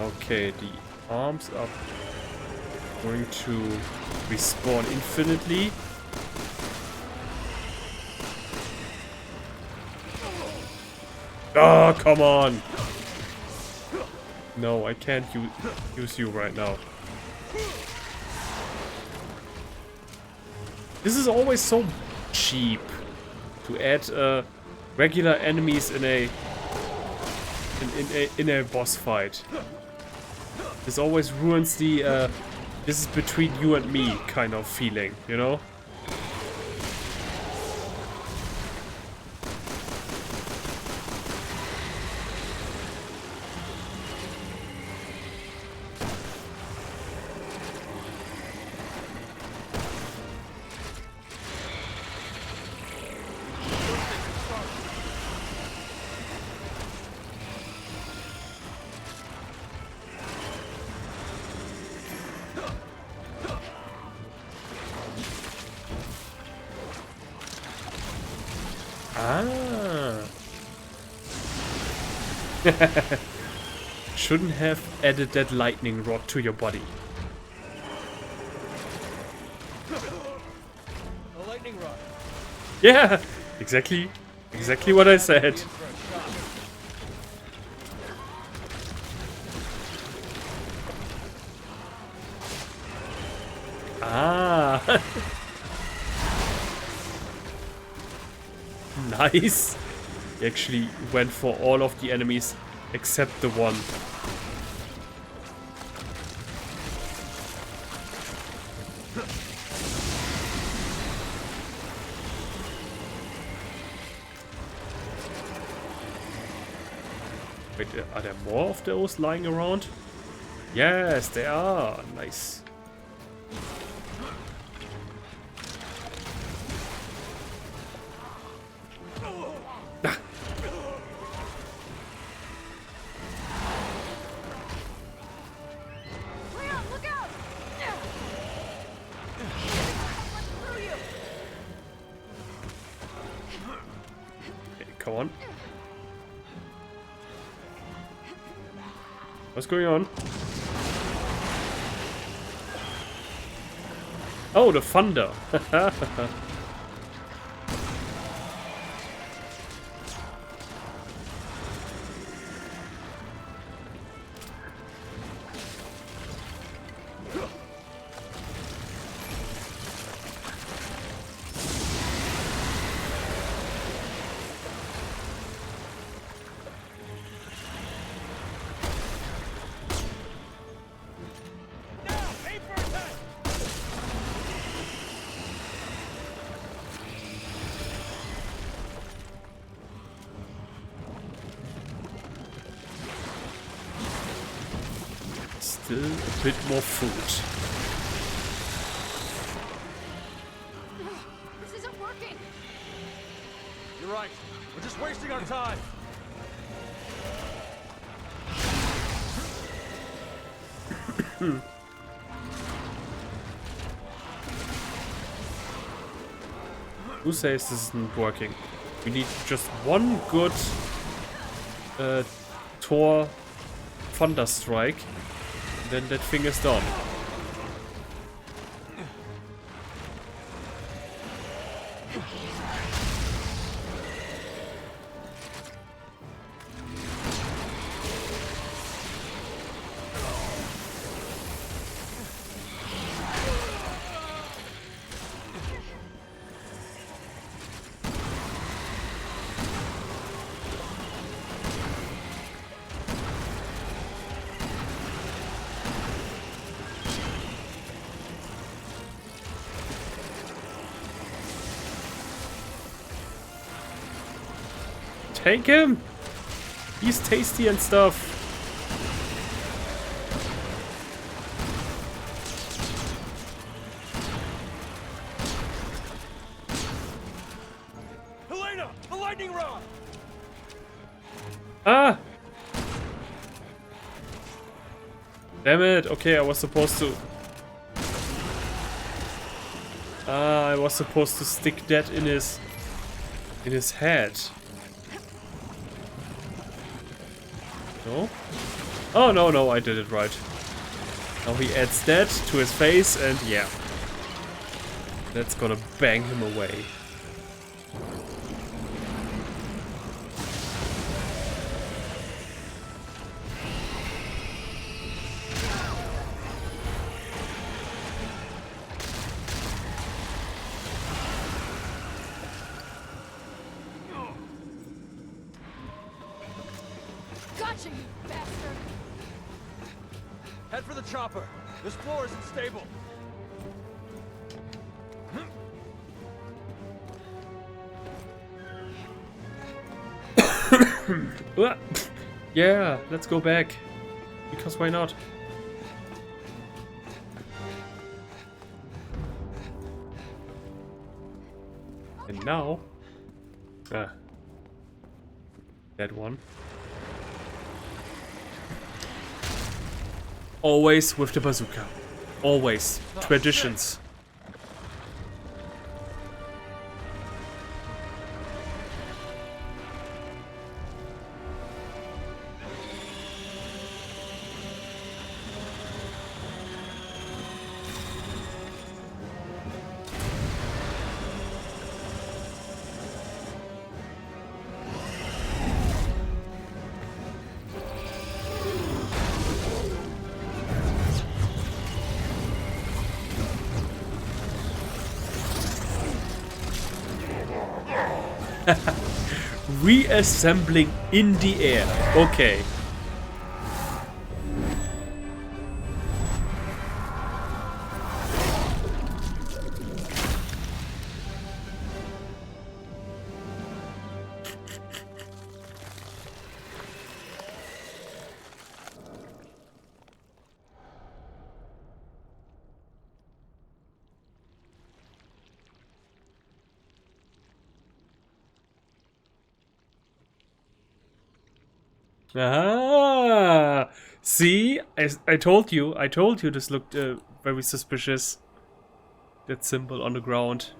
Okay, the arms are going to respawn infinitely. Ah, come on! No, I can't use you right now. This is always so cheap to add regular enemies in a boss fight. This always ruins the this is between you and me kind of feeling, you know? Ah. Shouldn't have added that lightning rod to your body. Yeah, exactly what I said. Ah. Nice. He actually went for all of the enemies except the one. Wait, are there more of those lying around? Yes, they are. Nice. Ah. Leon, look out! Okay, come on. What's going on? Oh, the thunder. Still a bit more food. This isn't working. You're right. We're just wasting our time. Who says this isn't working? We need just one good Thor Thunder Strike, then that thing is done. Take him! He's tasty and stuff. Helena, the lightning rod! Ah! Damn it. Okay, I was supposed to... Ah, I was supposed to stick that in his head. No? Oh, no, I did it right. Now he adds that to his face and yeah. That's gonna bang him away. Gotcha, you bastard! Head for the chopper. This floor isn't stable. Yeah, let's go back. Because why not? And now... Ah. That one. Always with the bazooka. Always. Traditions. Reassembling in the air. Okay. Ah, see, I told you this looked very suspicious. That symbol on the ground.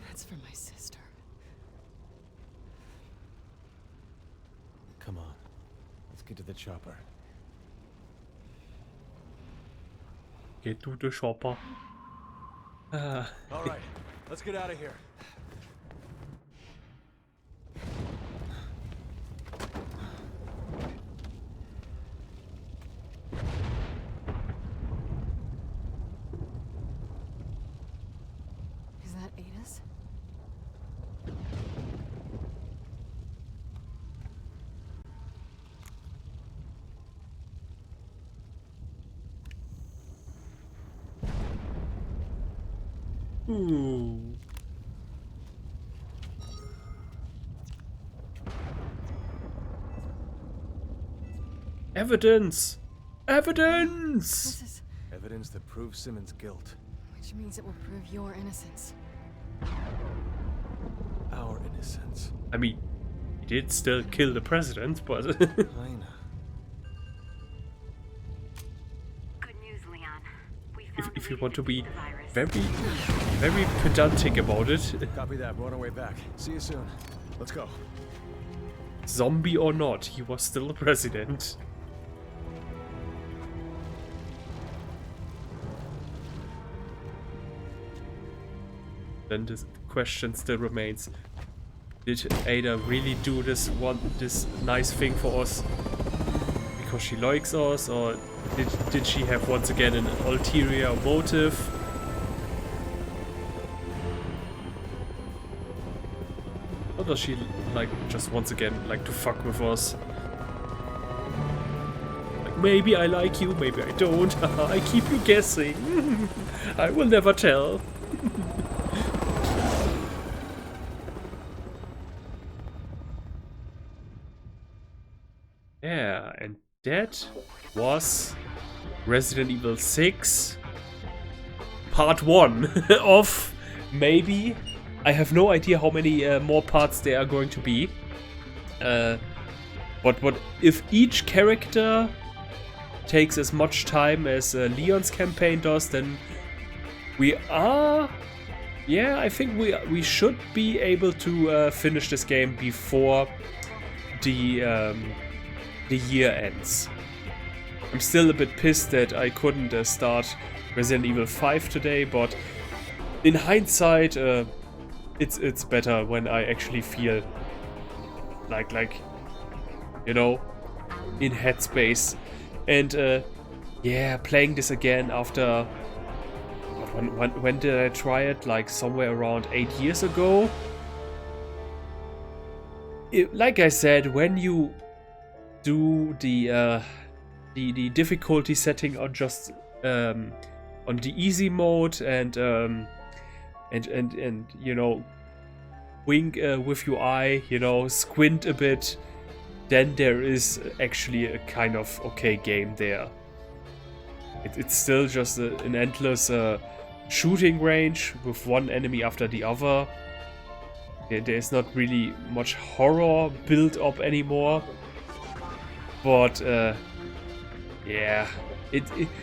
That's for my sister. Come on. Let's get to the chopper. Get to the chopper. All right, let's get out of here. Is that Ada's? Ooh. Evidence! Evidence! This is... Evidence that proves Simmons' guilt. Which means it will prove your innocence. Our innocence. I mean, he did still kill the president, but... Lena. if you want to be very pedantic about it. Copy that. We're on our way back. See you soon. Let's go. Zombie or not, he was still the president. Then the question still remains: did Ada really do this nice thing for us because she likes us, or did she have once again an ulterior motive? Or does she just once again like to fuck with us? Like, maybe I like you, maybe I don't. I keep you guessing. I will never tell. Yeah, and that was Resident Evil 6 Part 1 of maybe. I have no idea how many more parts there are going to be. But if each character takes as much time as Leon's campaign does, then we are... Yeah, I think we should be able to finish this game before the year ends. I'm still a bit pissed that I couldn't start Resident Evil 5 today, but in hindsight, it's better when I actually feel like you know, in headspace. And yeah, playing this again after when did I try it? Like somewhere around 8 years ago. Like I said, when you do the difficulty setting on just on the easy mode and you know, wink with your eye, you know, squint a bit, then there is actually a kind of okay game there. It's still just an endless shooting range with one enemy after the other. There's not really much horror built up anymore. But yeah, it's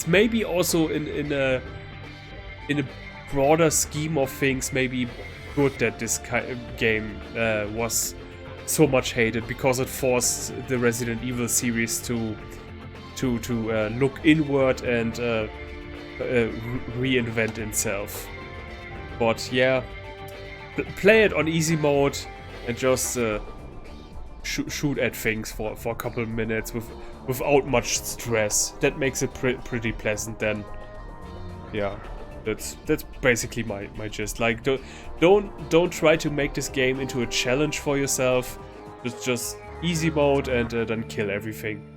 maybe also in a broader scheme of things maybe good that this game was so much hated, because it forced the Resident Evil series to look inward and reinvent itself. But yeah, play it on easy mode and just shoot at things for a couple of minutes without much stress. That makes it pretty pleasant then. Yeah, that's basically my gist. Like, don't try to make this game into a challenge for yourself. Just easy mode and then kill everything.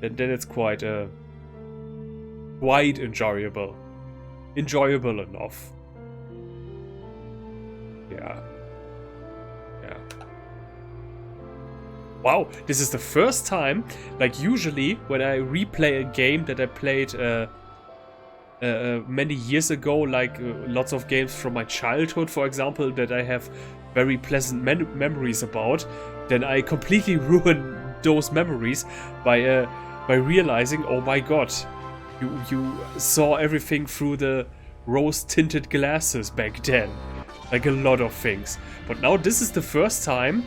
Then it's quite enjoyable. Enjoyable enough. Yeah. Yeah. Wow, this is the first time, like usually when I replay a game that I played many years ago, like lots of games from my childhood, for example, that I have very pleasant memories about, then I completely ruin those memories by realizing, oh my god, you saw everything through the rose-tinted glasses back then. Like a lot of things. But now this is the first time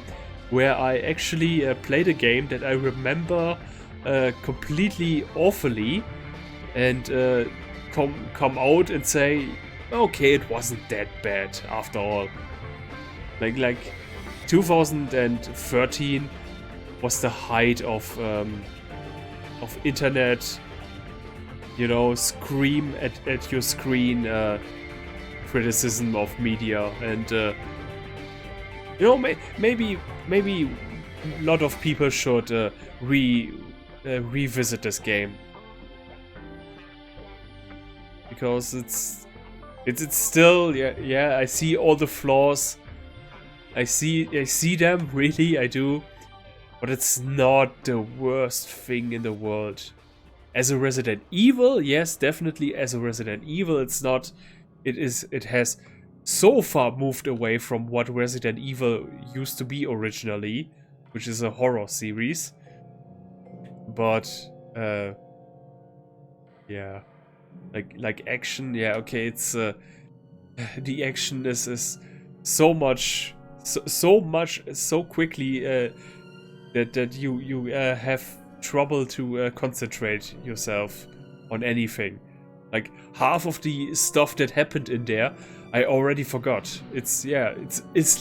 where I actually played a game that I remember completely awfully and come out and say, okay, it wasn't that bad after all. Like 2013 was the height of internet, you know, scream at your screen criticism of media, and you know, maybe a lot of people should revisit this game, because it's still, yeah, I see all the flaws, I see them, really, I do, but it's not the worst thing in the world. As a Resident Evil, yes, definitely as a Resident Evil, it's not. It has so far moved away from what Resident Evil used to be originally, which is a horror series. But yeah, like action, yeah, okay, it's the action is so much so quickly that you have trouble to concentrate yourself on anything. Like half of the stuff that happened in there, I already forgot. It's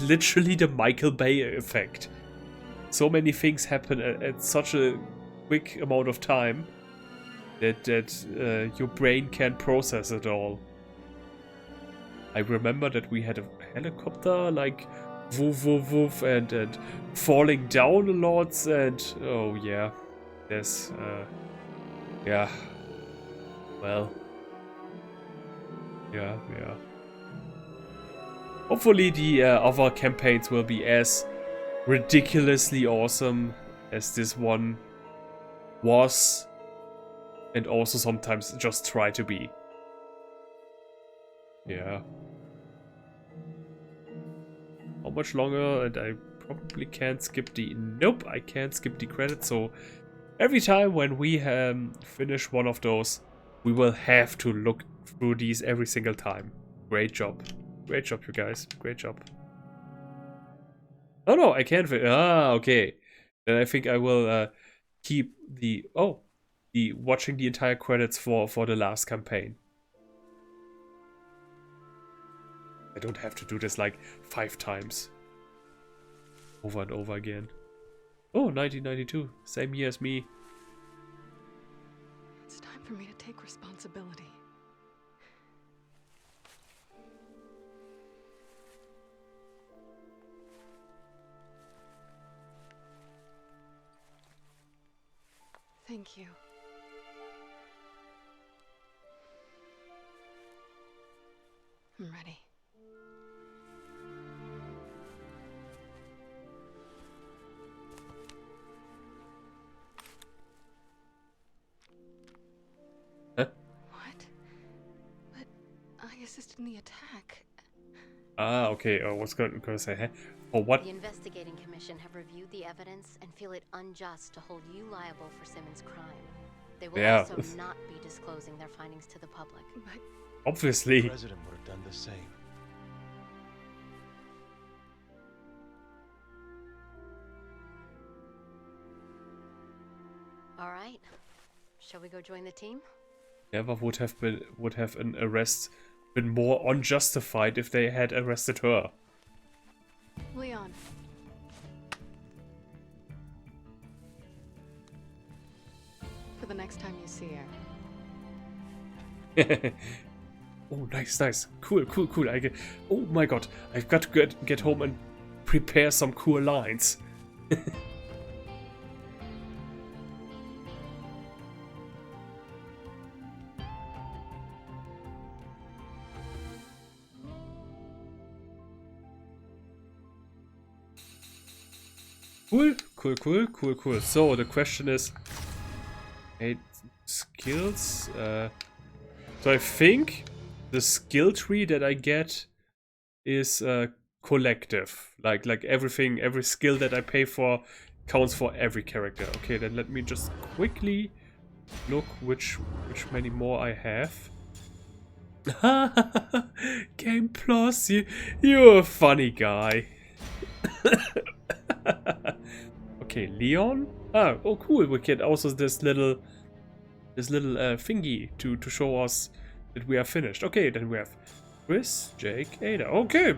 literally the Michael Bay effect. So many things happen at such a quick amount of time that your brain can't process it all. I remember that we had a helicopter, like woof woof woof, and falling down a lot, and oh yeah, there's yeah, well. Yeah. Hopefully the other campaigns will be as ridiculously awesome as this one was, and also sometimes just try to be. Yeah. How much longer? And I probably can't skip the... Nope, I can't skip the credits, so every time when we finish one of those, we will have to look through these every single time. Great job. Great job, you guys. Great job. Oh no, I can't. Okay. Then I think I will keep the watching the entire credits for the last campaign. I don't have to do this like 5 times. Over and over again. Oh, 1992. Same year as me. It's time for me to take responsibility. Thank you. I'm ready. Huh? What? But I assisted in the attack. Ah, okay. I was going to say, huh? Oh, what? The investigating commission have reviewed the evidence and feel it unjust to hold you liable for Simmons' crime. They will also not be disclosing their findings to the public. But obviously. The president would have done the same. All right. Shall we go join the team? Never would have an arrest been more unjustified if they had arrested her. Leon. For the next time you see her. Oh, nice. Cool. Oh my god, I've got to get home and prepare some cool lines. Cool. So the question is, 8 skills. So I think the skill tree that I get is collective. Like everything, every skill that I pay for counts for every character. Okay, then let me just quickly look which many more I have. Game Plus, you're a funny guy. Okay, Leon. Oh cool. We get also this little thingy to show us that we are finished. Okay, then we have Chris, Jake, Ada. Okay,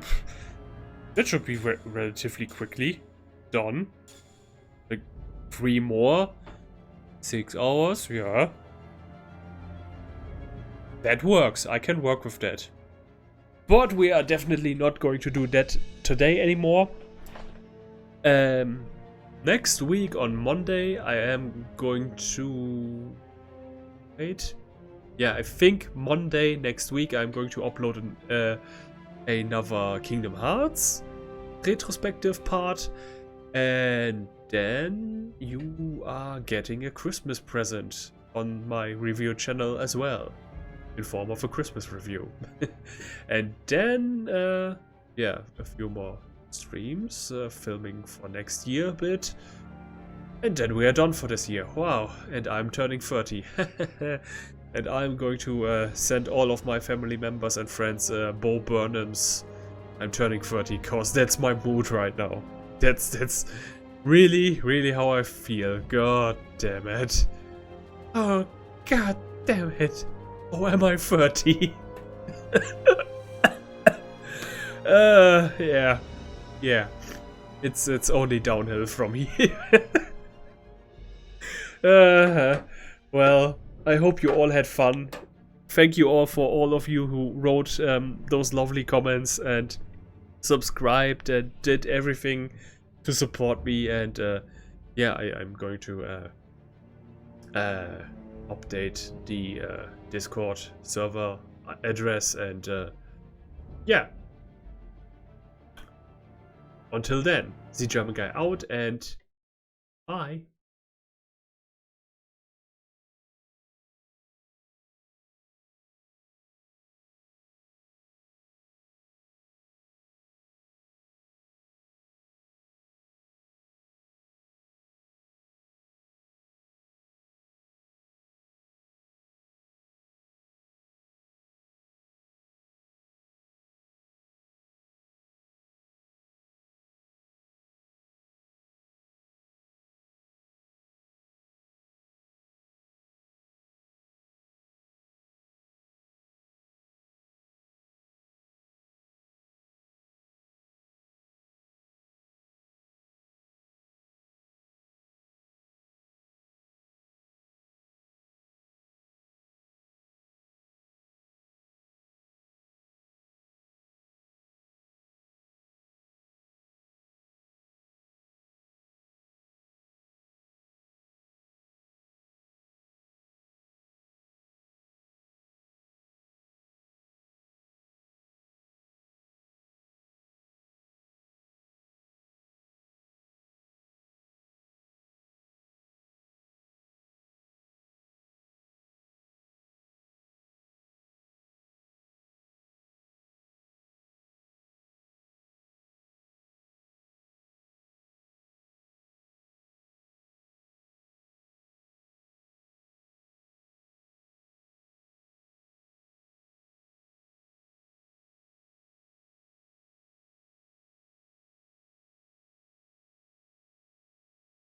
that should be relatively quickly done. Like 3 more, 6 hours. Yeah, that works. I can work with that. But we are definitely not going to do that today anymore. Next week on Monday, I am going to... Wait. Yeah, I think Monday next week I'm going to upload another Kingdom Hearts retrospective part. And then you are getting a Christmas present on my review channel as well. In form of a Christmas review. And then, yeah, a few more streams, filming for next year a bit, and then we are done for this year. Wow, and I'm turning 30. And I'm going to send all of my family members and friends Bo Burnham's I'm turning 30, cause that's my mood right now. That's really how I feel. God damn it. Oh, god damn it. Oh, am I 30? Yeah, it's only downhill from here. Well, I hope you all had fun. Thank you all for all of you who wrote those lovely comments and subscribed and did everything to support me. And yeah, I'm going to update the Discord server address, and yeah. Until then, the German guy out, and bye.